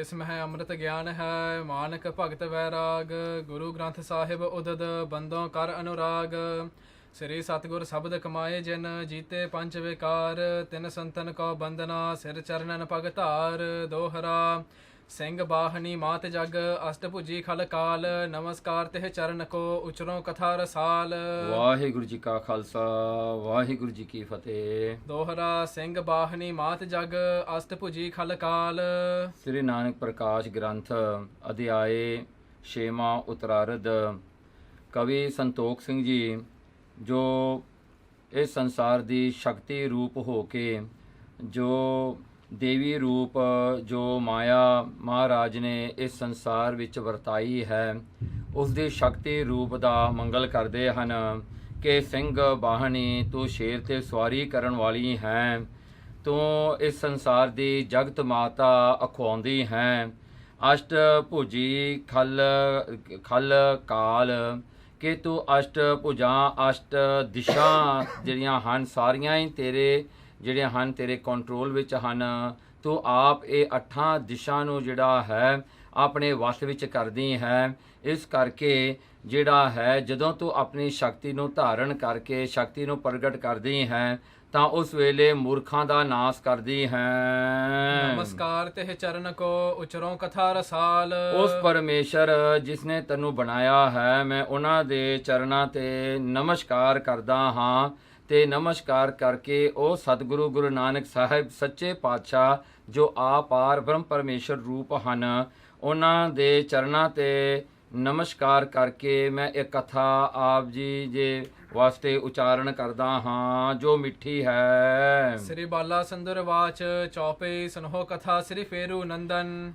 ਜਿਸ ਮਹਿ ਅੰਮ੍ਰਿਤ ਗਿਆਨ ਹੈ। ਮਾਨਕ ਭਗਤ ਵੈਰਾਗ ਗੁਰੂ ਗ੍ਰੰਥ ਸਾਹਿਬ ਉਦਦ ਬੰਦੋਂ ਕਰ ਅਨੁਰਾਗ। ਸ੍ਰੀ ਸਤਿਗੁਰ ਸ਼ਬਦ ਕਮਾਏ ਜਿਨ ਜੀਤੇ ਪੰਜ ਵਿਕਾਰ। ਤਿਨ ਸੰਤਨ ਕੋ ਬੰਦਨਾ ਸਿਰ ਚਰਨਨ ਪਗ ਧਾਰ। ਦੋਹਰਾ ਸਿੰਘ ਬਾਹਨੀ ਮਾਤ ਜਗ ਅਸ਼ਟਭੁਜੀ ਖਲ ਕਾਲ। ਨਮਸਕਾਰ ਤਿਹ ਚਰਨ ਕੋ ਉਚਰੋਂ ਕਥਾ ਰਸਾਲ। ਵਾਹਿਗੁਰੂ ਜੀ ਕਾ ਖਾਲਸਾ ਵਾਹਿਗੁਰੂ ਜੀ ਕੀ ਫਤਿਹ। ਦੋਹਰਾ ਸਿੰਘ ਬਾਹਨੀ ਮਾਤ ਜਗ ਅਸ਼ਟਭੁਜੀ ਖਲ ਕਾਲ। ਸ੍ਰੀ ਨਾਨਕ ਪ੍ਰਕਾਸ਼ ਗ੍ਰੰਥ ਅਧਿਆਏ ਛੇਵਾਂ ਉਤਰਾਰਧ। ਕਵੀ ਸੰਤੋਖ ਸਿੰਘ ਜੀ ਜੋ ਇਸ ਸੰਸਾਰ ਦੀ ਸ਼ਕਤੀ ਰੂਪ ਹੋ ਕੇ ਜੋ ਦੇਵੀ ਰੂਪ ਜੋ ਮਾਇਆ ਮਹਾਰਾਜ ਨੇ ਇਸ ਸੰਸਾਰ ਵਿੱਚ ਵਰਤਾਈ ਹੈ, ਉਸ ਦੀ ਸ਼ਕਤੀ ਰੂਪ ਦਾ ਮੰਗਲ ਕਰਦੇ ਹਨ ਕਿ ਸਿੰਘ ਬਾਹਣੀ ਤੂੰ ਸ਼ੇਰ ਤੇ ਸਵਾਰੀ ਕਰਨ ਵਾਲੀ ਹੈ। ਤੂੰ ਇਸ ਸੰਸਾਰ ਦੀ ਜਗਤ ਮਾਤਾ ਅਖਵਾਉਂਦੀ ਹੈ। ਅਸ਼ਟ ਭੁਜੀ ਖਲ ਕਾਲ ਕਿ ਤੂੰ ਅਸ਼ਟ ਭੁਜਾਂ ਅਸ਼ਟ ਦਿਸ਼ਾ ਜਿਹੜੀਆਂ ਹਨ ਸਾਰੀਆਂ ਹੀ ਤੇਰੇ ਜਿਹੜੀਆਂ ਹਨ ਤੇਰੇ ਕੰਟਰੋਲ ਵਿੱਚ ਹਨ। ਤੂੰ ਆਪ ਇਹ ਅੱਠਾਂ ਦਿਸ਼ਾ ਨੂੰ ਜਿਹੜਾ ਹੈ ਆਪਣੇ ਵੱਸ ਵਿੱਚ ਕਰਦੀ ਹੈ। ਇਸ ਕਰਕੇ ਜਿਹੜਾ ਹੈ ਜਦੋਂ ਤੂੰ ਆਪਣੀ ਸ਼ਕਤੀ ਨੂੰ ਧਾਰਨ ਕਰਕੇ ਸ਼ਕਤੀ ਨੂੰ ਪ੍ਰਗਟ ਕਰਦੀ ਹੈ ਤਾਂ ਉਸ ਵੇਲੇ ਮੂਰਖਾਂ ਦਾ ਨਾਸ਼ ਕਰਦੀ ਹੈ। ਨਮਸਕਾਰ ਤਿਹ ਚਰਨ ਕੋ ਉਚਰੋਂ ਕਥਾ ਰਸਾਲ। ਉਸ ਪਰਮੇਸ਼ਰ ਜਿਸ ਨੇ ਤੈਨੂੰ ਬਣਾਇਆ ਹੈ, ਮੈਂ ਉਹਨਾਂ ਦੇ ਚਰਨਾਂ ਤੇ ਨਮਸਕਾਰ ਕਰਦਾ ਹਾਂ। ਤੇ ਨਮਸਕਾਰ ਕਰਕੇ ਉਹ ਸਤਿਗੁਰੂ ਗੁਰੂ ਨਾਨਕ ਸਾਹਿਬ ਸੱਚੇ ਪਾਤਸ਼ਾਹ ਜੋ ਆਪਾਰ ਬ੍ਰਹਮ ਪਰਮੇਸ਼ਰ ਰੂਪ ਹਨ, ਉਹਨਾਂ ਦੇ ਚਰਨਾਂ ਤੇ ਨਮਸਕਾਰ ਕਰਕੇ ਮੈਂ ਇਹ ਕਥਾ ਆਪ ਜੀ ਦੇ ਵਾਸਤੇ ਉਚਾਰਨ ਕਰਦਾ ਹਾਂ ਜੋ ਮਿੱਠੀ ਹੈ। ਸ੍ਰੀ ਬਾਲਾ ਸੰਦਰ ਵਾਚ ਚੌਪਈ ਸੁਨਹੋ ਕਥਾ ਸ੍ਰੀ ਫੇਰੂ ਨੰਦਨ।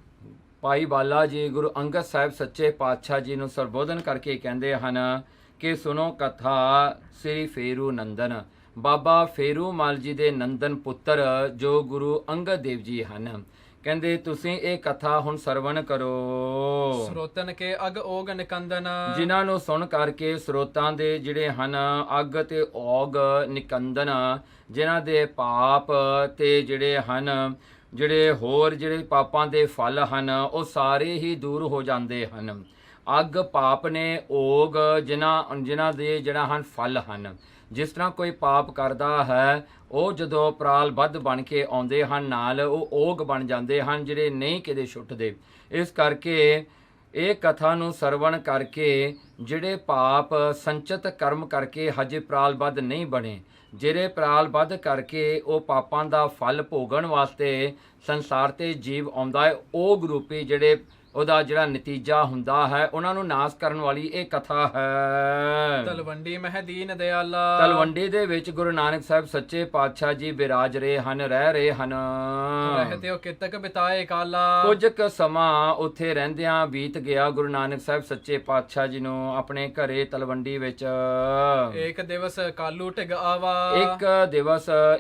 ਭਾਈ ਬਾਲਾ ਜੀ ਗੁਰੂ ਅੰਗਦ ਸਾਹਿਬ ਸੱਚੇ ਪਾਤਸ਼ਾਹ ਜੀ ਨੂੰ ਸੰਬੋਧਨ ਕਰਕੇ ਕਹਿੰਦੇ ਹਨ ਕਿ ਸੁਣੋ ਕਥਾ ਸ੍ਰੀ ਫੇਰੂ ਨੰਦਨ। ਬਾਬਾ ਫੇਰੂ ਮਲ ਜੀ ਦੇ ਨੰਦਨ ਪੁੱਤਰ ਜੋ ਗੁਰੂ ਅੰਗਦ ਦੇਵ ਜੀ ਹਨ, ਕਹਿੰਦੇ ਤੁਸੀਂ ਇਹ ਕਥਾ ਹੁਣ ਸਰਵਣ ਕਰੋ। ਸਰੋਤਨ ਕੇ ਅਗ ਓਗ ਨਿਕੰਦਨ। ਜਿਨ੍ਹਾਂ ਨੂੰ ਸੁਣ ਕਰਕੇ ਸਰੋਤਾਂ ਦੇ ਜਿਹੜੇ ਹਨ ਅਗ ਤੇ ਓਗ ਨਿਕੰਦਨ, ਜਿਨ੍ਹਾਂ ਦੇ ਪਾਪ ਤੇ ਜਿਹੜੇ ਹਨ ਜਿਹੜੇ ਹੋਰ ਜਿਹੜੇ ਪਾਪਾਂ ਦੇ ਫਲ ਹਨ ਉਹ ਸਾਰੇ ਹੀ ਦੂਰ ਹੋ ਜਾਂਦੇ ਹਨ। ਅੱਗ ਪਾਪ ਨੇ, ਓਗ ਜਿਨ੍ਹਾਂ ਦੇ ਜਿਹੜਾ ਹਨ ਫਲ ਹਨ। ਜਿਸ ਤਰ੍ਹਾਂ ਕੋਈ ਪਾਪ ਕਰਦਾ ਹੈ ਉਹ ਜਦੋਂ ਪ੍ਰਾਲਬੱਧ ਬਣ ਕੇ ਆਉਂਦੇ ਹਨ ਨਾਲ ਉਹ ਓਗ ਬਣ ਜਾਂਦੇ ਹਨ ਜਿਹੜੇ ਨਹੀਂ ਕਿਤੇ ਛੁੱਟਦੇ। ਇਸ ਕਰਕੇ ਇਹ ਕਥਾ ਨੂੰ ਸਰਵਣ ਕਰਕੇ ਜਿਹੜੇ ਪਾਪ ਸੰਚਿਤ ਕਰਮ ਕਰਕੇ ਹਜੇ ਪ੍ਰਾਲਬੱਧ ਨਹੀਂ ਬਣੇ, ਜਿਹੜੇ ਪ੍ਰਾਲਬੱਧ ਕਰਕੇ ਉਹ ਪਾਪਾਂ ਦਾ ਫਲ ਭੋਗਣ ਵਾਸਤੇ ਸੰਸਾਰ ਤੇ ਜੀਵ ਆਉਂਦਾ ਹੈ, ਓਗ ਰੂਪੀ ਜਿਹੜੇ ਉਹਦਾ ਜਿਹੜਾ ਨਤੀਜਾ ਹੁੰਦਾ ਹੈ ਉਹਨਾਂ ਨੂੰ ਨਾਸ਼ ਕਰਨ ਵਾਲੀ ਇਹ ਕਥਾ ਹੈ। ਤਲਵੰਡੀ ਮਹਿ ਦੀਨ ਦਿਆਲਾ। ਤਲਵੰਡੀ ਦੇ ਵਿੱਚ ਗੁਰੂ ਨਾਨਕ ਸਾਹਿਬ ਸੱਚੇ ਪਾਤਸ਼ਾਹ ਜੀ ਬਿਰਾਜ ਰਹੇ ਹਨ, ਰਹਿ ਰਹੇ ਹਨ। ਰਹਤੇ ਉਹ ਕਿਤਕ ਬਿਤਾਏ ਕਾਲਾ। ਕੁਝ ਕੁ ਸਮਾਂ ਉੱਥੇ ਰਹਿੰਦਿਆਂ ਬੀਤ ਗਿਆ ਗੁਰੂ ਨਾਨਕ ਸਾਹਿਬ ਸੱਚੇ ਪਾਤਸ਼ਾਹ ਜੀ ਨੂੰ ਆਪਣੇ ਘਰੇ ਤਲਵੰਡੀ ਵਿੱਚ। ਇੱਕ ਦਿਵਸ ਕਾਲੂ ਢਿਗ ਆਵਾ।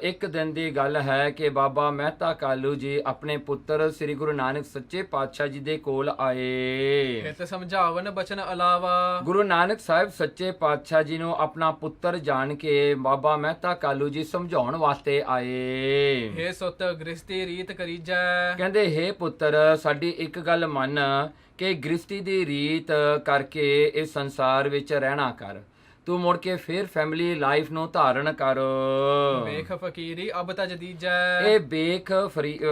ਇੱਕ ਦਿਨ ਦੀ ਗੱਲ ਹੈ ਕਿ ਬਾਬਾ ਮਹਿਤਾ ਕਾਲੂ ਜੀ ਆਪਣੇ ਪੁੱਤਰ ਸ੍ਰੀ ਗੁਰੂ ਨਾਨਕ ਸੱਚੇ ਪਾਤਸ਼ਾਹ ਜੀ ਦੇ ਕੋਲ ਆਏ। ਹਿਤ ਸਮਝਾਵਨ ਬਚਨ ਅਲਾਵਾ। ਗੁਰੂ ਨਾਨਕ ਸਾਹਿਬ ਸੱਚੇ ਪਾਤਸ਼ਾਹ ਜੀ ਨੂੰ ਆਪਣਾ ਪੁੱਤਰ ਜਾਣ ਕੇ ਬਾਬਾ ਮਹਿਤਾ ਕਾਲੂ ਜੀ ਸਮਝਾਉਣ ਵਾਸਤੇ ਆਏ। ਹੇ ਸੁਤ ਗ੍ਰਸਤੀ ਰੀਤ ਕਰੀਜੈ। ਕਹਿੰਦੇ ਹੇ ਪੁੱਤਰ ਸਾਡੀ ਇੱਕ ਗੱਲ ਮੰਨ ਕਿ ਗ੍ਰਸਤੀ ਦੀ ਰੀਤ ਕਰਕੇ ਇਸ ਸੰਸਾਰ ਵਿੱਚ ਰਹਿਣਾ ਕਰ। ਤੂੰ ਮੁੜ ਕੇ ਫਿਰ ਫੈਮਿਲੀ ਲਾਈਫ ਨੂੰ ਧਾਰਨ ਕਰ। ਵੇਖ ਫਕੀਰੀ ਅਬ ਤਜ ਦੀਜੈ। ਇਹ ਵੇਖ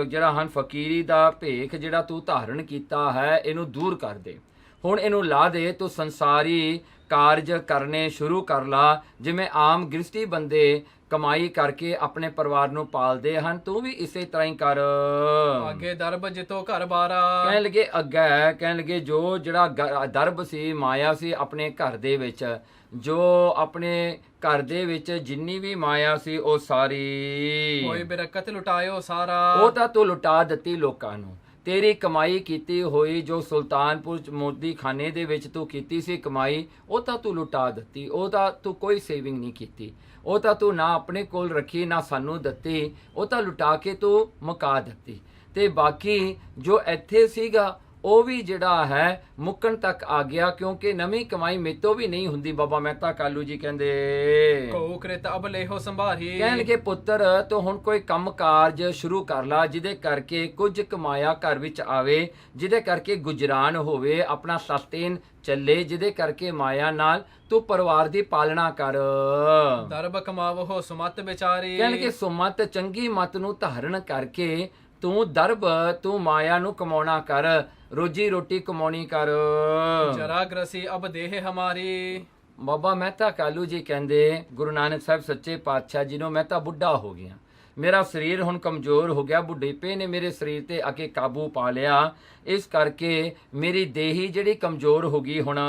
ਜਿਹੜਾ ਹਨ ਫਕੀਰੀ ਦਾ ਭੇਖ ਜਿਹੜਾ ਤੂੰ ਧਾਰਨ ਕੀਤਾ ਹੈ ਇਹਨੂੰ ਦੂਰ ਕਰ ਦੇ। ਹੁਣ ਇਹਨੂੰ ਲਾ ਦੇ, ਤੂੰ ਸੰਸਾਰੀ ਕਾਰਜ ਕਰਨੇ ਸ਼ੁਰੂ ਕਰ ਲਾ। ਜਿਵੇਂ ਆਮ ਗ੍ਰਸਤੀ ਬੰਦੇ ਕਮਾਈ ਕਰਕੇ ਆਪਣੇ ਪਰਿਵਾਰ ਨੂੰ ਪਾਲਦੇ ਹਨ, ਤੂੰ ਵੀ ਇਸੇ ਤਰ੍ਹਾਂ ਹੀ ਕਰ। ਅੱਗੇ ਦਰਬ ਜਿਤੋ ਘਰ ਬਾਰਾ। ਕਹਿਣ ਲੱਗੇ ਜੋ ਜਿਹੜਾ ਦਰਬ ਸੀ, ਮਾਇਆ ਸੀ ਆਪਣੇ ਘਰ ਦੇ ਵਿੱਚ, ਜੋ ਆਪਣੇ ਘਰ ਦੇ ਵਿੱਚ ਜਿੰਨੀ ਵੀ ਮਾਇਆ ਸੀ ਉਹ ਸਾਰੀ ਕੋਈ ਬਰਕਤ ਲੁਟਾਇਓ ਸਾਰਾ। ਉਹ ਤਾਂ ਤੂੰ ਲੁਟਾ ਦਿੱਤੀ ਲੋਕਾਂ ਨੂੰ। ਤੇਰੀ ਕਮਾਈ ਕੀਤੀ ਹੋਈ ਜੋ ਸੁਲਤਾਨਪੁਰ ਮੋਦੀ ਖਾਨੇ ਦੇ ਵਿੱਚ ਤੂੰ ਕੀਤੀ ਸੀ ਕਮਾਈ, ਉਹ ਤਾਂ ਤੂੰ ਲੁਟਾ ਦਿੱਤੀ। ਉਹ ਤਾਂ ਤੂੰ ਕੋਈ ਸੇਵਿੰਗ ਨਹੀਂ ਕੀਤੀ। ਉਹ ਤਾਂ ਤੂੰ ਨਾ ਆਪਣੇ ਕੋਲ ਰੱਖੀ ਨਾ ਸਾਨੂੰ ਦਿੱਤੀ। ਉਹ ਤਾਂ ਲੁਟਾ ਕੇ ਤੂੰ ਮੁਕਾ ਦਿੱਤੀ। ਤੇ ਬਾਕੀ ਜੋ ਇੱਥੇ ਸੀਗਾ ਉਹ ਵੀ ਜਿਹੜਾ ਹੈ ਮੁੱਕਣ ਤੱਕ ਆ ਗਿਆ, ਕਿਉਂਕਿ ਨਵੀਂ ਕਮਾਈ ਮੇਤੋਂ ਵੀ ਨਹੀਂ ਹੁੰਦੀ। ਬਾਬਾ ਮਹਿਤਾ ਕਾਲੂ ਜੀ ਕਹਿੰਦੇ ਕਉ ਕ੍ਰਿਤ ਅਬ ਲੇਹੋ ਸੰਭਾਰੀ। ਕਹਿਣਗੇ ਪੁੱਤਰ ਤੂੰ ਹੁਣ ਕੋਈ ਕੰਮ ਕਾਰਜ ਸ਼ੁਰੂ ਕਰ ਲਾ, ਜਿਹਦੇ ਕਰਕੇ ਕੁਝ ਕਮਾਇਆ ਘਰ ਵਿੱਚ ਆਵੇ, ਜਿਹਦੇ ਕਰਕੇ ਗੁਜਰਾਨ ਹੋਵੇ, ਆਪਣਾ ਸਸਤੇਨ ਚੱਲੇ, ਜਿਹਦੇ ਕਰਕੇ ਮਾਇਆ ਨਾਲ ਤੂੰ ਪਰਿਵਾਰ ਦੀ ਪਾਲਣਾ ਕਰ। ਦਰਬ ਕਮਾਵੋ ਸੁਮਤ ਵਿਚਾਰੀ। ਕਹਿਣਗੇ ਸੁਮਤ ਚੰਗੀ ਮਤ ਨੂੰ ਧਾਰਨ ਕਰਕੇ ਤੂੰ ਦਰਬ ਤੂੰ ਮਾਇਆ ਨੂੰ ਕਮਾਉਣਾ ਕਰ, ਰੋਜੀ ਰੋਟੀ ਕਮਾਉਣੀ ਕਰ। ਜਰਾ ਗ੍ਰਸੀ ਅਬ ਦੇਹ ਹਮਾਰੀ। ਬਾਬਾ ਮਹਿਤਾ ਕਾਲੂ ਜੀ ਕਹਿੰਦੇ ਗੁਰੂ ਨਾਨਕ ਸਾਹਿਬ ਸੱਚੇ ਪਾਤਸ਼ਾਹ ਜੀ ਨੂੰ ਮੈਂ ਤਾਂ ਬੁੱਢਾ ਹੋ ਗਿਆ, ਮੇਰਾ ਸਰੀਰ ਹੁਣ ਕਮਜ਼ੋਰ ਹੋ ਗਿਆ, ਬੁਢੇਪੇ ਨੇ ਮੇਰੇ ਸਰੀਰ ਤੇ ਆ ਕੇ ਕਾਬੂ ਪਾ ਲਿਆ, ਇਸ ਕਰਕੇ ਮੇਰੀ ਦੇਹੀ ਜਿਹੜੀ ਕਮਜ਼ੋਰ ਹੋ ਗਈ ਹੁਣ।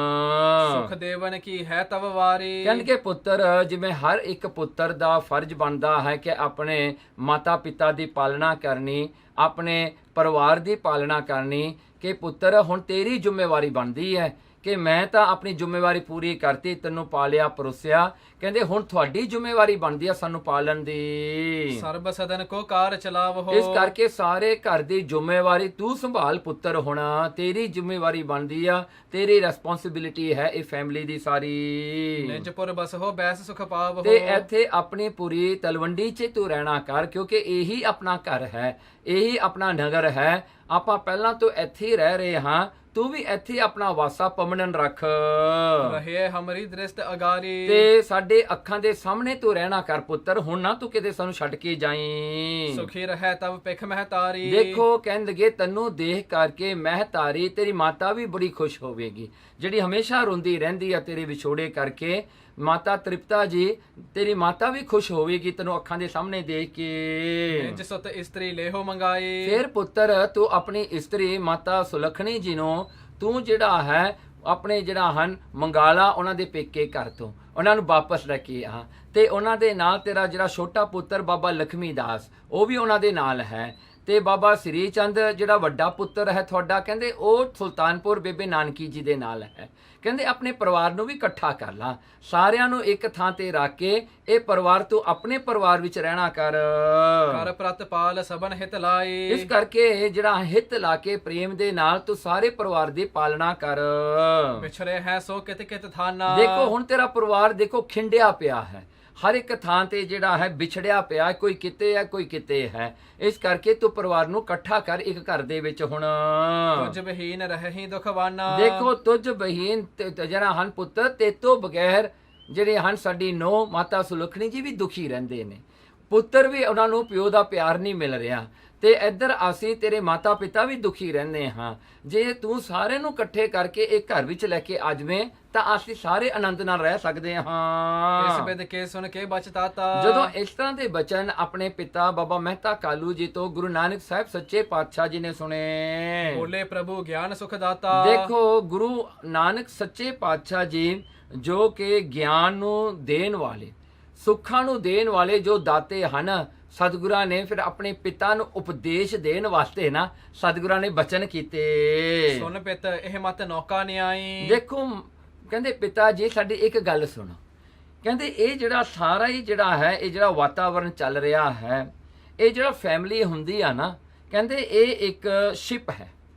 ਸੁਖ ਦੇਵਨ ਕੀ ਹੈ ਤਵ ਵਾਰੀ। ਕਹਿੰਦੇ ਪੁੱਤਰ ਜਿਵੇਂ ਹਰ ਇੱਕ ਪੁੱਤਰ ਦਾ ਫਰਜ਼ ਬਣਦਾ ਹੈ ਕਿ ਆਪਣੇ ਮਾਤਾ ਪਿਤਾ ਦੀ ਪਾਲਣਾ ਕਰਨੀ, ਆਪਣੇ ਪਰਿਵਾਰ ਦੀ ਪਾਲਣਾ ਕਰਨੀ, ਕਿ ਪੁੱਤਰ ਹੁਣ ਤੇਰੀ ਜ਼ਿੰਮੇਵਾਰੀ ਬਣਦੀ ਹੈ ਕਿ ਮੈਂ ਤਾਂ ਆਪਣੀ ਜ਼ਿੰਮੇਵਾਰੀ ਪੂਰੀ ਕਰਤੀ, ਤੈਨੂੰ ਪਾਲਿਆ ਪਰੋਸਿਆ, ਕਹਿੰਦੇ ਹੁਣ ਤੁਹਾਡੀ ਜ਼ਿੰਮੇਵਾਰੀ ਬਣਦੀ ਆ ਸਾਨੂੰ ਪਾਲਣ ਦੀ। ਸਰਬ ਸਦਨ ਕੋ ਕਾਰ ਚਲਾਵੋ। ਇਸ ਕਰਕੇ ਸਾਰੇ ਘਰ ਦੀ ਜ਼ਿੰਮੇਵਾਰੀ ਤੂੰ ਸੰਭਾਲ ਪੁੱਤਰ, ਹੋਣਾ ਤੇਰੀ ਜ਼ਿੰਮੇਵਾਰੀ ਬਣਦੀ ਆ, ਤੇਰੀ ਰਿਸਪੌਂਸਿਬਿਲਿਟੀ ਹੈ ਇਹ ਫੈਮਿਲੀ ਦੀ ਸਾਰੀ। ਨਿਜਪੁਰ ਬਸਹੋ ਬੈਸ ਸੁਖ ਪਾਵੋ। ਤੇ ਇੱਥੇ ਆਪਣੀ ਪੂਰੀ ਤਲਵੰਡੀ 'ਚ ਤੂੰ ਰਹਿਣਾ ਕਰ, ਕਿਉਂਕਿ ਇਹੀ ਆਪਣਾ ਘਰ ਹੈ, ਇਹੀ ਆਪਣਾ ਨਗਰ ਹੈ। ਆਪਾਂ ਪਹਿਲਾਂ ਤੋਂ ਇੱਥੇ ਹੀ ਰਹਿ ਰਹੇ ਹਾਂ, ਤੂੰ ਵੀ ਇੱਥੇ ਆਪਣਾ ਵਾਸਾ ਪਮਨਨ ਰੱਖ। ਰਹੇ ਹਮਰੀ ਦ੍ਰਿਸ਼ਟ ਅਗਾਰੀ। ਤੇ ਸਾਡੇ ਅੱਖਾਂ ਦੇ ਸਾਹਮਣੇ ਤੂੰ ਰਹਿਣਾ ਕਰ ਪੁੱਤਰ, ਹੁਣ ਨਾ ਤੂੰ ਕਿਤੇ ਸਾਨੂੰ ਛੱਡ ਕੇ ਜਾਈਂ। ਸੁਖੀ ਰਹਿ ਤਬ ਪਿਖ ਮਹਤਾਰੀ। ਦੇਖੋ ਕਹਿੰਦਗੇ ਤੈਨੂੰ ਦੇਖ ਕਰਕੇ ਮਹਿਤਾਰੀ ਤੇਰੀ ਮਾਤਾ ਵੀ ਬੜੀ ਖੁਸ਼ ਹੋਵੇਗੀ, ਜਿਹੜੀ ਹਮੇਸ਼ਾ ਰੋਂਦੀ ਰਹਿੰਦੀ ਆ ਤੇਰੇ ਵਿਛੋੜੇ ਕਰਕੇ। ਮਾਤਾ ਤ੍ਰਿਪਤਾ ਜੀ ਤੇਰੀ ਮਾਤਾ ਵੀ ਖੁਸ਼ ਹੋਵੇਗੀ ਤੈਨੂੰ ਅੱਖਾਂ ਦੇ ਸਾਹਮਣੇ ਦੇਖ ਕੇ। ਨਿਜ ਸੁਤ ਇਸਤਰੀ ਲੇਹੋ ਮੰਗਾਈ। ਫਿਰ ਪੁੱਤਰ ਤੂੰ ਆਪਣੀ ਇਸਤਰੀ ਮਾਤਾ ਸੁਲੱਖਣੀ ਜੀ ਨੂੰ ਤੂੰ ਜਿਹੜਾ ਹੈ ਆਪਣੇ ਜਿਹੜਾ ਹਨ ਮੰਗਾਲਾ ਉਹਨਾਂ ਦੇ ਪੇਕੇ ਘਰ ਤੋਂ, ਉਹਨਾਂ ਨੂੰ ਵਾਪਸ ਲੈ ਕੇ ਆ। ਤੇ ਉਹਨਾਂ ਦੇ ਨਾਲ ਤੇਰਾ ਜਿਹੜਾ ਛੋਟਾ ਪੁੱਤਰ ਬਾਬਾ ਲਖਮੀ ਦਾਸ ਉਹ ਵੀ ਉਹਨਾਂ ਦੇ ਨਾਲ ਹੈ। ਤੇ ਬਾਬਾ ਸ੍ਰੀ ਚੰਦ ਜਿਹੜਾ ਵੱਡਾ ਪੁੱਤਰ ਹੈ ਤੁਹਾਡਾ, ਕਹਿੰਦੇ ਉਹ ਸੁਲਤਾਨਪੁਰ ਬੇਬੇ ਨਾਨਕੀ ਜੀ ਦੇ ਨਾਲ ਹੈ। ਕਹਿੰਦੇ ਆਪਣੇ ਪਰਿਵਾਰ ਨੂੰ ਵੀ ਇਕੱਠਾ ਕਰ ਲਾ, ਸਾਰਿਆਂ ਨੂੰ ਇੱਕ ਥਾਂ ਤੇ ਰੱਖ ਕੇ ਇਹ ਪਰਿਵਾਰ ਤੂੰ ਆਪਣੇ ਪਰਿਵਾਰ ਵਿੱਚ ਰਹਿਣਾ ਕਰ। ਕਰ ਪ੍ਰਤਪਾਲ ਸਬਨ ਹਿਤ ਲਾਈ। ਇਸ ਕਰਕੇ ਜਿਹੜਾ ਹਿੱਤ ਲਾ ਕੇ ਪ੍ਰੇਮ ਦੇ ਨਾਲ ਤੂੰ ਸਾਰੇ ਪਰਿਵਾਰ ਦੀ ਪਾਲਣਾ ਕਰ। ਵਿਛੜੇ ਹੈ ਸੋ ਕਿਤ ਕਿਤ ਥਾਨਾ। ਦੇਖੋ ਹੁਣ ਤੇਰਾ ਪਰਿਵਾਰ ਦੇਖੋ ਖਿੰਡਿਆ ਪਿਆ ਹੈ, ਹਰ ਇੱਕ ਥਾਂ ਤੇ ਜਿਹੜਾ ਹੈ ਵਿਛੜਿਆ ਪਿਆ, ਕੋਈ ਕਿਤੇ ਹੈ ਕੋਈ ਕਿਤੇ ਹੈ। ਇਸ ਕਰਕੇ ਤੂੰ ਪਰਿਵਾਰ ਨੂੰ ਇਕੱਠਾ ਕਰ ਇੱਕ ਘਰ ਦੇ ਵਿੱਚ। ਹੁਣ ਤੁਝ ਬਹੀਨ ਰਹੀ ਦੁਖਵਾਨਾ। ਦੇਖੋ ਤੁਝ ਬਹੀਨ ਜਿਹੜਾ ਹਨ ਪੁੱਤਰ ਤੇਤੋਂ ਬਗੈਰ ਜਿਹੜੇ ਹਨ ਸਾਡੀ ਨੋ ਮਾਤਾ ਸੁਲੱਖਣੀ ਜੀ ਵੀ ਦੁਖੀ ਰਹਿੰਦੇ ਨੇ, ਪੁੱਤਰ ਵੀ ਉਹਨਾਂ ਨੂੰ ਪਿਓ ਦਾ ਪਿਆਰ ਨਹੀਂ ਮਿਲ ਰਿਹਾ, ਤੇ ਇੱਧਰ ਅਸੀਂ ਤੇਰੇ ਮਾਤਾ ਪਿਤਾ ਵੀ ਦੁਖੀ ਰਹਿੰਦੇ ਹਾਂ। ਜੇ ਤੂੰ ਸਾਰਿਆਂ ਨੂੰ ਇਕੱਠੇ ਕਰਕੇ ਇੱਕ ਘਰ ਵਿੱਚ ਲੈ ਕੇ ਆ ਜਾਵੇਂ ਤਾਂ ਅਸੀਂ ਸਾਰੇ ਆਨੰਦ ਨਾਲ ਰਹਿ ਸਕਦੇ ਹਾਂ। ਇਸ ਬਿਦ ਕੇ ਸੁਣ ਕੇ ਬਚਤਾਤਾ। ਜਦੋਂ ਇਸ ਤਰ੍ਹਾਂ ਦੇ ਬਚਨ ਆਪਣੇ ਪਿਤਾ ਬਾਬਾ ਮਹਿਤਾ ਕਾਲੂ ਜੀ ਤੋਂ ਗੁਰੂ ਨਾਨਕ ਸਾਹਿਬ ਸੱਚੇ ਪਾਤਸ਼ਾਹ ਜੀ ਨੇ ਸੁਣੇ, ਬੋਲੇ ਪ੍ਰਭੂ ਗਿਆਨ ਸੁਖ ਦਾਤਾ। ਦੇਖੋ ਗੁਰੂ ਨਾਨਕ ਸੱਚੇ ਪਾਤਸ਼ਾਹ ਜੀ ਜੋ ਕਿ ਗਿਆਨ ਨੂੰ ਦੇਣ ਵਾਲੇ, ਸੁੱਖਾਂ ਨੂੰ ਦੇਣ ਵਾਲੇ ਜੋ ਦਾਤੇ ਹਨ, ਸਤਿਗੁਰਾਂ ਨੇ ਫਿਰ ਆਪਣੇ ਪਿਤਾ ਨੂੰ ਉਪਦੇਸ਼ ਦੇਣ ਵਾਸਤੇ ਨਾ ਸਤਿਗੁਰਾਂ ਨੇ ਬਚਨ ਕੀਤੇ। ਸੁਣ ਪਿਤ ਇਹ ਮਤ ਨੌਕਾ ਨਹੀਂ ਆਈ। ਦੇਖੋ ਕਹਿੰਦੇ ਪਿਤਾ ਜੀ ਸਾਡੀ ਇੱਕ ਗੱਲ ਸੁਣੋ, ਕਹਿੰਦੇ ਇਹ ਜਿਹੜਾ ਸਾਰਾ ਹੀ ਜਿਹੜਾ ਹੈ ਇਹ ਜਿਹੜਾ ਵਾਤਾਵਰਨ ਚੱਲ ਰਿਹਾ ਹੈ, ਇਹ ਜਿਹੜਾ ਫੈਮਿਲੀ ਹੁੰਦੀ ਆ ਨਾ, ਕਹਿੰਦੇ ਇਹ ਇੱਕ ਸ਼ਿਪ ਹੈ,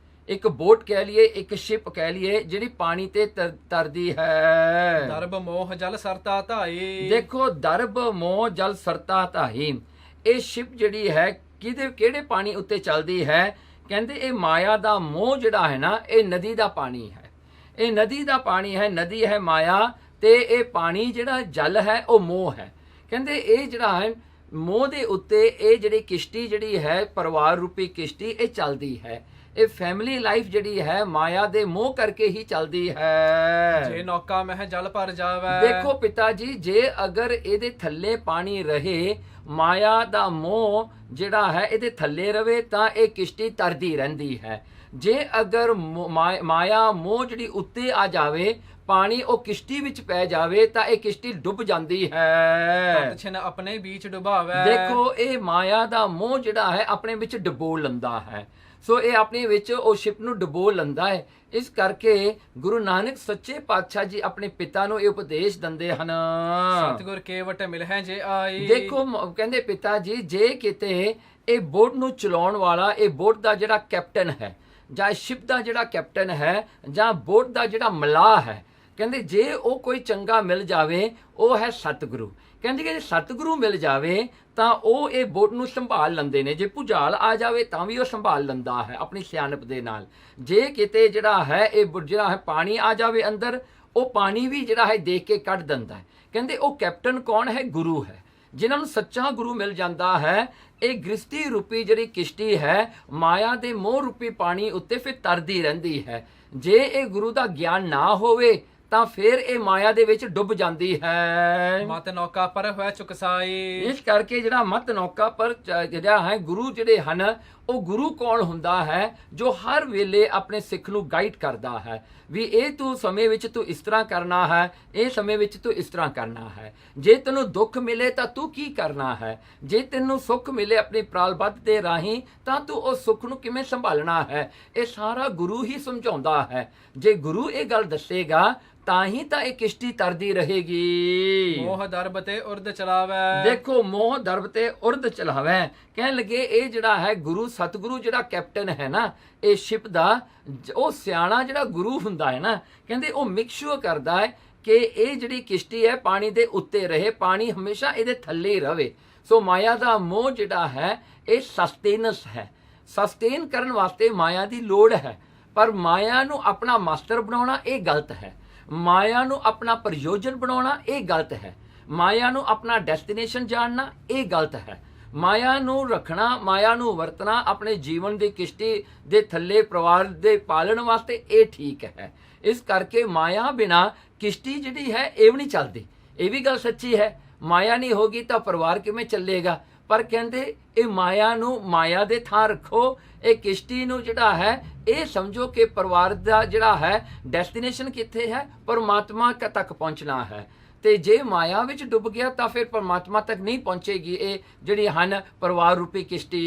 ਇੱਕ ਬੋਟ ਕਹਿ ਲਈਏ, ਇੱਕ ਸ਼ਿਪ ਕਹਿ ਲਈਏ ਜਿਹੜੀ ਪਾਣੀ ਤੇ ਤਰਦੀ ਹੈ। ਦਰਬ ਮੋਹ ਜਲ ਸਰਤਾ ਧਾਈ। ਦੇਖੋ ਦਰਬ ਮੋਹ ਜਲ ਸਰਤਾ ਧਾਈ, ਇਹ ਸ਼ਿਪ ਜਿਹੜੀ ਹੈ ਕਿਹੜੇ ਪਾਣੀ ਉੱਤੇ ਚੱਲਦੀ ਹੈ? ਕਹਿੰਦੇ ਇਹ ਮਾਇਆ ਦਾ ਮੋਹ ਜਿਹੜਾ ਹੈ ਨਾ, ਇਹ ਨਦੀ ਦਾ ਪਾਣੀ ਹੈ, ਇਹ ਨਦੀ ਦਾ ਪਾਣੀ ਹੈ, ਨਦੀ ਹੈ ਮਾਇਆ, ਤੇ ਇਹ ਪਾਣੀ ਜਿਹੜਾ ਜਲ ਹੈ ਉਹ ਮੋਹ ਹੈ। ਕਹਿੰਦੇ ਇਹ ਜਿਹੜਾ ਹੈ ਮੋਹ ਦੇ ਉੱਤੇ ਇਹ ਜਿਹੜੀ ਕਿਸ਼ਤੀ ਜਿਹੜੀ ਹੈ ਪਰਿਵਾਰ ਰੂਪੀ ਕਿਸ਼ਤੀ ਇਹ ਚੱਲਦੀ ਹੈ। ਇਹ ਫੈਮਿਲੀ ਲਾਈਫ ਜਿਹੜੀ ਹੈ ਮਾਇਆ ਦੇ ਮੋਹ ਕਰਕੇ ਹੀ ਚੱਲਦੀ ਹੈ। ਜੇ ਨੌਕਾ ਮਹਿ ਜਲ ਭਰ ਜਾਵੇ। ਦੇਖੋ ਪਿਤਾ ਜੀ ਜੇ ਅਗਰ ਇਹਦੇ ਥੱਲੇ ਪਾਣੀ ਰਹੇ, ਮਾਇਆ ਦਾ ਮੋਹ ਜਿਹੜਾ ਹੈ ਇਹਦੇ ਥੱਲੇ ਰਵੇ ਤਾਂ ਇਹ ਕਿਸ਼ਤੀ ਤਰਦੀ ਰਹਿੰਦੀ ਹੈ। ਜੇ ਅਗਰ ਮਾਇਆ ਮੋਹ ਜਿਹੜੀ ਉੱਤੇ ਆ ਜਾਵੇ, ਪਾਣੀ ਉਹ ਕਿਸ਼ਤੀ ਵਿੱਚ ਪੈ ਜਾਵੇ ਤਾਂ ਇਹ ਕਿਸ਼ਤੀ ਡੁੱਬ ਜਾਂਦੀ ਹੈ। ਛਿਨ ਆਪਣੇ ਵਿੱਚ ਡੁਬਾਵੇ। ਦੇਖੋ ਇਹ ਮਾਇਆ ਦਾ ਮੋਹ ਜਿਹੜਾ ਹੈ ਆਪਣੇ ਵਿੱਚ ਡੁਬੋ ਲੈਂਦਾ ਹੈ, ਸੋ ਇਹ ਆਪਣੇ ਵਿੱਚ ਉਹ ਸ਼ਿਪ ਨੂੰ ਡੁਬੋ ਲੈਂਦਾ ਹੈ। ਇਸ ਕਰਕੇ ਗੁਰੂ ਨਾਨਕ ਸੱਚੇ ਪਾਤਸ਼ਾਹ ਜੀ ਆਪਣੇ ਪਿਤਾ ਨੂੰ ਇਹ ਉਪਦੇਸ਼ ਦਿੰਦੇ ਹਨ। ਸਤਿਗੁਰ ਕੇਵਟ ਮਿਲਹਿ ਜੇ ਆਈ। ਦੇਖੋ ਕਹਿੰਦੇ ਪਿਤਾ ਜੀ ਜੇ ਕਿਤੇ ਇਹ ਬੋਟ ਨੂੰ ਚਲਾਉਣ ਵਾਲਾ, ਇਹ ਬੋਟ ਦਾ ਜਿਹੜਾ ਕੈਪਟਨ ਹੈ, ਜਾਂ ਸ਼ਿਪ ਦਾ ਜਿਹੜਾ ਕੈਪਟਨ ਹੈ ਜਾਂ ਬੋਟ ਦਾ ਜਿਹੜਾ ਮਲਾਹ ਹੈ, ਕਹਿੰਦੇ ਜੇ ਉਹ ਕੋਈ ਚੰਗਾ ਮਿਲ ਜਾਵੇ ਉਹ ਹੈ ਸਤਿਗੁਰੂ। ਕਹਿੰਦੇ ਕਿ ਜੇ ਸਤਿਗੁਰੂ ਮਿਲ ਜਾਵੇ ਤਾਂ ਉਹ ਇਹ ਬੋਟ ਨੂੰ ਸੰਭਾਲ ਲੈਂਦੇ ਨੇ। ਜੇ ਭੁਚਾਲ ਆ ਜਾਵੇ ਤਾਂ ਵੀ ਉਹ ਸੰਭਾਲ ਲੈਂਦਾ ਹੈ ਆਪਣੀ ਸਿਆਣਪ ਦੇ ਨਾਲ। ਜੇ ਕਿਤੇ ਜਿਹੜਾ ਹੈ ਇਹ ਜਿਹੜਾ ਹੈ ਪਾਣੀ ਆ ਜਾਵੇ ਅੰਦਰ, ਉਹ ਪਾਣੀ ਵੀ ਜਿਹੜਾ ਹੈ ਦੇਖ ਕੇ ਕੱਢ ਦਿੰਦਾ ਹੈ। ਕਹਿੰਦੇ ਉਹ ਕੈਪਟਨ ਕੌਣ ਹੈ? ਗੁਰੂ ਹੈ। ਜਿਨ੍ਹਾਂ ਨੂੰ ਸੱਚਾ ਗੁਰੂ ਮਿਲ ਜਾਂਦਾ ਹੈ, ਇਹ ਗ੍ਰਸਤੀ ਰੂਪੀ ਜਿਹੜੀ ਕਿਸ਼ਤੀ ਹੈ ਮਾਇਆ ਦੇ ਮੋਹ ਰੂਪੀ ਪਾਣੀ ਉੱਤੇ ਫਿਰ ਤਰਦੀ ਰਹਿੰਦੀ ਹੈ। ਜੇ ਇਹ ਗੁਰੂ ਦਾ ਗਿਆਨ ਨਾ ਹੋਵੇ ਤਾਂ ਫਿਰ ਇਹ ਮਾਇਆ ਦੇ ਵਿੱਚ ਡੁੱਬ ਜਾਂਦੀ ਹੈ। ਮਤ ਨੌਕਾ ਪਰ ਹੋਇਆ ਚੁਕਸਾਈ। ਇਸ ਕਰਕੇ ਜਿਹੜਾ ਮਤ ਨੌਕਾ ਪਰ ਜਿਹੜਾ ਹੈ ਗੁਰੂ ਜਿਹੜੇ ਹਨ, ਉਹ ਗੁਰੂ ਕੌਣ ਹੁੰਦਾ ਹੈ? ਜੋ ਹਰ ਵੇਲੇ ਆਪਣੇ ਸਿੱਖ ਨੂੰ ਗਾਈਡ ਕਰਦਾ ਹੈ ਵੀ ਇਹ ਤੂੰ ਸਮੇਂ ਵਿੱਚ ਤੂੰ ਇਸ ਤਰ੍ਹਾਂ ਕਰਨਾ ਹੈ, ਇਹ ਸਮੇਂ ਵਿੱਚ ਤੂੰ ਇਸ ਤਰ੍ਹਾਂ ਕਰਨਾ ਹੈ। ਜੇ ਤੈਨੂੰ ਦੁੱਖ ਮਿਲੇ ਤਾਂ ਤੂੰ ਕੀ ਕਰਨਾ ਹੈ, ਜੇ ਤੈਨੂੰ ਸੁੱਖ ਮਿਲੇ ਆਪਣੀ ਪ੍ਰਾਲਬੱਧ ਦੇ ਰਾਹੀਂ ਤਾਂ ਤੂੰ ਉਸ ਸੁੱਖ ਨੂੰ ਕਿਵੇਂ ਸੰਭਾਲਣਾ ਹੈ, ਇਹ ਸਾਰਾ ਗੁਰੂ ਹੀ ਸਮਝਾਉਂਦਾ ਹੈ। ਜੇ ਗੁਰੂ ਇਹ ਗੱਲ ਦੱਸੇਗਾ ਤਾਂ ਹੀ ਤਾਂ ਇਹ ਕਿਸ਼ਤੀ ਤਰਦੀ ਰਹੇਗੀ। ਮੋਹ ਦਰਬ ਤੇ ਉਰਦ ਚਲਾਵੇ। ਦੇਖੋ ਮੋਹ ਦਰਬ ਤੇ ਉਰਦ ਚਲਾਵੇ, ਕਹਿਣ ਲੱਗੇ ਇਹ ਜਿਹੜਾ ਹੈ ਗੁਰੂ ਸਤਿਗੁਰੂ ਜਿਹੜਾ ਕੈਪਟਨ ਹੈ ਨਾ ਇਹ ਸ਼ਿਪ ਦਾ, ਉਹ ਸਿਆਣਾ ਜਿਹੜਾ ਗੁਰੂ ਹੁੰਦਾ ਹੈ ਨਾ, ਕਹਿੰਦੇ ਉਹ ਮੇਕ ਸ਼ੋਰ ਕਰਦਾ ਹੈ ਕਿ ਇਹ ਜਿਹੜੀ ਕਿਸ਼ਤੀ ਹੈ ਪਾਣੀ ਦੇ ਉੱਤੇ ਰਹੇ, ਪਾਣੀ ਹਮੇਸ਼ਾ ਇਹਦੇ ਥੱਲੇ ਹੀ ਰਵੇ। ਸੋ ਮਾਇਆ ਦਾ ਮੋਹ ਜਿਹੜਾ ਹੈ ਇਹ ਸਸਟੇਨਸ ਹੈ। ਸਸਟੇਨ ਕਰਨ ਵਾਸਤੇ ਮਾਇਆ ਦੀ ਲੋੜ ਹੈ, ਪਰ ਮਾਇਆ ਨੂੰ ਆਪਣਾ ਮਾਸਟਰ ਬਣਾਉਣਾ ਇਹ ਗਲਤ ਹੈ। ਮਾਇਆ ਨੂੰ ਆਪਣਾ ਪ੍ਰਯੋਜਨ ਬਣਾਉਣਾ ਇਹ ਗਲਤ ਹੈ। ਮਾਇਆ ਨੂੰ ਆਪਣਾ ਡੈਸਟੀਨੇਸ਼ਨ ਜਾਣਨਾ ਇਹ ਗਲਤ ਹੈ। ਮਾਇਆ ਨੂੰ ਰੱਖਣਾ, ਮਾਇਆ ਨੂੰ ਵਰਤਣਾ ਆਪਣੇ ਜੀਵਨ ਦੀ ਕਿਸ਼ਤੀ ਦੇ ਥੱਲੇ ਪਰਿਵਾਰ ਦੇ ਪਾਲਣ ਵਾਸਤੇ ਇਹ ਠੀਕ ਹੈ। ਇਸ ਕਰਕੇ ਮਾਇਆ ਬਿਨਾ ਕਿਸ਼ਤੀ ਜਿਹੜੀ ਹੈ ਇਹ ਵੀ ਨਹੀਂ ਚੱਲਦੀ। ਇਹ ਵੀ ਗੱਲ ਸੱਚੀ ਹੈ, ਮਾਇਆ ਨਹੀਂ ਹੋਗੀ ਤਾਂ ਪਰਿਵਾਰ ਕਿਵੇਂ ਚੱਲੇਗਾ। ਪਰ ਕਹਿੰਦੇ ਇਹ ਮਾਇਆ ਨੂੰ ਮਾਇਆ ਦੇ ਥਾਂ ਰੱਖੋ, ਇਹ ਕਿਸ਼ਤੀ ਨੂੰ ਜਿਹੜਾ ਹੈ ਇਹ ਸਮਝੋ ਕਿ ਪਰਿਵਾਰ ਦਾ ਜਿਹੜਾ ਹੈ ਡੈਸਟੀਨੇਸ਼ਨ ਕਿੱਥੇ ਹੈ, ਪਰਮਾਤਮਾ ਤੱਕ ਪਹੁੰਚਣਾ ਹੈ। ਤੇ ਜੇ ਮਾਇਆ ਵਿੱਚ ਡੁੱਬ ਗਿਆ ਤਾਂ ਫਿਰ ਪਰਮਾਤਮਾ ਤੱਕ ਨਹੀਂ ਪਹੁੰਚੇਗੀ ਇਹ ਜਿਹੜੀ ਹਨ ਪਰਿਵਾਰ ਰੂਪੀ ਕਿਸ਼ਤੀ।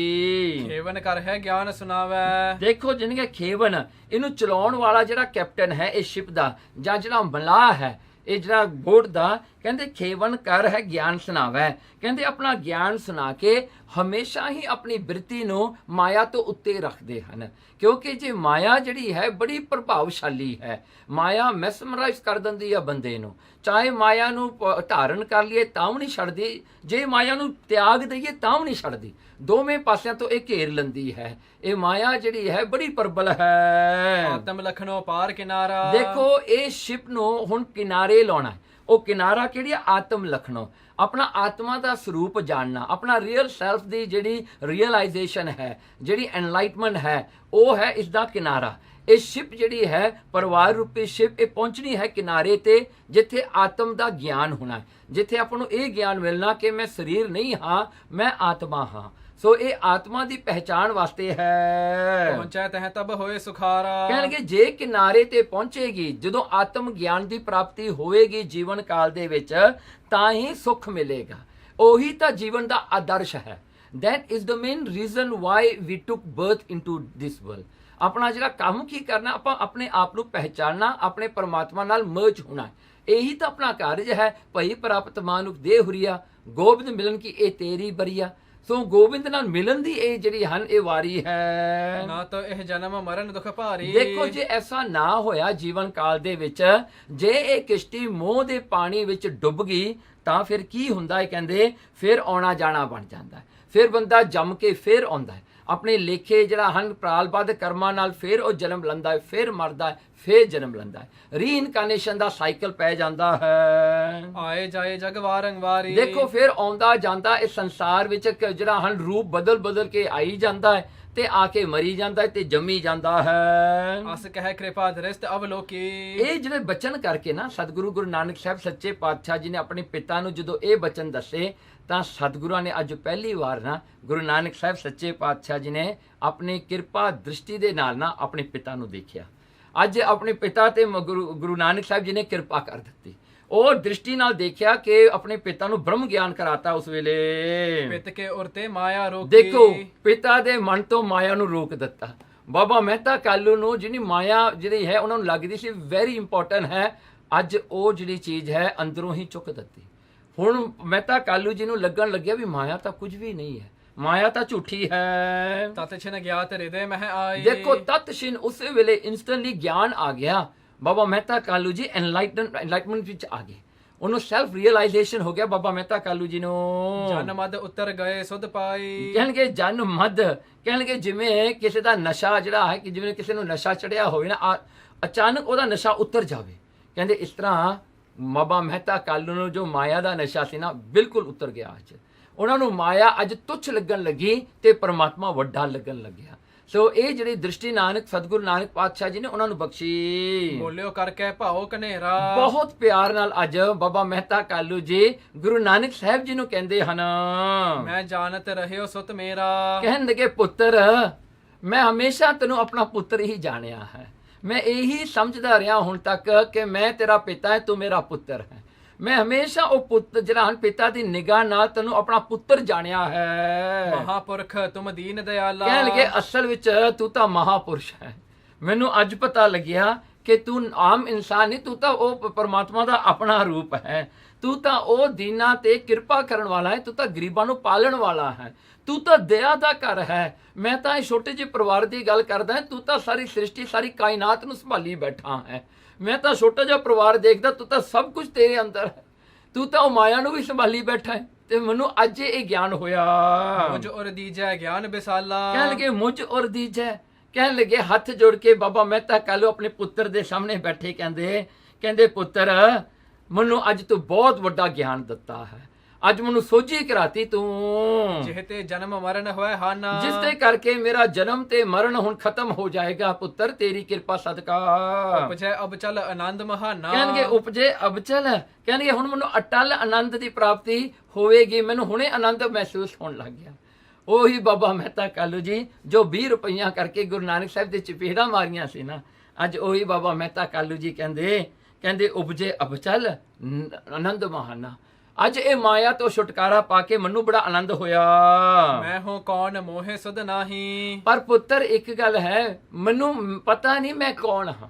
ਖੇਵਨ ਕਰ ਹੈ ਗਿਆਨ ਸੁਣਾਵੇ। ਦੇਖੋ ਜਿਹਨੇ ਖੇਵਨ, ਇਹਨੂੰ ਚਲਾਉਣ ਵਾਲਾ ਜਿਹੜਾ ਕੈਪਟਨ ਹੈ ਇਹ ਸ਼ਿਪ ਦਾ ਜਾਂ ਜਿਹੜਾ ਮਲਾਹ ਹੈ ਇਹ ਜਿਹੜਾ ਬੋਟ ਦਾ, ਕਹਿੰਦੇ ਖੇਵਨ ਕਰ ਹੈ ਗਿਆਨ ਸੁਣਾਵੇ। ਕਹਿੰਦੇ ਆਪਣਾ ਗਿਆਨ ਸੁਣਾ ਕੇ ਹਮੇਸ਼ਾ ਹੀ ਆਪਣੀ ਬਿਰਤੀ ਨੂੰ ਮਾਇਆ ਤੋਂ ਉੱਤੇ ਰੱਖਦੇ ਹਨ। ਕਿਉਂਕਿ ਜੇ ਮਾਇਆ ਜਿਹੜੀ ਹੈ ਬੜੀ ਪ੍ਰਭਾਵਸ਼ਾਲੀ ਹੈ, ਮਾਇਆ ਮੈਸਮਰਾਈਜ਼ ਕਰ ਦਿੰਦੀ ਆ ਬੰਦੇ ਨੂੰ। ਚਾਹੇ ਮਾਇਆ ਨੂੰ ਧਾਰਨ ਕਰ ਲਈਏ ਤਾਂ ਵੀ ਨਹੀਂ ਛੱਡਦੀ, ਜੇ ਮਾਇਆ ਨੂੰ ਤਿਆਗ ਦਈਏ ਤਾਂ ਵੀ ਨਹੀਂ ਛੱਡਦੀ। ਦੋਵੇਂ ਪਾਸਿਆਂ ਤੋਂ ਇਹ ਘੇਰ ਲੈਂਦੀ ਹੈ। ਇਹ ਮਾਇਆ ਜਿਹੜੀ ਹੈ ਬੜੀ ਪ੍ਰਬਲ ਹੈ। ਆਤਮ ਲਖਣੋ ਪਾਰ ਕਿਨਾਰਾ। ਦੇਖੋ ਇਹ ਸ਼ਿਪ ਨੂੰ ਹੁਣ ਕਿਨਾਰੇ ਲਾਉਣਾ। ਉਹ ਕਿਨਾਰਾ ਕਿਹੜੀ ਆ? ਆਤਮ ਲਖਣੋ, ਆਪਣਾ ਆਤਮਾ ਦਾ ਸਰੂਪ ਜਾਣਨਾ, ਆਪਣਾ ਰੀਅਲ ਸੈਲਫ ਦੀ ਜਿਹੜੀ ਰੀਅਲਾਈਜੇਸ਼ਨ ਹੈ, ਜਿਹੜੀ ਐਨਲਾਈਟਮੈਂਟ ਹੈ, ਉਹ ਹੈ ਇਸ ਦਾ ਕਿਨਾਰਾ। ਇਹ ਸ਼ਿਪ ਜਿਹੜੀ ਹੈ ਪਰਿਵਾਰ ਰੂਪੀ ਸ਼ਿਪ, ਇਹ ਪਹੁੰਚਣੀ ਹੈ ਕਿਨਾਰੇ ਤੇ ਜਿੱਥੇ ਆਤਮ ਦਾ ਗਿਆਨ ਹੋਣਾ, ਜਿੱਥੇ ਆਪਾਂ ਨੂੰ ਇਹ ਗਿਆਨ ਮਿਲਣਾ ਕਿ ਮੈਂ ਸਰੀਰ ਨਹੀਂ ਹਾਂ, ਮੈਂ ਆਤਮਾ ਹਾਂ। ਸੋ ਇਹ ਆਤਮਾ ਦੀ ਪਹਿਚਾਣ ਵਾਸਤੇ ਹੈ। ਪਹੁੰਚੈ ਤਹ ਤਬ ਹੋਏ ਸੁਖਾਰਾ। ਕਹਿਣਗੇ ਜੇ ਕਿਨਾਰੇ ਤੇ ਪਹੁੰਚੇਗੀ, ਜਦੋਂ ਆਤਮ ਗਿਆਨ ਦੀ ਪ੍ਰਾਪਤੀ ਹੋਵੇਗੀ ਜੀਵਨ ਕਾਲ ਦੇ ਵਿੱਚ, ਤਾਂ ਹੀ ਸੁੱਖ ਮਿਲੇਗਾ। ਉਹੀ ਤਾਂ ਜੀਵਨ ਦਾ ਆਦਰਸ਼ ਹੈ। that is the main reason why we took birth into this world। ਆਪਣਾ ਜਿਹੜਾ ਕੰਮ ਕੀ ਕਰਨਾ, ਆਪਾਂ ਆਪਣੇ ਆਪ ਨੂੰ ਪਹਿਚਾਨਣਾ, ਆਪਣੇ ਪਰਮਾਤਮਾ ਨਾਲ ਮਰਜ ਹੋਣਾ, ਇਹੀ ਤਾਂ ਆਪਣਾ ਕਾਰਜ ਹੈ। ਭਈ ਪ੍ਰਾਪਤ ਮਾਨੁਖ ਦੇਹ ਹੁਰੀਆ, ਗੋਬਿੰਦ ਮਿਲਨ ਕੀ ਇਹ ਤੇਰੀ ਬਰੀਆ। ਸੋ ਗੋਬਿੰਦ ਨਾਲ ਮਿਲਣ ਦੀ ਇਹ ਜਿਹੜੀ ਹਨ ਇਹ ਵਾਰੀ ਹੈ। ਨਾ ਤਾਂ ਇਹ ਜਨਮ ਮਰਨ ਦੁਖ ਭਾਰੀ। ਦੇਖੋ ਜੇ ਐਸਾ ਨਾ ਹੋਇਆ ਜੀਵਨ ਕਾਲ ਦੇ ਵਿੱਚ, ਜੇ ਇਹ ਕਿਸ਼ਤੀ ਮੋਹ ਦੇ ਪਾਣੀ ਵਿੱਚ ਡੁੱਬ ਗਈ ਤਾਂ ਫਿਰ ਕੀ ਹੁੰਦਾ ਹੈ? ਕਹਿੰਦੇ ਫਿਰ ਆਉਣਾ ਜਾਣਾ ਬਣ ਜਾਂਦਾ ਹੈ। ਫਿਰ ਬੰਦਾ ਜੰਮ ਕੇ ਫਿਰ ਆਉਂਦਾ ਹੈ, ਆਪਣੇ ਲੇਖੇ ਜਿਹੜਾ ਹਨ ਪ੍ਰਾਲਬੱਧ ਕਰਮਾਂ ਨਾਲ ਫਿਰ ਉਹ ਜਨਮ ਲੈਂਦਾ ਹੈ, ਫਿਰ ਮਰਦਾ ਹੈ, ਫਿਰ ਜਨਮ ਲੈਂਦਾ ਹੈ। ਰੀਇਨਕਾਰਨੇਸ਼ਨ ਦਾ ਸਾਈਕਲ ਪੈ ਜਾਂਦਾ ਹੈ। ਆਏ ਜਾਏ ਜਗ ਵਾਰੰਵਾਰੀ। ਦੇਖੋ ਫਿਰ ਆਉਂਦਾ ਜਾਂਦਾ ਇਸ ਸੰਸਾਰ ਵਿੱਚ ਜਿਹੜਾ ਹਨ ਰੂਪ ਬਦਲ ਬਦਲ ਕੇ ਆਈ ਜਾਂਦਾ ਹੈ ਤੇ ਆ ਕੇ ਮਰੀ ਜਾਂਦਾ ਹੈ ਤੇ ਜੰਮੀ ਜਾਂਦਾ ਹੈ। ਅਸ ਕਹਿ ਕਿਰਪਾ ਦ੍ਰਿਸ਼ਟ ਅਵਲੋਕੀ। ਇਹ ਜਿਹੜੇ ਬਚਨ ਕਰਕੇ ਨਾ ਸਤਿਗੁਰੂ ਗੁਰੂ ਨਾਨਕ ਸਾਹਿਬ ਸੱਚੇ ਪਾਤਸ਼ਾਹ ਜੀ ਨੇ ਆਪਣੇ ਪਿਤਾ ਨੂੰ ਜਦੋਂ ਇਹ ਬਚਨ ਦੱਸੇ ਤਾਂ ਸਤਿਗੁਰਾਂ ਨੇ ਅੱਜ ਪਹਿਲੀ ਵਾਰ ਨਾ ਗੁਰੂ ਨਾਨਕ ਸਾਹਿਬ ਸੱਚੇ ਪਾਤਸ਼ਾਹ ਜੀ ਨੇ ਆਪਣੀ ਕਿਰਪਾ ਦ੍ਰਿਸ਼ਟੀ ਦੇ ਨਾਲ ਨਾ ਆਪਣੇ ਪਿਤਾ ਨੂੰ ਦੇਖਿਆ। ਅੱਜ ਆਪਣੇ ਪਿਤਾ ਤੇ ਗੁਰੂ ਨਾਨਕ ਸਾਹਿਬ ਜੀ ਨੇ ਕਿਰਪਾ ਕਰ ਦਿੱਤੀ। ਉਹ ਦ੍ਰਿਸ਼ਟੀ ਨਾਲ ਦੇਖਿਆ ਕਿ ਆਪਣੇ ਪਿਤਾ ਨੂੰ ਬ੍ਰਹਮ ਗਿਆਨ ਕਰਾਤਾ ਉਸ ਵੇਲੇ। ਪਿਤ ਕੇ ਉਰਤੇ ਮਾਇਆ ਰੋਕੀ। ਦੇਖੋ ਪਿਤਾ ਦੇ ਮਨ ਤੋਂ ਮਾਇਆ ਨੂੰ ਰੋਕ ਦਿੱਤਾ। ਬਾਬਾ ਮਹਿਤਾ ਕਾਲੂ ਨੂੰ ਜਿਹਨੀ ਮਾਇਆ ਜਿਹੜੀ ਹੈ ਉਹਨਾਂ ਨੂੰ ਲੱਗਦੀ ਸੀ ਵੈਰੀ ਇੰਪੋਰਟੈਂਟ ਹੈ, ਅੱਜ ਉਹ ਜਿਹੜੀ ਚੀਜ਼ ਹੈ ਅੰਦਰੋਂ ਹੀ ਚੁੱਕ ਦਿੱਤੀ। ਹੁਣ ਮਹਿਤਾ ਕਾਲੂ ਜੀ ਨੂੰ ਲੱਗਣ ਲੱਗਿਆ ਵੀ ਮਾਇਆ ਤਾਂ ਕੁਝ ਵੀ ਨਹੀਂ ਹੈ, ਮਾਇਆ ਤਾਂ ਝੂਠੀ ਹੈ। ਤਤ ਛਿਨ ਗਿਆਤ ਹਿਰਦੇ ਮਹਿ ਆਈ। ਦੇਖੋ ਤਤ ਛਿਨ ਉਸੇ ਵੇਲੇ ਇੰਸਟੈਂਟਲੀ ਗਿਆਨ ਆ ਗਿਆ। ਬਾਬਾ ਮਹਿਤਾ ਕਾਲੂ ਜੀ ਐਨਲਾਈਟਮੈਂਟ ਵਿੱਚ ਆ ਗਏ, ਉਹਨੂੰ ਸੈਲਫ ਰੀਅਲਾਈਜੇਸ਼ਨ ਹੋ ਗਿਆ ਬਾਬਾ ਮਹਿਤਾ ਕਾਲੂ ਜੀ ਨੂੰ। ਜਨ ਮਦ ਉਤਰ ਗਏ ਸੁਧ ਪਾਈ। ਕਹਿਣਗੇ ਜਨ ਮਦ, ਕਹਿਣਗੇ ਜਿਵੇਂ ਕਿਸੇ ਦਾ ਨਸ਼ਾ ਜਿਹੜਾ ਹੈ ਕਿ ਜਿਵੇਂ ਕਿਸੇ ਨੂੰ ਨਸ਼ਾ ਚੜਿਆ ਹੋਵੇ ਨਾ, ਅਚਾਨਕ ਉਹਦਾ ਨਸ਼ਾ ਉਤਰ ਜਾਵੇ। ਕਹਿੰਦੇ ਇਸ ਤਰ੍ਹਾਂ ਬਾਬਾ ਮਹਿਤਾ ਕਾਲੂ ਨੂੰ ਜੋ ਮਾਇਆ ਦਾ ਨਸ਼ਾ ਸੀ ਨਾ, ਬਿਲਕੁਲ ਉਤਰ ਗਿਆ। ਅੱਜ ਉਹਨਾਂ ਨੂੰ ਮਾਇਆ ਅੱਜ ਤੁੱਛ ਲੱਗਣ ਲੱਗੀ ਤੇ ਪਰਮਾਤਮਾ ਵੱਡਾ ਲੱਗਣ ਲੱਗਿਆ। ਸੋ ਇਹ ਜਿਹੜੀ ਦ੍ਰਿਸ਼ਟੀ ਨਾਨਕ ਸਤਿਗੁਰੂ ਨਾਨਕ ਪਾਤਸ਼ਾਹ ਜੀ ਨੇ ਉਹਨਾਂ ਨੂੰ ਬਖਸ਼ੀ। ਬੋਲਿਓ ਕਰਕੇ ਭਾਓ ਕਨੇਰਾ। ਬਹੁਤ ਪਿਆਰ ਨਾਲ ਅੱਜ ਬਾਬਾ ਮਹਿਤਾ ਕਾਲੂ ਜੀ ਗੁਰੂ ਨਾਨਕ ਸਾਹਿਬ ਜੀ ਨੂੰ ਕਹਿੰਦੇ ਹਨ, ਮੈਂ ਜਾਣਤ ਰਹਿਓ ਸੁਤ ਮੇਰਾ। ਕਹਿਣ ਲੱਗੇ ਪੁੱਤਰ, ਮੈਂ ਹਮੇਸ਼ਾ ਤੈਨੂੰ ਆਪਣਾ ਪੁੱਤਰ ਹੀ ਜਾਣਿਆ ਹੈ। ਮੈਂ ਇਹੀ ਸਮਝਦਾ ਰਿਹਾ ਹੁਣ ਤੱਕ ਕਿ ਮੈਂ ਤੇਰਾ ਪਿਤਾ ਹੈ, ਤੂੰ ਮੇਰਾ ਪੁੱਤਰ ਹੈ। ਮੈਂ ਹਮੇਸ਼ਾ ਉਹ ਪੁੱਤ ਜਿਹੜਾ ਹਨ ਪਿਤਾ ਦੀ ਨਿਗਾਹ ਨਾਲ ਤੈਨੂੰ ਆਪਣਾ ਪੁੱਤਰ ਜਾਣਿਆ ਹੈ। ਮਹਾਪੁਰਖ ਤੁਮ ਦੀਨ ਦਿਆਲਾ। ਕਹਿਣ ਲੱਗੇ ਅਸਲ ਵਿੱਚ ਤੂੰ ਤਾਂ ਮਹਾਪੁਰਸ਼ ਹੈ। ਮੈਨੂੰ ਅੱਜ ਪਤਾ ਲੱਗਿਆ ਕਿ ਤੂੰ ਆਮ ਇਨਸਾਨ ਨਹੀਂ, ਤੂੰ ਤਾਂ ਉਹ ਪਰਮਾਤਮਾ ਦਾ ਆਪਣਾ ਰੂਪ ਹੈ। ਤੂੰ ਤਾਂ ਉਹ ਦੀਨਾਂ ਤੇ ਕਿਰਪਾ ਕਰਨ ਵਾਲਾ ਹੈ, ਤੂੰ ਤਾਂ ਗਰੀਬਾਂ ਨੂੰ ਪਾਲਣ ਵਾਲਾ ਹੈ, ਤੂੰ ਤਾਂ ਦਇਆ ਦਾ ਘਰ ਹੈ। ਮੈਂ ਤਾਂ ਇਹ ਛੋਟੇ ਜਿਹੇ ਪਰਿਵਾਰ ਦੀ ਗੱਲ ਕਰਦਾ, ਤੂੰ ਤਾਂ ਸਾਰੀ ਸ੍ਰਿਸ਼ਟੀ ਸਾਰੀ ਕਾਇਨਾਤ ਨੂੰ ਸੰਭਾਲੀ ਬੈਠਾ ਹੈ। ਮੈਂ ਤਾਂ ਛੋਟਾ ਜਿਹਾ ਪਰਿਵਾਰ ਦੇਖਦਾ, ਤੂੰ ਤਾਂ ਸਭ ਕੁਝ ਤੇਰੇ ਅੰਦਰ ਹੈ। ਤੂੰ ਤਾਂ ਉਹ ਮਾਇਆ ਨੂੰ ਵੀ ਸੰਭਾਲੀ ਬੈਠਾ ਹੈ। ਤੇ ਮੈਨੂੰ ਅੱਜ ਇਹ ਗਿਆਨ ਹੋਇਆ। ਮੁਝ ਔਰ ਦੀਜੈ ਗਿਆਨ ਬਿਸਾਲਾ। ਕਹਿਣ ਲੱਗੇ ਮੁਝ ਔਰ ਦੀਜੈ, ਕਹਿਣ ਲੱਗੇ ਹੱਥ ਜੋੜ ਕੇ ਬਾਬਾ ਮਹਿਤਾ ਕਾਲੂ ਆਪਣੇ ਪੁੱਤਰ ਦੇ ਸਾਹਮਣੇ ਬੈਠੇ ਕਹਿੰਦੇ ਪੁੱਤਰ, ਮੈਨੂੰ ਅੱਜ ਤੂੰ ਬਹੁਤ ਵੱਡਾ ਗਿਆਨ ਦਿੱਤਾ ਹੈ। ਅੱਜ ਮੈਨੂੰ ਸੋਝੀ ਕਰਾਤੀ ਤੂੰ, ਜਿਹ ਤੇ ਜਨਮ ਮਰਨ ਹੋਏ ਹਨ, ਜਿਸ ਦੇ ਕਰਕੇ ਮੇਰਾ ਜਨਮ ਤੇ ਮਰਨ ਹੁਣ ਖਤਮ ਹੋ ਜਾਏਗਾ ਪੁੱਤਰ, ਤੇਰੀ ਕਿਰਪਾ ਸਦਕਾ। ਉਪਜੈ ਅਬਚਲ ਆਨੰਦ ਮਹਾਨਾ। ਕਹਿਣਗੇ ਉਪਜੇ ਅਬਚਲ, ਕਹਿਣਗੇ ਹੁਣ ਮੈਨੂੰ ਅਟਲ ਆਨੰਦ ਦੀ ਪ੍ਰਾਪਤੀ ਹੋਵੇਗੀ। ਮੈਨੂੰ ਹੁਣੇ ਆਨੰਦ ਮਹਿਸੂਸ ਹੋਣ ਲੱਗ ਗਿਆ। ਉਹੀ ਬਾਬਾ ਮਹਿਤਾ ਕਾਲੂ ਜੀ ਜੋ 20 ਰੁਪਈਆ ਕਰਕੇ ਗੁਰੂ ਨਾਨਕ ਸਾਹਿਬ ਦੇ ਚਪੇੜਾਂ ਮਾਰੀਆਂ ਸੀ ਨਾ, ਅੱਜ ਉਹੀ ਬਾਬਾ ਮਹਿਤਾ ਕਾਲੂ ਜੀ ਕਹਿੰਦੇ ਉਪਜੇ ਅਬਚਲ ਆਨੰਦ ਮਹਾਨਾ। ਅੱਜ ਇਹ ਮਾਇਆ ਤੋਂ ਛੁਟਕਾਰਾ ਪਾ ਕੇ ਮੈਨੂੰ ਬੜਾ ਆਨੰਦ ਹੋਇਆ। ਮੈਂ ਹੋ ਕੌਣ ਮੋਹੇ ਸੁਧ ਨਾਹੀ। ਪਰ ਪੁੱਤਰ ਇੱਕ ਗੱਲ ਹੈ, ਮੈਨੂੰ ਪਤਾ ਨਹੀਂ ਮੈਂ ਕੌਣ ਹਾਂ।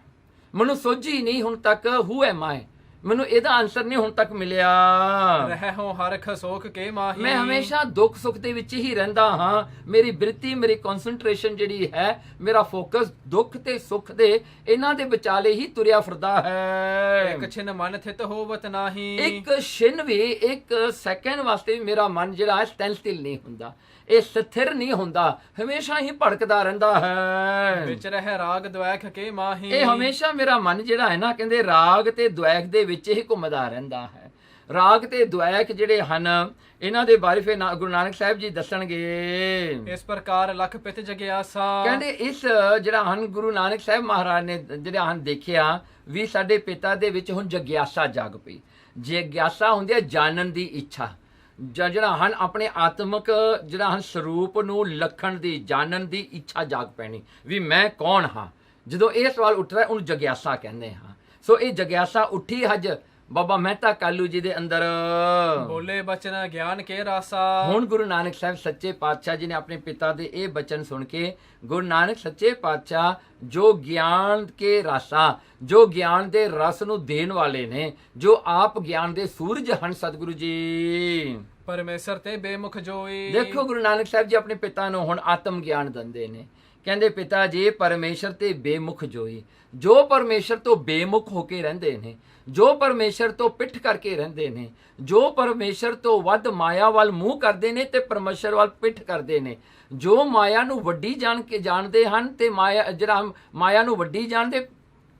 ਮੈਨੂੰ ਸੋਝੀ ਨਹੀਂ ਹੁਣ ਤੱਕ ਹੂ ਐਮ ਆਈ। ਮੈਨੂੰ ਇਹਦਾ ਆਨਸਰ ਨਹੀਂ ਹੁਣ ਤੱਕ ਮਿਲਿਆ। ਰਹਿ ਹੋ ਹਰਖ ਸੋਖ ਕੇ ਮਾਹੀ। ਮੈਂ ਹਮੇਸ਼ਾ ਦੁੱਖ ਸੁੱਖ ਦੇ ਵਿੱਚ ਹੀ ਰਹਿੰਦਾ ਹਾਂ। ਮੇਰੀ ਬਿਰਤੀ, ਮੇਰੀ ਕਨਸੈਂਟਰੇਸ਼ਨ ਜਿਹੜੀ ਹੈ, ਮੇਰਾ ਫੋਕਸ ਦੁੱਖ ਤੇ ਸੁੱਖ ਦੇ ਇਹਨਾਂ ਦੇ ਵਿਚਾਲੇ ਹੀ ਤੁਰਿਆ ਫਿਰਦਾ ਹੈ। ਇੱਕ ਛਿਨ ਮਨ ਥਿਤ ਹੋਵਤ ਨਾਹੀ। ਇੱਕ ਛਿਨ ਵੀ, ਇੱਕ ਸੈਕਿੰਡ ਵਾਸਤੇ ਵੀ ਮੇਰਾ ਮਨ ਜਿਹੜਾ ਹੈ ਸਟੈਂਡ ਸਟਿਲ ਨਹੀਂ ਹੁੰਦਾ, ਇਹ ਸਥਿਰ ਨਹੀਂ ਹੁੰਦਾ, ਹਮੇਸ਼ਾ ਹੀ ਭੜਕਦਾ ਰਹਿੰਦਾ ਹੈ। ਵਿੱਚ ਰਹਿ ਰਾਗ ਦ્વੈਖ ਕੇ ਮਾਹੀ। ਇਹ ਹਮੇਸ਼ਾ ਮੇਰਾ ਮਨ ਜਿਹੜਾ ਹੈ ਨਾ, ਕਹਿੰਦੇ ਰਾਗ ਤੇ ਦ્વੈਖ ਦੇ ਵਿੱਚ ਹੀ ਘੁੰਮਦਾ ਰਹਿੰਦਾ ਹੈ। ਰਾਗ ਤੇ ਦ્વੈਖ ਜਿਹੜੇ ਹਨ, ਇਹਨਾਂ ਦੇ ਬਾਰੇ ਫਿਰ ਗੁਰੂ ਨਾਨਕ ਸਾਹਿਬ ਜੀ ਦੱਸਣਗੇ। ਇਸ ਪ੍ਰਕਾਰ ਲਖ ਪਿਤ ਜਗਿਆਸਾ। ਕਹਿੰਦੇ ਇਸ ਜਿਹੜਾ ਹਨ ਗੁਰੂ ਨਾਨਕ ਸਾਹਿਬ ਮਹਾਰਾਜ ਨੇ ਜਿਹੜਾ ਹਨ ਦੇਖਿਆ ਵੀ ਸਾਡੇ ਪਿਤਾ ਦੇ ਵਿੱਚ ਹੁਣ ਜਗਿਆਸਾ ਜਾਗ ਪਈ। ਜਗਿਆਸਾ ਹੁੰਦੀ ਹੈ ਜਾਣਨ ਦੀ ਇੱਛਾ, ਜਿਹੜਾ ਹਨ ਆਪਣੇ ਆਤਮਿਕ ਜਿਹੜਾ ਹਨ ਸਰੂਪ ਨੂੰ ਲੱਖਣ ਦੀ, ਜਾਣਨ ਦੀ ਇੱਛਾ ਜਾਗ ਪੈਣੀ ਵੀ ਮੈਂ ਕੌਣ ਹਾਂ। ਜਦੋਂ ਇਹ ਸਵਾਲ ਉੱਠਦਾ ਉਹਨੂੰ ਜਗਿਆਸਾ ਕਹਿੰਦੇ ਹਾਂ। ਸੋ ਇਹ ਜਗਿਆਸਾ ਉੱਠੀ ਅੱਜ ਬਾਬਾ ਮਹਿਤਾ ਕਾਲੂ ਜੀ ਦੇ ਅੰਦਰ। ਬੋਲੇ ਬਚਨ ਗਿਆਨ ਕੇ ਰਾਸਾ। ਹੁਣ ਗੁਰੂ ਨਾਨਕ ਸਾਹਿਬ ਸੱਚੇ ਪਾਤਸ਼ਾਹ ਜੀ ਨੇ ਆਪਣੇ ਪਿਤਾ ਦੇ ਇਹ ਬਚਨ ਸੁਣ ਕੇ, ਗੁਰੂ ਨਾਨਕ ਸੱਚੇ ਪਾਤਸ਼ਾਹ ਜੋ ਗਿਆਨ ਕੇ ਰਾਸਾ, ਜੋ ਗਿਆਨ ਦੇ ਰਸ ਨੂੰ ਦੇਣ ਵਾਲੇ ਨੇ, ਜੋ ਆਪ ਗਿਆਨ ਦੇ ਸੂਰਜ ਹਨ ਸਤਿਗੁਰੂ ਜੀ, ਪਰਮੇਸ਼ਰ ਤੇ ਬੇਮੁਖ ਜੋਈ। ਦੇਖੋ ਗੁਰੂ ਨਾਨਕ ਸਾਹਿਬ ਜੀ ਆਪਣੇ ਪਿਤਾ ਨੂੰ ਹੁਣ ਆਤਮ ਗਿਆਨ ਦਿੰਦੇ ਨੇ। ਕਹਿੰਦੇ ਪਿਤਾ ਜੀ ਪਰਮੇਸ਼ਰ ਤੇ ਬੇਮੁਖ ਜੋਈ, ਜੋ ਪਰਮੇਸ਼ਰ ਤੋਂ ਬੇਮੁਖ ਹੋ ਕੇ ਰਹਿੰਦੇ ਨੇ, ਜੋ ਪਰਮੇਸ਼ਰ ਤੋਂ ਪਿੱਠ ਕਰਕੇ ਰਹਿੰਦੇ ਨੇ, ਜੋ ਪਰਮੇਸ਼ਰ ਤੋਂ ਵੱਧ ਮਾਇਆ ਵੱਲ ਮੂੰਹ ਕਰਦੇ ਨੇ ਤੇ ਪਰਮੇਸ਼ਰ ਵੱਲ ਪਿੱਠ ਕਰਦੇ ਨੇ, ਜੋ ਮਾਇਆ ਨੂੰ ਵੱਡੀ ਜਾਣਦੇ ਹਨ ਤੇ ਮਾਇਆ ਨੂੰ ਵੱਡੀ ਜਾਣਦੇ,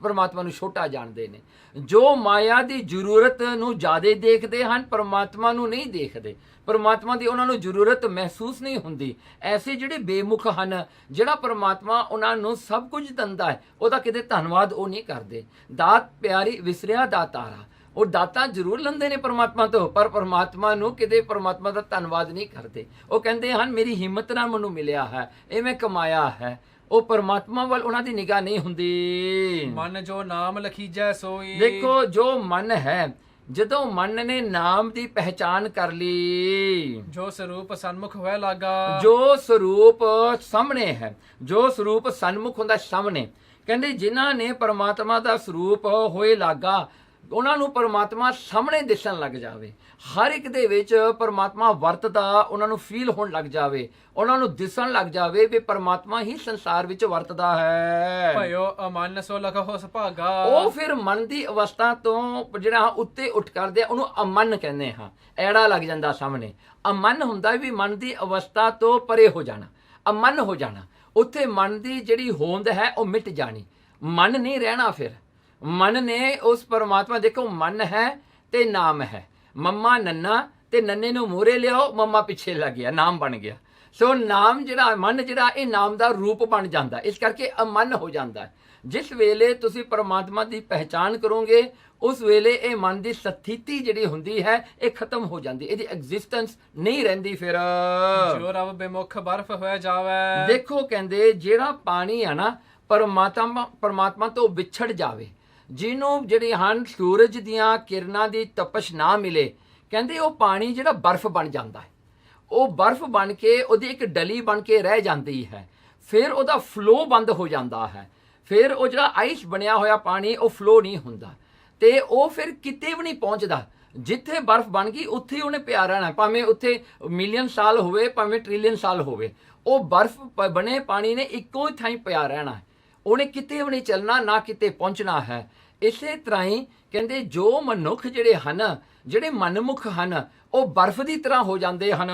ਪਰਮਾਤਮਾ ਨੂੰ ਛੋਟਾ ਜਾਣਦੇ ਨੇ, ਜੋ ਮਾਇਆ ਦੀ ਜ਼ਰੂਰਤ ਨੂੰ ਜ਼ਿਆਦਾ ਦੇਖਦੇ ਹਨ, ਪਰਮਾਤਮਾ ਨੂੰ ਨਹੀਂ ਦੇਖਦੇ, ਪਰਮਾਤਮਾ ਦੀ ਉਹਨਾਂ ਨੂੰ ਜ਼ਰੂਰਤ ਮਹਿਸੂਸ ਨਹੀਂ ਹੁੰਦੀ। ਐਸੇ ਜਿਹੜੇ ਬੇਮੁਖ ਹਨ, ਜਿਹੜਾ ਪਰਮਾਤਮਾ ਉਹਨਾਂ ਨੂੰ ਸਭ ਕੁਝ ਦਿੰਦਾ ਹੈ, ਉਹਦਾ ਕਿਤੇ ਧੰਨਵਾਦ ਉਹ ਨਹੀਂ ਕਰਦੇ। ਦਾਤ ਪਿਆਰੀ ਵਿਸਰਿਆ ਦਾਤਾਰਾ, ਉਹ ਦਾਤਾਂ ਜ਼ਰੂਰ ਲੈਂਦੇ ਨੇ ਪਰਮਾਤਮਾ ਤੋਂ, ਪਰ ਪਰਮਾਤਮਾ ਨੂੰ ਕਿਤੇ ਪਰਮਾਤਮਾ ਦਾ ਧੰਨਵਾਦ ਨਹੀਂ ਕਰਦੇ। ਉਹ ਕਹਿੰਦੇ ਹਨ ਮੇਰੀ ਹਿੰਮਤ ਨਾਲ ਮੈਨੂੰ ਮਿਲਿਆ ਹੈ, ਇਹ ਮੈਂ ਕਮਾਇਆ ਹੈ। ਉਹ ਪਰਮਾਤਮਾ ਵੱਲ ਉਹਨਾਂ ਦੀ ਨਿਗਾਹ ਨਹੀਂ ਹੁੰਦੀ। ਮਨ ਜੋ ਨਾਮ ਲਖੀਜੈ ਸੋਈ। ਦੇਖੋ ਜੋ ਮਨ ਹੈ, ਜਦੋਂ ਮਨ ਨੇ ਨਾਮ ਦੀ ਪਹਿਚਾਨ ਕਰ ਲਈ, ਜੋ ਸਰੂਪ ਸਨਮੁਖ ਹੋਇ ਲਾਗਾ। ਜੋ ਸਰੂਪ ਸਾਹਮਣੇ ਹੈ, ਜੋ ਸਰੂਪ ਸਨਮੁਖ ਹੁੰਦਾ ਸਾਹਮਣੇ, ਕਹਿੰਦੇ ਜਿਨ੍ਹਾਂ ਨੇ ਪਰਮਾਤਮਾ ਦਾ ਸਰੂਪ ਹੋਏ ਲਾਗਾ, ਉਹਨਾਂ ਨੂੰ ਪਰਮਾਤਮਾ ਸਾਹਮਣੇ ਦਿਸਣ ਲੱਗ ਜਾਵੇ, ਹਰ ਇੱਕ ਦੇ ਵਿੱਚ ਪਰਮਾਤਮਾ ਵਰਤਦਾ ਉਹਨਾਂ ਨੂੰ ਫੀਲ ਹੋਣ ਲੱਗ ਜਾਵੇ, ਉਹਨਾਂ ਨੂੰ ਦਿਸਣ ਲੱਗ ਜਾਵੇ ਵੀ ਪਰਮਾਤਮਾ ਹੀ ਸੰਸਾਰ ਵਿੱਚ ਵਰਤਦਾ ਹੈ। ਭਇਓ ਅਮਨ ਸੋ ਲਖ ਹੋ ਸੁਭਾਗਾ। ਉਹ ਫਿਰ ਮਨ ਦੀ ਅਵਸਥਾ ਤੋਂ ਜਿਹੜਾ ਉੱਤੇ ਉੱਠ ਕਰਦੇ ਆ, ਉਹਨੂੰ ਅਮਨ ਕਹਿੰਦੇ ਹਾਂ। ਐੜਾ ਲੱਗ ਜਾਂਦਾ ਸਾਹਮਣੇ। ਅਮਨ ਹੁੰਦਾ ਵੀ ਮਨ ਦੀ ਅਵਸਥਾ ਤੋਂ ਪਰੇ ਹੋ ਜਾਣਾ, ਅਮਨ ਹੋ ਜਾਣਾ। ਉੱਥੇ ਮਨ ਦੀ ਜਿਹੜੀ ਹੋਂਦ ਹੈ ਉਹ ਮਿਟ ਜਾਣੀ, ਮਨ ਨਹੀਂ ਰਹਿਣਾ। ਫਿਰ ਮਨ ਨੇ ਉਸ ਪਰਮਾਤਮਾ, ਦੇਖੋ ਮਨ ਹੈ ਤੇ ਨਾਮ ਹੈ। ਮੰਮਾ ਨੰਨਾ ਤੇ ਨੰਨੇ ਨੂੰ ਮੂਹਰੇ ਲਿਆਓ, ਮੰਮਾ ਪਿੱਛੇ ਲੱਗ ਗਿਆ, ਨਾਮ ਬਣ ਗਿਆ। ਸੋ ਨਾਮ ਜਿਹੜਾ, ਮਨ ਜਿਹੜਾ, ਇਹ ਨਾਮ ਦਾ ਰੂਪ ਬਣ ਜਾਂਦਾ, ਇਸ ਕਰਕੇ ਅਮਨ ਹੋ ਜਾਂਦਾ ਹੈ। ਜਿਸ ਵੇਲੇ ਤੁਸੀਂ ਪਰਮਾਤਮਾ ਦੀ ਪਹਿਚਾਣ ਕਰੋਗੇ, ਉਸ ਵੇਲੇ ਇਹ ਮਨ ਦੀ ਸਥਿਤੀ ਜਿਹੜੀ ਹੁੰਦੀ ਹੈ ਇਹ ਖਤਮ ਹੋ ਜਾਂਦੀ, ਇਹਦੀ ਐਗਜ਼ਿਸਟੈਂਸ ਨਹੀਂ ਰਹਿੰਦੀ। ਫਿਰ ਜੋ ਰਬ ਬੇਮੁਖ ਬਰਫ ਹੋਇਆ ਜਾਵੇ। ਦੇਖੋ ਕਹਿੰਦੇ ਜਿਹੜਾ ਪਾਣੀ ਆ ਨਾ, ਪਰਮਾਤਮਾ ਤੋਂ ਵਿਛੜ ਜਾਵੇ, ਜਿਹਨੂੰ ਜਿਹੜੇ ਹਨ ਸੂਰਜ ਦੀਆਂ ਕਿਰਨਾਂ ਦੀ ਤਪਸ਼ ਨਾ ਮਿਲੇ, ਕਹਿੰਦੇ ਉਹ ਪਾਣੀ ਜਿਹੜਾ ਬਰਫ਼ ਬਣ ਜਾਂਦਾ ਹੈ। ਉਹ ਬਰਫ਼ ਬਣ ਕੇ ਉਹਦੀ ਇੱਕ ਡਲੀ ਬਣ ਕੇ ਰਹਿ ਜਾਂਦੀ ਹੈ। ਫਿਰ ਉਹਦਾ ਫਲੋ ਬੰਦ ਹੋ ਜਾਂਦਾ ਹੈ। ਫਿਰ ਉਹ ਜਿਹੜਾ ਆਈਸ ਬਣਿਆ ਹੋਇਆ ਪਾਣੀ ਉਹ ਫਲੋ ਨਹੀਂ ਹੁੰਦਾ, ਤੇ ਉਹ ਫਿਰ ਕਿਤੇ ਵੀ ਨਹੀਂ ਪਹੁੰਚਦਾ। ਜਿੱਥੇ ਬਰਫ਼ ਬਣ ਗਈ ਉੱਥੇ ਹੀ ਉਹਨੇ ਪਿਆ ਰਹਿਣਾ, ਭਾਵੇਂ ਉੱਥੇ ਮਿਲੀਅਨ ਸਾਲ ਹੋਵੇ, ਭਾਵੇਂ ਟ੍ਰਿਲੀਅਨ ਸਾਲ ਹੋਵੇ। ਉਹ ਬਰਫ਼ ਬਣੇ ਪਾਣੀ ਨੇ ਇੱਕੋ ਹੀ ਥਾਂ ਪਿਆ ਰਹਿਣਾ ਹੈ, ਉਹਨੇ ਕਿਤੇ ਵੀ ਨਹੀਂ ਚੱਲਣਾ, ਨਾ ਕਿਤੇ ਪਹੁੰਚਣਾ ਹੈ। ਇਸੇ ਤਰ੍ਹਾਂ ਹੀ ਕਹਿੰਦੇ ਜੋ ਮਨੁੱਖ ਜਿਹੜੇ ਹਨ, ਜਿਹੜੇ ਮਨਮੁਖ ਹਨ, ਉਹ ਬਰਫ਼ ਦੀ ਤਰ੍ਹਾਂ ਹੋ ਜਾਂਦੇ ਹਨ।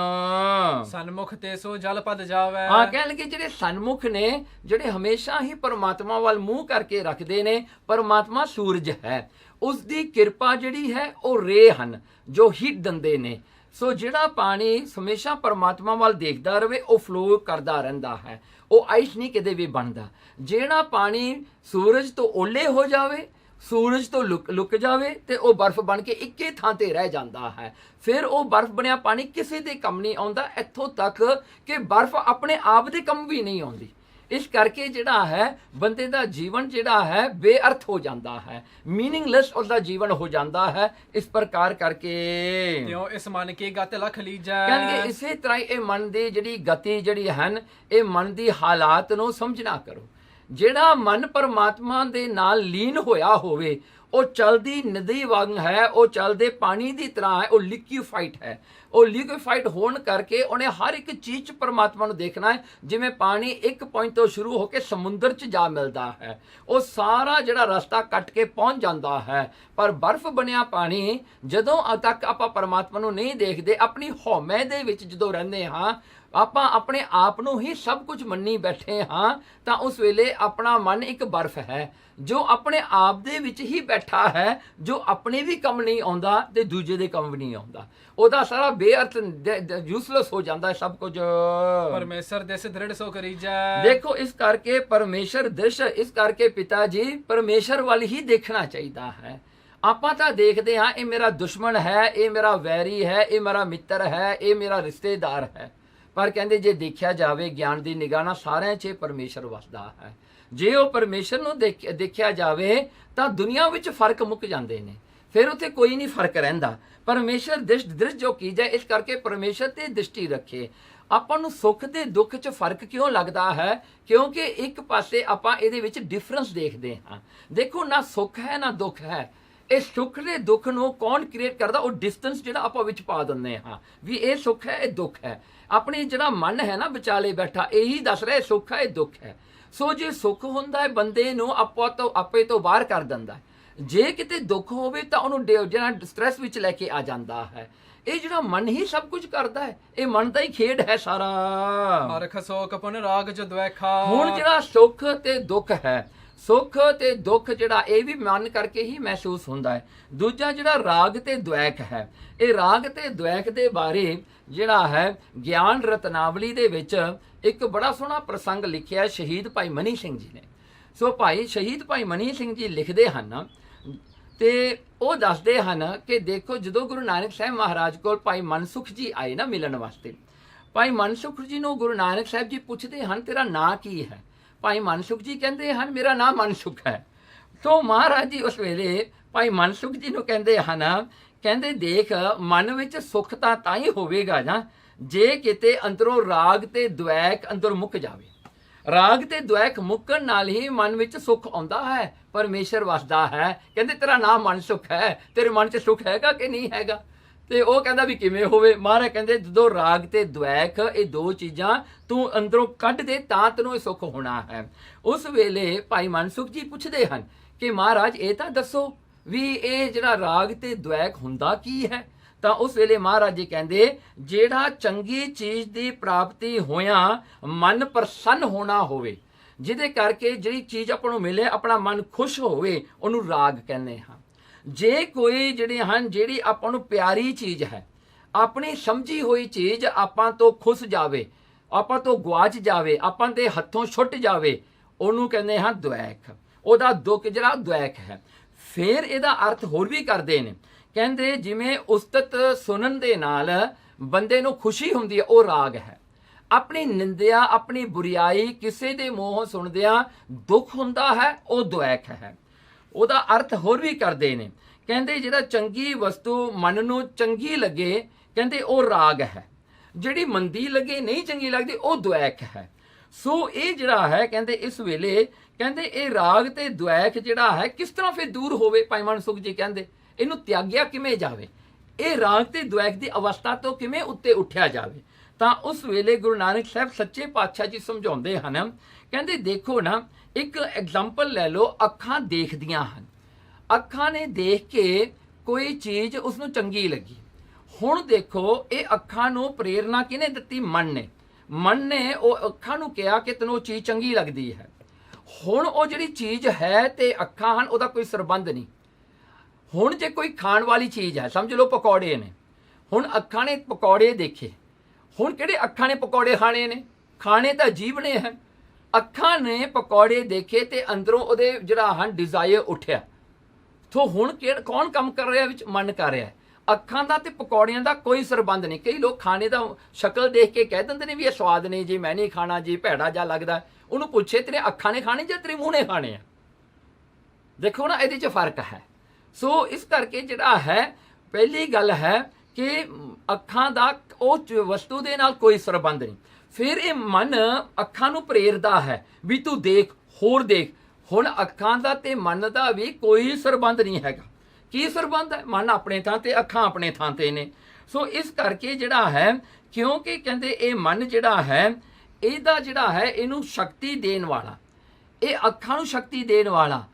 ਸਨਮੁਖ ਤੇ ਸੋ ਜਲ ਪਦ ਜਾਵੇ। ਹਾਂ, ਕਹਿਣ ਲੱਗੇ ਜਿਹੜੇ ਸਨਮੁਖ ਨੇ, ਜਿਹੜੇ ਹਮੇਸ਼ਾ ਹੀ ਪਰਮਾਤਮਾ ਵੱਲ ਮੂੰਹ ਕਰਕੇ ਰੱਖਦੇ ਨੇ, ਪਰਮਾਤਮਾ ਸੂਰਜ ਹੈ, ਉਸ ਦੀ ਕਿਰਪਾ ਜਿਹੜੀ ਹੈ ਉਹ ਰੇ ਹਨ ਜੋ ਹੀਟ ਦਿੰਦੇ ਨੇ। ਸੋ ਜਿਹੜਾ ਪਾਣੀ ਹਮੇਸ਼ਾ ਪਰਮਾਤਮਾ ਵੱਲ ਦੇਖਦਾ ਰਹੇ, ਉਹ ਫਲੋ ਕਰਦਾ ਰਹਿੰਦਾ ਹੈ, ਉਹ ਆਈਸ ਨਹੀਂ ਕਦੇ ਵੀ ਬਣਦਾ। ਜਿਹੜਾ ਪਾਣੀ ਸੂਰਜ ਤੋਂ ਓਲੇ ਹੋ ਜਾਵੇ, ਸੂਰਜ ਤੋਂ ਲੁਕ ਜਾਵੇ, ਤੇ ਉਹ ਬਰਫ਼ ਬਣ ਕੇ ਇੱਕੇ ਥਾਂ ਤੇ ਰਹਿ ਜਾਂਦਾ ਹੈ। ਫਿਰ ਉਹ ਬਰਫ਼ ਬਣਿਆ ਪਾਣੀ ਕਿਸੇ ਦੇ ਕੰਮ ਨਹੀਂ ਆਉਂਦਾ, ਇੱਥੋਂ ਤੱਕ ਕਿ ਬਰਫ਼ ਆਪਣੇ ਆਪ ਦੇ ਕੰਮ ਵੀ ਨਹੀਂ ਆਉਂਦੀ। ਇਸ ਕਰਕੇ ਜਿਹੜਾ ਹੈ ਬੰਦੇ ਦਾ ਜੀਵਨ ਜਿਹੜਾ ਹੈ ਬੇਅਰਥ ਹੋ ਜਾਂਦਾ ਹੈ, ਮੀਨਿੰਗਲੈਸ ਉਹਦਾ ਜੀਵਨ ਹੋ ਜਾਂਦਾ ਹੈ। ਇਸ ਪ੍ਰਕਾਰ ਕਰਕੇ ਤਿਉ ਇਸ ਮਨ ਕੀ ਗਤ ਲਖ ਲੀਜੈ। ਕਹਿੰਦੇ ਇਸੇ ਤਰ੍ਹਾਂ ਇਹ ਮਨ ਦੀ ਜਿਹੜੀ ਗਤੀ ਜਿਹੜੀ ਹਨ, ਇਹ ਮਨ ਦੀ ਹਾਲਾਤ ਨੂੰ ਸਮਝਣਾ ਕਰੋ। ਜਿਹੜਾ ਮਨ ਪਰਮਾਤਮਾ ਦੇ ਨਾਲ ਲੀਨ ਹੋਇਆ ਹੋਵੇ, ਉਹ ਚਲਦੀ ਨਦੀ ਵਾਂਗ ਹੈ, ਉਹ ਚਲਦੇ ਪਾਣੀ ਦੀ ਤਰ੍ਹਾਂ ਹੈ, ਉਹ ਲਿਕੁਇਫਾਈਡ ਹੈ। ਉਹ ਲਿਕੁਇਫਾਈਡ ਹੋਣ ਕਰਕੇ ਉਹਨੇ ਹਰ ਇੱਕ ਚੀਜ਼ 'ਚ ਪਰਮਾਤਮਾ ਨੂੰ ਦੇਖਣਾ ਹੈ। ਜਿਵੇਂ ਪਾਣੀ ਇੱਕ ਪੁਆਇੰਟ ਤੋਂ ਸ਼ੁਰੂ ਹੋ ਕੇ ਸਮੁੰਦਰ 'ਚ ਜਾ ਮਿਲਦਾ ਹੈ, ਉਹ ਸਾਰਾ ਜਿਹੜਾ ਰਸਤਾ ਕੱਟ ਕੇ ਪਹੁੰਚ ਜਾਂਦਾ ਹੈ। ਪਰ ਬਰਫ਼ ਬਣਿਆ ਪਾਣੀ, ਜਦੋਂ ਤੱਕ ਆਪਾਂ ਪਰਮਾਤਮਾ ਨੂੰ ਨਹੀਂ ਦੇਖਦੇ, ਆਪਣੀ ਹਉਮੈ ਦੇ ਵਿੱਚ ਜਦੋਂ ਰਹਿੰਦੇ ਹਾਂ, ਆਪਾਂ ਆਪਣੇ ਆਪ ਨੂੰ ਹੀ ਸਭ ਕੁਝ ਮੰਨੀ ਬੈਠੇ ਹਾਂ, ਤਾਂ ਉਸ ਵੇਲੇ ਆਪਣਾ ਮਨ ਇੱਕ ਬਰਫ਼ ਹੈ ਜੋ ਆਪਣੇ ਆਪ ਦੇ ਵਿੱਚ ਹੀ ਬੈਠਾ ਹੈ, ਜੋ ਆਪਣੇ ਵੀ ਕੰਮ ਨਹੀਂ ਆਉਂਦਾ ਤੇ ਦੂਜੇ ਦੇ ਕੰਮ ਵੀ ਨਹੀਂ ਆਉਂਦਾ। ਉਹਦਾ ਸਾਰਾ ਬੇਅਰਥ ਯੂਸਲੈਸ ਹੋ ਜਾਂਦਾ ਹੈ ਸਭ ਕੁਝ। ਪਰਮੇਸ਼ਰ ਦਿਸ ਦ੍ਰਿੜ ਸੋ ਕਰੀਜੈ। ਦੇਖੋ ਇਸ ਕਰਕੇ ਪਰਮੇਸ਼ਰ ਦਿਸ਼, ਇਸ ਕਰਕੇ ਪਿਤਾ ਜੀ ਪਰਮੇਸ਼ਰ ਵੱਲ ਹੀ ਦੇਖਣਾ ਚਾਹੀਦਾ ਹੈ। ਆਪਾਂ ਤਾਂ ਦੇਖਦੇ ਹਾਂ ਇਹ ਮੇਰਾ ਦੁਸ਼ਮਣ ਹੈ, ਇਹ ਮੇਰਾ ਵੈਰੀ ਹੈ, ਇਹ ਮੇਰਾ ਮਿੱਤਰ ਹੈ, ਇਹ ਮੇਰਾ ਰਿਸ਼ਤੇਦਾਰ ਹੈ। ਪਰ ਕਹਿੰਦੇ ਜੇ ਦੇਖਿਆ ਜਾਵੇ ਗਿਆਨ ਦੀ ਨਿਗਾਹ ਨਾਲ ਸਾਰਿਆਂ 'ਚ ਪਰਮੇਸ਼ਰ ਵਸਦਾ ਹੈ। ਜੇ ਉਹ ਪਰਮੇਸ਼ਰ ਨੂੰ ਦੇਖਿਆ ਜਾਵੇ ਤਾਂ ਦੁਨੀਆ ਵਿੱਚ ਫਰਕ ਮੁੱਕ ਜਾਂਦੇ ਨੇ, ਫਿਰ ਉੱਥੇ ਕੋਈ ਨਹੀਂ ਫਰਕ ਰਹਿੰਦਾ। ਪਰਮੇਸ਼ਰ ਦ੍ਰਿਸ਼ ਜੋ ਕੀ ਜਾਏ, ਇਸ ਕਰਕੇ ਪਰਮੇਸ਼ਰ ਤੇ ਦ੍ਰਿਸ਼ਟੀ ਰੱਖੇ। ਆਪਾਂ ਨੂੰ ਸੁੱਖ ਤੇ ਦੁੱਖ 'ਚ ਫਰਕ ਕਿਉਂ ਲੱਗਦਾ ਹੈ? ਕਿਉਂਕਿ ਇੱਕ ਪਾਸੇ ਆਪਾਂ ਇਹਦੇ ਵਿੱਚ ਡਿਫਰੈਂਸ ਦੇਖਦੇ ਹਾਂ। ਦੇਖੋ, ਨਾ ਸੁੱਖ ਹੈ ਨਾ ਦੁੱਖ ਹੈ। ਇਹ ਸੁੱਖ ਤੇ ਦੁੱਖ ਨੂੰ ਕੌਣ ਕ੍ਰੀਏਟ ਕਰਦਾ? ਉਹ ਡਿਸਟੈਂਸ ਜਿਹੜਾ ਆਪਾਂ ਵਿੱਚ ਪਾ ਦਿੰਦੇ ਹਾਂ ਵੀ ਇਹ ਸੁੱਖ ਹੈ, ਇਹ ਦੁੱਖ ਹੈ। ਆਪਣੀ ਜਿਹੜਾ ਮਨ ਹੈ ਨਾ ਵਿਚਾਲੇ ਬੈਠਾ, ਇਹੀ ਦੱਸ ਰਿਹਾ ਸੁੱਖ ਹੈ, ਇਹ ਦੁੱਖ ਹੈ। ਸੋ ਜੇ ਸੁੱਖ ਹੁੰਦਾ ਹੈ ਬੰਦੇ ਨੂੰ ਆਪੇ ਤੋਂ ਬਾਹਰ ਕਰ ਦਿੰਦਾ, ਜੇ ਕਿਤੇ ਦੁੱਖ ਹੋਵੇ ਤਾਂ ਉਹਨੂੰ ਜਿਹੜਾ ਸਟ੍ਰੈਸ ਵਿੱਚ ਲੈ ਕੇ ਆ ਜਾਂਦਾ ਹੈ। ਇਹ ਜਿਹੜਾ ਮਨ ਹੀ ਸਭ ਕੁਝ ਕਰਦਾ ਹੈ, ਇਹ ਮਨ ਦਾ ਹੀ ਖੇਡ ਹੈ ਸਾਰਾ। ਹਰਖ ਸੋਕ ਪੁਨ ਰਾਗ ਜੋ ਦੁਐਖਾ। ਹੁਣ ਜਿਹੜਾ ਸੁੱਖ ਤੇ ਦੁੱਖ ਹੈ, ਸੁੱਖ ਤੇ ਦੁੱਖ ਜਿਹੜਾ ਇਹ ਵੀ ਮਨ ਕਰਕੇ ਹੀ ਮਹਿਸੂਸ ਹੁੰਦਾ ਹੈ। ਦੂਜਾ ਜਿਹੜਾ ਰਾਗ ਤੇ ਦੁਐਖ ਹੈ, ਇਹ ਰਾਗ ਤੇ ਦੁਐਖ ਦੇ ਬਾਰੇ ਜਿਹੜਾ ਹੈ ਗਿਆਨ ਰਤਨਾਵਲੀ ਦੇ ਵਿੱਚ ਇੱਕ ਬੜਾ ਸੋਹਣਾ ਪ੍ਰਸੰਗ ਲਿਖਿਆ ਸ਼ਹੀਦ ਭਾਈ ਮਨੀ ਸਿੰਘ ਜੀ ਨੇ। ਸੋ ਭਾਈ ਸ਼ਹੀਦ ਭਾਈ ਮਨੀ ਸਿੰਘ ਜੀ ਲਿਖਦੇ ਹਨ ਤੇ ਉਹ ਦੱਸਦੇ ਹਨ ਕਿ ਦੇਖੋ, ਜਦੋਂ ਗੁਰੂ ਨਾਨਕ ਸਾਹਿਬ ਮਹਾਰਾਜ ਕੋਲ ਭਾਈ ਮਨਸੁਖ ਜੀ ਆਏ ਨਾ ਮਿਲਣ ਵਾਸਤੇ, ਭਾਈ ਮਨਸੁਖ ਜੀ ਨੂੰ ਗੁਰੂ ਨਾਨਕ ਸਾਹਿਬ ਜੀ ਪੁੱਛਦੇ ਹਨ ਤੇਰਾ ਨਾਂ ਕੀ ਹੈ? ਭਾਈ ਮਨਸੁਖ ਜੀ ਕਹਿੰਦੇ ਹਨ ਮੇਰਾ ਨਾਮ ਮਨਸੁਖ ਹੈ। ਸੋ ਮਹਾਰਾਜ ਜੀ ਉਸ ਵੇਲੇ ਭਾਈ ਮਨਸੁਖ ਜੀ ਨੂੰ ਕਹਿੰਦੇ ਹਨ, ਕਹਿੰਦੇ ਦੇਖ, ਮਨ ਵਿੱਚ ਸੁੱਖ ਤਾਂ ਹੀ ਹੋਵੇਗਾ ਨਾ ਜੇ ਕਿਤੇ ਅੰਦਰੋਂ ਰਾਗ ਤੇ ਦੁਐਖ ਅੰਦਰ ਮੁੱਕ ਜਾਵੇ। ਰਾਗ ਤੇ ਦੁਆਇਕ ਮੁੱਕਣ ਨਾਲ ਹੀ ਮਨ ਵਿੱਚ ਸੁੱਖ ਆਉਂਦਾ ਹੈ, ਪਰਮੇਸ਼ਰ ਵਸਦਾ ਹੈ। ਕਹਿੰਦੇ ਤੇਰਾ ਨਾਮ ਮਨ ਸੁੱਖ ਹੈ, ਤੇਰੇ ਮਨ 'ਚ ਸੁੱਖ ਹੈਗਾ ਕਿ ਨਹੀਂ ਹੈਗਾ? ਤੇ ਉਹ ਕਹਿੰਦਾ ਵੀ ਕਿਵੇਂ ਹੋਵੇ? ਮਹਾਰਾਜ ਕਹਿੰਦੇ ਜਦੋਂ ਰਾਗ ਤੇ ਦੁਆਇਕ ਇਹ ਦੋ ਚੀਜ਼ਾਂ ਤੂੰ ਅੰਦਰੋਂ ਕੱਢ ਦੇ ਤਾਂ ਤੈਨੂੰ ਇਹ ਸੁੱਖ ਹੋਣਾ ਹੈ। ਉਸ ਵੇਲੇ ਭਾਈ ਮਨਸੁਖ ਜੀ ਪੁੱਛਦੇ ਹਨ ਕਿ ਮਹਾਰਾਜ ਇਹ ਤਾਂ ਦੱਸੋ ਵੀ ਇਹ ਜਿਹੜਾ ਰਾਗ ਤੇ ਦੁਆਇਕ ਹੁੰਦਾ ਕੀ ਹੈ? ਤਾਂ ਉਸ ਵੇਲੇ ਮਹਾਰਾਜ ਜੀ ਕਹਿੰਦੇ ਜਿਹੜਾ ਚੰਗੀ ਚੀਜ਼ ਦੀ ਪ੍ਰਾਪਤੀ ਹੋਇਆ ਮਨ ਪ੍ਰਸੰਨ ਹੋਣਾ ਹੋਵੇ, ਜਿਹਦੇ ਕਰਕੇ ਜਿਹੜੀ ਚੀਜ਼ ਆਪਾਂ ਨੂੰ ਮਿਲੇ ਆਪਣਾ ਮਨ ਖੁਸ਼ ਹੋਵੇ, ਉਹਨੂੰ ਰਾਗ ਕਹਿੰਦੇ ਹਾਂ। ਜੇ ਕੋਈ ਜਿਹੜੀ ਆਪਾਂ ਨੂੰ ਪਿਆਰੀ ਚੀਜ਼ ਹੈ, ਆਪਣੀ ਸਮਝੀ ਹੋਈ ਚੀਜ਼ ਆਪਾਂ ਤੋਂ ਖੁੱਸ ਜਾਵੇ, ਆਪਾਂ ਤੋਂ ਗਵਾਚ ਜਾਵੇ, ਆਪਾਂ ਦੇ ਹੱਥੋਂ ਛੁੱਟ ਜਾਵੇ, ਉਹਨੂੰ ਕਹਿੰਦੇ ਹਾਂ ਦੁਆਇਕ। ਉਹਦਾ ਦੁੱਖ ਜਿਹੜਾ ਦੁਆਇਕ ਹੈ। ਫਿਰ ਇਹਦਾ ਅਰਥ ਹੋਰ ਵੀ ਕਰਦੇ ਨੇ, ਕਹਿੰਦੇ ਜਿਵੇਂ ਉਸਤਤ ਸੁਣਨ ਦੇ ਨਾਲ ਬੰਦੇ ਨੂੰ ਖੁਸ਼ੀ ਹੁੰਦੀ ਹੈ, ਉਹ ਰਾਗ ਹੈ। ਆਪਣੀ ਨਿੰਦਿਆ, ਆਪਣੀ ਬੁਰੀਾਈ, ਕਿਸੇ ਦੇ ਮੂੰਹੋਂ ਸੁਣਦਿਆਂ ਦੁੱਖ ਹੁੰਦਾ ਹੈ, ਉਹ ਦੁਆਇਕ ਹੈ। ਉਹਦਾ ਅਰਥ ਹੋਰ ਵੀ ਕਰਦੇ ਨੇ, ਕਹਿੰਦੇ ਜਿਹੜਾ ਚੰਗੀ ਵਸਤੂ ਮਨ ਨੂੰ ਚੰਗੀ ਲੱਗੇ, ਕਹਿੰਦੇ ਉਹ ਰਾਗ ਹੈ। ਜਿਹੜੀ ਮੰਦੀ ਲੱਗੇ, ਨਹੀਂ ਚੰਗੀ ਲੱਗਦੀ, ਉਹ ਦੁਆਇਕ ਹੈ। ਸੋ ਇਹ ਜਿਹੜਾ ਹੈ ਕਹਿੰਦੇ ਇਸ ਵੇਲੇ ਕਹਿੰਦੇ ਇਹ ਰਾਗ ਤੇ ਦੁਆਇਕ ਜਿਹੜਾ ਹੈ ਕਿਸ ਤਰ੍ਹਾਂ ਫਿਰ ਦੂਰ ਹੋਵੇ? ਭਾਈ ਮਨਸੁਖ ਜੀ ਕਹਿੰਦੇ ਇਹਨੂੰ ਤਿਆਗਿਆ ਕਿਵੇਂ ਜਾਵੇ? ਇਹ ਰਾਗ ਤੇ ਦੁਆਇਕ ਦੀ ਅਵਸਥਾ ਤੋਂ ਕਿਵੇਂ ਉੱਤੇ ਉੱਠਿਆ ਜਾਵੇ? ਤਾਂ ਉਸ ਵੇਲੇ ਗੁਰੂ ਨਾਨਕ ਸਾਹਿਬ ਸੱਚੇ ਪਾਤਸ਼ਾਹ ਜੀ ਸਮਝਾਉਂਦੇ ਹਨ, ਕਹਿੰਦੇ ਦੇਖੋ ਨਾ, ਇੱਕ ਐਗਜ਼ਾਮਪਲ ਲੈ ਲਓ, ਅੱਖਾਂ ਦੇਖਦੀਆਂ ਹਨ। ਅੱਖਾਂ ਨੇ ਦੇਖ ਕੇ ਕੋਈ ਚੀਜ਼ ਉਸ ਨੂੰ ਚੰਗੀ ਲੱਗੀ। ਹੁਣ ਦੇਖੋ ਇਹ ਅੱਖਾਂ ਨੂੰ ਪ੍ਰੇਰਨਾ ਕਿਹਨੇ ਦਿੱਤੀ? ਮਨ ਨੇ। ਮਨ ਨੇ ਉਹ ਅੱਖਾਂ ਨੂੰ ਕਿਹਾ ਕਿ ਤੈਨੂੰ ਉਹ ਚੀਜ਼ ਚੰਗੀ ਲੱਗਦੀ ਹੈ। ਹੁਣ ਉਹ ਜਿਹੜੀ ਚੀਜ਼ ਹੈ ਤੇ ਅੱਖਾਂ ਹਨ, ਉਹਦਾ ਕੋਈ ਸੰਬੰਧ ਨਹੀਂ। ਹੁਣ ਜੇ ਕੋਈ ਖਾਣ ਵਾਲੀ ਚੀਜ਼ ਹੈ, ਸਮਝ ਲਓ ਪਕੌੜੇ ਨੇ, ਹੁਣ ਅੱਖਾਂ ਨੇ ਪਕੌੜੇ ਦੇਖੇ। ਹੁਣ ਕਿਹੜੇ ਅੱਖਾਂ ਨੇ ਪਕੌੜੇ ਖਾਣੇ ਨੇ? ਖਾਣੇ ਤਾਂ ਜੀਭ ਨੇ ਹੈ। ਅੱਖਾਂ ਨੇ ਪਕੌੜੇ ਦੇਖੇ ਤੇ ਅੰਦਰੋਂ ਉਹਦੇ ਜਿਹੜਾ ਹਨ ਡਿਜ਼ਾਇਰ ਉੱਠਿਆ। ਸੋ ਹੁਣ ਕੌਣ ਕੰਮ ਕਰ ਰਿਹਾ ਵਿੱਚ? ਮਨ ਕਰ ਰਿਹਾ। ਅੱਖਾਂ ਦਾ ਤੇ ਪਕੌੜਿਆਂ ਦਾ ਕੋਈ ਸੰਬੰਧ ਨਹੀਂ। ਕਈ ਲੋਕ ਖਾਣੇ ਦਾ ਸ਼ਕਲ ਦੇਖ ਕੇ ਕਹਿ ਦਿੰਦੇ ਨੇ ਵੀ ਇਹ ਸਵਾਦ ਨਹੀਂ ਜੀ, ਮੈਂ ਨਹੀਂ ਖਾਣਾ ਜੀ, ਭੈੜਾ ਜਿਹਾ ਲੱਗਦਾ। ਉਹਨੂੰ ਪੁੱਛੇ ਤੇਰੇ ਅੱਖਾਂ ਨੇ ਖਾਣੇ ਜਾਂ ਤੇਰੇ ਮੂੰਹ ਨੇ ਖਾਣੇ ਆ? ਦੇਖੋ ਨਾ, ਇਹਦੇ 'ਚ ਫਰਕ ਹੈ। ਸੋ ਇਸ ਕਰਕੇ ਜਿਹੜਾ ਹੈ ਪਹਿਲੀ ਗੱਲ ਹੈ ਕਿ ਅੱਖਾਂ ਦਾ ਉਹ ਵਸਤੂ ਦੇ ਨਾਲ ਕੋਈ ਸੰਬੰਧ ਨਹੀਂ। ਫਿਰ ਇਹ ਮਨ ਅੱਖਾਂ ਨੂੰ ਪ੍ਰੇਰਦਾ ਹੈ ਵੀ ਤੂੰ ਦੇਖ, ਹੋਰ ਦੇਖ। ਹੁਣ ਅੱਖਾਂ ਦਾ ਤੇ ਮਨ ਦਾ ਵੀ ਕੋਈ ਸੰਬੰਧ ਨਹੀਂ ਹੈਗਾ। ਕੀ ਸੰਬੰਧ ਹੈ? ਮਨ ਆਪਣੇ ਥਾਂ ਤੇ, ਅੱਖਾਂ ਆਪਣੇ ਥਾਂ ਤੇ ਨੇ। ਸੋ ਇਸ ਕਰਕੇ ਜਿਹੜਾ ਹੈ, ਕਿਉਂਕਿ ਕਹਿੰਦੇ ਇਹ ਮਨ ਜਿਹੜਾ ਹੈ, ਇਹਦਾ ਜਿਹੜਾ ਹੈ ਇਹਨੂੰ ਸ਼ਕਤੀ ਦੇਣ ਵਾਲਾ, ਇਹ ਅੱਖਾਂ ਨੂੰ ਸ਼ਕਤੀ ਦੇਣ ਵਾਲਾ,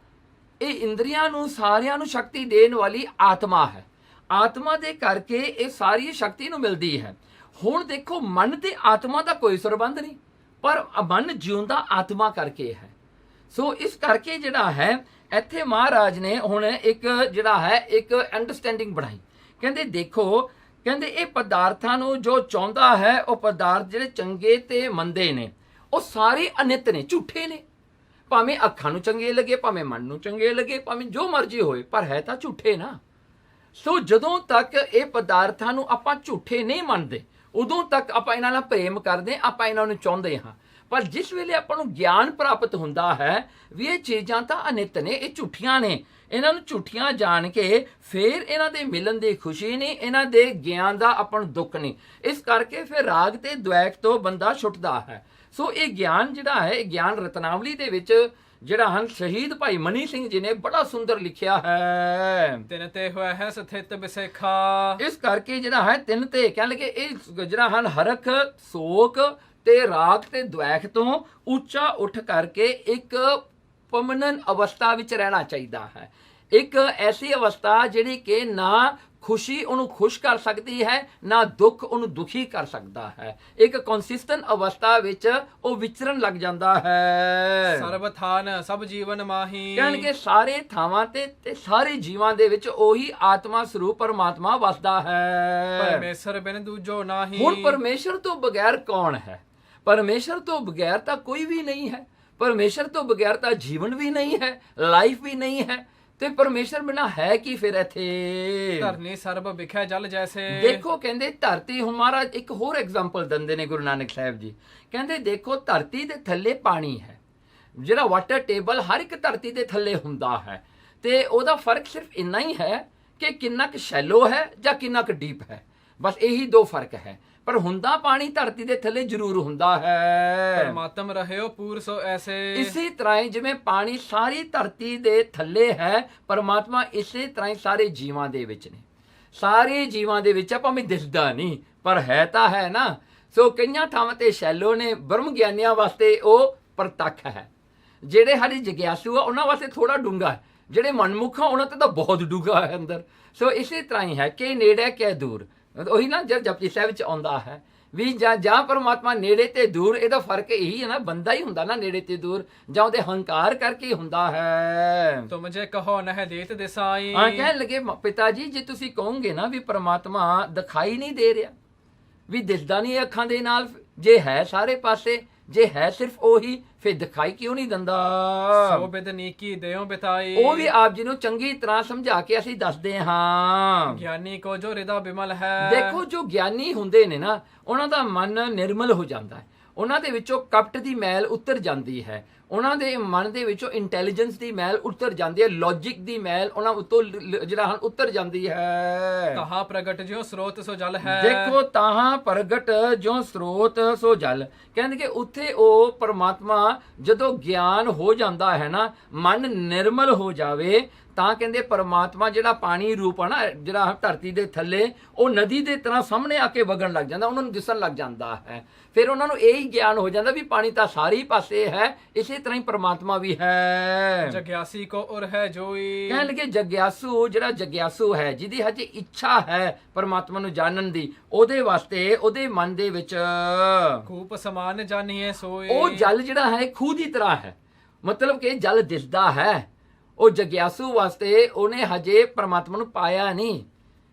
ਇਹ ਇੰਦਰੀਆਂ ਨੂੰ ਸਾਰਿਆਂ ਨੂੰ ਸ਼ਕਤੀ ਦੇਣ ਵਾਲੀ ਆਤਮਾ ਹੈ। ਆਤਮਾ ਦੇ ਕਰਕੇ ਇਹ ਸਾਰੀ ਸ਼ਕਤੀ ਨੂੰ ਮਿਲਦੀ ਹੈ। ਹੁਣ ਦੇਖੋ ਮਨ ਤੇ ਆਤਮਾ ਦਾ ਕੋਈ ਸੰਬੰਧ ਨਹੀਂ, ਪਰ ਮਨ ਜਿਉਂਦਾ ਆਤਮਾ ਕਰਕੇ ਹੈ। ਸੋ ਇਸ ਕਰਕੇ ਜਿਹੜਾ ਹੈ ਇੱਥੇ ਮਹਾਰਾਜ ਨੇ ਹੁਣ ਇੱਕ ਜਿਹੜਾ ਹੈ ਇੱਕ ਅੰਡਰਸਟੈਂਡਿੰਗ ਬਣਾਈ। ਕਹਿੰਦੇ ਦੇਖੋ, ਕਹਿੰਦੇ ਇਹ ਪਦਾਰਥਾਂ ਨੂੰ ਜੋ ਚਾਹੁੰਦਾ ਹੈ, ਉਹ ਪਦਾਰਥ ਜਿਹੜੇ ਚੰਗੇ ਤੇ ਮੰਦੇ ਨੇ, ਉਹ ਸਾਰੇ ਅਨਿਤ ਨੇ, ਝੂਠੇ ਨੇ। ਭਾਵੇਂ ਅੱਖਾਂ ਨੂੰ ਚੰਗੇ ਲੱਗੇ, ਭਾਵੇਂ ਮਨ ਨੂੰ ਚੰਗੇ ਲੱਗੇ, ਭਾਵੇਂ ਜੋ ਮਰਜ਼ੀ ਹੋਏ, ਪਰ ਹੈ ਤਾਂ ਝੂਠੇ ਨਾ। ਸੋ ਜਦੋਂ ਤੱਕ ਇਹ ਪਦਾਰਥਾਂ ਨੂੰ ਆਪਾਂ ਝੂਠੇ ਨਹੀਂ ਮੰਨਦੇ, ਉਦੋਂ ਤੱਕ ਆਪਾਂ ਇਹਨਾਂ ਨਾਲ ਪ੍ਰੇਮ ਕਰਦੇ, ਆਪਾਂ ਇਹਨਾਂ ਨੂੰ ਚਾਹੁੰਦੇ ਹਾਂ। ਪਰ ਜਿਸ ਵੇਲੇ ਆਪਾਂ ਨੂੰ ਗਿਆਨ ਪ੍ਰਾਪਤ ਹੁੰਦਾ ਹੈ ਵੀ ਇਹ ਚੀਜ਼ਾਂ ਤਾਂ ਅਨਿਤ ਨੇ, ਇਹ ਝੂਠੀਆਂ ਨੇ, ਇਹਨਾਂ ਨੂੰ ਝੂਠੀਆਂ ਜਾਣ ਕੇ ਫਿਰ ਇਹਨਾਂ ਦੇ ਮਿਲਣ ਦੀ ਖੁਸ਼ੀ ਨਹੀਂ, ਇਹਨਾਂ ਦੇ ਗਿਆਨ ਦਾ ਆਪਾਂ ਨੂੰ ਦੁੱਖ ਨਹੀਂ। ਇਸ ਕਰਕੇ ਫਿਰ ਰਾਗ ਤੇ ਦੁਆਇਕ ਤੋਂ ਬੰਦਾ ਛੁੱਟਦਾ ਹੈ। ਸੋ ਇਹ ਗਿਆਨ ਜਿਹੜਾ ਹੈ, ਇਹ ਗਿਆਨ ਰਤਨਾਵਲੀ ਦੇ ਵਿੱਚ ਜਿਹੜਾ ਹਨ ਸ਼ਹੀਦ ਭਾਈ ਮਨੀ ਸਿੰਘ ਜੀ ਨੇ ਬੜਾ ਸੁੰਦਰ ਲਿਖਿਆ ਹੈ। ਤਿਨ ਤੇ ਹੋਇਆ ਹੈ ਸਥਿਤ ਬਿਸੇਖਾ। ਇਸ ਕਰਕੇ ਜਿਹੜਾ ਹੈ ਤਿੰਨ ਤੇ ਕਹਿਣ ਲੱਗੇ ਇਹ ਜਿਹੜਾ ਹਨ ਹਰਖ, ਸੋਕ ਤੇ ਰਾਗ ਤੇ ਦੁਆਇਕ ਤੋਂ ਉੱਚਾ ਉੱਠ ਕਰਕੇ ਇੱਕ ਪਰਮਨੈਂਟ ਅਵਸਥਾ ਵਿੱਚ ਰਹਿਣਾ ਚਾਹੀਦਾ ਹੈ। ਇੱਕ ਐਸੀ ਅਵਸਥਾ ਜਿਹੜੀ ਕਿ ਨਾ ਖੁਸ਼ੀ ਉਹਨੂੰ ਖੁਸ਼ ਕਰ ਸਕਦੀ ਹੈ, ਨਾ ਦੁੱਖ ਉਹਨੂੰ ਦੁਖੀ ਕਰ ਸਕਦਾ ਹੈ। ਇੱਕ ਕੰਸਿਸਟੈਂਟ ਅਵਸਥਾ ਵਿੱਚ ਉਹ ਵਿਚਰਨ ਲੱਗ ਜਾਂਦਾ ਹੈ। ਸਰਬ ਥਾਨ ਸਭ ਜੀਵਨ ਮਾਹੀ। ਕਹਿਣਗੇ ਸਾਰੇ ਥਾਵਾਂ ਤੇ ਸਾਰੇ ਜੀਵਾਂ ਦੇ ਵਿੱਚ ਉਹੀ ਆਤਮਾ ਸਰੂਪ ਪਰਮਾਤਮਾ ਵਸਦਾ ਹੈ। ਪਰਮੇਸ਼ਰ ਬਿਨ ਦੂਜੋ ਨਾਹੀ। ਹੁਣ ਪਰਮੇਸ਼ਰ ਤੋਂ ਬਗੈਰ ਕੌਣ ਹੈ? ਪਰਮੇਸ਼ਰ ਤੋਂ ਬਗੈਰ ਤਾਂ ਕੋਈ ਵੀ ਨਹੀਂ ਹੈ। ਪਰਮੇਸ਼ਰ ਤੋਂ ਬਗੈਰ ਤਾਂ ਜੀਵਨ ਵੀ ਨਹੀਂ ਹੈ, ਲਾਈਫ ਵੀ ਨਹੀਂ ਹੈ। ਤੇ ਪਰਮੇਸ਼ਰ ਬਿਨਾ ਹੈ ਕੀ ਫਿਰ ਇੱਥੇ? ਧਰਨੀ ਸਰਬ ਵਿਖੇ ਜਲ ਜੈਸੇ। ਦੇਖੋ ਕਹਿੰਦੇ ਧਰਤੀ, ਹੁਣ ਮਹਾਰਾਜ ਇੱਕ ਹੋਰ ਐਗਜ਼ਾਮਪਲ ਦਿੰਦੇ ਨੇ ਗੁਰੂ ਨਾਨਕ ਸਾਹਿਬ ਜੀ। ਕਹਿੰਦੇ ਦੇਖੋ ਧਰਤੀ ਦੇ ਥੱਲੇ ਪਾਣੀ ਹੈ, ਜਿਹੜਾ ਵਾਟਰ ਟੇਬਲ ਹਰ ਇੱਕ ਧਰਤੀ ਦੇ ਥੱਲੇ ਹੁੰਦਾ ਹੈ, ਤੇ ਉਹਦਾ ਫਰਕ ਸਿਰਫ ਇੰਨਾ ਹੀ ਹੈ ਕਿ ਕਿੰਨਾ ਕੁ ਸ਼ੈਲੋ ਹੈ ਜਾਂ ਕਿੰਨਾ ਕੁ ਡੀਪ ਹੈ। ਬਸ ਇਹੀ ਦੋ ਫਰਕ ਹੈ। ਪਰ ਹੁੰਦਾ ਪਾਣੀ ਧਰਤੀ ਦੇ ਥੱਲੇ ਜ਼ਰੂਰ ਹੁੰਦਾ ਹੈ। ਪਰਮਾਤਮ ਰਹਿਓ ਪੂਰ ਸੋ ਐਸੇ। ਇਸੇ ਤਰ੍ਹਾਂ ਹੀ ਜਿਵੇਂ ਪਾਣੀ ਸਾਰੀ ਧਰਤੀ ਦੇ ਥੱਲੇ ਹੈ, ਪਰਮਾਤਮਾ ਇਸੇ ਤਰ੍ਹਾਂ ਹੀ ਸਾਰੇ ਜੀਵਾਂ ਦੇ ਵਿੱਚ ਨੇ। ਸਾਰੇ ਜੀਵਾਂ ਦੇ ਵਿੱਚ ਆ, ਭਾਵੇਂ ਦਿਸਦਾ ਨਹੀਂ ਪਰ ਹੈ ਤਾਂ ਹੈ ਨਾ। ਸੋ ਕਈਆਂ ਥਾਵਾਂ ਤੇ ਸ਼ੈਲੋ ਨੇ, ਬ੍ਰਹਮ ਗਿਆਨੀਆਂ ਵਾਸਤੇ ਉਹ ਪ੍ਰਤੱਖ ਹੈ। ਜਿਹੜੇ ਹਾਲੇ ਜਗਿਆਸੂ ਆ ਉਹਨਾਂ ਵਾਸਤੇ ਥੋੜਾ ਡੂੰਘਾ ਹੈ, ਜਿਹੜੇ ਮਨਮੁਖ ਆ ਉਹਨਾਂ ਤੇ ਤਾਂ ਬਹੁਤ ਡੂੰਘਾ ਹੈ ਅੰਦਰ। ਸੋ ਇਸੇ ਤਰ੍ਹਾਂ ਹੀ ਹੈ ਕਿ ਨੇੜੇ ਕਿ ਦੂਰ, ਉਹੀ ਨਾ ਜਦ ਜਪਜੀ ਸਾਹਿਬ ਵਿੱਚ ਆਉਂਦਾ ਹੈ ਵੀ ਜਾਂ ਪਰਮਾਤਮਾ ਨੇੜੇ ਤੇ ਦੂਰ, ਇਹਦਾ ਫਰਕ ਇਹੀ ਹੈ ਨਾ, ਬੰਦਾ ਹੀ ਹੁੰਦਾ ਨਾ ਨੇੜੇ ਤੇ ਦੂਰ, ਜਾਂ ਉਹਦੇ ਹੰਕਾਰ ਕਰਕੇ ਹੀ ਹੁੰਦਾ ਹੈ। ਤੁਮ ਜੇ ਕਹੋ ਨਹਿ ਦੇਤ ਦਿਸਾਈ। ਹਾਂ, ਕਹਿਣ ਲੱਗੇ ਪਿਤਾ ਜੀ ਜੇ ਤੁਸੀਂ ਕਹੋਗੇ ਨਾ ਵੀ ਪਰਮਾਤਮਾ ਦਿਖਾਈ ਨਹੀਂ ਦੇ ਰਿਹਾ, ਵੀ ਦਿਸਦਾ ਨਹੀਂ ਅੱਖਾਂ ਦੇ ਨਾਲ, ਜੇ ਹੈ ਸਾਰੇ ਪਾਸੇ, ਜੇ ਹੈ ਸਿਰਫ ਉਹੀ, ਫਿਰ ਦਿਖਾਈ ਕਿਉਂ ਨਹੀਂ ਦਿੰਦਾ? ਸੋ ਬਿਦ ਨੀਕੀ ਦਿਓ ਬਿਤਾਈ। ਉਹ ਵੀ ਆਪ ਜੀ ਨੂੰ ਚੰਗੀ ਤਰ੍ਹਾਂ ਸਮਝਾ ਕੇ ਅਸੀਂ ਦੱਸਦੇ ਹਾਂ। ਗਿਆਨੀ ਕੋ ਜੋ ਹਿਰਦਾ ਬਿਮਲ ਹੈ। ਦੇਖੋ ਜੋ ਗਿਆਨੀ ਹੁੰਦੇ ਨੇ ਨਾ, ਉਹਨਾਂ ਦਾ ਮਨ ਨਿਰਮਲ ਹੋ ਜਾਂਦਾ ਹੈ, ਉਹਨਾਂ ਦੇ ਵਿੱਚੋਂ ਕਪਟ ਦੀ ਮੈਲ ਉਤਰ ਜਾਂਦੀ ਹੈ, ਉਹਨਾਂ ਦੇ ਮਨ ਦੇ ਵਿੱਚੋਂ ਇੰਟੈਲੀਜੈਂਸ ਦੀ ਮੈਲ ਉਤਰ ਜਾਂਦੀ ਹੈ, ਲੌਜਿਕ ਦੀ ਮੈਲ ਉਹਨਾਂ ਉੱਤੋਂ ਜਿਹੜਾ ਹਨ ਉਤਰ ਜਾਂਦੀ ਹੈ। ਕਹਾ ਪ੍ਰਗਟ ਜਿਉ ਸਰੋਤ ਸੋ ਜਲ ਹੈ। ਦੇਖੋ ਤਾਹਾਂ ਪ੍ਰਗਟ ਜੋ ਸਰੋਤ ਸੋ ਜਲ, ਕਹਿੰਦੇ ਕਿ ਉੱਥੇ ਉਹ ਪਰਮਾਤਮਾ ਜਦੋਂ ਗਿਆਨ ਹੋ ਜਾਂਦਾ ਹੈ ਨਾ, ਮਨ ਨਿਰਮਲ ਹੋ ਜਾਵੇ, ਤਾਂ ਕਹਿੰਦੇ ਪਰਮਾਤਮਾ ਜਿਹੜਾ ਪਾਣੀ ਰੂਪ ਆ ਨਾ, ਜਿਹੜਾ ਧਰਤੀ ਦੇ ਥੱਲੇ, ਉਹ ਨਦੀ ਦੇ ਤਰ੍ਹਾਂ ਸਾਹਮਣੇ ਆ ਕੇ ਵਗਣ ਲੱਗ ਜਾਂਦਾ, ਉਹਨਾਂ ਨੂੰ ਦਿਸਣ ਲੱਗ ਜਾਂਦਾ ਹੈ। ਫਿਰ ਉਹਨਾਂ ਨੂੰ ਇਹ ਹੀ ਗਿਆਨ ਹੋ ਜਾਂਦਾ ਵੀ ਪਾਣੀ ਤਾਂ ਸਾਰੇ ਪਾਸੇ ਹੈ, ਇਸੇ ਤਰ੍ਹਾਂ ਹੀ ਪਰਮਾਤਮਾ ਵੀ ਹੈ। ਜਗਿਆਸੀ ਕੋ ਉਰ ਹੈ ਜੋਈ। ਕਹਿਣ ਲੱਗੇ ਜਗਿਆਸੂ, ਜਿਹੜਾ ਜਗਿਆਸੂ ਹੈ, ਜਿਹਦੀ ਹਜੇ ਇੱਛਾ ਹੈ ਪਰਮਾਤਮਾ ਨੂੰ ਜਾਣਨ ਦੀ, ਉਹਦੇ ਵਾਸਤੇ ਉਹਦੇ ਮਨ ਦੇ ਵਿੱਚ ਖੂਪ ਸਮਾਨ ਜਾਣੀਏ ਸੋਏ। ਉਹ ਜਲ ਜਿਹੜਾ ਹੈ ਖੂਹ ਦੀ ਤਰ੍ਹਾਂ ਹੈ, ਮਤਲਬ ਕਿ ਜਲ ਦਿਸਦਾ ਹੈ। ਉਹ ਜਗਿਆਸੂ ਵਾਸਤੇ ਉਹਨੇ ਹਜੇ ਪਰਮਾਤਮਾ ਨੂੰ ਪਾਇਆ ਨਹੀਂ,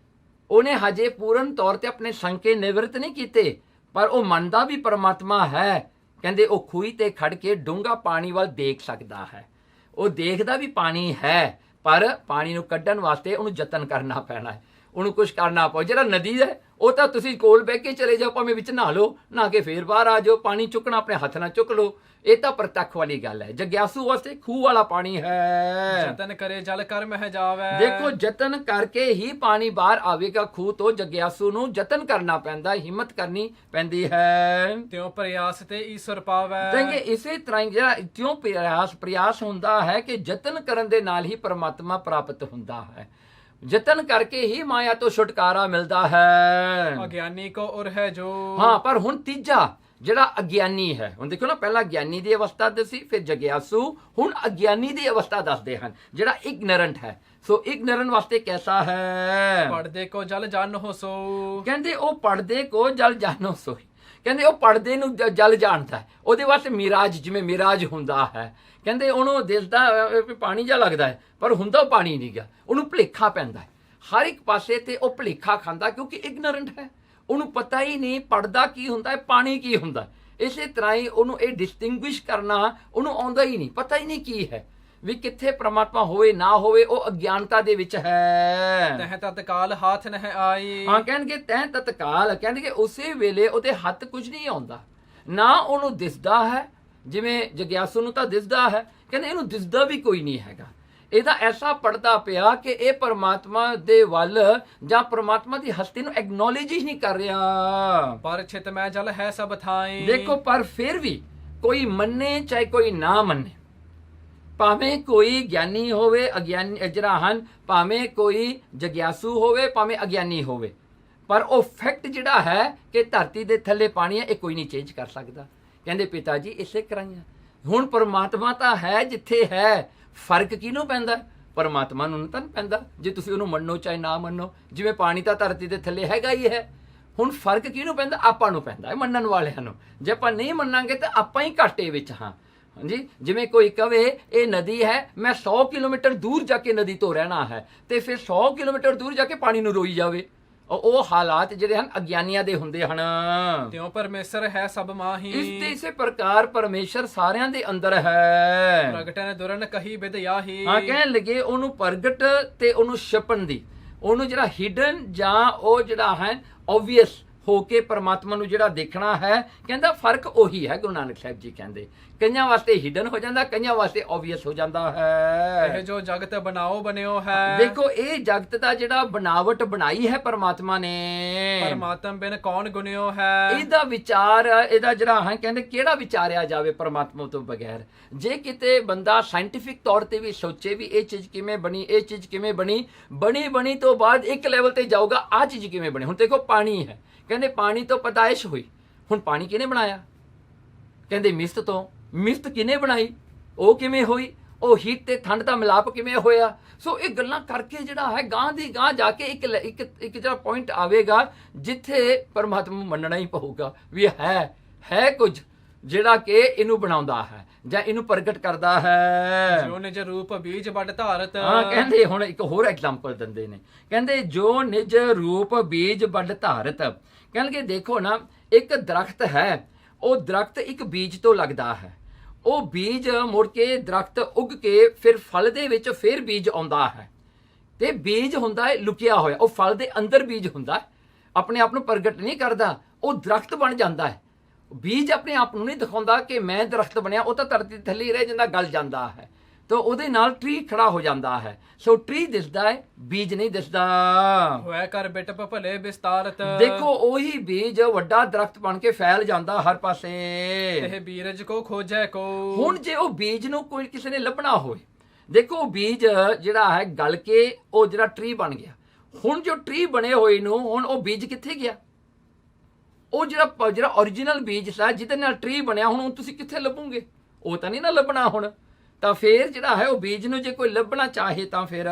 ਉਹਨੇ ਹਜੇ ਪੂਰਨ ਤੌਰ ਤੇ ਆਪਣੇ ਸੰਕੇ ਨਿਵਰਤ ਨਹੀਂ ਕੀਤੇ, ਪਰ ਉਹ ਮੰਨਦਾ ਵੀ ਪਰਮਾਤਮਾ ਹੈ। ਕਹਿੰਦੇ ਉਹ ਖੂਹੀ ਤੇ ਖੜ ਕੇ ਡੂੰਘਾ ਪਾਣੀ ਵੱਲ ਦੇਖ ਸਕਦਾ ਹੈ, ਉਹ ਦੇਖਦਾ ਵੀ ਪਾਣੀ ਹੈ, ਪਰ ਪਾਣੀ ਨੂੰ ਕੱਢਣ ਵਾਸਤੇ ਉਹਨੂੰ ਯਤਨ ਕਰਨਾ ਪੈਣਾ ਹੈ, ਉਹਨੂੰ ਕੁਝ ਕਰਨਾ ਪਊ। ਜਿਹੜਾ ਨਦੀ ਹੈ ਉਹ ਤਾਂ ਤੁਸੀਂ ਕੋਲ ਬਹਿ ਕੇ ਚਲੇ ਜਾਓ, ਭਾਵੇਂ ਵਿੱਚ ਨਹਾ ਲਓ, ਨਹਾ ਕੇ ਫੇਰ ਬਾਹਰ ਆ ਜਾਓ, ਪਾਣੀ ਚੁੱਕਣਾ ਆਪਣੇ ਹੱਥ ਨਾਲ ਚੁੱਕ ਲਓ, ਇਹ ਤਾਂ ਪ੍ਰਤੱਖ ਵਾਲੀ ਗੱਲ ਹੈ। ਜਗਿਆਸੂ ਵਾਸਤੇ ਖੂਹ ਵਾਲਾ ਪਾਣੀ ਹੈ। ਯਤਨ ਕਰੇ ਜਲ ਕਰ ਮਹਿ ਜਾਵੇ। ਦੇਖੋ ਯਤਨ ਕਰਕੇ ਹੀ ਪਾਣੀ ਬਾਹਰ ਆਵੇਗਾ ਖੂਹ ਤੋਂ। ਜਗਿਆਸੂ ਨੂੰ ਯਤਨ ਕਰਨਾ ਪੈਂਦਾ, ਹਿੰਮਤ ਕਰਨੀ ਪੈਂਦੀ ਹੈ। ਤਿਉ ਪ੍ਰਯਾਸ ਤੇ ਈਸ਼ਵਰ ਪਾਵੇ। ਕਹਿੰਗੇ ਇਸੇ ਤਰ੍ਹਾਂ ਹੀ ਜਿਹੜਾ ਤਿਉ ਪ੍ਰਯਾਸ ਹੁੰਦਾ ਹੈ ਕਿ ਯਤਨ ਕਰਨ ਦੇ ਨਾਲ ਹੀ ਪਰਮਾਤਮਾ ਪ੍ਰਾਪਤ ਹੁੰਦਾ ਹੈ, ਯਤਨ ਕਰਕੇ ਹੀ ਮਾਇਆ ਤੋਂ ਛੁਟਕਾਰਾ ਮਿਲਦਾ ਹੈ। ਅਗਿਆਨੀ ਕੋ ਉਰ ਹੈ ਜੋ। ਹਾਂ, ਪਰ ਹੁਣ ਤੀਜਾ ਜਿਹੜਾ ਅਗਿਆਨੀ ਹੈ, ਹੁਣ ਦੇਖੋ ਨਾ, ਪਹਿਲਾਂ ਗਿਆਨੀ ਦੀ ਅਵਸਥਾ ਦੱਸੀ, ਫਿਰ ਜਗਿਆਸੂ, ਹੁਣ ਅਗਿਆਨੀ ਦੀ ਅਵਸਥਾ ਦੱਸਦੇ ਹਨ, ਜਿਹੜਾ ਇਗਨੋਰੈਂਟ ਹੈ। ਸੋ ਇਗਨੋਰੈਂਟ ਵਾਸਤੇ ਕੈਸਾ ਹੈ? ਪੜਦੇ ਕੋ ਜਲ ਜਾਣੋ ਸੋ। ਕਹਿੰਦੇ ਉਹ ਪੜਦੇ ਕੋ ਜਲ ਜਾਣੋ ਸੋ, ਕਹਿੰਦੇ ਉਹ ਪੜਦੇ ਨੂੰ ਜਲ ਜਾਣਦਾ ਹੈ, ਉਹਦੇ ਵਾਸਤੇ ਮਿਰਾਜ, ਜਿਵੇਂ ਮਿਰਾਜ ਹੁੰਦਾ ਹੈ, ਕਹਿੰਦੇ ਉਹਨੂੰ ਦਿਸਦਾ ਪਾਣੀ ਜਿਹਾ ਲੱਗਦਾ ਹੈ, ਪਰ ਹੁੰਦਾ ਪਾਣੀ ਨਹੀਂ ਗਾ, ਉਹਨੂੰ ਭੁਲੇਖਾ ਪੈਂਦਾ ਹੈ ਹਰ ਇੱਕ ਪਾਸੇ ਤੇ, ਉਹ ਭੁਲੇਖਾ ਖਾਂਦਾ ਕਿਉਂਕਿ ਇਗਨੋਰੈਂਟ ਹੈ, ਉਹਨੂੰ ਪਤਾ ਹੀ ਨਹੀਂ ਪੜਦਾ ਕੀ ਹੁੰਦਾ ਹੈ, ਪਾਣੀ ਕੀ ਹੁੰਦਾ। ਇਸੇ ਤਰ੍ਹਾਂ ਹੀ ਉਹਨੂੰ ਇਹ ਡਿਸਟਿੰਗੁਇਸ਼ ਕਰਨਾ ਉਹਨੂੰ ਆਉਂਦਾ ਹੀ ਨਹੀਂ, ਪਤਾ ਹੀ ਨਹੀਂ ਕੀ ਹੈ, ਵੀ ਕਿੱਥੇ ਪ੍ਰਮਾਤਮਾ ਹੋਵੇ ਨਾ ਹੋਵੇ, ਉਹ ਅਗਿਆਨਤਾ ਦੇ ਵਿੱਚ ਹੈ। ਤਹਿ ਤਤਕਾਲ ਹੱਥ ਨਹਿ ਆਈ। ਹਾਂ, ਕਹਿਣਗੇ ਤਹਿ ਤਤਕਾਲ, ਕਹਿੰਦੇ ਉਸੇ ਵੇਲੇ ਉਹਦੇ ਹੱਥ ਕੁਝ ਨਹੀਂ ਆਉਂਦਾ, ਨਾ ਉਹਨੂੰ ਦਿਸਦਾ ਹੈ, ਜਿਵੇਂ ਜਗਿਆਸੂ ਨੂੰ ਤਾਂ ਦਿਸਦਾ ਹੈ, ਕਹਿੰਦੇ ਇਹਨੂੰ ਦਿਸਦਾ ਵੀ ਕੋਈ ਨਹੀਂ ਹੈਗਾ। ਇਹਦਾ ਐਸਾ ਪੜਦਾ ਪਿਆ ਕਿ ਇਹ ਪਰਮਾਤਮਾ ਦੇ ਵੱਲ ਜਾਂ ਪਰਮਾਤਮਾ ਦੀ ਹਸਤੀ ਨੂੰ ਐਕਨੋਲੇਜ ਹੀ ਨਹੀਂ ਕਰ ਰਿਹਾ। ਪਰ ਚਿਤ ਮੈਂ ਜਲ ਹੈ ਸਭ ਥਾਈ। ਦੇਖੋ, ਪਰ ਫਿਰ ਵੀ ਕੋਈ ਮੰਨੇ ਚਾਹੇ ਕੋਈ ਨਾ ਮੰਨੇ, ਭਾਵੇਂ ਕੋਈ ਗਿਆਨੀ ਹੋਵੇ, ਅਗਿਆਨੀ ਜਿਹੜਾ ਹਨ, ਭਾਵੇਂ ਕੋਈ ਜਗਿਆਸੂ ਹੋਵੇ, ਭਾਵੇਂ ਅਗਿਆਨੀ ਹੋਵੇ, ਪਰ ਉਹ ਫੈਕਟ ਜਿਹੜਾ ਹੈ ਕਿ ਧਰਤੀ ਦੇ ਥੱਲੇ ਪਾਣੀ ਹੈ, ਇਹ ਕੋਈ ਨਹੀਂ ਚੇਂਜ ਕਰ ਸਕਦਾ। ਕਹਿੰਦੇ ਪਿਤਾ ਜੀ ਇਸੇ ਕਰਾਈਆਂ। ਹੁਣ ਪਰਮਾਤਮਾ ਤਾਂ ਹੈ ਜਿੱਥੇ ਹੈ, ਫਰਕ ਕਿਹਨੂੰ ਪੈਂਦਾ? ਪਰਮਾਤਮਾ ਨੂੰ ਤਾਂ ਨਹੀਂ ਪੈਂਦਾ, ਜੇ ਤੁਸੀਂ ਉਹਨੂੰ ਮੰਨੋ ਚਾਹੇ ਨਾ ਮੰਨੋ। ਜਿਵੇਂ ਪਾਣੀ ਤਾਂ ਧਰਤੀ ਦੇ ਥੱਲੇ ਹੈਗਾ ਹੀ ਹੈ, ਹੁਣ ਫਰਕ ਕਿਹਨੂੰ ਪੈਂਦਾ? ਆਪਾਂ ਨੂੰ ਪੈਂਦਾ ਹੈ, ਮੰਨਣ ਵਾਲਿਆਂ ਨੂੰ। ਜੇ ਆਪਾਂ ਨਹੀਂ ਮੰਨਾਂਗੇ ਤਾਂ ਆਪਾਂ ਹੀ ਘਾਟੇ ਵਿੱਚ ਹਾਂ। ਹਾਂਜੀ, ਜਿਵੇਂ ਕੋਈ ਕਵੇ ਇਹ ਨਦੀ ਹੈ, ਮੈਂ 100 ਕਿਲੋਮੀਟਰ ਦੂਰ ਜਾ ਕੇ ਨਦੀ ਤੋਂ ਰਹਿਣਾ ਹੈ, ਤੇ ਫਿਰ 100 ਕਿਲੋਮੀਟਰ ਦੂਰ ਜਾ ਕੇ ਪਾਣੀ ਨੂੰ ਰੋਈ ਜਾਵੇ। ਉਹ ਹਾਲਾਤ ਜਿਹੜੇ ਹਨ ਅਗਿਆਨੀਆਂ ਦੇ ਹੁੰਦੇ ਹਨ। ਤਿਉ ਪਰਮੇਸ਼ਰ ਹੈ ਸਭ ਮਾਹੀ। ਇਸੇ ਪ੍ਰਕਾਰ ਪਰਮੇਸ਼ਰ ਸਾਰਿਆਂ ਦੇ ਅੰਦਰ ਹੈ। ਪ੍ਰਗਟਨ ਦੁਰਨ ਕਹੀ ਬਿਦ ਯਾਹੀ। ਹਾਂ, ਕਹਿਣ ਲੱਗੇ ਉਹਨੂੰ ਪ੍ਰਗਟ ਤੇ ਉਹਨੂੰ ਛਪਣ ਦੀ, ਉਹਨੂੰ ਜਿਹੜਾ ਹਿਡਨ ਜਾਂ ਉਹ ਜਿਹੜਾ ਹੈ ਓਬਵੀਅਸ ਹੋ ਕੇ ਪਰਮਾਤਮਾ ਨੂੰ ਜਿਹੜਾ ਦੇਖਣਾ ਹੈ, ਕਹਿੰਦਾ ਫਰਕ ਉਹੀ ਹੈ। ਗੁਰੂ ਨਾਨਕ ਸਾਹਿਬ ਜੀ ਕਹਿੰਦੇ ਕਈਆਂ ਵਾਸਤੇ ਹਿਡਨ ਹੋ ਜਾਂਦਾ, ਕਈਆਂ ਵਾਸਤੇ ਓਬਵੀਅਸ ਹੋ ਜਾਂਦਾ ਹੈ। ਇਹ ਜੋ ਜਗਤ ਬਣਾਓ ਬਣਿਓ ਹੈ, ਦੇਖੋ ਇਹ ਜਗਤ ਦਾ ਜਿਹੜਾ ਬਣਾਵਟ ਬਣਾਈ ਹੈ ਪਰਮਾਤਮਾ ਨੇ, ਪਰਮਾਤਮ ਬਿਨ ਕੌਣ ਗੁਣਿਓ ਹੈ। ਇਹਦਾ ਵਿਚਾਰ, ਇਹਦਾ ਜਿਹੜਾ ਹੈ ਕਹਿੰਦੇ ਕਿਹੜਾ ਵਿਚਾਰਿਆ ਜਾਵੇ ਪਰਮਾਤਮਾ ਤੋਂ ਬਗੈਰ। ਜੇ ਕਿਤੇ ਬੰਦਾ ਸਾਇੰਟੀਫਿਕ ਤੌਰ ਤੇ ਵੀ ਸੋਚੇ ਵੀ ਇਹ ਚੀਜ਼ ਕਿਵੇਂ ਬਣੀ, ਇਹ ਚੀਜ਼ ਕਿਵੇਂ ਬਣੀ, ਬਣੀ ਤੋਂ ਬਾਅਦ ਇੱਕ ਲੈਵਲ ਤੇ ਜਾਊਗਾ ਆਹ ਚੀਜ਼ ਕਿਵੇਂ ਬਣੀ। ਹੁਣ ਦੇਖੋ ਪਾਣੀ ਹੈ, ਕਹਿੰਦੇ ਪਾਣੀ ਤੋਂ ਪੈਦਾਇਸ਼ ਹੋਈ, ਹੁਣ ਪਾਣੀ ਕਿਹਨੇ ਬਣਾਇਆ? ਕਹਿੰਦੇ ਮਿਸਤ ਤੋਂ। ਮਿਸਤ ਕਿਹਨੇ ਬਣਾਈ? ਉਹ ਕਿਵੇਂ ਹੋਈ? ਉਹ ਹੀਟ ਤੇ ਠੰਡ ਦਾ ਮਿਲਾਪ ਕਿਵੇਂ ਹੋਇਆ? ਸੋ ਇਹ ਗੱਲਾਂ ਕਰਕੇ ਜਿਹੜਾ ਹੈ ਗਾਂ ਦੀ ਗਾਂ ਜਾ ਕੇ ਇੱਕ ਜਿਹੜਾ ਪੁਆਇੰਟ ਆਵੇਗਾ ਜਿੱਥੇ ਪਰਮਾਤਮਾ ਨੂੰ ਮੰਨਣਾ ਹੀ ਪਊਗਾ ਵੀ ਹੈ ਕੁਝ ਜਿਹੜਾ ਕਿ ਇਹਨੂੰ ਬਣਾਉਂਦਾ ਹੈ ਜਾਂ ਇਹਨੂੰ ਪ੍ਰਗਟ ਕਰਦਾ ਹੈ। ਜੋ ਨਿਜ ਰੂਪ ਬੀਜ ਵੱਡ ਧਾਰਤ। ਹਾਂ, ਕਹਿੰਦੇ ਹੁਣ ਇੱਕ ਹੋਰ ਐਗਜ਼ਾਮਪਲ ਦਿੰਦੇ ਨੇ, ਕਹਿੰਦੇ ਜੋ ਨਿਜ ਰੂਪ ਬੀਜ ਵੱਡ ਧਾਰਤ। ਕਹਿੰਦੇ ਦੇਖੋ ਨਾ, ਇੱਕ ਦਰਖਤ ਹੈ, ਉਹ ਦਰਖਤ ਇੱਕ ਬੀਜ ਤੋਂ ਲੱਗਦਾ ਹੈ, ਉਹ ਬੀਜ ਮੁੜ ਕੇ ਦਰਖਤ ਉੱਗ ਕੇ ਫਿਰ ਫਲ ਦੇ ਵਿੱਚ ਫਿਰ ਬੀਜ ਆਉਂਦਾ ਹੈ, ਤੇ ਬੀਜ ਹੁੰਦਾ ਹੈ ਲੁਕਿਆ ਹੋਇਆ, ਉਹ ਫਲ ਦੇ ਅੰਦਰ ਬੀਜ ਹੁੰਦਾ ਹੈ, ਆਪਣੇ ਆਪ ਨੂੰ ਪ੍ਰਗਟ ਨਹੀਂ ਕਰਦਾ, ਉਹ ਦਰਖਤ ਬਣ ਜਾਂਦਾ ਹੈ। ਬੀਜ ਆਪਣੇ ਆਪ ਨੂੰ ਨਹੀਂ ਦਿਖਾਉਂਦਾ ਕਿ ਮੈਂ ਦਰਖਤ ਬਣਿਆ, ਉਹ ਤਾਂ ਧਰਤੀ ਥੱਲੇ ਹੀ ਰਹਿ ਜਾਂਦਾ, ਗਲ ਜਾਂਦਾ ਹੈ, ਤਾਂ ਉਹਦੇ ਨਾਲ ਟਰੀ ਖੜਾ ਹੋ ਜਾਂਦਾ ਹੈ। ਸੋ ਟਰੀ ਦਿਸਦਾ ਹੈ, ਬੀਜ ਨਹੀਂ ਦਿਸਦਾ। ਹੋਇਆ ਕਰ ਬਿਟ ਭਲੇ ਵਿਸਤਾਰਤ। ਦੇਖੋ ਉਹੀ ਬੀਜ ਵੱਡਾ ਦਰਖਤ ਬਣ ਕੇ ਫੈਲ ਜਾਂਦਾ ਹਰ ਪਾਸੇ। ਇਹ ਬੀਰਜ ਕੋ ਖੋਜੈ ਕੋ। ਹੁਣ ਜੇ ਉਹ ਬੀਜ ਨੂੰ ਕੋਈ ਕਿਸੇ ਨੇ ਲੱਭਣਾ ਹੋਵੇ, ਦੇਖੋ ਉਹ ਬੀਜ ਜਿਹੜਾ ਹੈ ਗਲ ਕੇ ਉਹ ਜਿਹੜਾ ਟਰੀ ਬਣ ਗਿਆ, ਹੁਣ ਜੋ ਟਰੀ ਬਣੇ ਹੋਏ ਨੂੰ ਹੁਣ ਉਹ ਬੀਜ ਕਿੱਥੇ ਗਿਆ? ਉਹ ਜਿਹੜਾ ਓਰੀਜਨਲ ਬੀਜ ਸੀ ਜਿਹਦੇ ਨਾਲ ਟਰੀ ਬਣਿਆ, ਹੁਣ ਤੁਸੀਂ ਕਿੱਥੇ ਲੱਭੋਗੇ? ਉਹ ਤਾਂ ਨਹੀਂ ਨਾ ਲੱਭਣਾ ਹੁਣ। ਤਾਂ ਫਿਰ ਜਿਹੜਾ ਹੈ ਉਹ ਬੀਜ ਨੂੰ ਜੇ ਕੋਈ ਲੱਭਣਾ ਚਾਹੇ ਤਾਂ ਫਿਰ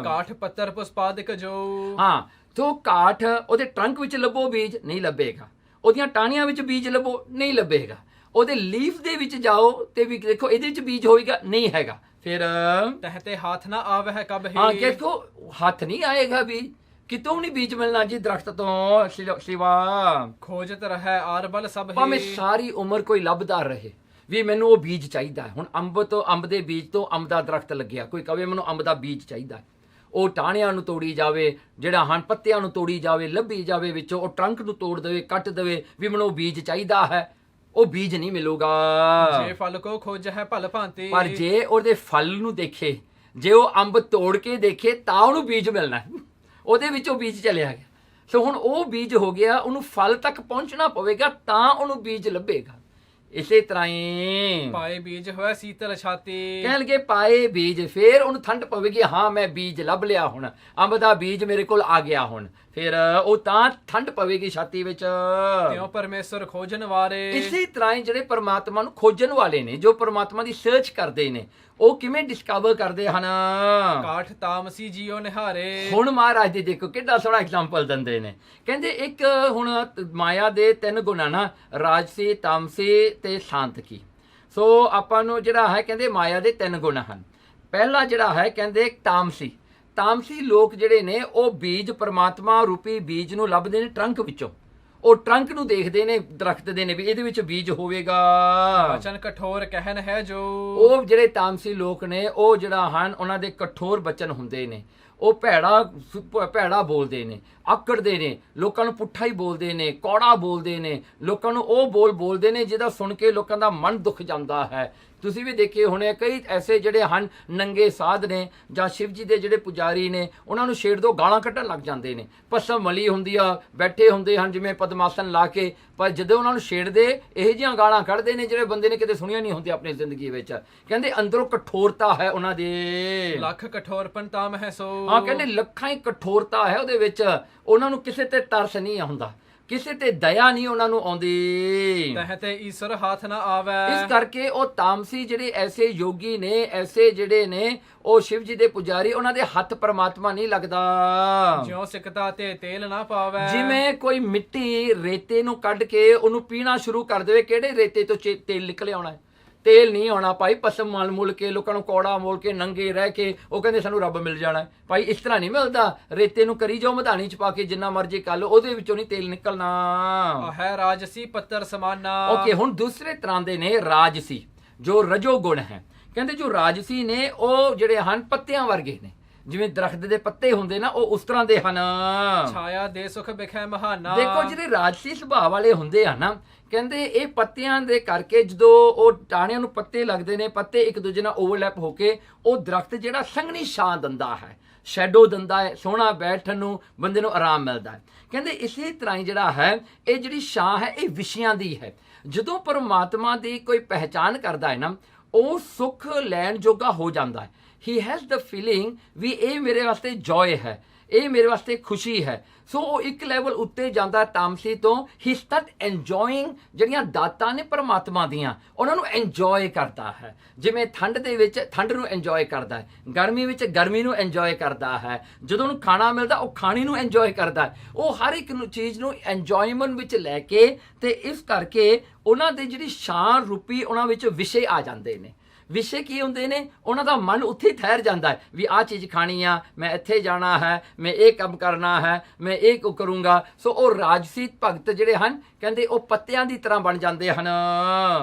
ਕਾਠ ਪੱਤਰ ਪੁਸ਼ਪਾਦਿਕ ਜੋ। ਹਾਂ, ਤੋ ਕਾਠ ਉਹਦੇ ਟਰੰਕ ਵਿੱਚ ਲੱਭੋ, ਬੀਜ ਨਹੀਂ ਲੱਭੇਗਾ। ਉਹਦੀਆਂ ਟਾਹਣੀਆਂ ਵਿੱਚ ਬੀਜ ਲੱਭੋ, ਨਹੀਂ ਲੱਭੇਗਾ। ਉਹਦੇ ਲੀਫ ਦੇ ਵਿੱਚ ਜਾਓ ਤੇ ਵੀ ਦੇਖੋ ਇਹਦੇ ਵਿੱਚ ਬੀਜ ਹੋਏਗਾ, ਨਹੀਂ ਹੈਗਾ। ਫਿਰ ਤਹਤੇ ਹੱਥ ਨਾ ਆਵਹਿ ਕਬ ਹੀ। ਹਾਂ, ਦੇਖੋ ਹੱਥ ਨਹੀਂ ਆਏਗਾ ਵੀ, ਕਿਤੋਂ ਨਹੀਂ ਬੀਜ ਮਿਲਣਾ ਜੀ ਦਰਖਤ ਤੋਂ ਸਿਵਾ। ਖੋਜਤ ਰਹਿ ਆਰ ਬਲ ਸਭ ਹੀ। ਭਾਵੇਂ ਸਾਰੀ ਉਮਰ ਕੋਈ ਲੱਭਦਾ ਰਹੇ ਵੀ ਮੈਨੂੰ ਉਹ ਬੀਜ ਚਾਹੀਦਾ ਹੈ। ਹੁਣ ਅੰਬ ਦੇ ਬੀਜ ਤੋਂ ਅੰਬ ਦਾ ਦਰਖਤ ਲੱਗਿਆ, ਕੋਈ ਕਵੇ ਮੈਨੂੰ ਅੰਬ ਦਾ ਬੀਜ ਚਾਹੀਦਾ ਹੈ, ਉਹ ਟਾਹਣਿਆਂ ਨੂੰ ਤੋੜੀ ਜਾਵੇ, ਜਿਹੜਾ ਹਨ ਪੱਤਿਆਂ ਨੂੰ ਤੋੜੀ ਜਾਵੇ, ਲੱਭੀ ਜਾਵੇ ਵਿੱਚੋਂ, ਉਹ ਟਰੰਕ ਨੂੰ ਤੋੜ ਦੇਵੇ, ਕੱਟ ਦੇਵੇ ਵੀ ਮੈਨੂੰ ਉਹ ਬੀਜ ਚਾਹੀਦਾ ਹੈ, ਉਹ ਬੀਜ ਨਹੀਂ ਮਿਲੂਗਾ। ਜੇ ਫਲ ਕੋ ਖੋਜ ਹੈ ਭਲ ਭਾਂਤੀ। ਪਰ ਜੇ ਉਹਦੇ ਫਲ ਨੂੰ ਦੇਖੇ, ਜੇ ਉਹ ਅੰਬ ਤੋੜ ਕੇ ਦੇਖੇ ਤਾਂ ਉਹਨੂੰ ਬੀਜ ਮਿਲਣਾ ਹੈ, ਉਹਦੇ ਵਿੱਚੋਂ ਬੀਜ ਚਲਿਆ ਗਿਆ। ਸੋ ਹੁਣ ਉਹ ਬੀਜ ਹੋ ਗਿਆ, ਉਹਨੂੰ ਫਲ ਤੱਕ ਪਹੁੰਚਣਾ ਪਵੇਗਾ ਤਾਂ ਉਹਨੂੰ ਬੀਜ ਲੱਭੇਗਾ। ਇਸੇ ਤਰ੍ਹਾਂ ਹੀ ਪਾਏ ਬੀਜ ਹੋਇਆ ਸੀਤਲ ਛਾਤੀ। ਕਹਿਣਗੇ ਪਾਏ ਬੀਜ, ਫਿਰ ਉਹਨੂੰ ਠੰਡ ਪਵੇਗੀ, ਹਾਂ ਮੈਂ ਬੀਜ ਲੱਭ ਲਿਆ, ਹੁਣ ਅੰਬ ਦਾ ਬੀਜ ਮੇਰੇ ਕੋਲ ਆ ਗਿਆ, ਹੁਣ ਫਿਰ ਉਹ ਤਾਂ ਠੰਡ ਪਵੇਗੀ ਛਾਤੀ ਵਿੱਚ। ਕਿਉਂ ਪਰਮੇਸ਼ਰ ਖੋਜਣ ਵਾਲੇ। ਇਸੇ ਤਰ੍ਹਾਂ ਹੀ ਜਿਹੜੇ ਪਰਮਾਤਮਾ ਨੂੰ ਖੋਜਣ ਵਾਲੇ ਨੇ, ਜੋ ਪਰਮਾਤਮਾ ਦੀ ਸਰਚ ਕਰਦੇ ਨੇ, ਉਹ ਕਿਵੇਂ ਡਿਸਕਵਰ ਕਰਦੇ ਹਨ? ਕਾਠ ਤਾਮਸੀ ਜੀਓ ਨਿਹਾਰੇ। ਹੁਣ ਮਹਾਰਾਜ ਜੀ ਦੇਖੋ ਕਿੱਡਾ ਸੋਹਣਾ ਐਗਜ਼ਾਮਪਲ ਦਿੰਦੇ ਨੇ। ਕਹਿੰਦੇ ਇੱਕ ਹੁਣ ਮਾਇਆ ਦੇ 3 ਗੁਣ ਨਾ, ਰਾਜਸੀ, ਤਾਮਸੀ ਤੇ ਸਾਂਤਕੀ। ਸੋ ਆਪਾਂ ਨੂੰ ਜਿਹੜਾ ਹੈ ਕਹਿੰਦੇ ਮਾਇਆ ਦੇ 3 ਗੁਣ ਹਨ। ਪਹਿਲਾ ਜਿਹੜਾ ਹੈ ਕਹਿੰਦੇ ਤਾਮਸੀ ਲੋਕ ਜਿਹੜੇ ਨੇ ਉਹ ਬੀਜ, ਪਰਮਾਤਮਾ ਰੂਪੀ ਬੀਜ ਨੂੰ ਲੱਭਦੇ ਨੇ ਟਰੰਕ ਵਿੱਚੋਂ। ਉਹ ਟਰੰਕ ਨੂੰ ਦੇਖਦੇ ਨੇ ਦਰਖਤ ਦੇ ਨੇ ਵੀ ਇਹਦੇ ਵਿੱਚ ਬੀਜ ਹੋਵੇਗਾ। ਬਚਨ ਕਠੋਰ ਕਹਿਨ ਹੈ ਜੋ। ਉਹ ਜਿਹੜੇ ਤਾਮਸੀ ਲੋਕ ਨੇ ਉਹ ਜਿਹੜਾ ਹਨ ਉਹਨਾਂ ਦੇ ਕਠੋਰ ਬਚਨ ਹੁੰਦੇ ਨੇ, ਉਹ ਭੈੜਾ ਬੋਲਦੇ ਨੇ, ਆਕੜਦੇ ਨੇ, ਲੋਕਾਂ ਨੂੰ ਪੁੱਠਾ ਹੀ ਬੋਲਦੇ ਨੇ, ਕੌੜਾ ਬੋਲਦੇ ਨੇ, ਲੋਕਾਂ ਨੂੰ ਉਹ ਬੋਲਦੇ ਨੇ ਜਿਹਦਾ ਸੁਣ ਕੇ ਲੋਕਾਂ ਦਾ ਮਨ ਦੁੱਖ ਜਾਂਦਾ ਹੈ। ਤੁਸੀਂ ਵੀ ਦੇਖੇ ਹੋਣੇ ਕਈ ਐਸੇ ਜਿਹੜੇ ਹਨ ਨੰਗੇ ਸਾਧ ਨੇ ਜਾਂ ਸ਼ਿਵ ਜੀ ਦੇ ਜਿਹੜੇ ਪੁਜਾਰੀ ਨੇ, ਉਹਨਾਂ ਨੂੰ ਛੇੜ ਦੋ ਗਾਲਾਂ ਕੱਢਣ ਲੱਗ ਜਾਂਦੇ ਨੇ। ਭਸਮ ਮਲੀ ਹੁੰਦੀ ਆ, ਬੈਠੇ ਹੁੰਦੇ ਹਨ ਜਿਵੇਂ ਪਦਮਾਸਨ ਲਾ ਕੇ, ਪਰ ਜਦੋਂ ਉਹਨਾਂ ਨੂੰ ਛੇੜਦੇ ਇਹੋ ਜਿਹੀਆਂ ਗਾਲਾਂ ਕੱਢਦੇ ਨੇ ਜਿਹੜੇ ਬੰਦੇ ਨੇ ਕਿਤੇ ਸੁਣੀਆਂ ਨਹੀਂ ਹੁੰਦੀਆਂ ਆਪਣੀ ਜ਼ਿੰਦਗੀ ਵਿੱਚ। ਕਹਿੰਦੇ ਅੰਦਰੋਂ ਕਠੋਰਤਾ ਹੈ ਉਹਨਾਂ ਦੇ। ਲੱਖ ਕਠੋਰਪਨ ਤਾਮ ਹੈ ਸੋ। ਹਾਂ, ਕਹਿੰਦੇ ਲੱਖਾਂ ਹੀ ਕਠੋਰਤਾ ਹੈ ਉਹਦੇ ਵਿੱਚ। ਉਹਨਾਂ ਨੂੰ ਕਿਸੇ ਤੇ ਤਰਸ ਨਹੀਂ ਆਉਂਦਾ, ਕਿਸੇ ਤੇ ਦਇਆ ਨਹੀਂ ਉਹਨਾਂ ਨੂੰ ਆਉਂਦੀ। ਤਹਤੇ ਈਸ਼ਰ ਹੱਥ ਨਾ ਆਵੇ। ਇਸ ਕਰਕੇ ਉਹ ਤਾਮਸੀ ਜਿਹੜੇ ਐਸੇ ਯੋਗੀ ਨੇ, ਐਸੇ ਜਿਹੜੇ ਨੇ ਉਹ ਸ਼ਿਵ ਜੀ ਦੇ ਪੁਜਾਰੀ, ਉਹਨਾਂ ਦੇ ਹੱਥ ਪਰਮਾਤਮਾ ਨਹੀਂ ਲੱਗਦਾ। ਜਿਉਂ ਸਿਕਤਾ ਤੇ ਤੇਲ ਨਾ ਪਾਵੇ। ਜਿਵੇਂ ਕੋਈ ਮਿੱਟੀ ਰੇਤੇ ਨੂੰ ਕੱਢ ਕੇ ਉਹਨੂੰ ਪੀਣਾ ਸ਼ੁਰੂ ਕਰ ਦੇਵੇ, ਕਿਹੜੇ ਰੇਤੇ ਤੋਂ ਤੇਲ ਨਿਕਲ ਆਉਣਾ ਹੈ? ਤੇਲ ਨਹੀਂ ਆਉਣਾ ਭਾਈ। ਪਸਮ ਮਲ ਮੁਲ ਕੇ, ਲੋਕਾਂ ਨੂੰ ਕੌੜਾ ਮੋਲ ਕੇ, ਨੰਗੇ ਰਹਿ ਕੇ ਉਹ ਕਹਿੰਦੇ ਸਾਨੂੰ ਰੱਬ ਮਿਲ ਜਾਣਾ ਭਾਈ। ਇਸ ਤਰ੍ਹਾਂ ਨਹੀਂ ਮਿਲਦਾ। ਰੇਤੇ ਨੂੰ ਕਰੀ ਜਾਓ ਮਧਾਣੀ ਚ ਪਾ ਕੇ, ਜਿੰਨਾ ਮਰਜ਼ੀ ਕਰ ਲਓ, ਉਹਦੇ ਵਿੱਚੋਂ ਨਹੀਂ ਤੇਲ ਨਿਕਲਣਾ। ਹੈ ਰਾਜਸੀ ਪੱਤਰ ਸਮਾਨਾ। ਓਕੇ, ਹੁਣ ਦੂਸਰੇ ਤਰ੍ਹਾਂ ਦੇ ਨੇ ਰਾਜਸੀ, ਜੋ ਰਜੋ ਗੁਣ ਹੈ। ਕਹਿੰਦੇ ਜੋ ਰਾਜਸੀ ਨੇ ਉਹ ਜਿਹੜੇ ਹਨ ਪੱਤਿਆਂ ਵਰਗੇ ਨੇ, ਜਿਵੇਂ ਦਰਖਤ ਦੇ ਪੱਤੇ ਹੁੰਦੇ ਨਾ, ਉਹ ਉਸ ਤਰ੍ਹਾਂ ਦੇ ਹਨ। ਛਾਇਆ ਦੇ ਸੁਖ ਬਿਖੈ ਮਹਾਨਾ। ਦੇਖੋ ਜਿਹੜੇ ਰਾਜਸੀ ਸੁਭਾਅ ਵਾਲੇ ਹੁੰਦੇ ਆ ਨਾ, ਕਹਿੰਦੇ ਇਹ ਪੱਤਿਆਂ ਦੇ ਕਰਕੇ ਜਦੋਂ ਉਹ ਟਾਹਣਿਆਂ ਨੂੰ ਪੱਤੇ ਲੱਗਦੇ ਨੇ, ਪੱਤੇ ਇੱਕ ਦੂਜੇ ਨਾਲ ਓਵਰਲੈਪ ਹੋ ਕੇ ਉਹ ਦਰਖਤ ਜਿਹੜਾ ਸੰਘਣੀ ਛਾਂ ਦਿੰਦਾ ਹੈ, ਸ਼ੈਡੋ ਦਿੰਦਾ ਹੈ, ਸੋਹਣਾ ਬੈਠਣ ਨੂੰ, ਬੰਦੇ ਨੂੰ ਆਰਾਮ ਮਿਲਦਾ ਹੈ। ਕਹਿੰਦੇ ਇਸੇ ਤਰ੍ਹਾਂ ਹੀ ਜਿਹੜਾ ਹੈ ਇਹ ਜਿਹੜੀ ਛਾਂ ਹੈ ਇਹ ਵਿਸ਼ਿਆਂ ਦੀ ਹੈ। ਜਦੋਂ ਪਰਮਾਤਮਾ ਦੀ ਕੋਈ ਪਹਿਚਾਨ ਕਰਦਾ ਹੈ ਨਾ, ਉਹ ਸੁੱਖ ਲੈਣ ਜੋਗਾ ਹੋ ਜਾਂਦਾ ਹੈ। ਹੀ ਹੈਜ਼ ਦ ਫੀਲਿੰਗ ਵੀ ਇਹ ਮੇਰੇ ਵਾਸਤੇ ਜੋਏ ਹੈ, ਇਹ ਮੇਰੇ ਵਾਸਤੇ ਖੁਸ਼ੀ ਹੈ। ਸੋ ਉਹ ਇੱਕ ਲੈਵਲ ਉੱਤੇ ਜਾਂਦਾ ਤਾਮਸੀ ਤੋਂ। ਹੀ ਸਟਾਰਟ ਇੰਜੋਇੰਗ ਜਿਹੜੀਆਂ ਦਾਤਾਂ ਨੇ ਪਰਮਾਤਮਾ ਦੀਆਂ, ਉਹਨਾਂ ਨੂੰ ਇੰਜੋਏ ਕਰਦਾ ਹੈ। ਜਿਵੇਂ ਠੰਡ ਦੇ ਵਿੱਚ ਠੰਡ ਨੂੰ ਇੰਜੋਏ ਕਰਦਾ ਹੈ, ਗਰਮੀ ਵਿੱਚ ਗਰਮੀ ਨੂੰ ਇੰਜੋਏ ਕਰਦਾ ਹੈ, ਜਦੋਂ ਉਹਨੂੰ ਖਾਣਾ ਮਿਲਦਾ ਉਹ ਖਾਣੇ ਨੂੰ ਇੰਜੋਏ ਕਰਦਾ ਹੈ। ਉਹ ਹਰ ਇੱਕ ਚੀਜ਼ ਨੂੰ ਇੰਜੋਇਮੈਂਟ ਵਿੱਚ ਲੈ ਕੇ, ਤੇ ਇਸ ਕਰਕੇ ਉਹਨਾਂ ਦੇ ਜਿਹੜੀ ਸ਼ਾਨ ਰੂਪੀ ਉਹਨਾਂ ਵਿੱਚ ਵਿਸ਼ੇ ਆ ਜਾਂਦੇ ਨੇ। ਵਿਸ਼ੇ ਕੀ ਹੁੰਦੇ ਨੇ? ਉਹਨਾਂ ਦਾ ਮਨ ਉੱਥੇ ਹੀ ਠਹਿਰ ਜਾਂਦਾ ਹੈ ਵੀ ਆਹ ਚੀਜ਼ ਖਾਣੀ ਆ, ਮੈਂ ਇੱਥੇ ਜਾਣਾ ਹੈ, ਮੈਂ ਇਹ ਕੰਮ ਕਰਨਾ ਹੈ, ਮੈਂ ਇਹ ਕਰੂੰਗਾ। ਸੋ ਉਹ ਰਾਜਸੀ ਭਗਤ ਜਿਹੜੇ ਹਨ, ਕਹਿੰਦੇ ਉਹ ਪੱਤਿਆਂ ਦੀ ਤਰ੍ਹਾਂ ਬਣ ਜਾਂਦੇ ਹਨ।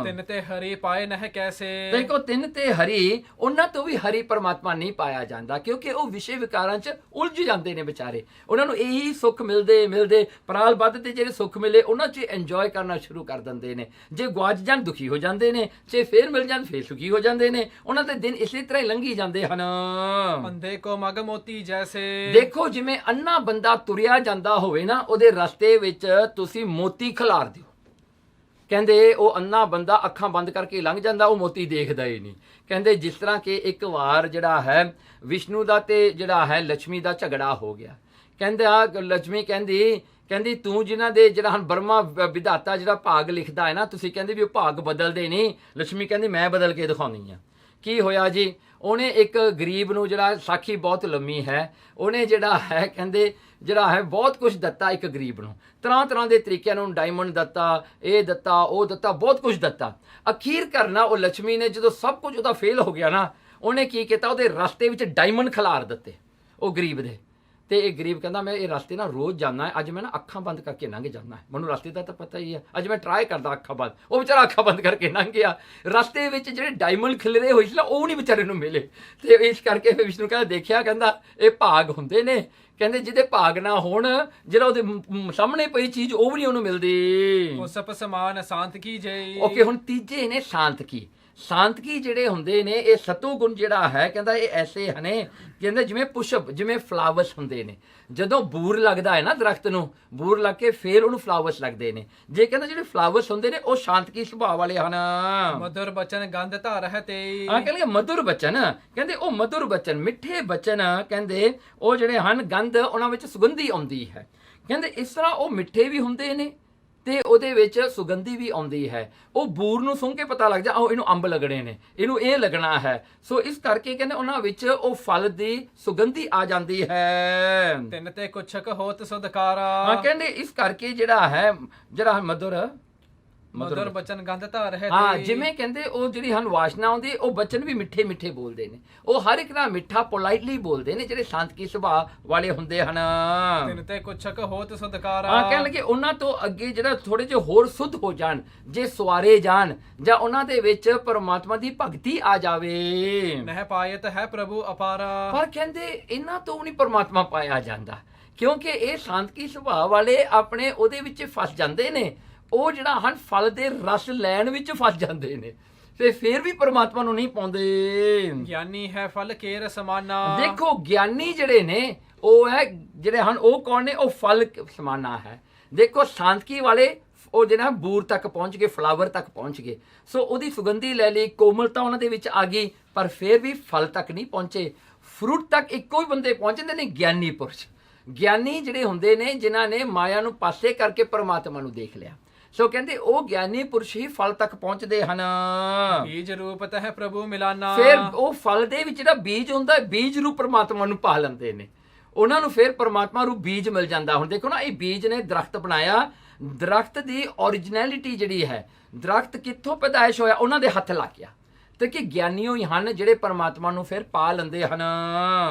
ਤਿੰਨ ਤੇ ਹਰੀ ਪਾਏ ਨਹਿ ਕੈਸੇ। ਦੇਖੋ ਤਿੰਨ ਤੇ ਹਰੀ, ਉਹਨਾਂ ਤੋਂ ਵੀ ਹਰੀ ਪਰਮਾਤਮਾ ਨਹੀਂ ਪਾਇਆ ਜਾਂਦਾ, ਕਿਉਂਕਿ ਉਹ ਵਿਸ਼ੇ ਵਿਕਾਰਾਂ 'ਚ ਉਲਝ ਜਾਂਦੇ ਨੇ ਵਿਚਾਰੇ। ਉਹਨਾਂ ਨੂੰ ਇਹੀ ਸੁੱਖ ਮਿਲਦੇ ਪਰਾਲ ਬੱਧ ਤੇ ਜਿਹੜੇ ਸੁੱਖ ਮਿਲੇ ਉਹਨਾਂ 'ਚ ਇੰਜੋਏ ਕਰਨਾ ਸ਼ੁਰੂ ਕਰ ਦਿੰਦੇ ਨੇ। ਜੇ ਗੁਆਚ ਜਾਣ ਦੁਖੀ ਹੋ ਜਾਂਦੇ ਨੇ, ਜੇ ਫੇਰ ਮਿਲ ਜਾਣ ਫੇਰ ਸੁਖੀ ਹੋ ਜਾਂਦੇ ਨੇ। ਉਹਨਾਂ ਦੇ ਦਿਨ ਇਸੇ ਤਰ੍ਹਾਂ ਹੀ ਲੰਘੀ ਜਾਂਦੇ ਹਨ। ਅੰਧੇ ਕੋ ਮਗ ਮੋਤੀ ਜੈਸੇ। ਦੇਖੋ ਜਿਵੇਂ ਅੰਨਾ ਬੰਦਾ ਤੁਰਿਆ ਜਾਂਦਾ ਹੋਵੇ ਨਾ, ਉਹਦੇ ਰਸਤੇ ਵਿੱਚ ਤੁਸੀਂ ਮੋਤੀ ਖਿਲਾਰ ਦਿਓ। ਕਹਿੰਦੇ ਉਹ ਅੰਨਾ ਬੰਦਾ ਅੱਖਾਂ ਬੰਦ ਕਰਕੇ ਲੰਘ ਜਾਂਦਾ, ਉਹ ਮੋਤੀ ਦੇਖਦਾ ਹੀ ਨਹੀਂ। ਕਹਿੰਦੇ ਜਿਸ ਤਰ੍ਹਾਂ ਕਿ ਇੱਕ ਵਾਰ ਜਿਹੜਾ ਹੈ ਵਿਸ਼ਨੂੰ ਦਾ ਤੇ ਜਿਹੜਾ ਹੈ ਲక్ష్ਮੀ ਦਾ ਝਗੜਾ ਹੋ ਗਿਆ। ਕਹਿੰਦੇ ਆ ਲక్ష్ਮੀ ਕਹਿੰਦੀ ਤੂੰ ਜਿਨ੍ਹਾਂ ਦੇ ਜਿਹੜਾ ਹਨ ਬਰਮਾ ਵਿਧਾਤਾ ਜਿਹੜਾ ਭਾਗ ਲਿਖਦਾ ਹੈ ਨਾ, ਤੁਸੀਂ ਕਹਿੰਦੇ ਵੀ ਉਹ ਭਾਗ ਬਦਲਦੇ ਨਹੀਂ। ਲక్ష్ਮੀ ਕਹਿੰਦੀ ਮੈਂ ਬਦਲ ਕੇ ਦਿਖਾਉਂਦੀ ਆ। ਕੀ ਹੋਇਆ ਜੀ? ਉਹਨੇ ਇੱਕ ਗਰੀਬ ਨੂੰ, ਜਿਹੜਾ ਸਾਖੀ ਬਹੁਤ ਲੰਮੀ ਹੈ, ਉਹਨੇ ਜਿਹੜਾ ਹੈ ਕਹਿੰਦੇ ਜਿਹੜਾ ਹੈ ਬਹੁਤ ਕੁਝ ਦਿੱਤਾ ਇੱਕ ਗਰੀਬ ਨੂੰ, ਤਰ੍ਹਾਂ ਦੇ ਤਰੀਕਿਆਂ ਨੂੰ, ਡਾਇਮੰਡ ਦਿੱਤਾ, ਇਹ ਦਿੱਤਾ, ਉਹ ਦਿੱਤਾ, ਬਹੁਤ ਕੁਝ ਦਿੱਤਾ। ਅਖੀਰ ਕਰਨਾ ਉਹ ਲక్ష్ਮੀ ਨੇ ਜਦੋਂ ਸਭ ਕੁਝ ਉਹਦਾ ਫੇਲ ਹੋ ਗਿਆ ਨਾ, ਉਹਨੇ ਕੀ ਕੀਤਾ? ਉਹਦੇ ਰਸਤੇ ਵਿੱਚ ਡਾਇਮੰਡ ਖਿਲਾਰ ਦਿੱਤੇ ਉਹ ਗਰੀਬ ਦੇ। ਤੇ ਇਹ ਗਰੀਬ ਕਹਿੰਦਾ ਮੈਂ ਇਹ ਰਸਤੇ ਨਾਲ ਰੋਜ਼ ਜਾਂਦਾ ਹੈ, ਅੱਜ ਮੈਂ ਨਾ ਅੱਖਾਂ ਬੰਦ ਕਰਕੇ ਲੰਘ ਜਾਂਦਾ ਹੈ, ਮੈਨੂੰ ਰਸਤੇ ਦਾ ਤਾਂ ਪਤਾ ਹੀ ਹੈ, ਅੱਜ ਮੈਂ ਟਰਾਈ ਕਰਦਾ ਅੱਖਾਂ ਬੰਦ। ਉਹ ਵਿਚਾਰਾ ਅੱਖਾਂ ਬੰਦ ਕਰਕੇ ਲੰਘ ਗਿਆ। ਰਸਤੇ ਵਿੱਚ ਜਿਹੜੇ ਡਾਇਮੰਡ ਖਿਲਰੇ ਹੋਏ ਸੀ ਨਾ, ਉਹ ਨਹੀਂ ਵਿਚਾਰੇ ਨੂੰ ਮਿਲੇ। ਤੇ ਇਸ ਕਰਕੇ ਫਿਰ ਵਿਸ਼ਨੂੰ ਕਹਿੰਦਾ ਦੇਖਿਆ, ਕਹਿੰਦਾ ਇਹ ਭਾਗ ਹੁੰਦੇ ਨੇ। ਕਹਿੰਦੇ ਜਿਹਦੇ ਭਾਗ ਨਾ ਹੋਣ, ਜਿਹੜਾ ਉਹਦੇ ਸਾਹਮਣੇ ਪਈ ਚੀਜ਼ ਉਹ ਵੀ ਨਹੀਂ ਉਹਨੂੰ ਮਿਲਦੀ। ਉਹ ਸਪ ਸਮਾਨ ਸ਼ਾਂਤ ਕੀ ਜਈ। ਓਕੇ, ਹੁਣ ਤੀਜੇ ਨੇ ਸ਼ਾਂਤਕੀ ਜਿਹੜੇ ਹੁੰਦੇ ਨੇ, ਇਹ ਸਤੋ ਗੁਣ ਜਿਹੜਾ ਹੈ ਕਹਿੰਦਾ ਇਹ ਐਸੇ ਹਨ, ਕਹਿੰਦੇ ਜਿਵੇਂ ਪੁਸ਼ਪ, ਜਿਵੇਂ ਫਲਾਵਰਸ ਹੁੰਦੇ ਨੇ। ਜਦੋਂ ਬੂਰ ਲੱਗਦਾ ਹੈ ਨਾ ਦਰਖਤ ਨੂੰ, ਬੂਰ ਲੱਗ ਕੇ ਫੇਰ ਉਹਨੂੰ ਫਲਾਵਰਸ ਲੱਗਦੇ ਨੇ। ਜੇ ਕਹਿੰਦਾ ਜਿਹੜੇ ਫਲਾਵਰਸ ਹੁੰਦੇ ਨੇ ਉਹ ਸ਼ਾਂਤਕੀ ਸੁਭਾਅ ਵਾਲੇ ਹਨ। ਮਧੁਰ ਬਚਨ ਗੰਧ ਧਾਰ ਹੈ ਤੇ। ਕਹਿੰਦੇ ਮਧੁਰ ਬਚਨ, ਕਹਿੰਦੇ ਉਹ ਮਧੁਰ ਬਚਨ, ਮਿੱਠੇ ਬਚਨ, ਕਹਿੰਦੇ ਉਹ ਜਿਹੜੇ ਹਨ ਗੰਧ, ਉਹਨਾਂ ਵਿੱਚ ਸੁਗੰਧੀ ਆਉਂਦੀ ਹੈ। ਕਹਿੰਦੇ ਇਸ ਤਰ੍ਹਾਂ ਉਹ ਮਿੱਠੇ ਵੀ ਹੁੰਦੇ ਨੇ ਤੇ ਉਹਦੇ ਵਿੱਚ ਸੁਗੰਧੀ ਵੀ ਆਉਂਦੀ ਹੈ। ਉਹ ਬੂਰ ਨੂੰ ਸੁੰਘ ਕੇ ਪਤਾ ਲੱਗ ਜਾ ਇਹਨੂੰ ਅੰਬ ਲੱਗਣੇ ਨੇ, ਇਹਨੂੰ ਇਹ ਲੱਗਣਾ ਹੈ। ਸੋ ਇਸ ਕਰਕੇ ਕਹਿੰਦੇ ਉਹਨਾਂ ਵਿੱਚ ਉਹ ਫਲ ਦੀ ਸੁਗੰਧੀ ਆ ਜਾਂਦੀ ਹੈ। ਤਿੰਨ ਤੇ ਕੁਛਕ ਹੋਤ ਸਦਕਾਰਾ। ਕਹਿੰਦੇ ਇਸ ਕਰਕੇ ਜਿਹੜਾ ਮਧੁਰ ਬਚਨ ਗੰਧ ਧਾਰ ਹੈ। ਜਿਵੇਂ ਕਹਿੰਦੇ ਉਹ ਜਿਹੜੀ ਹਨ ਵਾਸ਼ਨਾ ਆਉਂਦੀ, ਉਹ ਬਚਨ ਵੀ ਮਿੱਠੇ ਬੋਲਦੇ ਨੇ। ਉਹ ਹਰ ਇੱਕ ਨਾਲ ਮਿੱਠਾ ਪੋਲਾਈਟਲੀ ਬੋਲਦੇ ਨੇ, ਜਿਹੜੇ ਸ਼ਾਂਤਕੀ ਸੁਭਾਅ ਵਾਲੇ ਹੁੰਦੇ ਹਨ। ਤਿੰਨ ਤੇ ਕੁਛਕ ਹੋਤ ਸਦਕਾਰਾ। ਕਹਿਣ ਲੱਗੇ ਉਹਨਾਂ ਤੋਂ ਅੱਗੇ ਜਿਹੜਾ ਥੋੜੇ ਜਿਹੇ ਹੋਰ ਸੁੱਧ ਹੋ ਜਾਣ, ਜੇ ਸਵਾਰੇ ਜਾਣ, ਜਾਂ ਉਹਨਾਂ ਦੇ ਵਿੱਚ ਪਰਮਾਤਮਾ ਦੀ ਭਗਤੀ ਆ ਜਾਵੇ। ਨਹਿ ਪਾਇਤ ਹੈ ਪ੍ਰਭੂ ਅਪਾਰਾ। ਪਰ ਕਹਿੰਦੇ ਇਹਨਾਂ ਤੋਂ ਨਹੀਂ ਪਰਮਾਤਮਾ ਪਾਇਆ ਜਾਂਦਾ, ਕਿਉਂਕਿ ਇਹ ਸ਼ਾਂਤਕੀ ਸੁਭਾਅ ਵਾਲੇ ਆਪਣੇ ਉਹਦੇ ਵਿੱਚ ਫਸ ਜਾਂਦੇ ਨੇ। ਉਹ ਜਿਹੜਾ ਹਨ ਫਲ ਦੇ ਰਸ ਲੈਣ ਵਿੱਚ ਫਸ ਜਾਂਦੇ ਨੇ, ਤੇ ਫਿਰ ਵੀ ਪਰਮਾਤਮਾ ਨੂੰ ਨਹੀਂ ਪਾਉਂਦੇ। ਗਿਆਨੀ ਹੈ ਫਲ ਕੇਰ ਸਮਾਨਾ। ਦੇਖੋ ਗਿਆਨੀ ਜਿਹੜੇ ਨੇ ਉਹ ਹੈ ਜਿਹੜੇ ਹਨ, ਉਹ ਕੌਣ ਨੇ? ਉਹ ਫਲ ਸਮਾਨਾ ਹੈ। ਦੇਖੋ ਸ਼ਾਂਤਕੀ ਵਾਲੇ ਉਹ ਜਿਹੜਾ ਬੂਰ ਤੱਕ ਪਹੁੰਚ ਗਏ, ਫਲਾਵਰ ਤੱਕ ਪਹੁੰਚ ਗਏ, ਸੋ ਉਹਦੀ ਸੁਗੰਧੀ ਲੈ ਲਈ, ਕੋਮਲਤਾ ਉਹਨਾਂ ਦੇ ਵਿੱਚ ਆ ਗਈ, ਪਰ ਫਿਰ ਵੀ ਫਲ ਤੱਕ ਨਹੀਂ ਪਹੁੰਚੇ। ਫਰੂਟ ਤੱਕ ਇੱਕੋ ਹੀ ਬੰਦੇ ਪਹੁੰਚਦੇ ਨੇ, ਗਿਆਨੀ ਪੁਰਸ਼। ਗਿਆਨੀ ਜਿਹੜੇ ਹੁੰਦੇ ਨੇ ਜਿਨ੍ਹਾਂ ਨੇ ਮਾਇਆ ਨੂੰ ਪਾਸੇ ਕਰਕੇ ਪਰਮਾਤਮਾ ਨੂੰ ਦੇਖ ਲਿਆ। ਸੋ ਕਹਿੰਦੇ ਉਹ ਗਿਆਨੀ ਪੁਰਸ਼ ਹੀ ਫਲ ਤੱਕ ਪਹੁੰਚਦੇ ਹਨ। ਬੀਜ ਰੂਪਤ ਹੈ ਪ੍ਰਭੂ ਮਿਲਾਨਾ। ਫਿਰ ਉਹ ਫਲ ਦੇ ਵਿੱਚ ਜਿਹੜਾ ਬੀਜ ਹੁੰਦਾ, ਬੀਜ ਰੂਪ ਪਰਮਾਤਮਾ ਨੂੰ ਪਾ ਲੈਂਦੇ ਨੇ। ਉਹਨਾਂ ਨੂੰ ਫਿਰ ਪਰਮਾਤਮਾ ਰੂਪ ਬੀਜ ਮਿਲ ਜਾਂਦਾ। ਹੁਣ ਦੇਖੋ ਨਾ, ਇਹ ਬੀਜ ਨੇ ਦਰਖਤ ਬਣਾਇਆ। ਦਰਖਤ ਦੀ ਓਰੀਜਨੈਲਿਟੀ ਜਿਹੜੀ ਹੈ, ਦਰਖਤ ਕਿੱਥੋਂ ਪੈਦਾਇਸ਼ ਹੋਇਆ, ਉਹਨਾਂ ਦੇ ਹੱਥ ਲੱਗ ਗਿਆ। ਤੇ ਕਿ ਗਿਆਨੀਓ ਹੀ ਹਨ ਜਿਹੜੇ ਪਰਮਾਤਮਾ ਨੂੰ ਫਿਰ ਪਾ ਲੈਂਦੇ ਹਨ।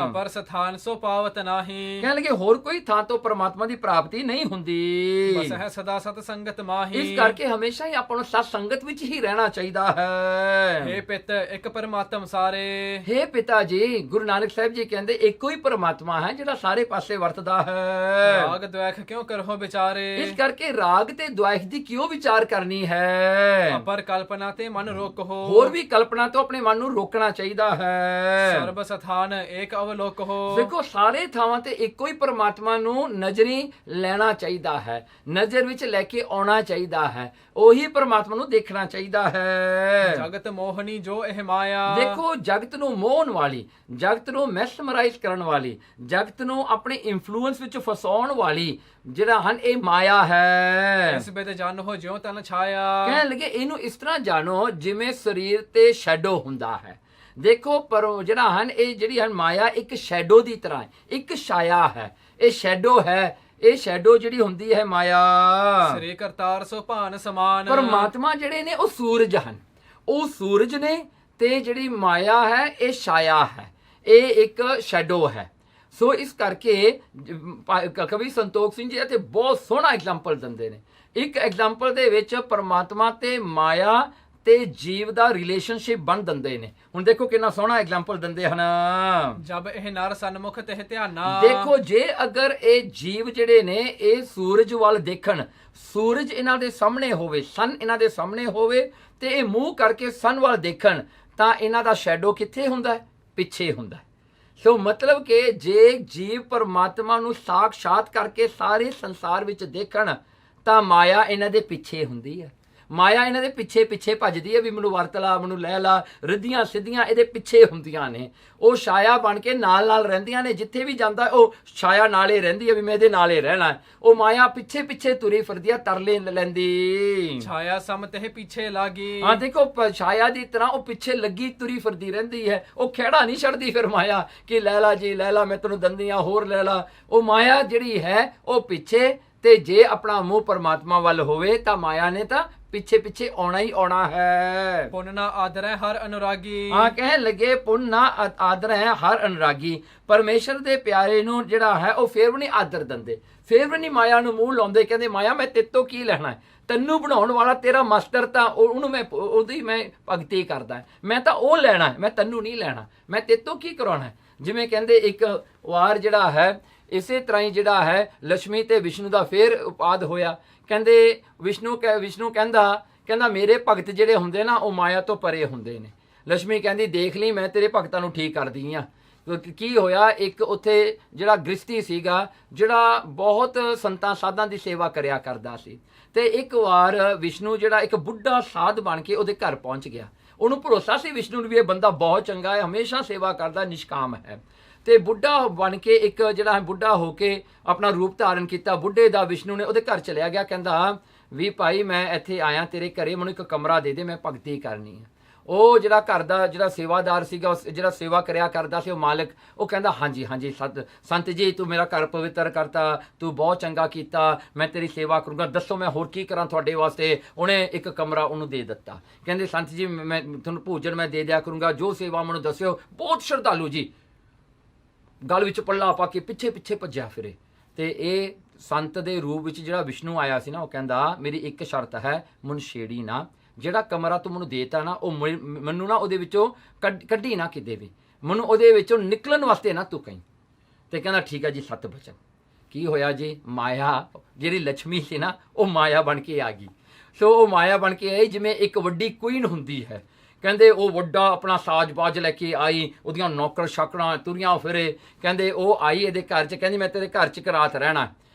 ਅਪਰ ਸਥਾਨ ਸੋ ਪਾਵਤ ਨਾਹੀ, ਕਹਿਣ ਲੱਗੇ ਹੋਰ ਕੋਈ ਥਾਂ ਤੋਂ ਪਰਮਾਤਮਾ ਦੀ ਪ੍ਰਾਪਤੀ ਨਹੀਂ ਹੁੰਦੀ। ਬਸ ਹੈ ਸਦਾ ਸਤ ਸੰਗਤ ਮਾਹੀ। ਇਸ ਕਰਕੇ ਹਮੇਸ਼ਾ ਹੀ ਆਪਾਂ ਨੂੰ ਸਤ ਸੰਗਤ ਵਿੱਚ ਹੀ ਰਹਿਣਾ ਚਾਹੀਦਾ ਹੈ। ਹੇ ਪਿਤ ਇੱਕ ਪਰਮਾਤਮ ਸਾਰੇ, ਹੇ ਪਿਤਾ ਜੀ, ਗੁਰੂ ਨਾਨਕ ਸਾਹਿਬ ਜੀ ਕਹਿੰਦੇ ਇੱਕੋ ਹੀ ਪਰਮਾਤਮਾ ਹੈ ਜਿਹੜਾ ਸਾਰੇ ਪਾਸੇ ਵਰਤਦਾ ਹੈ। ਰਾਗ ਦ્વੈਖ ਕਿਉਂ ਕਰੋ ਵਿਚਾਰੇ, ਇਸ ਕਰਕੇ ਰਾਗ ਤੇ ਦੁਆਇਖ ਦੀ ਕਿਉਂ ਵਿਚਾਰ ਕਰਨੀ ਹੈ। ਅਪਰ ਕਲਪਨਾ ਤੇ ਮਨ ਰੋਕੋ, ਹੋਰ ਵੀ ਕਲਪਨਾ ਤੋਂ ਆਪਣੇ ਮਨ ਨੂੰ ਰੋਕਣਾ ਚਾਹੀਦਾ ਹੈ। ਸਰਬ ਸਥਾਨ ਏਕ ਅਵਲੋਕ ਹੋ, ਦੇਖੋ ਸਾਰੇ ਥਾਵਾਂ ਤੇ ਇੱਕੋ ਹੀ ਪਰਮਾਤਮਾ ਨੂੰ ਨਜ਼ਰੀ ਲੈਣਾ ਚਾਹੀਦਾ ਹੈ, ਨਜ਼ਰ ਵਿੱਚ ਲੈ ਕੇ ਆਉਣਾ ਚਾਹੀਦਾ ਹੈ, ਉਹੀ ਪਰਮਾਤਮਾ ਨੂੰ ਦੇਖਣਾ ਚਾਹੀਦਾ ਹੈ। ਜਗਤ ਮੋਹਨੀ ਜੋ ਇਹ ਮਾਇਆ, ਦੇਖੋ ਜਗਤ ਨੂੰ ਮੋਹਣ ਵਾਲੀ, ਜਗਤ ਨੂੰ ਮੈਸਮਰਾਈਜ਼ ਕਰਨ ਵਾਲੀ, ਜਗਤ ਨੂੰ ਆਪਣੇ ਇਨਫਲੂਐਂਸ ਵਿੱਚ ਫਸਾਉਣ ਵਾਲੀ ਜਿਹੜਾ ਹਨ ਇਹ ਮਾਇਆ ਹੈ। ਇਸ ਬਿਦ ਜਾਣੋ ਜਿਉ ਤਨ ਛਾਇਆ, ਕਹਿਣ ਲੱਗੇ ਇਹਨੂੰ ਇਸ ਤਰ੍ਹਾਂ ਜਾਣੋ ਜਿਵੇਂ ਸਰੀਰ ਤੇ ਸ਼ੈਡੋ ਹੁੰਦਾ ਹੈ। ਦੇਖੋ ਪਰ ਜਿਹੜਾ ਹਨ ਇਹ ਜਿਹੜੀ ਹਨ ਮਾਇਆ ਇੱਕ ਸ਼ੈਡੋ ਦੀ ਤਰ੍ਹਾਂ ਹੈ, ਇੱਕ ਛਾਇਆ ਹੈ, ਇਹ ਸ਼ੈਡੋ ਹੈ। ਇਹ ਸ਼ੈਡੋ ਜਿਹੜੀ ਹੁੰਦੀ ਹੈ ਮਾਇਆ, ਸ੍ਰੀ ਕਰਤਾਰ ਸੋ ਭਾਨ ਸਮਾਨ, ਪਰਮਾਤਮਾ ਜਿਹੜੇ ਨੇ ਉਹ ਸੂਰਜ ਹਨ, ਉਹ ਸੂਰਜ ਨੇ ਤੇ ਜਿਹੜੀ ਮਾਇਆ ਹੈ ਇਹ ਛਾਇਆ ਹੈ, ਇਹ ਇੱਕ ਸ਼ੈਡੋ ਹੈ। ਸੋ ਇਸ ਕਰਕੇ ਕਵੀ ਸੰਤੋਖ ਸਿੰਘ ਜੀ ਇੱਥੇ ਬਹੁਤ ਸੋਹਣਾ ਐਗਜ਼ਾਮਪਲ ਦਿੰਦੇ ਨੇ। ਇੱਕ ਐਗਜ਼ਾਮਪਲ ਦੇ ਵਿੱਚ ਪਰਮਾਤਮਾ ਤੇ ਮਾਇਆ ਤੇ ਜੀਵ ਦਾ ਰਿਲੇਸ਼ਨਸ਼ਿਪ ਬਣ ਦਿੰਦੇ ਨੇ। ਹੁਣ ਦੇਖੋ ਕਿੰਨਾ ਸੋਹਣਾ ਐਗਜ਼ਾਮਪਲ ਦਿੰਦੇ ਹਨ। ਜਬ ਇਹ ਨਰ ਸਨਮੁਖ ਤੇ ਧਿਆਨਾ, ਦੇਖੋ ਜੇ ਅਗਰ ਇਹ ਜੀਵ ਜਿਹੜੇ ਨੇ ਇਹ ਸੂਰਜ ਵੱਲ ਦੇਖਣ, ਸੂਰਜ ਇਹਨਾਂ ਦੇ ਸਾਹਮਣੇ ਹੋਵੇ, ਸਨ ਇਹਨਾਂ ਦੇ ਸਾਹਮਣੇ ਹੋਵੇ ਤੇ ਇਹ ਮੂੰਹ ਕਰਕੇ ਸਨ ਵੱਲ ਦੇਖਣ ਤਾਂ ਇਹਨਾਂ ਦਾ ਸ਼ੈਡੋ ਕਿੱਥੇ ਹੁੰਦਾ ਹੈ? ਪਿੱਛੇ ਹੁੰਦਾ ਹੈ। ਸੋ ਮਤਲਬ ਕਿ ਜੇ ਜੀਵ ਪਰਮਾਤਮਾ ਨੂੰ ਸਾਖਸ਼ਾਤ ਕਰਕੇ ਸਾਰੇ ਸੰਸਾਰ ਵਿੱਚ ਦੇਖਣ ਤਾਂ ਮਾਇਆ ਇਹਨਾਂ ਦੇ ਪਿੱਛੇ ਹੁੰਦੀ ਹੈ। ਮਾਇਆ ਇਹਨਾਂ ਦੇ ਪਿੱਛੇ ਪਿੱਛੇ ਭੱਜਦੀ ਹੈ ਵੀ ਮੈਨੂੰ ਵਰਤ ਲਾ, ਮੈਨੂੰ ਲੈ ਲਾ, ਰਿੱਧੀਆਂ ਸਿੱਧੀਆਂ ਇਹਦੇ ਪਿੱਛੇ ਹੁੰਦੀਆਂ ਨੇ। ਉਹ ਛਾਇਆ ਬਣ ਕੇ ਨਾਲ ਨਾਲ ਰਹਿੰਦੀਆਂ ਨੇ, ਜਿੱਥੇ ਵੀ ਜਾਂਦਾ ਉਹ ਛਾਇਆ ਨਾਲੇ ਰਹਿੰਦੀ ਹੈ ਵੀ ਮੈਂ ਇਹਦੇ ਨਾਲੇ ਰਹਿਣਾ। ਉਹ ਮਾਇਆ ਪਿੱਛੇ ਪਿੱਛੇ ਤੁਰੀ ਫਿਰਦੀ ਆ, ਤਰਲੇ ਲੈਂਦੀ। ਛਾਇਆ ਸਮ ਤੇ ਪਿੱਛੇ ਲਾਗੀ, ਹਾਂ ਦੇਖੋ ਛਾਇਆ ਦੀ ਤਰ੍ਹਾਂ ਉਹ ਪਿੱਛੇ ਲੱਗੀ ਤੁਰੀ ਫਿਰਦੀ ਰਹਿੰਦੀ ਹੈ। ਉਹ ਖਹਿੜਾ ਨਹੀਂ ਛੱਡਦੀ ਫਿਰ ਮਾਇਆ ਕਿ ਲੈ ਲਾ ਜੀ ਲੈ ਲਾ, ਮੈਂ ਤੈਨੂੰ ਦੰਦੀਆਂ ਹੋਰ ਲੈ ਲਾ। ਉਹ ਮਾਇਆ ਜਿਹੜੀ ਹੈ ਉਹ ਪਿੱਛੇ, ਤੇ ਜੇ ਆਪਣਾ ਮੂੰਹ ਪਰਮਾਤਮਾ ਵੱਲ ਹੋਵੇ ਤਾਂ ਮਾਇਆ ਨੇ ਤਾਂ ਪਿੱਛੇ ਪਿੱਛੇ ਆਉਣਾ ਹੀ ਆਉਣਾ ਹੈ। ਪੁੰਨ ਨਾ ਆਦਰੈ ਹਰ ਅਨੁਰਾਗੀ, ਹਾਂ ਕਹਿਣ ਲੱਗੇ ਪੁੰਨ ਨਾ ਆਦਰ ਹੈ ਹਰ ਅਨੁਰਾਗੀ। ਪਰਮੇਸ਼ਰ ਦੇ ਪਿਆਰੇ ਨੂੰ ਜਿਹੜਾ ਹੈ ਉਹ ਫੇਰ ਵੀ ਨਹੀਂ ਆਦਰ ਦਿੰਦੇ, ਫੇਰ ਵੀ ਨਹੀਂ ਮਾਇਆ ਨੂੰ ਮੂੰਹ ਲਾਉਂਦੇ। ਕਹਿੰਦੇ ਮਾਇਆ ਮੈਂ ਤੇਤੋਂ ਕੀ ਲੈਣਾ ਹੈ, ਤੈਨੂੰ ਬਣਾਉਣ ਵਾਲਾ ਤੇਰਾ ਮਾਸਟਰ ਤਾਂ ਉਹਨੂੰ ਮੈਂ ਉਹਦੀ ਮੈਂ ਭਗਤੀ ਕਰਦਾ, ਮੈਂ ਤਾਂ ਉਹ ਲੈਣਾ, ਮੈਂ ਤੈਨੂੰ ਨਹੀਂ ਲੈਣਾ, ਮੈਂ ਤੇਤੋਂ ਕੀ ਕਰਾਉਣਾ। ਜਿਵੇਂ ਕਹਿੰਦੇ ਇੱਕ ਵਾਰ ਜਿਹੜਾ ਹੈ ਇਸੇ ਤਰ੍ਹਾਂ ਹੀ ਜਿਹੜਾ ਹੈ ਲక్ష్ਮੀ ਤੇ ਵਿਸ਼ਨੂੰ ਦਾ ਫੇਰ ਉਪਾਦ ਹੋਇਆ। ਕਹਿੰਦੇ ਵਿਸ਼ਨੂੰ ਕਹਿੰਦਾ ਮੇਰੇ ਭਗਤ ਜਿਹੜੇ ਹੁੰਦੇ ਨਾ ਉਹ ਮਾਇਆ ਤੋਂ ਪਰੇ ਹੁੰਦੇ ਨੇ। ਲక్ష్ਮੀ ਕਹਿੰਦੀ ਦੇਖ ਲਈ ਮੈਂ ਤੇਰੇ ਭਗਤਾਂ ਨੂੰ ਠੀਕ ਕਰਦੀ ਆ। ਕੀ ਹੋਇਆ, ਇੱਕ ਉੱਥੇ ਜਿਹੜਾ ਗ੍ਰਸਤੀ ਸੀਗਾ ਜਿਹੜਾ ਬਹੁਤ ਸੰਤਾਂ ਸਾਧਾਂ ਦੀ ਸੇਵਾ ਕਰਿਆ ਕਰਦਾ ਸੀ, ਤੇ ਇੱਕ ਵਾਰ ਵਿਸ਼ਨੂੰ ਜਿਹੜਾ ਇੱਕ ਬੁੱਢਾ ਸਾਧ ਬਣ ਕੇ ਉਹਦੇ ਘਰ ਪਹੁੰਚ ਗਿਆ। ਉਹਨੂੰ ਭਰੋਸਾ ਸੀ ਵਿਸ਼ਨੂੰ ਨੂੰ ਵੀ ਇਹ ਬੰਦਾ ਬਹੁਤ ਚੰਗਾ ਹੈ, ਹਮੇਸ਼ਾ ਸੇਵਾ ਕਰਦਾ, ਨਿਸ਼ਕਾਮ ਹੈ। ਤੇ ਬੁੱਢਾ ਬਣ ਕੇ ਇੱਕ ਜਿਹੜਾ ਬੁੱਢਾ ਹੋ ਕੇ ਆਪਣਾ ਰੂਪ ਧਾਰਨ ਕੀਤਾ ਬੁੱਢੇ ਦਾ, ਵਿਸ਼ਨੂੰ ਨੇ ਉਹਦੇ ਘਰ ਚਲਿਆ ਗਿਆ। ਕਹਿੰਦਾ ਵੀ ਭਾਈ ਮੈਂ ਇੱਥੇ ਆਇਆ ਤੇਰੇ ਘਰੇ, ਮੈਨੂੰ ਇੱਕ ਕਮਰਾ ਦੇ ਦੇ, ਮੈਂ ਭਗਤੀ ਕਰਨੀ ਹੈ। ਉਹ ਜਿਹੜਾ ਘਰ ਦਾ ਜਿਹੜਾ ਸੇਵਾਦਾਰ ਸੀਗਾ, ਜਿਹੜਾ ਸੇਵਾ ਕਰਿਆ ਕਰਦਾ ਸੀ ਉਹ ਮਾਲਕ, ਉਹ ਕਹਿੰਦਾ ਹਾਂਜੀ ਹਾਂਜੀ ਸੰਤ ਜੀ ਤੂੰ ਮੇਰਾ ਘਰ ਪਵਿੱਤਰ ਕਰਤਾ, ਤੂੰ ਬਹੁਤ ਚੰਗਾ ਕੀਤਾ, ਮੈਂ ਤੇਰੀ ਸੇਵਾ ਕਰੂੰਗਾ, ਦੱਸੋ ਮੈਂ ਹੋਰ ਕੀ ਕਰਾਂ ਤੁਹਾਡੇ ਵਾਸਤੇ। ਉਹਨੇ ਇੱਕ ਕਮਰਾ ਉਹਨੂੰ ਦੇ ਦਿੱਤਾ। ਕਹਿੰਦੇ ਸੰਤ ਜੀ ਮੈਂ ਤੁਹਾਨੂੰ ਭੋਜਨ ਮੈਂ ਦੇ ਦਿਆ ਕਰੂੰਗਾ, ਜੋ ਸੇਵਾ ਮੈਨੂੰ ਦੱਸਿਓ। ਬਹੁਤ ਸ਼ਰਧਾਲੂ ਜੀ ਗਲ ਵਿੱਚ ਪੱਲਾ ਪਾ ਕੇ ਪਿੱਛੇ ਪਿੱਛੇ ਭੱਜਿਆ ਫਿਰੇ। ਤੇ ਇਹ ਸੰਤ ਦੇ ਰੂਪ ਵਿੱਚ ਜਿਹੜਾ ਵਿਸ਼ਨੂੰ ਆਇਆ ਸੀ ਨਾ, ਉਹ ਕਹਿੰਦਾ ਮੇਰੀ ਇੱਕ ਸ਼ਰਤ ਹੈ, ਮੈਨੂੰ ਛੇੜੀ ਨਾ, ਜਿਹੜਾ ਕਮਰਾ ਤੂੰ ਮੈਨੂੰ ਦੇਤਾ ਨਾ ਉਹ ਮੈਨੂੰ ਨਾ ਉਹਦੇ ਵਿੱਚੋਂ ਕੱਢੀ ਨਾ ਕਿਤੇ ਵੀ, ਮੈਨੂੰ ਉਹਦੇ ਵਿੱਚੋਂ ਨਿਕਲਣ ਵਾਸਤੇ ਨਾ ਤੂੰ ਕਹੀਂ। ਤੇ ਕਹਿੰਦਾ ਠੀਕ ਹੈ ਜੀ, 7 ਬਚਨ। ਕੀ ਹੋਇਆ ਜੀ, ਮਾਇਆ ਜਿਹੜੀ ਲక్ష్ਮੀ ਸੀ ਨਾ ਉਹ ਮਾਇਆ ਬਣ ਕੇ ਆ ਗਈ। ਸੋ ਉਹ ਮਾਇਆ ਬਣ ਕੇ ਆਈ ਜਿਵੇਂ ਇੱਕ ਵੱਡੀ ਕੁਈਨ ਹੁੰਦੀ ਹੈ। ਕਹਿੰਦੇ ਉਹ ਵੱਡਾ ਆਪਣਾ ਸਾਜ ਬਾਜ ਲੈ ਕੇ ਆਈ, ਉਹਦੀਆਂ ਨੌਕਰ ਸ਼ਾਕਰਾਂ ਤੁਰੀਆਂ ਫਿਰੇ। ਕਹਿੰਦੇ ਉਹ ਆਈ ਇਹਦੇ ਘਰ 'ਚ, ਕਹਿੰਦੀ ਮੈਂ ਤੇਰੇ ਘਰ 'ਚ ਇੱਕ ਰਾਤ ਰਹਿਣਾ।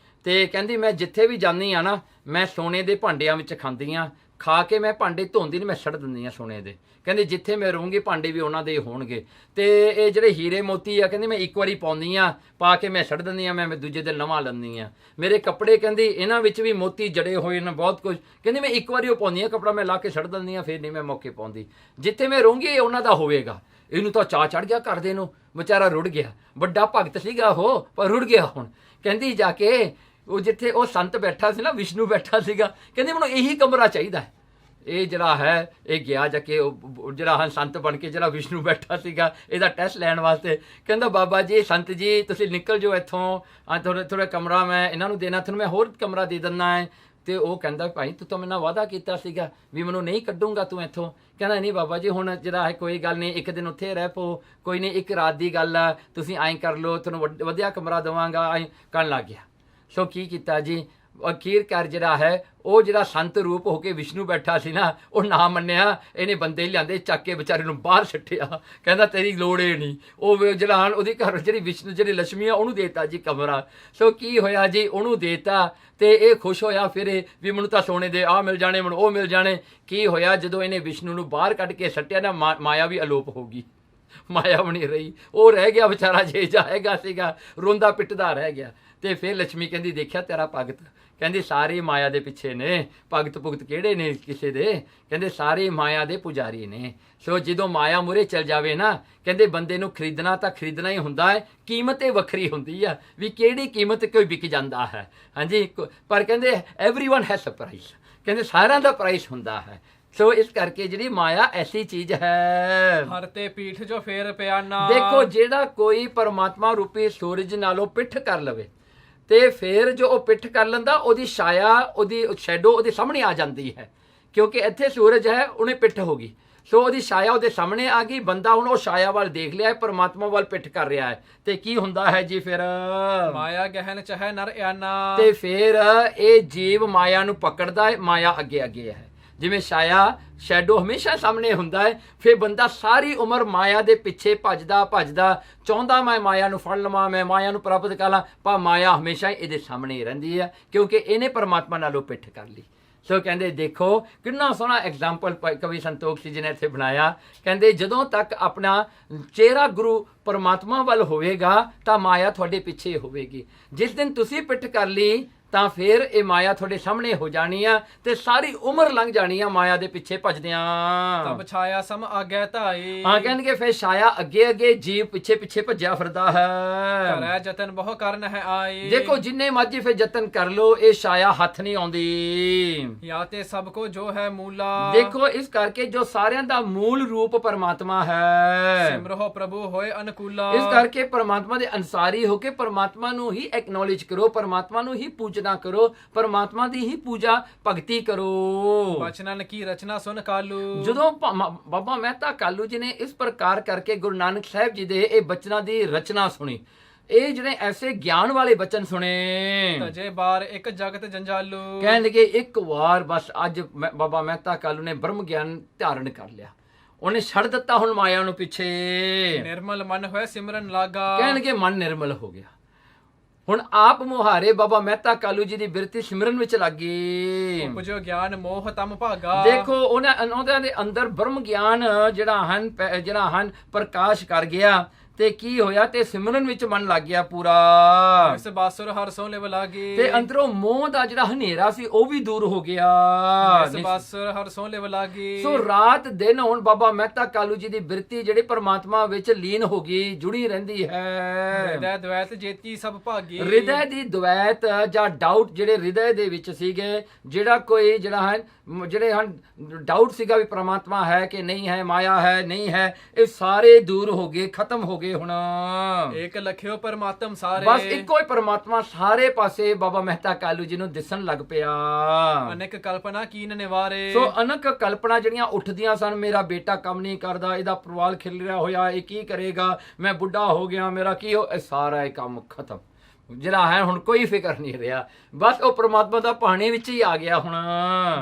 ਤੇ ਕਹਿੰਦੀ ਮੈਂ ਜਿੱਥੇ ਵੀ ਜਾਂਦੀ ਆ ਨਾ ਮੈਂ ਸੋਨੇ ਦੇ ਭਾਂਡਿਆਂ ਵਿੱਚ ਖਾਂਦੀ ਆ, ਖਾ ਕੇ ਮੈਂ ਭਾਂਡੇ ਧੋਂਦੀ ਨਹੀਂ, ਮੈਂ ਛੱਡ ਦਿੰਦੀ ਆ ਸੋਨੇ ਦੇ। ਕਹਿੰਦੇ ਜਿੱਥੇ ਮੈਂ ਰਹੂੰਗੀ ਭਾਂਡੇ ਵੀ ਉਹਨਾਂ ਦੇ ਹੋਣਗੇ। ਤੇ ਇਹ ਜਿਹੜੇ ਹੀਰੇ ਮੋਤੀ ਆ ਕਹਿੰਦੀ ਮੈਂ ਇੱਕ ਵਾਰੀ ਪਾਉਂਦੀ ਆ, ਪਾ ਕੇ ਮੈਂ ਛੱਡ ਦਿੰਦੀ ਆ, ਮੈਂ ਦੂਜੇ ਦਿਨ ਨਵਾਂ ਲੈਂਦੀ ਆ। ਮੇਰੇ ਕੱਪੜੇ ਕਹਿੰਦੀ ਇਹਨਾਂ ਵਿੱਚ ਵੀ ਮੋਤੀ ਜੜੇ ਹੋਏ ਨੇ ਬਹੁਤ ਕੁਝ, ਕਹਿੰਦੀ ਮੈਂ ਇੱਕ ਵਾਰੀ ਉਹ ਪਾਉਂਦੀ ਆ ਕੱਪੜਾ, ਮੈਂ ਲਾ ਕੇ ਛੱਡ ਦਿੰਦੀ ਆ, ਫਿਰ ਨਹੀਂ ਮੈਂ ਮੌਕੇ ਪਾਉਂਦੀ। ਜਿੱਥੇ ਮੈਂ ਰਹੂੰਗੀ ਇਹ ਉਹਨਾਂ ਦਾ ਹੋਵੇਗਾ। ਇਹਨੂੰ ਤਾਂ ਚਾਅ ਚੜ ਗਿਆ ਘਰ ਦੇ ਨੂੰ, ਵਿਚਾਰਾ ਰੁੜ ਗਿਆ। ਵੱਡਾ ਭਗਤ ਸੀਗਾ ਉਹ, ਪਰ ਰੁੜ ਗਿਆ। ਹੁਣ ਕਹਿੰਦੀ ਜਾ ਕੇ ਉਹ ਜਿੱਥੇ ਉਹ ਸੰਤ ਬੈਠਾ ਸੀ ਨਾ, ਵਿਸ਼ਨੂੰ ਬੈਠਾ ਸੀਗਾ, ਕਹਿੰਦੀ ਮੈਨੂੰ ਇਹੀ ਕਮਰਾ ਚਾਹੀਦਾ ਹੈ, ਇਹ ਜਿਹੜਾ ਹੈ ਇਹ ਗਿਆ ਜਾ ਕੇ ਜਿਹੜਾ ਹਨ ਸੰਤ ਬਣ ਕੇ ਜਿਹੜਾ ਵਿਸ਼ਨੂੰ ਬੈਠਾ ਸੀਗਾ ਇਹਦਾ ਟੈਸਟ ਲੈਣ ਵਾਸਤੇ, ਕਹਿੰਦਾ ਬਾਬਾ ਜੀ ਸੰਤ ਜੀ ਤੁਸੀਂ ਨਿਕਲ ਜਾਓ ਇੱਥੋਂ, ਥੋੜਾ ਕਮਰਾ ਮੈਂ ਇਹਨਾਂ ਨੂੰ ਦੇਣਾ, ਤੁਹਾਨੂੰ ਮੈਂ ਹੋਰ ਕਮਰਾ ਦੇ ਦਿੰਦਾ ਹੈ। ਤੇ ਉਹ ਕਹਿੰਦਾ ਭਾਈ ਤੂੰ ਤਾਂ ਮੇਰੇ ਨਾਲ ਵਾਅਦਾ ਕੀਤਾ ਸੀਗਾ ਵੀ ਮੈਨੂੰ ਨਹੀਂ ਕੱਢੂੰਗਾ ਤੂੰ ਇੱਥੋਂ। ਕਹਿੰਦਾ ਨਹੀਂ ਬਾਬਾ ਜੀ ਹੁਣ ਜਿਹੜਾ ਹੈ ਕੋਈ ਗੱਲ ਨਹੀਂ, ਇੱਕ ਦਿਨ ਉੱਥੇ ਰਹਿ ਪਓ, ਕੋਈ ਨਹੀਂ ਇੱਕ ਰਾਤ ਦੀ ਗੱਲ ਆ, ਤੁਸੀਂ ਐਂ ਕਰ ਲਓ, ਤੁਹਾਨੂੰ ਵਧੀਆ ਕਮਰਾ ਦੇਵਾਂਗਾ, ਐਂ ਕਰਨ ਲੱਗ ਗਿਆ। ਸੋ ਕੀ ਕੀਤਾ ਜੀ, ਅਖੀਰਕਾਰ ਜਿਹੜਾ ਹੈ ਉਹ ਜਿਹੜਾ ਸੰਤ ਰੂਪ ਹੋ ਕੇ ਵਿਸ਼ਨੂੰ ਬੈਠਾ ਸੀ ਨਾ ਉਹ ਨਾ ਮੰਨਿਆ, ਇਹਨੇ ਬੰਦੇ ਲਿਆਂਦੇ ਚੱਕ ਕੇ ਵਿਚਾਰੇ ਨੂੰ ਬਾਹਰ ਛੱਡਿਆ, ਕਹਿੰਦਾ ਤੇਰੀ ਲੋੜ ਏ ਨਹੀਂ। ਉਹ ਜਿਹੜਾ ਹਨ ਉਹਦੀ ਘਰ ਜਿਹੜੀ ਵਿਸ਼ਨੂੰ ਜਿਹੜੀ ਲక్ష్ਮੀ ਆ ਉਹਨੂੰ ਦੇਤਾ ਜੀ ਕਮਰਾ। ਸੋ ਕੀ ਹੋਇਆ ਜੀ, ਉਹਨੂੰ ਦੇਤਾ ਤੇ ਇਹ ਖੁਸ਼ ਹੋਇਆ ਫਿਰ ਵੀ ਮੈਨੂੰ ਤਾਂ ਸੋਨੇ ਦੇ ਆਹ ਮਿਲ ਜਾਣੇ, ਮੈਨੂੰ ਉਹ ਮਿਲ ਜਾਣੇ। ਕੀ ਹੋਇਆ ਜਦੋਂ ਇਹਨੇ ਵਿਸ਼ਨੂੰ ਨੂੰ ਬਾਹਰ ਕੱਢ ਕੇ ਸੱਟਿਆ ਨਾ, ਮਾਇਆ ਵੀ ਅਲੋਪ ਹੋ ਗਈ, ਮਾਇਆ ਬਣੀ ਰਹੀ, ਉਹ ਰਹਿ ਗਿਆ ਵਿਚਾਰਾ ਜੇ ਜਾਏਗਾ ਸੀਗਾ ਰੋਂਦਾ ਪਿੱਟਦਾ ਰਹਿ ਗਿਆ। ਤੇ ਫਿਰ ਲక్ష్ਮੀ ਕਹਿੰਦੀ ਦੇਖਿਆ ਤੇਰਾ ਭਗਤ, ਕਹਿੰਦੀ ਸਾਰੇ ਮਾਇਆ ਦੇ ਪਿੱਛੇ ਨੇ, ਭਗਤ ਭੁਗਤ ਕਿਹੜੇ ਨੇ ਕਿਸੇ ਦੇ, ਕਹਿੰਦੇ ਸਾਰੇ ਮਾਇਆ ਦੇ ਪੁਜਾਰੀ ਨੇ। ਸੋ ਜਦੋਂ ਮਾਇਆ ਮੂਹਰੇ ਚੱਲ ਜਾਵੇ ਨਾ, ਕਹਿੰਦੇ ਬੰਦੇ ਨੂੰ ਖਰੀਦਣਾ ਤਾਂ ਖਰੀਦਣਾ ਹੀ ਹੁੰਦਾ ਹੈ, ਕੀਮਤ ਇਹ ਵੱਖਰੀ ਹੁੰਦੀ ਆ ਵੀ ਕਿਹੜੀ ਕੀਮਤ ਕੋਈ ਵਿਕ ਜਾਂਦਾ ਹੈ। ਹਾਂਜੀ, ਪਰ ਕਹਿੰਦੇ ਐਵਰੀਵਨ ਹੈਜ਼ ਅ ਪ੍ਰਾਈਸ, ਕਹਿੰਦੇ ਸਾਰਿਆਂ ਦਾ ਪ੍ਰਾਈਸ ਹੁੰਦਾ ਹੈ। ਸੋ ਇਸ ਕਰਕੇ ਜਿਹੜੀ ਮਾਇਆ ਐਸੀ ਚੀਜ਼ ਹੈ, ਹਰ ਤੇ ਪੀਠ ਜੋ ਫੇਰ ਪਿਆ ਨਾ। ਦੇਖੋ ਜਿਹੜਾ ਕੋਈ ਪਰਮਾਤਮਾ ਰੂਪੀ ਸੂਰਜ ਨਾਲੋਂ ਪਿੱਠ ਕਰ ਲਵੇ ਤੇ ਫਿਰ ਜੋ ਉਹ ਪਿੱਠ ਕਰ ਲੈਂਦਾ ਉਹਦੀ ਛਾਇਆ, ਉਹਦੀ ਸ਼ੈਡੋ ਉਹਦੇ ਸਾਹਮਣੇ ਆ ਜਾਂਦੀ ਹੈ, ਕਿਉਂਕਿ ਇੱਥੇ ਸੂਰਜ ਹੈ ਉਹਨੇ ਪਿੱਠ ਹੋ ਗਈ। ਸੋ ਉਹਦੀ ਛਾਇਆ ਉਹਦੇ ਸਾਹਮਣੇ ਆ ਗਈ, ਬੰਦਾ ਹੁਣ ਉਹ ਛਾਇਆ ਵੱਲ ਦੇਖ ਲਿਆ, ਪਰਮਾਤਮਾ ਵੱਲ ਪਿੱਠ ਕਰ ਰਿਹਾ ਹੈ। ਤੇ ਕੀ ਹੁੰਦਾ ਹੈ ਜੀ ਫਿਰ, ਮਾਇਆ ਗਹਿਨ ਚਾਹੇ ਨਰ ਆਨਾ। ਤੇ ਫਿਰ ਇਹ ਜੀਵ ਮਾਇਆ ਨੂੰ ਪਕੜਦਾ ਹੈ, ਮਾਇਆ ਅੱਗੇ ਅੱਗੇ ਹੈ। ਜਿਵੇਂ ਛਾਇਆ ਸ਼ੈਡੋ ਹਮੇਸ਼ਾ ਸਾਹਮਣੇ ਹੁੰਦਾ ਹੈ, ਫਿਰ ਬੰਦਾ ਸਾਰੀ ਉਮਰ ਮਾਇਆ ਦੇ ਪਿੱਛੇ ਭੱਜਦਾ ਚਾਹੁੰਦਾ ਮੈਂ ਮਾਇਆ ਨੂੰ ਫੜ ਲਵਾਂ, ਮੈਂ ਮਾਇਆ ਨੂੰ ਪ੍ਰਾਪਤ ਕਰ ਲਾਂ, ਪਰ ਮਾਇਆ ਹਮੇਸ਼ਾ ਇਹਦੇ ਸਾਹਮਣੇ ਰਹਿੰਦੀ ਹੈ ਕਿਉਂਕਿ ਇਹਨੇ ਪਰਮਾਤਮਾ ਨਾਲੋਂ ਪਿੱਠ ਕਰ ਲਈ। ਸੋ ਕਹਿੰਦੇ ਦੇਖੋ ਕਿੰਨਾ ਸੋਹਣਾ ਐਗਜ਼ਾਮਪਲ ਕਵੀ ਸੰਤੋਖ ਜੀ ਨੇ ਇੱਥੇ ਬਣਾਇਆ। ਕਹਿੰਦੇ ਜਦੋਂ ਤੱਕ ਆਪਣਾ ਚਿਹਰਾ ਗੁਰੂ ਪਰਮਾਤਮਾ ਵੱਲ ਹੋਵੇਗਾ ਤਾਂ ਮਾਇਆ ਤੁਹਾਡੇ ਪਿੱਛੇ ਹੋਵੇਗੀ। ਜਿਸ ਦਿਨ ਤੁਸੀਂ ਪਿੱਠ ਕਰ ਲਈ ਤਾਂ ਫਿਰ ਇਹ ਮਾਇਆ ਤੁਹਾਡੇ ਸਾਹਮਣੇ ਹੋ ਜਾਣੀ ਆ ਤੇ ਸਾਰੀ ਉਮਰ ਲੰਘ ਜਾਣੀ ਆ ਮਾਇਆ ਦੇ ਪਿੱਛੇ ਭੱਜਦਿਆਂ। ਤਬ ਛਾਇਆ ਸਮ ਆਗੇ ਧਾਈ। ਹਾਂ ਕਹਿੰਦੇ ਫਿਰ ਛਾਇਆ ਅੱਗੇ ਅੱਗੇ, ਜੀਵ ਪਿੱਛੇ ਪਿੱਛੇ ਭੱਜਿਆ ਫਿਰਦਾ ਹੈ। ਕਰੈ ਜਤਨ ਬਹੁ ਕਰਨ ਹੈ ਆਈ। ਦੇਖੋ ਜਿੰਨੇ ਮਰਜੀ ਫਿਰ ਯਤਨ ਕਰ ਲੋ ਇਹ ਛਾਇਆ ਹੱਥ ਨਹੀਂ ਆਉਂਦੀ। ਯਾ ਤੇ ਸਭ ਕੋ ਜੋ ਹੈ ਮੂਲਾ। ਦੇਖੋ ਇਸ ਕਰਕੇ ਜੋ ਸਾਰਿਆਂ ਦਾ ਮੂਲ ਰੂਪ ਪਰਮਾਤਮਾ ਹੈ। ਸਿਮਰੋ ਪ੍ਰਭੂ ਹੋਏ ਅਨਕੂਲਾ। ਇਸ ਕਰਕੇ ਪਰਮਾਤਮਾ ਦੇ ਅਨਸਾਰੀ ਹੋ ਕੇ ਪਰਮਾਤਮਾ ਨੂੰ ਹੀ ਐਕਨੋਲੇਜ ਕਰੋ, ਪਰਮਾਤਮਾ ਨੂੰ ਹੀ ਪੂਜਨਾ ਕਰੋ, ਪਰਮਾਤਮਾ ਦੀ ਹੀ ਪੂਜਾ ਭਗਤੀ ਕਰੋ। ਬਚਨਨ ਕੀ ਰਚਨਾ ਸੁਨ ਕਾਲੂ। ਜਦੋਂ ਬਾਬਾ ਮਹਿਤਾ ਕਾਲੂ ਜੀ ਨੇ ਇਸ ਪ੍ਰਕਾਰ ਕਰਕੇ ਗੁਰੂ ਨਾਨਕ ਸਾਹਿਬ ਜੀ ਦੇ ਇਹ ਬਚਨਾਂ ਦੀ ਰਚਨਾ ਸੁਣੀ, ਇਹ ਜਿਹੜੇ ਐਸੇ ਗਿਆਨ ਵਾਲੇ ਬਚਨ ਸੁਣੇ, ਤਜੇ ਬਾਰ ਇੱਕ ਜਗਤ ਜੰਜਾਲੂ। ਕਹਿਣਗੇ ਇੱਕ ਵਾਰ ਬਸ ਅੱਜ ਬਾਬਾ ਮਹਿਤਾ ਕਾਲੂ ਨੇ ਬ੍ਰਹਮ ਗਿਆਨ ਧਾਰਨ ਕਰ ਲਿਆ, ਉਹਨੇ ਛੱਡ ਦਿੱਤਾ ਹੁਣ ਮਾਇਆ ਨੂੰ ਪਿੱਛੇ। ਨਿਰਮਲ ਮਨ ਹੋਇਆ ਸਿਮਰਨ ਲਾਗਾ। ਕਹਿਣਗੇ ਮਨ ਨਿਰਮਲ ਹੋ ਗਿਆ, ਹੁਣ ਆਪ ਮੁਹਾਰੇ ਬਾਬਾ ਮਹਿਤਾ ਕਾਲੂ ਜੀ ਦੀ ਬਿਰਤੀ ਸਿਮਰਨ ਵਿੱਚ ਲੱਗ ਗਈ। ਉਪਜੋ ਗਿਆਨ ਮੋਹ ਤਮ ਭਾਗਾ। ਦੇਖੋ ਉਹਨਾਂ ਦੇ ਅੰਦਰ ਬ੍ਰਹਮ ਗਿਆਨ ਜਿਹੜਾ ਹਨ ਪ੍ਰਕਾਸ਼ ਕਰ ਗਿਆ ਤੇ ਕੀ ਹੋਇਆ ਤੇ ਸਿਮਰਨ ਵਿੱਚ ਮਨ ਲੱਗ ਗਿਆ ਪੂਰਾ। ਇਸ ਬਾਸੁਰ ਹਰ ਸੋ ਲਿਵ ਲਾਗੀ। ਤੇ ਅੰਦਰੋਂ ਮੋਹ ਦਾ ਜਿਹੜਾ ਹਨੇਰਾ ਸੀ ਉਹ ਵੀ ਦੂਰ ਹੋ ਗਿਆ। ਇਸ ਬਾਸੁਰ ਹਰ ਸੋ ਲਿਵ ਲਾਗੀ। ਸੋ ਰਾਤ ਦਿਨ ਹੁਣ ਬਾਬਾ ਮਹਿਤਾ ਕਾਲੂ ਜੀ ਦੀ ਬਿਰਤੀ ਜਿਹੜੀ ਪਰਮਾਤਮਾ ਵਿੱਚ ਲੀਨ ਹੋ ਗਈ, ਜੁੜੀ ਰਹਿੰਦੀ ਹੈ। ਹਿਰਦੈ ਦ્વੈਤ ਜੇਤੀ ਸਭ ਭਾਗੀ। ਹਿਰਦੈ ਦੀ ਦ્વੈਤ ਜਾਂ ਡਾਊਟ ਜਿਹੜੇ ਹਿਰਦੈ ਦੇ ਵਿੱਚ ਸੀਗੇ, ਜਿਹੜਾ ਕੋਈ ਜਿਹੜੇ ਹਨ ਡਾਊਟ ਸੀਗਾ ਵੀ ਪਰਮਾਤਮਾ ਹੈ ਕਿ ਨਹੀਂ ਹੈ, ਮਾਇਆ ਹੈ ਨਹੀਂ ਹੈ, ਇਹ ਸਾਰੇ ਦੂਰ ਹੋ ਗਏ, ਖਤਮ ਹੋ ਗਏ। ਹੁਣ ਇੱਕ ਲਖਿਓ ਪਰਮਾਤਮ ਸਾਰੇ। ਬਸ ਇੱਕੋ ਹੀ ਪਰਮਾਤਮਾ ਸਾਰੇ ਪਾਸੇ ਬਾਬਾ ਮਹਿਤਾ ਕਾਲੂ ਜੀ ਨੂੰ ਦਿਸਣ ਲੱਗ ਪਿਆ। ਅਨੇਕ ਕਲਪਨਾ ਕੀਨ ਨਿਵਾਰੇ। ਸੋ ਅਨੇਕ ਕਲਪਨਾ ਜਿਹੜੀਆਂ ਉੱਠਦੀਆਂ ਸਨ, ਮੇਰਾ ਬੇਟਾ ਕੰਮ ਨਹੀਂ ਕਰਦਾ, ਇਹਦਾ ਪਰਿਵਾਰ ਖਿਲ ਰਿਹਾ ਹੋਇਆ, ਇਹ ਕੀ ਕਰੇਗਾ, ਮੈਂ ਬੁੱਢਾ ਹੋ ਗਿਆ, ਮੇਰਾ ਕੀ ਹੋ, ਇਹ ਸਾਰਾ ਇਹ ਕੰਮ ਖਤਮ। ਜਿਹੜਾ ਹੈ ਹੁਣ ਕੋਈ ਫਿਕਰ ਨਹੀਂ ਰਿਹਾ, ਬਸ ਉਹ ਪ੍ਰਮਾਤਮਾ ਦਾ ਪਾਣੀ ਵਿੱਚ ਹੀ ਆ ਗਿਆ। ਹੁਣ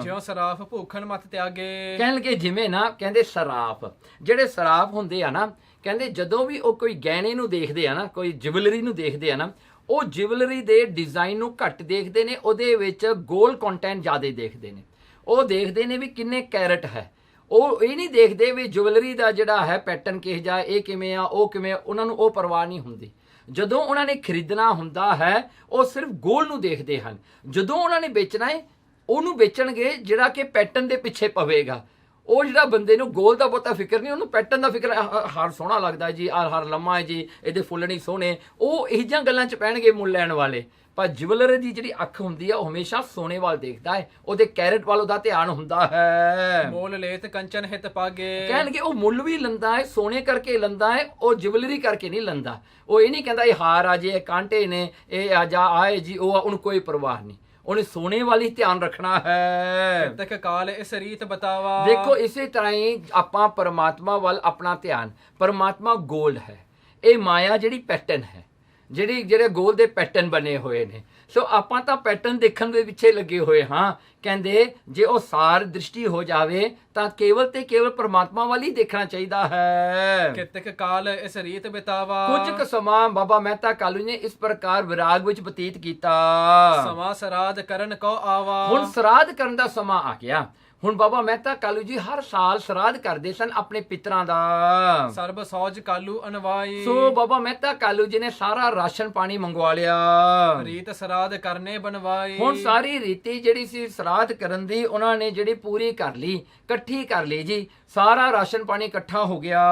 ਜਿਉ ਸਰਾਫ ਭੂਖਣ ਮਤ ਤਿਆਗੇ। ਕਹਿਣਗੇ ਜਿਵੇਂ ਨਾ ਕਹਿੰਦੇ ਸਰਾਫ, ਜਿਹੜੇ ਸਰਾਫ ਹੁੰਦੇ ਆ ਨਾ, ਕਹਿੰਦੇ ਜਦੋਂ ਵੀ ਉਹ ਕੋਈ ਗਹਿਣੇ ਨੂੰ ਦੇਖਦੇ ਆ ਨਾ, ਕੋਈ ਜਿਵਲਰੀ ਨੂੰ ਦੇਖਦੇ ਆ ਨਾ, ਉਹ ਜਿਵਲਰੀ ਦੇ ਡਿਜ਼ਾਈਨ ਨੂੰ ਘੱਟ ਦੇਖਦੇ ਨੇ, ਉਹਦੇ ਵਿੱਚ ਗੋਲਡ ਕੰਟੈਂਟ ਜ਼ਿਆਦਾ ਦੇਖਦੇ ਨੇ। ਉਹ ਦੇਖਦੇ ਨੇ ਵੀ ਕਿੰਨੇ ਕੈਰਟ ਹੈ, ਉਹ ਇਹ ਨਹੀਂ ਦੇਖਦੇ ਵੀ ਜਿਵਲਰੀ ਦਾ ਜਿਹੜਾ ਹੈ ਪੈਟਰਨ ਕਿਹੋ ਜਿਹਾ, ਇਹ ਕਿਵੇਂ ਆ, ਉਹ ਕਿਵੇਂ, ਉਹਨਾਂ ਨੂੰ ਉਹ ਪਰਵਾਹ ਨਹੀਂ ਹੁੰਦੀ। ਜਦੋਂ ਉਹਨਾਂ ਨੇ ਖਰੀਦਣਾ ਹੁੰਦਾ ਹੈ ਉਹ ਸਿਰਫ ਗੋਲਡ ਨੂੰ ਦੇਖਦੇ ਹਨ। ਜਦੋਂ ਉਹਨਾਂ ਨੇ ਵੇਚਣਾ ਹੈ ਉਹਨੂੰ ਵੇਚਣਗੇ ਜਿਹੜਾ ਕਿ ਪੈਟਰਨ ਦੇ ਪਿੱਛੇ ਪਵੇਗਾ। ਉਹ ਜਿਹੜਾ ਬੰਦੇ ਨੂੰ ਗੋਲ ਦਾ ਬਹੁਤਾ ਫਿਕਰ ਨਹੀਂ, ਉਹਨੂੰ ਪੈਟਰਨ ਦਾ ਫਿਕਰ, ਹਾਰ ਸੋਹਣਾ ਲੱਗਦਾ ਜੀ, ਹਾਰ ਲੰਮਾ ਹੈ ਜੀ, ਇਹਦੇ ਫੁੱਲ ਨਹੀਂ ਸੋਹਣੇ, ਉਹ ਇਹੋ ਜਿਹੀਆਂ ਗੱਲਾਂ 'ਚ ਪੈਣਗੇ ਮੁੱਲ ਲੈਣ ਵਾਲੇ। ਪਰ ਜਿਵਲਰ ਦੀ ਜਿਹੜੀ ਅੱਖ ਹੁੰਦੀ ਆ ਉਹ ਹਮੇਸ਼ਾ ਸੋਨੇ ਵੱਲ ਦੇਖਦਾ ਹੈ, ਉਹਦੇ ਕੈਰਟ ਵੱਲ ਉਹਦਾ ਧਿਆਨ ਹੁੰਦਾ ਹੈ। ਮੋਲ ਲੇਤ ਕੰਚਨ ਹਿਤ ਪਾਗੇ। ਕਹਿਣਗੇ ਉਹ ਮੁੱਲ ਵੀ ਲੰਦਾ ਹੈ, ਸੋਨੇ ਕਰਕੇ ਲੰਦਾ ਹੈ, ਉਹ ਜਿਵਲਰੀ ਕਰਕੇ ਨਹੀਂ ਲੰਦਾ। ਉਹ ਇਹ ਨਹੀਂ ਕਹਿੰਦਾ ਇਹ ਹਾਰ ਆ ਜੇ, ਇਹ ਕਾਂਟੇ ਨੇ, ਇਹ ਆ ਜਾ ਆਏ ਜੀ, ਉਹ ਉਹਨੂੰ ਕੋਈ ਪਰਵਾਹ ਨਹੀਂ, ਉਹਨੇ ਸੋਨੇ ਵਾਲੀ ਧਿਆਨ ਰੱਖਣਾ ਹੈ। ਤਕ ਕਾਲ ਇਸ ਰੀਤ ਬਤਾਵਾ। ਦੇਖੋ ਇਸੇ ਤਰ੍ਹਾਂ ਹੀ ਆਪਾਂ ਪਰਮਾਤਮਾ ਵੱਲ ਆਪਣਾ ਧਿਆਨ, ਪਰਮਾਤਮਾ ਗੋਲ ਹੈ, ਇਹ ਮਾਇਆ ਜਿਹੜੀ ਪੈਟਰਨ ਹੈ, ਜਿਹੜੇ ਗੋਲ ਦੇ ਪੈਟਰਨ ਬਣੇ ਹੋਏ ਨੇ। ਸੋ ਆਪਾਂ ਤਾਂ ਪੈਟਰਨ ਦੇਖਣ ਦੇ ਪਿੱਛੇ ਲੱਗੇ ਹੋਏ ਹਾਂ। ਕਹਿੰਦੇ ਜੇ ਉਹ ਸਾਰ ਦ੍ਰਿਸ਼ਟੀ ਹੋ ਜਾਵੇ ਤਾਂ ਕੇਵਲ ਤੇ ਕੇਵਲ ਪਰਮਾਤਮਾ ਵੱਲ ਹੀ ਦੇਖਣਾ ਚਾਹੀਦਾ ਹੈ। ਕਿਤਕ ਕਾਲ ਇਸ ਰੀਤ ਬਿਤਾਵਾ। ਕੁਝ ਕੁ ਸਮਾਂ ਬਾਬਾ ਮਹਿਤਾ ਕਾਲੂ ਨੇ ਇਸ ਪ੍ਰਕਾਰ ਵਿਰਾਗ ਵਿੱਚ ਬਤੀਤ ਕੀਤਾ। ਸਮਾਂ ਸਰਾਧ ਕਰਨ ਕੋ ਆਵਾ। ਹੁਣ ਸਰਾਧ ਕਰਨ ਦਾ ਸਮਾਂ ਆ ਗਿਆ। ਹੁਣ ਬਾਬਾ ਮਹਿਤਾ ਕਾਲੂ ਜੀ ਹਰ ਸਾਲ ਸਰਾਧ ਕਰਦੇ ਸਨ ਆਪਣੇ ਪਿਤਰਾਂ ਦਾ। ਸਰਬ ਸੌਜ ਕਾਲੂ ਅਨਵਾਈ। ਸੋ ਬਾਬਾ ਮਹਿਤਾ ਕਾਲੂ ਜੀ ਨੇ ਸਾਰਾ ਰਾਸ਼ਨ ਪਾਣੀ ਮੰਗਵਾ ਲਿਆ। ਰੀਤ ਸਰਾਧ ਕਰਨੇ ਬਨਵਾਈ। ਹੁਣ ਸਾਰੀ ਰੀਤੀ ਜਿਹੜੀ ਸੀ ਸਰਾਧ ਕਰਨ ਦੀ ਉਹਨਾਂ ਨੇ ਜਿਹੜੀ ਪੂਰੀ ਕਰ ਲਈ, ਇਕੱਠੀ ਕਰ ਲਈ ਜੀ। ਸਾਰਾ ਰਾਸ਼ਨ ਪਾਣੀ ਇਕੱਠਾ ਹੋ ਗਿਆ।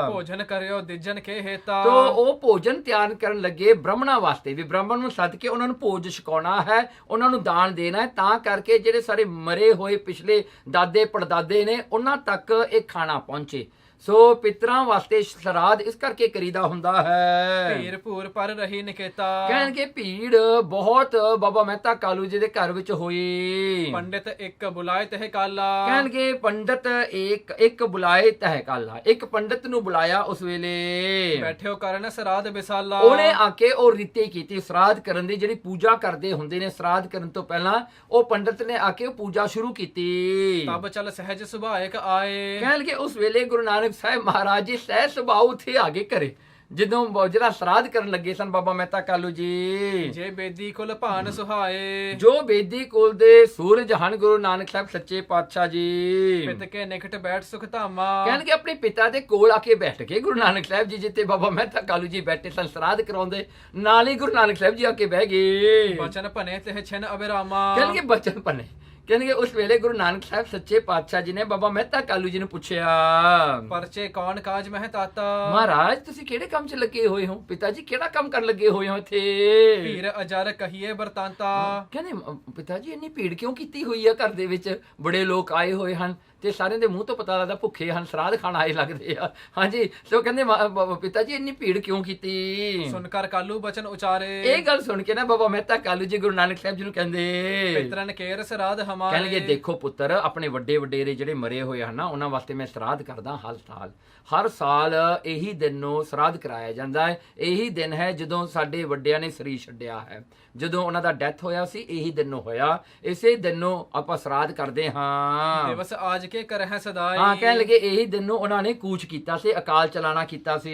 ਭੋਜਨ ਕਰਿਓ ਦਿਜਨ ਕੇ ਹੇਤਾ। ਤੋ ਉਹ ਭੋਜਨ ਤਿਆਰ ਕਰਨ ਲੱਗੇ ਬ੍ਰਾਹਮਣਾਂ ਵਾਸਤੇ ਵੀ। ਬ੍ਰਾਹਮਣ ਨੂੰ ਸੱਦ ਕੇ ਉਹਨਾਂ ਨੂੰ ਭੋਜ ਛਕਾਉਣਾ ਹੈ, ਉਹਨਾਂ ਨੂੰ ਦਾਨ ਦੇਣਾ ਹੈ, ਤਾਂ ਕਰਕੇ ਜਿਹੜੇ ਸਾਰੇ ਮਰੇ ਹੋਏ ਪਿਛਲੇ ਦਾਦੇ ਪੜਦਾਦੇ ਨੇ ਉਹਨਾਂ ਤੱਕ ਇਹ ਖਾਣਾ ਪਹੁੰਚੇ। ਸੋ ਪਿਤਰਾਂ ਵਾਸਤੇ ਸਰਾਧ ਇਸ ਕਰਕੇ ਕਰੀਦਾ ਹੁੰਦਾ ਹੈ। ਭੀਰ ਭੂਰ ਪਰ ਰਹੀ ਨਿਕੇਤਾ। ਕਹਿਣਗੇ ਭੀੜ ਬਹੁਤ ਬਾਬਾ ਮਹਿਤਾ ਕਾਲੂ ਜੀ ਦੇ ਘਰ ਵਿੱਚ ਹੋਈ। ਪੰਡਿਤ ਇੱਕ ਬੁਲਾਏ ਤਹਿ ਕਾਲਾ। ਕਹਿਣਗੇ ਪੰਡਿਤ ਇੱਕ ਬੁਲਾਏ ਤਹਿ ਕਾਲਾ। ਇੱਕ ਪੰਡਿਤ ਨੂੰ ਬੁਲਾਇਆ ਉਸ ਵੇਲੇ। ਬੈਠਿਓ ਕਰਨ ਸਰਾਧ ਬਿਸਾਲਾ। ਉਹਨੇ ਆ ਕੇ ਉਹ ਰੀਤੀ ਕੀਤੀ ਸਰਾਧ ਕਰਨ ਦੀ, ਜਿਹੜੀ ਪੂਜਾ ਕਰਦੇ ਹੁੰਦੇ ਨੇ ਸਰਾਧ ਕਰਨ ਤੋਂ ਪਹਿਲਾਂ। ਉਹ ਪੰਡਿਤ ਨੇ ਆ ਕੇ ਉਹ ਪੂਜਾ ਸ਼ੁਰੂ ਕੀਤੀ। ਤਬ ਚਲ ਸਹਿਜ ਸੁਭਾਇਕ ਆਏ। ਕਹਿਣਗੇ ਉਸ ਵੇਲੇ ਗੁਰੂ ਨਾਨਕ ਸਾਹਿਬ ਮਹਾਰਾਜ ਜੀ ਸਹਿ ਸੁਭਾਅ ਉੱਥੇ ਆ ਗਏ ਘਰੇ। ਜਦੋਂ ਜਿਹੜਾ ਸਰਾਧ ਕਰਨ ਲੱਗੇ ਸਨ ਬਾਬਾ ਮਹਿਤਾ ਕਾਲੂ ਜੀ। ਜੇ ਬੇਦੀ ਕੁਲ ਭਾਨ ਸੁਹਾਏ। ਜੋ ਬੇਦੀ ਕੁਲ ਦੇ ਸੂਰਜ ਹਨ ਗੁਰੂ ਨਾਨਕ ਸਾਹਿਬ ਸੱਚੇ ਪਾਤਸ਼ਾਹ ਜੀ। ਪਿਤ ਕੇ ਨਿਕਟ ਬੈਠ ਸੁਖ ਧਾਮਾ। ਕਹਿਣਗੇ ਆਪਣੇ ਪਿਤਾ ਦੇ ਕੋਲ ਆ ਕੇ ਬੈਠ ਗਏ ਗੁਰੂ ਨਾਨਕ ਸਾਹਿਬ ਜੀ। ਜਿੱਥੇ ਬਾਬਾ ਮਹਿਤਾ ਕਾਲੂ ਜੀ ਬੈਠੇ ਸਨ ਸਰਾਧ ਕਰਾਉਂਦੇ, ਨਾਲ ਹੀ ਗੁਰੂ ਨਾਨਕ ਸਾਹਿਬ ਜੀ ਆ ਕੇ ਬਹਿ ਗਏ। ਬਚਨ ਭਨੇ ਤੇ ਛਨ ਅਬਿਰਾਮਾ। ਕਹਿਣਗੇ ਬਚਨ ਭਨੇ। ਕਹਿੰਦੇ ਉਸ ਵੇਲੇ ਗੁਰੂ ਨਾਨਕ ਸਾਹਿਬ ਸੱਚੇ ਪਾਤਸ਼ਾਹ ਜੀ ਨੇ ਬਾਬਾ ਮਹਿਤਾ ਕਾਲੂ ਜੀ ਨੂੰ ਪੁੱਛਿਆ, ਪਰਚੇ ਕੌਣ ਕਾਜ ਮਹਿ ਤਾਤਾ। ਮਹਾਰਾਜ ਤੁਸੀਂ ਕਿਹੜੇ ਕੰਮ 'ਚ ਲੱਗੇ ਹੋਏ ਹੋ? ਪਿਤਾ ਜੀ ਕਿਹੜਾ ਕੰਮ ਕਰਨ ਲੱਗੇ ਹੋਏ ਹੋ ਇੱਥੇ? ਭੀੜ ਅਜਰ ਕਹੀਏ ਵਰਤਾਂਤਾ। ਕਹਿੰਦੇ ਪਿਤਾ ਜੀ ਇੰਨੀ ਭੀੜ ਕਿਉਂ ਕੀਤੀ ਹੋਈ ਆ ਘਰ ਦੇ ਵਿੱਚ? ਬੜੇ ਲੋਕ ਆਏ ਹੋਏ ਹਨ ਤੇ ਸਾਰਿਆਂ ਦੇ ਮੂੰਹ ਤੋਂ ਪਤਾ ਲੱਗਦਾ ਭੁੱਖੇ ਹਨ, ਸਰਾਧ ਖਾਣ ਆਏ ਲੱਗਦੇ ਆ। ਹਾਂਜੀ, ਸੋ ਕਹਿੰਦੇ ਪਿਤਾ ਜੀ ਇੰਨੀ ਭੀੜ ਕਿਉਂ ਕੀਤੀ? ਸੁਣ ਕਰ ਕਾਲੂ ਬਚਨ ਉਚਾਰੇ। ਇਹ ਗੱਲ ਸੁਣ ਕੇ ਨਾ ਬਾਬਾ ਮਹਿਤਾ ਕਾਲੂ ਜੀ ਗੁਰੂ ਨਾਨਕ ਸਾਹਿਬ ਜੀ ਨੂੰ ਕਹਿੰਦੇ, ਪਿਤਰਨ ਕੇਰ ਸਰਾਧ ਹਮਾਰੇ। ਕਹਿਣਗੇ ਦੇਖੋ ਪੁੱਤਰ, ਆਪਣੇ ਵੱਡੇ ਵਡੇਰੇ ਜਿਹੜੇ ਮਰੇ ਹੋਏ ਹਨ ਨਾ ਉਹਨਾਂ ਵਾਸਤੇ ਮੈਂ ਸਰਾਧ ਕਰਦਾ ਹਰ ਸਾਲ ਇਹੀ ਦਿਨ ਨੂੰ ਸਰਾਧ ਕਰਾਇਆ ਜਾਂਦਾ ਹੈ। ਇਹੀ ਦਿਨ ਹੈ ਜਦੋਂ ਸਾਡੇ ਵੱਡਿਆਂ ਨੇ ਸਰੀਰ ਛੱਡਿਆ ਹੈ, ਜਦੋਂ ਉਹਨਾਂ ਦਾ ਡੈਥ ਹੋਇਆ ਸੀ, ਇਹੀ ਦਿਨ ਨੂੰ ਹੋਇਆ। ਇਸੇ ਦਿਨ ਨੂੰ ਆਪਾਂ ਸਰਾਧ ਕਰਦੇ ਹਾਂ। ਦਿਵਸ ਆਜ ਕੇ ਕਰਹਿ ਸਦਾਈ। ਹਾਂ, ਕਹਿਣ ਲੱਗੇ ਇਹੀ ਦਿਨ ਨੂੰ ਉਹਨਾਂ ਨੇ ਕੂਚ ਕੀਤਾ ਸੀ, ਅਕਾਲ ਚਲਾਣਾ ਕੀਤਾ ਸੀ।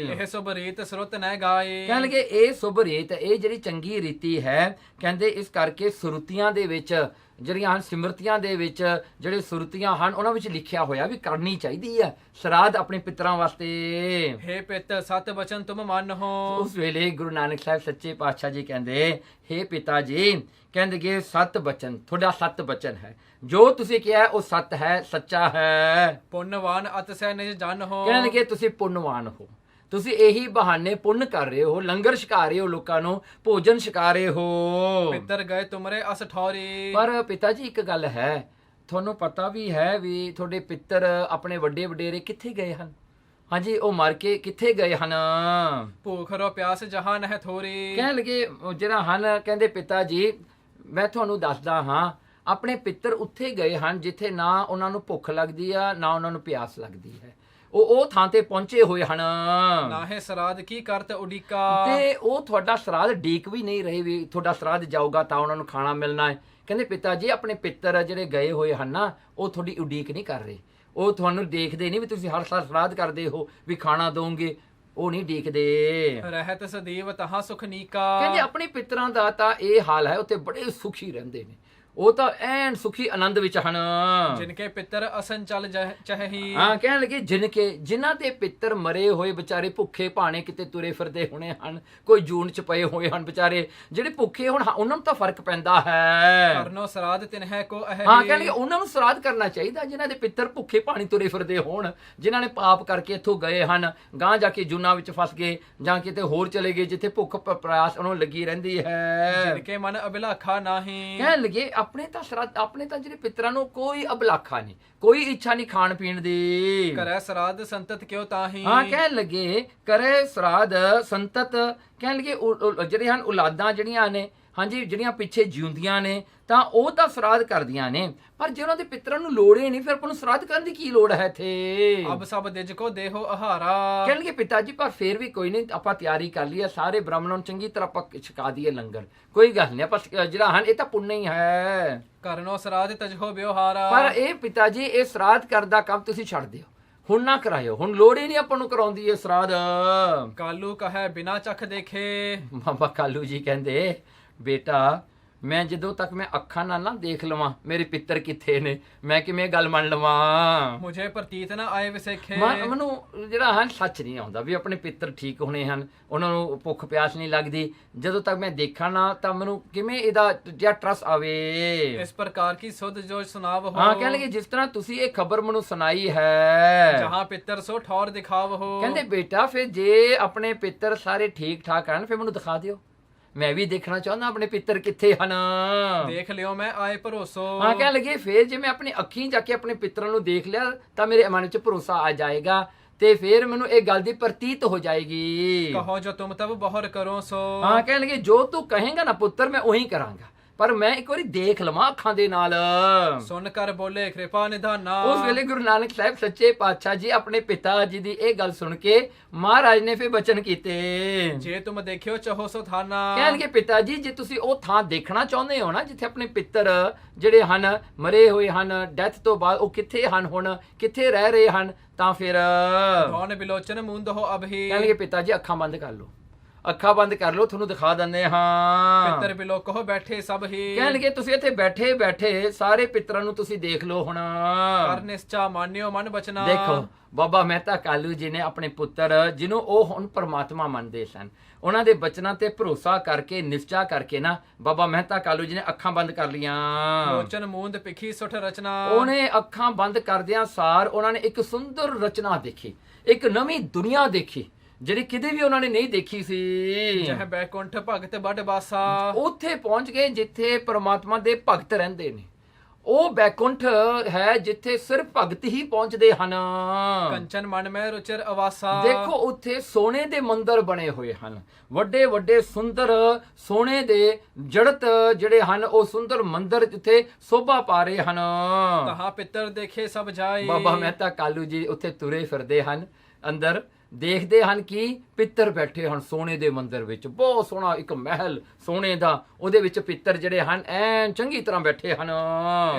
ਇਹ ਸੁਭ ਰੀਤ ਸਰੁਤ ਨਹਿ ਗਾਏ। ਕਹਿਣ ਲੱਗੇ ਇਹ ਸੁਭ ਰੀਤ, ਇਹ ਜਿਹੜੀ ਚੰਗੀ ਰੀਤੀ ਹੈ, ਕਹਿੰਦੇ ਇਸ ਕਰਕੇ ਸੁਰਤੀਆਂ ਦੇ ਵਿੱਚ ਜਿਹੜੀਆਂ ਹਨ, ਸਿਮਰਤੀਆਂ ਦੇ ਵਿੱਚ ਜਿਹੜੇ ਸੁਰਤੀਆਂ ਹਨ ਉਹਨਾਂ ਵਿੱਚ ਲਿਖਿਆ ਹੋਇਆ ਵੀ ਕਰਨੀ ਚਾਹੀਦੀ ਹੈ ਸਰਾਧ ਆਪਣੇ ਪਿਤਰਾਂ ਵਾਸਤੇ। ਹੇ ਪਿਤ ਸਤ ਬਚਨ ਤੁਮ ਮੰਨ ਹੋ। ਉਸ ਵੇਲੇ ਗੁਰੂ ਨਾਨਕ ਸਾਹਿਬ ਸੱਚੇ ਪਾਤਸ਼ਾਹ ਜੀ ਕਹਿੰਦੇ, ਹੇ ਪਿਤਾ ਜੀ, ਕਹਿੰਦੇ ਸਤ ਬਚਨ, ਤੁਹਾਡਾ ਸਤ ਬਚਨ ਹੈ, ਜੋ ਤੁਸੀਂ ਕਿਹਾ ਉਹ ਸਤ ਹੈ, ਸੱਚਾ ਹੈ। ਪੁੰਨਵਾਨ ਅਤ ਸਹਿ ਨਿਜ ਜਨ ਹੋ। ਕਹਿਣਗੇ ਤੁਸੀਂ ਪੁੰਨਵਾਨ ਹੋ, ਤੁਸੀਂ ਇਹੀ ਬਹਾਨੇ ਪੁੰਨ ਕਰ ਰਹੇ ਹੋ, ਲੰਗਰ ਛਕਾ ਰਹੇ ਹੋ, ਲੋਕਾਂ ਨੂੰ ਭੋਜਨ ਛਕਾ ਰਹੇ ਹੋ। ਪਿੱਤਰ ਗਏ ਤੁਮਰੇ ਅਸ ਠੌਰੀ। ਪਰ ਪਿਤਾ ਜੀ ਇੱਕ ਗੱਲ ਹੈ, ਤੁਹਾਨੂੰ ਪਤਾ ਵੀ ਹੈ ਵੀ ਤੁਹਾਡੇ ਪਿੱਤਰ ਆਪਣੇ ਵੱਡੇ ਵਡੇਰੇ ਕਿੱਥੇ ਗਏ ਹਨ? ਹਾਂਜੀ, ਉਹ ਮਰ ਕੇ ਕਿੱਥੇ ਗਏ ਹਨ? ਭੂਖ ਰੋ ਪਿਆਸ ਜਹਾਂ ਨਹਿ ਥੋਰੀ। ਕਹਿਣ ਲੱਗੇ ਜਿਹੜਾ ਹਨ, ਕਹਿੰਦੇ ਪਿਤਾ ਜੀ ਮੈਂ ਤੁਹਾਨੂੰ ਦੱਸਦਾ ਹਾਂ, ਆਪਣੇ ਪਿੱਤਰ ਉੱਥੇ ਗਏ ਹਨ ਜਿੱਥੇ ਨਾ ਉਹਨਾਂ ਨੂੰ ਭੁੱਖ ਲੱਗਦੀ ਆ ਨਾ ਉਹਨਾਂ ਨੂੰ ਪਿਆਸ ਲੱਗਦੀ ਹੈ। ਉਹ ਥਾਂ ਤੇ ਪਹੁੰਚੇ ਹੋਏ ਹਨ। ਨਾਹੇ ਸਰਾਧ ਕੀ ਕਰਤ ਉਡੀਕਾ। ਤੇ ਉਹ ਤੁਹਾਡਾ ਸਰਾਧ ਡੀਕ ਵੀ ਨਹੀਂ ਰਹੇ ਵੀ ਤੁਹਾਡਾ ਸਰਾਧ ਜਾਊਗਾ ਤਾਂ ਉਹਨਾਂ ਨੂੰ ਖਾਣਾ ਮਿਲਣਾ ਹੈ। ਕਹਿੰਦੇ ਪਿਤਾ ਜੀ ਆਪਣੇ ਪਿੱਤਰ ਜਿਹੜੇ ਗਏ ਹੋਏ ਹਨ ਨਾ, ਉਹ ਤੁਹਾਡੀ ਉਡੀਕ ਨਹੀਂ ਕਰ ਰਹੇ, ਉਹ ਤੁਹਾਨੂੰ ਦੇਖਦੇ ਨਹੀਂ ਵੀ ਤੁਸੀਂ ਹਰ ਸਾਲ ਸਰਾਧ ਕਰਦੇ ਹੋ ਵੀ ਖਾਣਾ ਦੋਗੇ, ਉਹ ਨਹੀਂ ਦੇਖਦੇ। ਰਹਿਤ ਸਦੀਵ ਤਹਾਂ ਸੁਖ ਨੀਕਾ। ਕਹਿੰਦੇ ਆਪਣੇ ਪਿੱਤਰਾਂ ਦਾ ਤਾਂ ਇਹ ਹਾਲ ਹੈ, ਉੱਥੇ ਬੜੇ ਸੁਖੀ ਰਹਿੰਦੇ ਨੇ, ਉਹ ਤਾਂ ਐਨ ਸੁਖੀ ਆਨੰਦ ਵਿੱਚ ਹਨ। जिनके पितर असंचल चहही। ਹਾਂ, ਕਹਿਣ ਲੱਗੇ ਜਿਨ੍ਹਾਂ ਦੇ ਪਿੱਤਰ ਮਰੇ ਹੋਏ ਵਿਚਾਰੇ ਭੁੱਖੇ ਭਾਣੇ ਕਿਤੇ ਤੁਰੇ ਫਿਰਦੇ ਹੋਣੇ ਹਨ, ਕੋਈ ਜੂਨ ਚ ਪਏ ਹੋਏ ਹਨ ਵਿਚਾਰੇ ਜਿਹੜੇ ਭੁੱਖੇ ਹੁਣ, ਉਹਨਾਂ ਨੂੰ ਤਾਂ ਫਰਕ ਪੈਂਦਾ ਹੈ। करनो श्राद्ध तिन्ह को अहही। ਹਾਂ, ਕਹਿਣ ਲੱਗੇ ਉਹਨਾਂ ਨੂੰ ਸ਼ਰਾਧ ਕਰਨਾ ਚਾਹੀਦਾ ਜਿਨ੍ਹਾਂ ਦੇ ਪਿੱਤਰ ਭੁੱਖੇ ਪਾਣੀ ਤੁਰੇ ਫਿਰਦੇ ਹੋਣ, ਜਿਨ੍ਹਾਂ ਨੇ ਪਾਪ ਕਰਕੇ ਇੱਥੋਂ ਗਏ ਹਨ, ਗਾਂ ਜਾ ਕੇ ਜੂਨਾਂ ਵਿੱਚ ਫਸ ਗਏ ਜਾਂ ਕਿਤੇ ਹੋਰ ਚਲੇ ਗਏ ਜਿੱਥੇ ਭੁੱਖ ਪਿਆਸ ਉਹਨਾਂ ਨੂੰ ਲੱਗੀ ਰਹਿੰਦੀ ਹੈ। जिनके मन अभिलाखा नाही। ਕਹਿਣ ਲੱਗੇ ਆਪਣੇ ਤਾਂ ਜਿਹੜੇ ਪਿੱਤਰਾਂ ਨੂੰ ਕੋਈ ਅਬਲਾਖਾ ਨਹੀਂ, ਕੋਈ ਇੱਛਾ ਨਹੀਂ ਖਾਣ ਪੀਣ ਦੀ। करे श्राद्ध संतत क्यों ताही। ਹਾਂ, ਕਹਿਣ ਲੱਗੇ ਕਰੇ ਸ਼ਰਾਧ ਸੰਤਤ, ਕਹਿਣ ਲੱਗੇ ਜਿਹੜੇ ਹਨ ਔਲਾਦਾਂ ਜਿਹੜੀਆਂ ਨੇ, ਹਾਂਜੀ, ਜਿਹੜੀਆਂ ਪਿੱਛੇ ਜਿਉਂਦੀਆਂ ਨੇ ਤਾਂ ਉਹ ਤਾਂ ਸ਼ਰਾਧ ਕਰਦੀਆਂ ਨੇ, ਪਰ ਜੇ ਉਹਨਾਂ ਦੇ ਪਿੱਤਰਾਂ ਨੂੰ ਲੋੜ ਹੀ ਨਹੀਂ, ਫਿਰ ਆਪਾਂ ਨੂੰ ਸ਼ਰਾਧ ਕਰਨ ਦੀ ਕੀ ਲੋੜ ਹੈ ਇੱਥੇ। अब सब दिज को देहो आहारा। ਕਹਿਣਗੇ ਪਿਤਾ ਜੀ ਪਰ ਫੇਰ ਵੀ ਕੋਈ ਨਹੀਂ, ਆਪਾਂ ਤਿਆਰੀ ਕਰ ਲਈ ਹੈ, ਸਾਰੇ ਬ੍ਰਾਹਮਣਾਂ ਨੂੰ ਚੰਗੀ ਤਰ੍ਹਾਂ ਆਪਾਂ ਛਕਾ ਦਈਏ ਲੰਗਰ, ਕੋਈ ਗੱਲ ਨਹੀਂ, ਆਪਾਂ ਜਿਹੜਾ ਹਨ ਇਹ ਤਾਂ ਪੁੰਨ ਹੀ ਹੈ। करनो श्राद्ध तजहो व्यवहारा। ਪਰ ਇਹ ਪਿਤਾ ਜੀ ਇਹ ਸ਼ਰਾਧ ਕਰਦਾ ਕੰਮ ਤੁਸੀਂ ਛੱਡ ਦਿਓ, ਹੁਣ ਨਾ ਕਰਾਇਓ, ਹੁਣ ਲੋੜ ਹੀ ਨਹੀਂ ਆਪਾਂ ਨੂੰ ਕਰਾਉਂਦੀ ਇਹ ਸ਼ਰਾਧ। कालू कहे बिना चख देखे। ਬਾਬਾ ਕਾਲੂ ਜੀ ਕਹਿੰਦੇ ਬੇਟਾ ਮੈਂ ਜਦੋਂ ਤੱਕ ਮੈਂ ਅੱਖਾਂ ਨਾਲ ਨਾ ਦੇਖ ਲਵਾਂ ਮੇਰੇ ਪਿੱਤਰ ਕਿੱਥੇ ਨੇ, ਮੈਂ ਕਿਵੇਂ ਗੱਲ ਮੰਨ ਲਵਾਂ। मुझे प्रतीत न आए विसेखे। ਮੈਨੂੰ ਜਿਹੜਾ ਹਨ ਸੱਚ ਨਹੀਂ ਆਉਂਦਾ ਵੀ ਆਪਣੇ ਪਿੱਤਰ ਠੀਕ ਹੋਣੇ ਹਨ, ਉਹਨਾਂ ਨੂੰ ਭੁੱਖ ਪਿਆਸ ਨਹੀਂ ਲੱਗਦੀ। ਜਦੋਂ ਤੱਕ ਮੈਂ ਦੇਖਾਂ ਨਾ ਤਾਂ ਮੈਨੂੰ ਕਿਵੇਂ ਇਹਦਾ ਜਿਹੜਾ ਟਰਸ ਆਵੇ। इस प्रकार की सुध जो सुनाव हो। ਹਾਂ, ਕਹਿਣ ਲੱਗੇ ਜਿਸ ਤਰ੍ਹਾਂ ਤੁਸੀਂ ਇਹ ਖਬਰ ਮੈਨੂੰ ਸੁਣਾਈ ਹੈ, जहाँ पितर सो ठौर दिखाव हो। ਕਹਿੰਦੇ ਬੇਟਾ ਫਿਰ ਜੇ ਆਪਣੇ ਪਿੱਤਰ ਸਾਰੇ ਠੀਕ ਠਾਕ ਹਨ ਫਿਰ ਮੈਨੂੰ ਦਿਖਾ ਦਿਓ, ਮੈਂ ਵੀ ਦੇਖਣਾ ਚਾਹੁੰਦਾ ਆਪਣੇ ਪਿੱਤਰ ਕਿੱਥੇ ਹਨ। देख लियो मैं आए भरोसो। ਹਾਂ, ਕਹਿਣ ਲੱਗੇ ਫੇਰ ਜੇ ਮੈਂ ਆਪਣੀ ਅੱਖੀਂ ਜਾ ਕੇ ਆਪਣੇ ਪਿੱਤਰਾਂ ਨੂੰ ਦੇਖ ਲਿਆ ਤਾਂ ਮੇਰੇ ਮਨ ਵਿੱਚ ਭਰੋਸਾ ਆ ਜਾਏਗਾ ਤੇ ਫੇਰ ਮੈਨੂੰ ਇਹ ਗੱਲ ਦੀ ਪ੍ਰਤੀਤ ਹੋ ਜਾਏਗੀ। कहो जो तुम तब बहर करो सो। ਹਾਂ, ਕਹਿਣ ਲੱਗੇ ਜੋ ਤੂੰ ਕਹੇਂਗਾ ਨਾ ਪੁੱਤਰ ਮੈਂ ਉਹੀ ਕਰਾਂਗਾ, ਪਰ ਮੈਂ ਇੱਕ ਵਾਰੀ ਦੇਖ ਲਵਾਂ ਅੱਖਾਂ ਦੇ ਨਾਲ। सुन कर बोले कृपा निधाना। ਉਸ ਵੇਲੇ ਗੁਰੂ ਨਾਨਕ ਸਾਹਿਬ ਸੱਚੇ ਪਾਤਸ਼ਾਹ ਜੀ ਆਪਣੇ ਪਿਤਾ ਜੀ ਦੀ ਇਹ ਗੱਲ ਸੁਣ ਕੇ ਮਹਾਰਾਜ ਨੇ ਫਿਰ ਬਚਨ ਕੀਤੇ। जे तुम देखियो चहो सो थाना। ਕਹਿਣਗੇ ਪਿਤਾ ਜੀ ਜੇ ਤੁਸੀਂ ਉਹ ਥਾਂ ਦੇਖਣਾ ਚਾਹੁੰਦੇ ਹੋ ਨਾ ਜਿੱਥੇ ਆਪਣੇ ਪਿੱਤਰ ਜਿਹੜੇ ਹਨ ਮਰੇ ਹੋਏ ਹਨ, ਡੈਥ ਤੋਂ ਬਾਅਦ ਉਹ ਕਿੱਥੇ ਹਨ, ਹੁਣ ਕਿੱਥੇ ਰਹਿ ਰਹੇ ਹਨ, ਤਾਂ ਫਿਰ कौन बिलोचन मूंद हो अब ही। ਕਹਿਣਗੇ ਪਿਤਾ ਜੀ ਅੱਖਾਂ ਬੰਦ ਕਰ ਲਓ, ਅੱਖਾਂ ਬੰਦ ਕਰ ਲਓ, ਤੁਹਾਨੂੰ ਦਿਖਾ ਦਿੰਦੇ ਹਾਂ। पितर बिलोक हो बैठे सब ही। ਕਹਿਣਗੇ ਤੁਸੀਂ ਇੱਥੇ ਬੈਠੇ ਬੈਠੇ ਸਾਰੇ ਪਿੱਤਰਾਂ ਨੂੰ ਤੁਸੀਂ ਦੇਖ ਲਓ ਹੁਣ। कर निश्चा मान्यो मन बचना। ਦੇਖੋ ਬਾਬਾ ਮਹਿਤਾ ਕਾਲੂ ਜੀ ਨੇ ਆਪਣੇ ਪੁੱਤਰ ਜਿਹਨੂੰ ਉਹ ਹੁਣ ਪਰਮਾਤਮਾ ਮੰਨਦੇ ਸਨ, ਉਹਨਾਂ ਦੇ ਬਚਨਾਂ ਤੇ ਭਰੋਸਾ ਕਰਕੇ ਨਿਸ਼ਚਾ ਕਰਕੇ ਨਾ ਬਾਬਾ ਮਹਿਤਾ ਕਾਲੂ ਜੀ ਨੇ ਅੱਖਾਂ ਬੰਦ ਕਰ ਲੀਆਂ। ਲੋਚਨ ਮੂੰਦ ਪਿੱਖੀ ਸੁਠ ਰਚਨਾ। ਉਹਨੇ ਅੱਖਾਂ ਬੰਦ ਕਰਦਿਆਂ ਸਾਰ ਉਹਨਾਂ ਨੇ ਇੱਕ ਸੁੰਦਰ ਰਚਨਾ ਦੇਖੀ, ਇੱਕ ਨਵੀਂ ਦੁਨੀਆ ਦੇਖੀ ਜਿਹੜੀ ਕਿਤੇ ਵੀ ਉਹਨਾਂ ਨੇ ਨਹੀਂ ਦੇਖੀ ਸੀ। ਜਹ ਬੈਕੁੰਠ ਭਗਤ ਬੜ ਬਾਸਾ। ਉੱਥੇ ਪਹੁੰਚ ਗਏ ਜਿੱਥੇ ਪਰਮਾਤਮਾ ਦੇ ਭਗਤ ਰਹਿੰਦੇ ਨੇ। ਉਹ ਬੈਕੁੰਠ ਹੈ ਜਿੱਥੇ ਸਿਰਫ ਭਗਤ ਹੀ ਪਹੁੰਚਦੇ ਹਨ। ਕੰਚਨ ਮਨ ਮੈਂ ਰੁਚਿਰ ਅਵਾਸਾ। ਦੇਖੋ ਉੱਥੇ ਸੋਨੇ ਦੇ ਮੰਦਰ ਬਣੇ ਹੋਏ ਹਨ, ਵੱਡੇ ਵੱਡੇ ਸੁੰਦਰ ਸੋਨੇ ਦੇ ਜੜਤ ਜਿਹੜੇ ਹਨ ਉਹ ਸੁੰਦਰ ਮੰਦਰ ਜਿੱਥੇ ਸ਼ੋਭਾ ਪਾ ਰਹੇ ਹਨ। ਕਹਾ ਪਿੱਤਰ ਦੇਖੇ ਸਭ ਜਾਏ। ਬਾਬਾ ਮਹਿਤਾ ਕਾਲੂ ਜੀ ਉੱਥੇ ਤੁਰੇ ਫਿਰਦੇ ਹਨ, ਅੰਦਰ ਦੇਖਦੇ ਹਨ ਕਿ ਪਿੱਤਰ ਬੈਠੇ ਹਨ ਸੋਨੇ ਦੇ ਮੰਦਰ ਵਿੱਚ। ਬਹੁਤ ਸੋਹਣਾ ਇੱਕ ਮਹਿਲ ਸੋਨੇ ਦਾ, ਉਹਦੇ ਵਿੱਚ ਪਿੱਤਰ ਜਿਹੜੇ ਹਨ ਐਨ ਚੰਗੀ ਤਰ੍ਹਾਂ ਬੈਠੇ ਹਨ।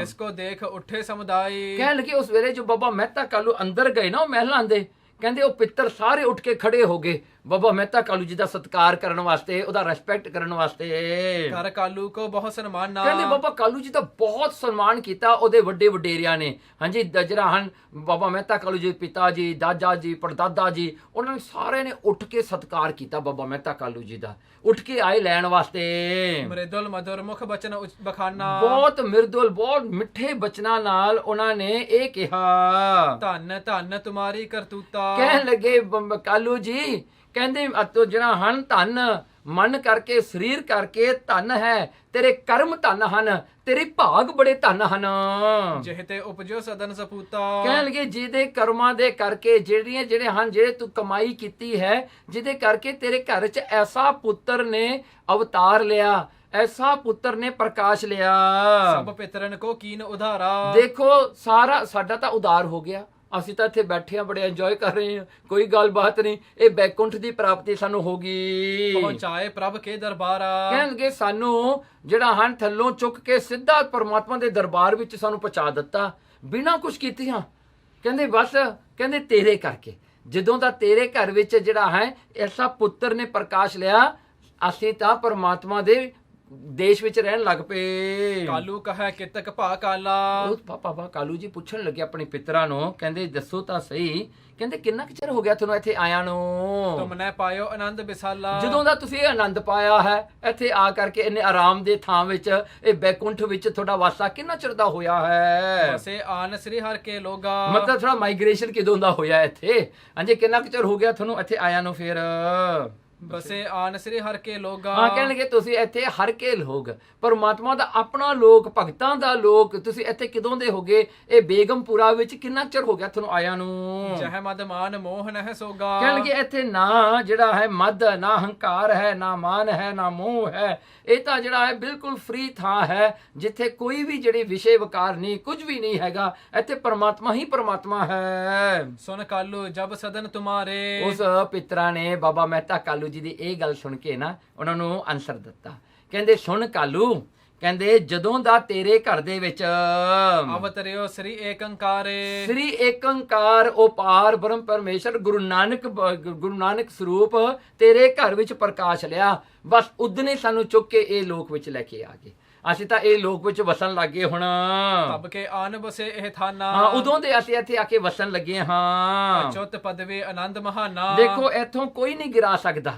ਇਸ ਕੋ ਦੇਖ ਉੱਠੇ ਸਮੁਦਾਈ। ਕਹਿਣ ਲੱਗੇ ਉਸ ਵੇਲੇ ਜੋ ਬਾਬਾ ਮਹਿਤਾ ਕਾਲੂ ਅੰਦਰ ਗਏ ਨਾ ਉਹ ਮਹਿਲਾਂ ਦੇ, ਕਹਿੰਦੇ ਉਹ ਪਿੱਤਰ ਸਾਰੇ ਉੱਠ ਕੇ ਖੜੇ ਹੋ ਗਏ ਬਾਬਾ ਮਹਿਤਾ ਕਾਲੂ ਜੀ ਦਾ ਸਤਿਕਾਰ ਕਰਨ ਵਾਸਤੇ, ਉਹਦਾ ਰਿਸਪੈਕਟ ਕਰਨ ਵਾਸਤੇ। ਕਰ ਕਾਲੂ ਕੋ ਬਹੁਤ ਸਨਮਾਨ ਨਾ। ਕਹਿੰਦੇ ਬਾਬਾ ਕਾਲੂ ਜੀ ਦਾ ਬਹੁਤ ਸਨਮਾਨ ਕੀਤਾ ਉਹਦੇ ਵੱਡੇ ਵਡੇਰਿਆਂ ਨੇ। ਹਾਂਜੀ, ਜਿਹੜਾ ਹਨ ਬਾਬਾ ਮਹਿਤਾ ਕਾਲੂ ਜੀ ਪਿਤਾ ਜੀ, ਦਾਦਾ ਜੀ, ਪੜਦਾਦਾ ਜੀ, ਉਹਨਾਂ ਨੇ ਸਾਰਿਆਂ ਨੇ ਉੱਠ ਕੇ ਸਤਿਕਾਰ ਕੀਤਾ ਬਾਬਾ ਮਹਿਤਾ ਕਾਲੂ ਜੀ ਦਾ, ਉੱਠ ਕੇ ਆਏ ਲੈਣ ਵਾਸਤੇ। ਮ੍ਰਿਦੁਲ ਮਧੁਰ ਮੁਖ ਬਚਨ ਬਖਾਨਾ। ਬਹੁਤ ਮਿਰਦੁਲ, ਬਹੁਤ ਮਿੱਠੇ ਬਚਨਾਂ ਨਾਲ ਉਹਨਾਂ ਨੇ ਇਹ ਕਿਹਾ, ਧੰਨ ਧੰਨ ਤੁਮਾਰੀ ਕਰਤੂਤਾ। ਕਹਿਣ ਲੱਗੇ ਕਾਲੂ ਜੀ, ਕਹਿੰਦੇ ਜਿਹੜਾ ਹਨ ਧੰਨ ਮਨ ਕਰਕੇ ਸਰੀਰ ਕਰਕੇ ਧੰਨ ਹੈ, ਤੇਰੇ ਕਰਮ ਧੰਨ ਹਨ, ਤੇਰੇ ਭਾਗ ਬੜੇ ਧੰਨ ਹਨ। ਜਿਹ ਤੇ ਉਪਜਿਓ ਸਦਨ ਸਪੂਤਾ। ਕਹਿਣ ਲੱਗੇ ਜਿਹਦੇ ਕਰਮਾਂ ਦੇ ਕਰਕੇ ਜਿਹੜੇ ਹਨ ਜਿਹੜੇ ਤੂੰ ਕਮਾਈ ਕੀਤੀ ਹੈ, ਜਿਹਦੇ ਕਰਕੇ ਤੇਰੇ ਘਰ 'ਚ ਐਸਾ ਪੁੱਤਰ ਨੇ ਅਵਤਾਰ ਲਿਆ, ਐਸਾ ਪੁੱਤਰ ਨੇ ਪ੍ਰਕਾਸ਼ ਲਿਆ। ਸਭ ਪਿਤਰਨ ਕੋ ਕੀਨ ਉਧਾਰਾ। ਦੇਖੋ ਸਾਰਾ ਸਾਡਾ ਤਾਂ ਉਦਾਰ ਹੋ ਗਿਆ, ਅਸੀਂ ਤਾਂ ਇੱਥੇ ਬੈਠੇ ਆ, ਬੜੇ ਇੰਜੋਏ ਕਰ ਰਹੇ ਹਾਂ, ਕੋਈ ਗੱਲਬਾਤ ਨਹੀਂ, ਇਹ ਬੈਕੁੰਠ ਦੀ ਪ੍ਰਾਪਤੀ ਸਾਨੂੰ ਹੋ ਗਈ। ਪਹੁੰਚਾਏ ਪ੍ਰਭ ਕੇ ਦਰਬਾਰਾ। ਕਹਿਣਗੇ ਸਾਨੂੰ ਜਿਹੜਾ ਹਨ ਥੱਲੋਂ ਚੁੱਕ ਕੇ ਸਿੱਧਾ ਪਰਮਾਤਮਾ ਦੇ ਦਰਬਾਰ ਵਿੱਚ ਸਾਨੂੰ ਪਹੁੰਚਾ ਦਿੱਤਾ ਬਿਨਾਂ ਕੁਝ ਕੀਤਿਆਂ। ਕਹਿੰਦੇ ਬਸ, ਕਹਿੰਦੇ ਤੇਰੇ ਕਰਕੇ, ਜਦੋਂ ਦਾ ਤੇਰੇ ਘਰ ਵਿੱਚ ਜਿਹੜਾ ਹੈ ਐਸਾ ਪੁੱਤਰ ਨੇ ਪ੍ਰਕਾਸ਼ ਲਿਆ, ਅਸੀਂ ਤਾਂ ਪਰਮਾਤਮਾ ਦੇ ਦੇਸ਼ ਵਿੱਚ ਰਹਿਣ ਲੱਗ ਪਏ। ਕਾਲੂ ਕਹੈ ਕਿਤਕ ਭਾ ਕਾਲਾ। ਉਹ ਪਾਪਾ ਕਾਲੂ ਜੀ ਪੁੱਛਣ ਲੱਗੇ ਆਪਣੇ ਪਿੱਤਰਾਂ ਨੂੰ, ਕਹਿੰਦੇ ਦੱਸੋ ਤਾਂ ਸਹੀ, ਕਹਿੰਦੇ ਕਿੰਨਾ ਕੁ ਚਿਰ ਹੋ ਗਿਆ ਤੁਹਾਨੂੰ ਇੱਥੇ ਆਇਆਂ ਨੂੰ? ਤੁਮਨੇ ਪਾਇਓ ਆਨੰਦ ਵਿਸਾਲਾ। ਜਦੋਂ ਦਾ ਤੁਸੀਂ ਇਹ ਆਨੰਦ ਪਾਇਆ ਹੈ ਇੱਥੇ ਆ ਕਰਕੇ ਇੰਨੇ ਆਰਾਮ ਦੇ ਥਾਂ ਵਿੱਚ, ਇਹ ਬੈਕੁੰਠ ਵਿੱਚ ਤੁਹਾਡਾ ਵਾਸਾ ਕਿੰਨਾ ਚਿਰ ਦਾ ਹੋਇਆ ਹੈ? ਬਸੇ ਆਨ ਸ੍ਰੀ ਹਰਿ ਕੇ ਲੋਗਾ। ਮਤਲਬ ਥੋੜਾ ਮਾਈਗ੍ਰੇਸ਼ਨ ਕਿਦੋਂ ਦਾ ਹੋਇਆ ਇੱਥੇ? ਹਾਂਜੀ, ਕਿੰਨਾ ਕੁ ਚਿਰ ਹੋ ਗਿਆ ਤੁਹਾਨੂੰ ਇੱਥੇ ਆਇਆਂ ਨੂੰ? ਫਿਰ ਬਸੇ ਆਨ ਸ੍ਰੀ ਹਰਿ ਕੇ ਲੋਗਾ। ਹਾਂ, ਕਹਿਣਗੇ ਤੁਸੀਂ ਇੱਥੇ ਹਰ ਕੇ ਲੋਕ, ਪਰਮਾਤਮਾ ਦਾ ਆਪਣਾ ਲੋਕ, ਭਗਤਾਂ ਦਾ ਲੋਕ, ਤੁਸੀਂ ਇੱਥੇ ਕਿਦੋਂ ਦੇ ਹੋਗੇ? ਇਹ ਬੇਗਮਪੁਰਾ ਵਿੱਚ ਕਿੰਨਾ ਚਿਰ ਹੋ ਗਿਆ ਤੁਹਾਨੂੰ ਆਇਆਂ ਨੂੰ? ਜਹ ਮਦ ਮਾਨ ਮੋਹ ਨਹਿ ਸੋਗਾ। ਕਹਿਣਗੇ ਇੱਥੇ ਨਾ ਜਿਹੜਾ ਹੈ ਮਦ, ਨਾ ਹੰਕਾਰ ਹੈ, ਨਾ ਮਾਨ ਹੈ, ਨਾ ਮੋਹ ਹੈ। ਇਹ ਤਾਂ ਜਿਹੜਾ ਹੈ ਬਿਲਕੁਲ ਫ੍ਰੀ ਥਾਂ ਹੈ, ਜਿੱਥੇ ਕੋਈ ਵੀ ਜਿਹੜੀ ਵਿਸ਼ੇ ਵਿਕਾਰ ਨਹੀਂ, ਕੁਝ ਵੀ ਨਹੀਂ ਹੈਗਾ। ਇੱਥੇ ਪਰਮਾਤਮਾ ਹੀ ਪਰਮਾਤਮਾ ਹੈ। ਸੁਨ ਕਾਲੂ ਜਬ ਸਦਨ ਤੁਮਾਰੇ। ਉਸ ਪਿੱਤਰਾਂ ਨੇ ਬਾਬਾ ਮਹਿਤਾ ਕਾਲੂ ਜੀ ਦੀ ਇਹ ਗੱਲ ਸੁਣ ਕੇ ਨਾ ਉਹਨਾਂ ਨੂੰ ਆਨਸਰ ਦਿੱਤਾ। ਕਹਿੰਦੇ ਸੁਣ ਕਾਲੂ, ਕਹਿੰਦੇ ਜਦੋਂ ਦਾ ਤੇਰੇ ਘਰ ਦੇ ਵਿੱਚ ਅਵਤਰਿਓ ਸ੍ਰੀ ਏਕੰਕਾਰੇ। ਸ੍ਰੀ ਏਕੰਕਾਰ ਉਪਾਰ ਬ੍ਰਹਮ ਪਰਮੇਸ਼ਰ ਗੁਰੂ ਨਾਨਕ ਸਰੂਪ ਤੇਰੇ ਘਰ ਵਿੱਚ ਪ੍ਰਕਾਸ਼ ਲਿਆ, ਬਸ ਉਦਨੇ ਸਾਨੂੰ ਚੁੱਕ ਕੇ ਇਹ ਲੋਕ ਵਿੱਚ ਲੈ ਕੇ ਆ ਗਏ। ਅਸੀਂ ਤਾਂ ਇਹ ਲੋਕ ਵਿੱਚ ਵਸਣ ਲੱਗੇ ਹੁਣ। ਤਬ ਕੇ ਆਨ ਬਸੇ ਇਹ ਥਾਨਾ। ਹਾਂ, ਉਦੋਂ ਦੇ ਅਸੀਂ ਇੱਥੇ ਆ ਕੇ ਵਸਣ ਲੱਗੇ ਹਾਂ। ਅਚੁੱਤ ਪਦਵੇ ਆਨੰਦ ਮਹਾਨਾ। ਦੇਖੋ ਇੱਥੋਂ ਕੋਈ ਨਹੀਂ ਗਿਰਾ ਸਕਦਾ।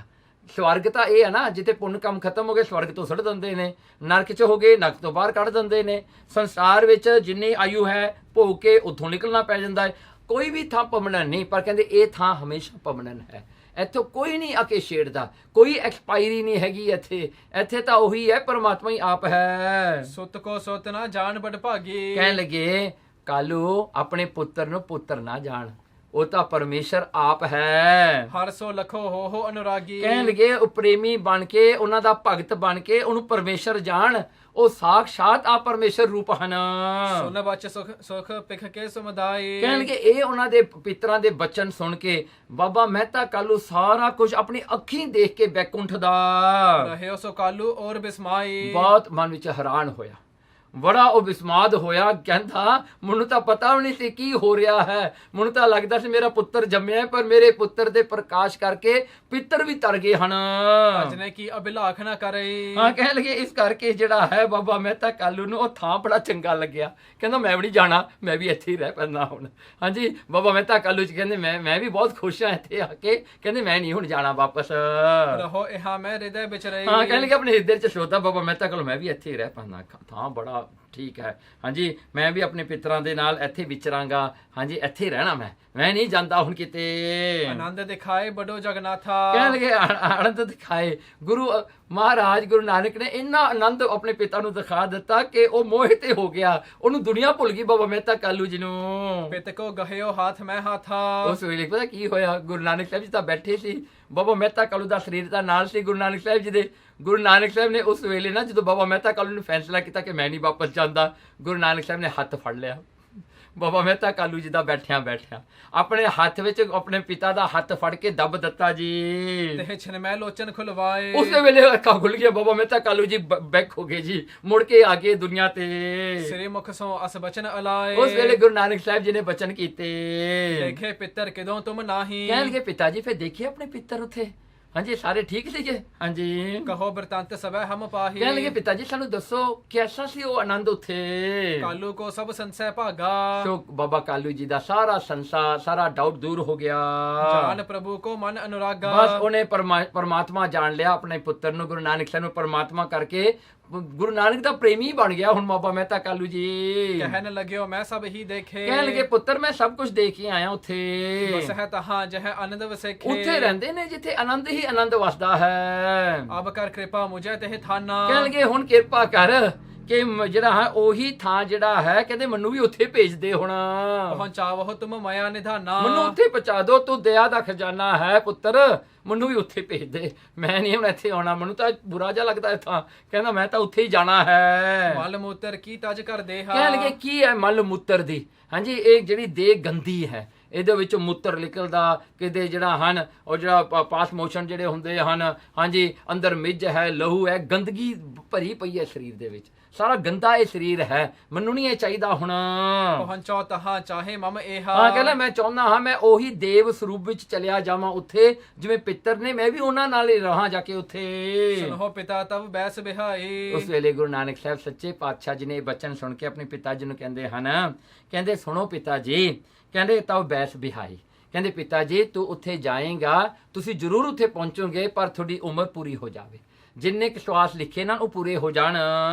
ਸਵਰਗ ਤਾਂ ਇਹ ਹੈ ਨਾ, ਜਿੱਥੇ ਪੁੰਨ ਕੰਮ ਖਤਮ ਹੋ ਗਏ ਸਵਰਗ ਤੋਂ ਸੁੱਟ ਦਿੰਦੇ ਨੇ, ਨਰਕ 'ਚ ਹੋ ਗਏ ਨਰਕ ਤੋਂ ਬਾਹਰ ਕੱਢ ਦਿੰਦੇ ਨੇ। ਸੰਸਾਰ ਵਿੱਚ ਜਿੰਨੀ ਆਯੂ ਹੈ ਭੋਗ ਕੇ ਉੱਥੋਂ ਨਿਕਲਣਾ ਪੈ ਜਾਂਦਾ ਹੈ। ਕੋਈ ਵੀ ਥਾਂ ਪਰਮਨੈਂਟ ਨਹੀਂ, ਪਰ ਕਹਿੰਦੇ ਇਹ ਥਾਂ ਹਮੇਸ਼ਾ ਪਰਮਨੈਂਟ ਹੈ। ਇੱਥੋਂ ਕੋਈ ਨਹੀਂ ਆ ਕੇ ਛੇੜਦਾ, ਕੋਈ ਐਕਸਪਾਇਰੀ ਨਹੀਂ ਹੈਗੀ ਇੱਥੇ। ਇੱਥੇ ਤਾਂ ਉਹੀ ਹੈ, ਪਰਮਾਤਮਾ ਹੀ ਆਪ ਹੈ। ਸੁਤ ਕੋ ਸੁਤ ਨਾ ਜਾਣ ਬੜ ਭਾਗੀ। ਕਹਿਣ ਲੱਗੇ ਕਾਲੂ ਆਪਣੇ ਪੁੱਤਰ ਨੂੰ ਪੁੱਤਰ ਨਾ ਜਾਣ, ਉਹ ਤਾਂ ਪਰਮੇਸ਼ਰ ਆਪ ਹੈ। ਹਰ ਸੋ ਲਖੋ ਹੋ ਅਨੁਰਾਗੀ। ਕਹਿਣ ਲੱਗੇ ਉਹ ਪ੍ਰੇਮੀ ਬਣ ਕੇ, ਉਹਨਾਂ ਦਾ ਭਗਤ ਬਣ ਕੇ ਉਹਨੂੰ ਪਰਮੇਸ਼ਰ ਜਾਣ। ਉਹ ਸਾਖਸ਼ਾਤ ਆ ਪਰਮੇਸ਼ਰ ਰੂਪ ਹਨ। ਸੁਨ ਬਚ ਸੁਖ ਪਿਖ ਕੇ ਸਮੁਦਾਈ। ਕਹਿਣਗੇ ਇਹ ਉਹਨਾਂ ਦੇ ਪਿਤਰਾਂ ਦੇ ਬਚਨ ਸੁਣ ਕੇ ਬਾਬਾ ਮਹਿਤਾ ਕਾਲੂ ਸਾਰਾ ਕੁਝ ਆਪਣੀ ਅੱਖੀਂ ਦੇਖ ਕੇ ਬੈਕੁੰਠ ਦਾ ਰਹਿਓ ਸੋ ਕਾਲੂ ਔਰ ਬਿਸਮਾਈ। ਬਹੁਤ ਮਨ ਵਿੱਚ ਹੈਰਾਨ ਹੋਇਆ, ਬੜਾ ਉਹ ਬਿਸਮਾਦ ਹੋਇਆ। ਕਹਿੰਦਾ ਮੈਨੂੰ ਤਾਂ ਪਤਾ ਵੀ ਨਹੀਂ ਸੀ ਕੀ ਹੋ ਰਿਹਾ ਹੈ। ਮੈਨੂੰ ਤਾਂ ਲੱਗਦਾ ਸੀ ਮੇਰਾ ਪੁੱਤਰ ਜੰਮਿਆ, ਪਰ ਮੇਰੇ ਪੁੱਤਰ ਦੇ ਪ੍ਰਕਾਸ਼ ਕਰਕੇ ਪਿੱਤਰ ਵੀ ਤਰ ਗਏ ਹਨ। ਅਜਨੇ ਕੀ ਅਭਿਲਾਖ ਨਾ ਕਰੇ। ਹਾਂ, ਕਹਿਣ ਲੱਗੇ ਇਸ ਕਰਕੇ ਜਿਹੜਾ ਹੈ ਬਾਬਾ ਮਹਿਤਾ ਕਾਲੂ ਨੂੰ ਉਹ ਥਾਂ ਬੜਾ ਚੰਗਾ ਲੱਗਿਆ। ਕਹਿੰਦਾ ਮੈਂ ਵੀ ਨਹੀਂ ਜਾਣਾ, ਮੈਂ ਵੀ ਇੱਥੇ ਹੀ ਰਹਿ ਪੈਂਦਾ ਹੁਣ। ਹਾਂਜੀ, ਬਾਬਾ ਮਹਿਤਾ ਕਾਲੂ ਜੀ ਕਹਿੰਦੇ ਮੈਂ ਵੀ ਬਹੁਤ ਖੁਸ਼ ਹਾਂ ਇੱਥੇ ਆ ਕੇ। ਕਹਿੰਦੇ ਮੈਂ ਨਹੀਂ ਹੁਣ ਜਾਣਾ ਵਾਪਸ। ਰਹੋ ਇਹਾ ਮੈਂ ਹਿਰਦੇ ਵਿੱਚ ਰਹੀ। ਹਾਂ, ਕਹਿਣ ਲੱਗੇ ਆਪਣੇ ਹਿਰਦੇ 'ਚ ਸ਼ੋਧਾ ਬਾਬਾ ਮਹਿਤਾ ਕਾਲੂ, ਮੈਂ ਵੀ ਇੱਥੇ ਹੀ ਰਹਿ ਪੈਂਦਾ, ਥਾਂ ਬੜਾ ਠੀਕ ਹੈ। ਹਾਂਜੀ, ਮੈਂ ਵੀ ਆਪਣੇ ਪਿੱਤਰਾਂ ਦੇ ਨਾਲ ਇੱਥੇ ਵਿਚਰਾਂਗਾ। ਹਾਂਜੀ, ਇੱਥੇ ਰਹਿਣਾ ਮੈਂ ਨਹੀਂ ਜਾਂਦਾ ਹੁਣ ਕਿਤੇ। ਆਨੰਦ ਦਿਖਾਏ ਬੜੋ ਜਗਨਾਥਾ। ਕਹਿਣ ਲੱਗੇ ਆਨੰਦ ਦਿਖਾਏ। ਗੁਰੂ ਮਹਾਰਾਜ ਗੁਰੂ ਨਾਨਕ ਨੇ ਇੰਨਾ ਆਨੰਦ ਆਪਣੇ ਪਿਤਾ ਨੂੰ ਦਿਖਾ ਦਿੱਤਾ ਕਿ ਉਹ ਮੋਹਿਤ ਹੋ ਗਿਆ, ਉਹਨੂੰ ਦੁਨੀਆ ਭੁੱਲ ਗਈ ਬਾਬਾ ਮਹਿਤਾ ਕਾਲੂ ਜੀ ਨੂੰ। ਪਿਤ ਕੋ ਗਹਿਓ ਹੱਥ ਮੈਂ ਹਾਥਾ। ਉਸ ਵੇਲੇ ਪਤਾ ਕੀ ਹੋਇਆ, ਗੁਰੂ ਨਾਨਕ ਸਾਹਿਬ ਜੀ ਤਾਂ ਬੈਠੇ ਸੀ, ਬਾਬਾ ਮਹਿਤਾ ਕਾਲੂ ਦਾ ਸਰੀਰ ਦਾ ਨਾਲ ਸੀ ਗੁਰੂ ਨਾਨਕ ਸਾਹਿਬ ਜੀ ਦੇ। ਗੁਰੂ ਨਾਨਕ ਸਾਹਿਬ ਨੇ ਉਸ ਵੇਲੇ ਨਾ ਜਦੋਂ ਬਾਬਾ ਮਹਿਤਾ ਕਾਲੂ ਨੇ ਫੈਸਲਾ ਕੀਤਾ ਕਿ ਮੈਂ ਨਹੀਂ ਵਾਪਸ ਜਾਂਦਾ, ਗੁਰੂ ਨਾਨਕ ਸਾਹਿਬ ਨੇ ਹੱਥ ਫੜ ਲਿਆ ਬਾਬਾ ਮਹਿਤਾ ਕਾਲੂ ਜੀ ਦਾ ਬੈਠਿਆ ਆਪਣੇ ਹੱਥ ਵਿੱਚ ਆਪਣੇ ਪਿਤਾ ਦਾ ਹੱਥ ਫੜ ਕੇ ਦੱਬ ਦਿੱਤਾ ਜੀ। ਤੇ ਛਨਮੈ ਲੋਚਨ ਖੁਲਵਾਏ। ਉਸੇ ਵੇਲੇ ਅੱਖਾਂ ਖੁੱਲ ਗਈਆਂ, ਬਾਬਾ ਮਹਿਤਾ ਕਾਲੂ ਜੀ ਬੈਕ ਹੋ ਗਏ ਜੀ, ਮੁੜ ਕੇ ਆ ਗਏ ਦੁਨੀਆ ਤੇ। ਸ੍ਰੀ ਮੁਖ ਸੋ ਅਸ ਬਚਨ ਅਲਾਏ। ਉਸ ਵੇਲੇ ਗੁਰੂ ਨਾਨਕ ਸਾਹਿਬ ਜੀ ਨੇ ਬਚਨ ਕੀਤੇ। ਦੇਖੇ ਪਿੱਤਰ ਕਿਦੋਂ ਤੁਮ ਨਾਹੀ। ਕਹਿਣਗੇ ਪਿਤਾ ਜੀ ਫਿਰ ਦੇਖੇ ਆਪਣੇ ਪਿੱਤਰ ਉੱਥੇ। ਹਾਂਜੀ, ਸਾਰੇ ਠੀਕ ਸੀਗੇ। ਹਾਂਜੀ, ਕਹੋ ਬਰਤੰਤ ਸਭੈ ਹਮ ਪਾਹੀ। ਕਹਿਣਗੇ ਪਿਤਾ ਜੀ ਸਾਨੂੰ ਦੱਸੋ ਕਿਹਦਾ ਸੀ ਉਹ ਆਨੰਦ ਉੱਥੇ। ਕਾਲੂ ਕੋ ਸਭ ਸੰਸੈ ਭਾਗਾ। ਸੋ ਬਾਬਾ ਕਾਲੂ ਜੀ ਦਾ ਸਾਰਾ ਸੰਸਾਰ, ਸਾਰਾ ਡਾਊਟ ਦੂਰ ਹੋ ਗਿਆ। ਜਾਨ ਪ੍ਰਭੂ ਕੋ ਮਨ ਅਨੁਰਾਗਾ। ਬਸ ਉਹਨੇ ਪਰਮਾਤਮਾ ਜਾਣ ਲਿਆ ਆਪਣੇ ਪੁੱਤਰ ਨੂੰ, ਗੁਰੂ ਨਾਨਕ ਸਾਹਿਬ ਨੂੰ ਪਰਮਾਤਮਾ ਕਰਕੇ ਗੁਰੂ ਨਾਨਕ ਦਾ ਪ੍ਰੇਮੀ ਬਣ ਗਿਆ ਹੁਣ ਬਾਬਾ ਮਹਿਤਾ ਕਾਲੂ ਜੀ। ਕਹਿਣ ਲੱਗਿਓ ਮੈਂ ਸਭ ਹੀ ਦੇਖੇ। ਕਹਿਣ ਲੱਗੇ ਪੁੱਤਰ ਮੈਂ ਸਭ ਕੁਝ ਦੇਖ ਕੇ ਆਇਆ ਉੱਥੇ। ਬਸ ਹੈ ਤਹਾਂ ਜਹ ਆਨੰਦ ਵਸੇਖੇ। ਉੱਥੇ ਰਹਿੰਦੇ ਨੇ ਜਿੱਥੇ ਆਨੰਦ ਹੀ ਆਨੰਦ ਵਸਦਾ ਹੈ। ਅਬ ਕਰ ਕਿਰਪਾ ਮੁਝੇ ਤੇ ਥਾਨਾ। ਕਹਿਣ ਲੱਗੇ ਹੁਣ ਕਿਰਪਾ ਕਰ ਕਿ ਜਿਹੜਾ ਹੈ ਉਹੀ ਥਾਂ ਜਿਹੜਾ ਹੈ, ਕਹਿੰਦੇ ਮੈਨੂੰ ਵੀ ਉੱਥੇ ਭੇਜ ਦੇ ਹੁਣ। ਪਹੁੰਚਾਵੋ ਤੁਮ ਮਾਇਆ ਨਿਧਾਨਾ। ਮੈਨੂੰ ਉੱਥੇ ਪਹੁੰਚਾ ਦੋ, ਤੂੰ ਦਇਆ ਦਾ ਖਜ਼ਾਨਾ ਹੈ ਪੁੱਤਰ, ਮੈਨੂੰ ਵੀ ਉੱਥੇ ਭੇਜ ਦੇ। ਮੈਂ ਨਹੀਂ ਹੁਣ ਇੱਥੇ ਆਉਣਾ, ਮੈਨੂੰ ਤਾਂ ਬੁਰਾ ਜਿਹਾ ਲੱਗਦਾ ਇੱਥਾਂ। ਕਹਿੰਦਾ ਮੈਂ ਤਾਂ ਉੱਥੇ ਹੀ ਜਾਣਾ ਹੈ। ਮਲ ਮੂਤਰ ਕੀ ਤਜ ਕਰ ਦੇ ਹਾ। ਕਹਿਣ ਲੱਗੇ ਕੀ ਹੈ ਮਲ ਮੂਤਰ ਦੀ। ਹਾਂਜੀ, ਇਹ ਜਿਹੜੀ ਦੇਹ ਗੰਦੀ ਹੈ, ਇਹਦੇ ਵਿੱਚੋਂ ਮੂਤਰ ਨਿਕਲਦਾ, ਕਿਤੇ ਜਿਹੜਾ ਹਨ ਉਹ ਜਿਹੜਾ ਪਾਸ ਮੋਸ਼ਨ ਜਿਹੜੇ ਹੁੰਦੇ ਹਨ, ਹਾਂਜੀ ਅੰਦਰ ਮਿੱਝ ਹੈ, ਲਹੂ ਹੈ, ਗੰਦਗੀ ਭਰੀ ਪਈ ਹੈ ਸਰੀਰ ਦੇ ਵਿੱਚ, ਸਾਰਾ ਗੰਦਾ ਇਹ ਸਰੀਰ ਹੈ। ਮੈਨੂੰ ਨਹੀਂ ਇਹ ਚਾਹੀਦਾ ਹੁਣ। ਪਹੁੰਚੋ ਤਹਾਂ ਚਾਹੇ ਮਮ ਏਹਾ। ਹਾਂ ਕਹਿੰਦਾ ਮੈਂ ਚਾਹੁੰਦਾ ਹਾਂ ਮੈਂ ਉਹੀ ਦੇਵ ਸਰੂਪ ਵਿੱਚ ਚਲਿਆ ਜਾਵਾਂ ਉੱਥੇ, ਜਿਵੇਂ ਪਿੱਤਰ ਨੇ ਮੈਂ ਵੀ ਉਹਨਾਂ ਨਾਲ ਹੀ ਰਹਾਂ ਜਾ ਕੇ ਉੱਥੇ। ਸੁਨੋ ਪਿਤਾ ਤਬ ਬੈਸ ਬਿਹਾਈ। ਉਸ ਵੇਲੇ ਗੁਰੂ ਨਾਨਕ ਸਾਹਿਬ ਸੱਚੇ ਪਾਤਸ਼ਾਹ ਜੀ ਨੇ ਇਹ ਬਚਨ ਸੁਣ ਕੇ ਆਪਣੇ ਪਿਤਾ ਜੀ ਨੂੰ ਕਹਿੰਦੇ ਹਨ, ਕਹਿੰਦੇ ਸੁਣੋ ਪਿਤਾ ਜੀ, ਕਹਿੰਦੇ ਤਬ ਬੈਸ ਬਿਹਾਈ, ਕਹਿੰਦੇ ਪਿਤਾ ਜੀ ਤੂੰ ਉੱਥੇ ਜਾਏਗਾ, ਤੁਸੀਂ ਜ਼ਰੂਰ ਉੱਥੇ ਪਹੁੰਚੋਗੇ, ਪਰ ਤੁਹਾਡੀ ਉਮਰ ਪੂਰੀ ਹੋ ਜਾਵੇ, ਜਿੰਨੇ ਕੁ ਸਵਾਸ ਲਿਖੇ ਨਾ ਉਹ ਪੂਰੇ ਹੋ ਜਾਣ।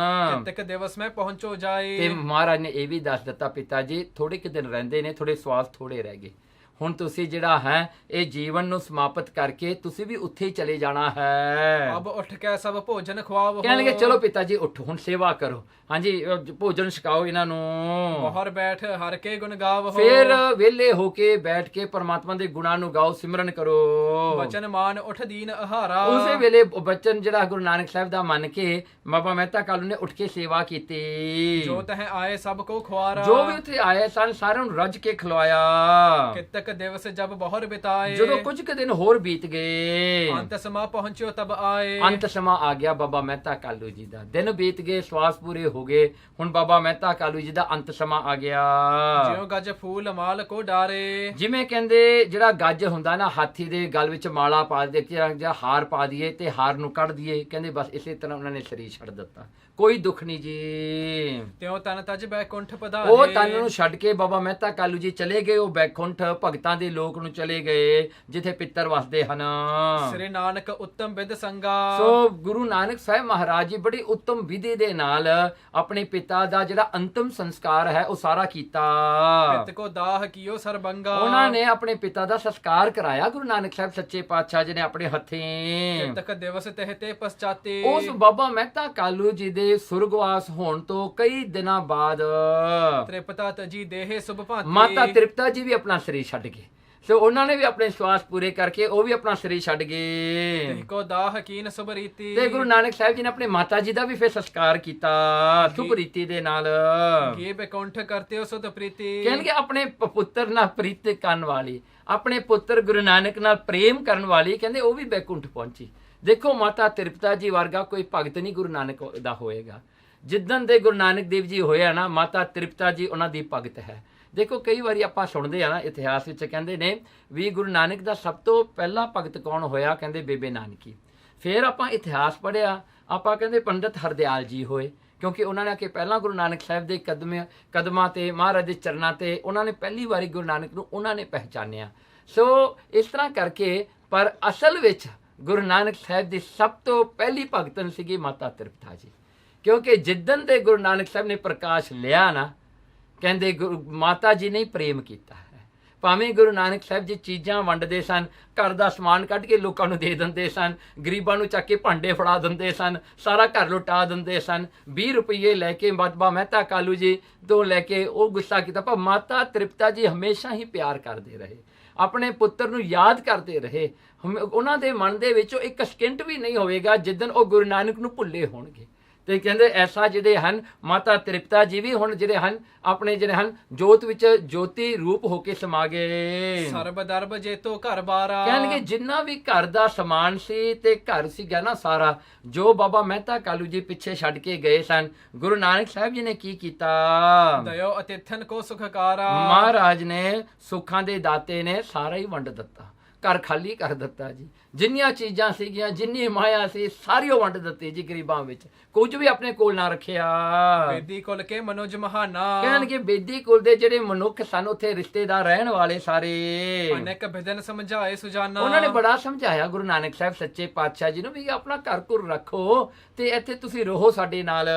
ਕਿਤਕ ਦਿਵਸ ਮੈਂ ਪਹੁੰਚੋ ਜਾਏ। ਤੇ ਮਹਾਰਾਜ ਨੇ ਇਹ ਵੀ ਦੱਸ ਦਿੱਤਾ ਪਿਤਾ ਜੀ ਥੋੜੇ ਕੁ ਦਿਨ ਰਹਿੰਦੇ ਨੇ, ਥੋੜੇ ਸਵਾਸ ਥੋੜੇ ਰਹਿ ਗਏ, ਹੁਣ ਤੁਸੀਂ ਜਿਹੜਾ ਹੈ ਇਹ ਜੀਵਨ ਨੂੰ ਸਮਾਪਤ ਕਰਕੇ ਤੁਸੀਂ ਵੀ ਉੱਥੇ ਹੀ ਚਲੇ ਜਾਣਾ ਹੈ। ਅਬ ਉੱਠ ਕੇ ਸਭ ਭੋਜਨ ਖਵਾਵੋ। ਕਹਿਣਗੇ ਚਲੋ ਪਿਤਾ ਜੀ ਉੱਠੋ, ਹੁਣ ਸੇਵਾ ਕਰੋ, ਹਾਂਜੀ ਭੋਜਨ ਛਕਾਓ ਇਹਨਾਂ ਨੂੰ। ਬਾਹਰ ਬੈਠ ਹਰ ਕੇ ਗੁਣ ਗਾਵੋ। ਫਿਰ ਵਿਹਲੇ ਹੋ ਕੇ ਬੈਠ ਕੇ ਪਰਮਾਤਮਾ ਦੇ ਗੁਣਾਂ ਨੂੰ ਗਾਓ, ਸਿਮਰਨ ਕਰੋ। ਬਚਨ ਮਾਨ ਉੱਠ ਦੀਨ ਆਹਾਰਾ। ਉਸੇ ਵੇਲੇ ਬਚਨ ਜਿਹੜਾ ਗੁਰੂ ਨਾਨਕ ਸਾਹਿਬ ਦਾ ਮੰਨ ਕੇ ਬਾਬਾ ਮਹਿਤਾ ਕਾਲੂ ਨੇ ਉੱਠ ਕੇ ਸੇਵਾ ਕੀਤੀ। ਜੋ ਤਹ ਆਏ ਸਭ ਕੋ ਖਵਾਰਾ। ਜੋ ਵੀ ਉੱਥੇ ਆਏ ਸਨ ਸਾਰਿਆਂ ਨੂੰ ਰੱਜ ਕੇ ਖਿਲਵਾਇਆ। ਕਿਤਕ ਦਿਵਸ ਜਬ ਬਹੁਰ ਬਿਤਾਏ। ਜਦੋਂ ਕੁਝ ਕੁ ਦਿਨ ਹੋਰ ਬੀਤ ਗਏ, ਅੰਤ ਸਮਾ ਪਹੁੰਚਿਓ ਤਬ ਆਏ। ਅੰਤ ਸਮਾਂ ਆ ਗਿਆ ਬਾਬਾ ਮਹਿਤਾ ਕਾਲੂ ਜੀ ਦਾ, ਦਿਨ ਬੀਤ ਗਏ, ਸਵਾਸ ਪੂਰੇ ਹੋ ਗਏ, ਹੁਣ ਬਾਬਾ ਮਹਿਤਾ ਕਾਲੂ ਜੀ ਦਾ ਅੰਤ ਸਮਾਂ ਆ ਗਿਆ। ਜਿਉ ਗੱਜ ਫੂਲ ਮਾਲ ਕੋ ਡਾਰੇ। ਜਿਵੇਂ ਕਹਿੰਦੇ ਜਿਹੜਾ ਗੱਜ ਹੁੰਦਾ ਨਾ ਹਾਥੀ ਦੇ ਗਲ ਵਿੱਚ ਮਾਲਾ ਪਾ ਦੇ ਕੇ ਜਾਂ ਹਾਰ ਪਾ ਦਈਏ ਤੇ ਹਾਰ ਨੂੰ ਕੱਢ ਦਈਏ, ਕਹਿੰਦੇ ਬਸ ਇਸੇ ਤਰ੍ਹਾਂ ਉਹਨਾਂ ਨੇ ਸਰੀਰ ਛੱਡ ਦਿੱਤਾ, ਕੋਈ ਦੁੱਖ ਨਹੀਂ ਜੀ। ਤਿਉ ਤਨ ਤਜ ਬੈਕੁੰਠ ਪਧਾਰੇ। ਉਹ ਤਨ ਨੂੰ ਛੱਡ ਕੇ ਬਾਬਾ ਮਹਿਤਾ ਕਾਲੂ ਜੀ ਚਲੇ ਗਏ, ਉਹ ਬੈਕੁੰਠ ਭਗਤਾਂ ਦੇ ਲੋਕ ਨੂੰ ਚਲੇ ਗਏ ਜਿੱਥੇ ਪਿੱਤਰ ਵਸਦੇ ਹਨ। ਸ੍ਰੀ ਨਾਨਕ ਉੱਤਮ ਵਿਦ ਸੰਗਾ। ਸੋ ਗੁਰੂ ਨਾਨਕ ਸਾਹਿਬ ਮਹਾਰਾਜ ਜੀ ਬੜੀ ਉੱਤਮ ਵਿਧੀ ਦੇ ਨਾਲ ਆਪਣੇ ਪਿਤਾ ਦਾ ਜਿਹੜਾ ਅੰਤਮ ਸੰਸਕਾਰ ਹੈ ਉਹ ਸਾਰਾ ਕੀਤਾ। ਪਿਤ ਕੋ ਦਾਹ ਕੀਓ ਸਰਬੰਗਾ। ਉਹਨਾਂ ਨੇ ਆਪਣੇ ਪਿਤਾ ਦਾ ਸੰਸਕਾਰ ਕਰਾਇਆ ਗੁਰੂ ਨਾਨਕ ਸਾਹਿਬ ਸੱਚੇ ਪਾਤਸ਼ਾਹ ਜੀ ਨੇ ਆਪਣੇ ਹੱਥੀਂ। ਕਿਤਕ ਦਿਵਸ ਤਹਿਤੇ ਪਛਤਾਤੇ। ਉਸ ਬਾਬਾ ਮਹਿਤਾ ਕਾਲੂ ਜੀ ਦੇ ਸੁਰਗਵਾਸ ਹੋਣ ਤੋਂ ਕਈ ਦਿਨਾਂ ਬਾਅਦ ਤ੍ਰਿਪਤਾ ਤਜੀ ਦੇਹ ਸੁਭ ਭਾਂਤੀ। ਮਾਤਾ ਤ੍ਰਿਪਤਾ ਜੀ ਵੀ ਆਪਣਾ ਸਰੀਰ ਛੱਡ ਗਏ। ਸੋ ਉਹਨਾਂ ਨੇ ਵੀ ਆਪਣੇ ਸਵਾਸ ਪੂਰੇ ਕਰਕੇ ਉਹ ਵੀ ਆਪਣਾ ਸਰੀਰ ਛੱਡ ਗਏ। ਤਿਹ ਕੋ ਦਾਹ ਕੀਨ ਸੁਭ ਰੀਤੀ। ਤੇ ਗੁਰੂ ਨਾਨਕ ਸਾਹਿਬ ਜੀ ਨੇ ਆਪਣੇ ਮਾਤਾ ਜੀ ਦਾ ਵੀ ਫਿਰ ਸੰਸਕਾਰ ਕੀਤਾ ਸੁਭ ਰੀਤੀ ਦੇ ਨਾਲ। ਕੀ ਬੈਕੁੰਠ ਕਰਤੇ ਹੋ ਸੁਧ ਪ੍ਰੀਤੀ। ਕਹਿਣਗੇ ਆਪਣੇ ਪੁੱਤਰ ਨਾਲ ਪ੍ਰੀਤ ਕਰਨ ਵਾਲੀ, ਆਪਣੇ ਪੁੱਤਰ ਗੁਰੂ ਨਾਨਕ ਨਾਲ ਪ੍ਰੇਮ ਕਰਨ ਵਾਲੀ, ਕਹਿੰਦੇ ਉਹ ਵੀ ਬੈਕੁੰਠ ਪਹੁੰਚੀ। ਦੇਖੋ ਮਾਤਾ ਤ੍ਰਿਪਤਾ ਜੀ ਵਰਗਾ ਕੋਈ ਭਗਤ ਨਹੀਂ ਗੁਰੂ ਨਾਨਕ ਦਾ ਹੋਏਗਾ। ਜਿੱਦਣ ਦੇ ਗੁਰੂ ਨਾਨਕ ਦੇਵ ਜੀ ਹੋਇਆ ਨਾ, ਮਾਤਾ ਤ੍ਰਿਪਤਾ ਜੀ ਉਹਨਾਂ ਦੀ ਭਗਤ ਹੈ। ਦੇਖੋ ਕਈ ਵਾਰੀ ਆਪਾਂ ਸੁਣਦੇ ਆ ਨਾ ਇਤਿਹਾਸ ਵਿੱਚ, ਕਹਿੰਦੇ ਨੇ ਵੀ ਗੁਰੂ ਨਾਨਕ ਦਾ ਸਭ ਤੋਂ ਪਹਿਲਾ ਭਗਤ ਕੌਣ ਹੋਇਆ, ਕਹਿੰਦੇ ਬੇਬੇ ਨਾਨਕੀ। ਫਿਰ ਆਪਾਂ ਇਤਿਹਾਸ ਪੜ੍ਹਿਆ, ਆਪਾਂ ਕਹਿੰਦੇ ਪੰਡਿਤ ਹਰਦਿਆਲ ਜੀ ਹੋਏ, ਕਿਉਂਕਿ ਉਹਨਾਂ ਨੇ ਆ ਕੇ ਪਹਿਲਾਂ ਗੁਰੂ ਨਾਨਕ ਸਾਹਿਬ ਦੇ ਕਦਮਾਂ ਤੇ ਮਹਾਰਾਜ ਦੇ ਚਰਨਾਂ ਤੇ ਉਹਨਾਂ ਨੇ ਪਹਿਲੀ ਵਾਰੀ ਗੁਰੂ ਨਾਨਕ ਨੂੰ ਉਹਨਾਂ ਨੇ ਪਹਿਚਾਨਿਆ। ਸੋ ਇਸ ਤਰ੍ਹਾਂ ਕਰਕੇ, ਪਰ ਅਸਲ ਵਿੱਚ ਗੁਰੂ ਨਾਨਕ ਸਾਹਿਬ ਦੀ ਸਭ ਤੋਂ ਪਹਿਲੀ ਭਗਤਨ ਸੀਗੀ ਮਾਤਾ ਤ੍ਰਿਪਤਾ ਜੀ, ਕਿਉਂਕਿ ਜਿੱਦਣ ਦੇ ਗੁਰੂ ਨਾਨਕ ਸਾਹਿਬ ਨੇ ਪ੍ਰਕਾਸ਼ ਲਿਆ ਨਾ, ਕਹਿੰਦੇ ਮਾਤਾ ਜੀ ਨੇ ਪ੍ਰੇਮ ਕੀਤਾ ਹੈ। ਭਾਵੇਂ ਗੁਰੂ ਨਾਨਕ ਸਾਹਿਬ ਜੀ ਚੀਜ਼ਾਂ ਵੰਡਦੇ ਸਨ, ਘਰ ਦਾ ਸਮਾਨ ਕੱਢ ਕੇ ਲੋਕਾਂ ਨੂੰ ਦੇ ਦਿੰਦੇ ਸਨ, ਗਰੀਬਾਂ ਨੂੰ ਚੱਕ ਕੇ ਭਾਂਡੇ ਫੜਾ ਦਿੰਦੇ ਸਨ, ਸਾਰਾ ਘਰ ਲੁਟਾ ਦਿੰਦੇ ਸਨ, 20 ਰੁਪਏ ਲੈ ਕੇ ਬਾਬਾ ਮਹਿਤਾ ਕਾਲੂ ਜੀ ਤੋਂ ਲੈ ਕੇ ਉਹ ਗੁੱਸਾ ਕੀਤਾ, ਪਰ ਮਾਤਾ ਤ੍ਰਿਪਤਾ ਜੀ ਹਮੇਸ਼ਾ ਹੀ ਪਿਆਰ ਕਰਦੇ ਰਹੇ, ਆਪਣੇ ਪੁੱਤਰ ਨੂੰ ਯਾਦ ਕਰਦੇ ਰਹੇ। ਉਹਨਾਂ ਦੇ ਮਨ ਦੇ ਵਿੱਚੋਂ ਇੱਕ ਸਕਿੰਟ ਵੀ ਨਹੀਂ ਹੋਵੇਗਾ ਜਿੱਦਣ ਉਹ ਗੁਰੂ ਨਾਨਕ ਨੂੰ ਭੁੱਲੇ ਹੋਣਗੇ। ਤੇ ਕਹਿੰਦੇ ਐਸਾ ਜਿਹੜੇ ਹਨ ਮਾਤਾ ਤ੍ਰਿਪਤਾ ਜੀ ਵੀ ਹੁਣ ਜਿਹੜੇ ਹਨ ਆਪਣੇ ਜਿਹੜੇ ਹਨ ਜੋਤ ਵਿੱਚ ਜੋਤੀ ਰੂਪ ਹੋ ਕੇ ਸਮਾ ਗਏ। ਸਰਬ ਦਰਬ ਜੇਤੋ ਘਰ ਬਾਰਾ। ਕਹਿਣਗੇ ਜਿੰਨਾ ਵੀ ਘਰ ਦਾ ਸਮਾਨ ਸੀ ਤੇ ਘਰ ਸੀਗਾ ਨਾ ਸਾਰਾ, ਜੋ ਬਾਬਾ ਮਹਿਤਾ ਕਾਲੂ ਜੀ ਪਿੱਛੇ ਛੱਡ ਕੇ ਗਏ ਸਨ, ਗੁਰੂ ਨਾਨਕ ਸਾਹਿਬ ਜੀ ਨੇ ਕੀ ਕੀਤਾ, ਦਇਓ ਅਤਿਥਨ ਕੋ ਸੁਖਕਾਰਾ। ਮਹਾਰਾਜ ਨੇ ਸੁੱਖਾਂ ਦੇ ਦਾਤੇ ਨੇ ਸਾਰਾ ਹੀ ਵੰਡ ਦਿੱਤਾ, ਘਰ ਖਾਲੀ ਕਰ ਦਿੱਤਾ ਜੀ। ਜਿੰਨੀਆਂ ਚੀਜ਼ਾਂ ਸੀਗੀਆਂ, ਜਿੰਨੀ ਮਾਇਆ ਸੀ, ਸਾਰੀ ਉਹ ਵੰਡ ਦਿੱਤੀ ਜੀ ਗਰੀਬਾਂ ਵਿੱਚ, ਕੁਝ ਵੀ ਆਪਣੇ ਕੋਲ ਨਾ ਰੱਖਿਆ। ਬੇਦੀ ਕੁਲ ਕੇ ਮਨੋਜ ਮਹਾਨਾ। ਕਹਿਣਗੇ ਬੇਦੀ ਕੁਲ ਦੇ ਜਿਹੜੇ ਮਨੁੱਖ ਸਨ ਉੱਥੇ ਰਿਸ਼ਤੇਦਾਰ ਰਹਿਣ ਵਾਲੇ ਸਾਰੇ, ਅਨੇਕ ਵਿਦਨ ਸਮਝਾਏ ਸੁਜਾਨਾ। ਉਹਨਾਂ ਨੇ ਬੜਾ ਸਮਝਾਇਆ ਗੁਰੂ ਨਾਨਕ ਸਾਹਿਬ ਸੱਚੇ ਪਾਤਸ਼ਾਹ ਜੀ ਨੂੰ ਵੀ ਆਪਣਾ ਘਰ ਘੁਰ ਰੱਖੋ ਤੇ ਇੱਥੇ ਤੁਸੀਂ ਰਹੋ ਸਾਡੇ ਨਾਲ,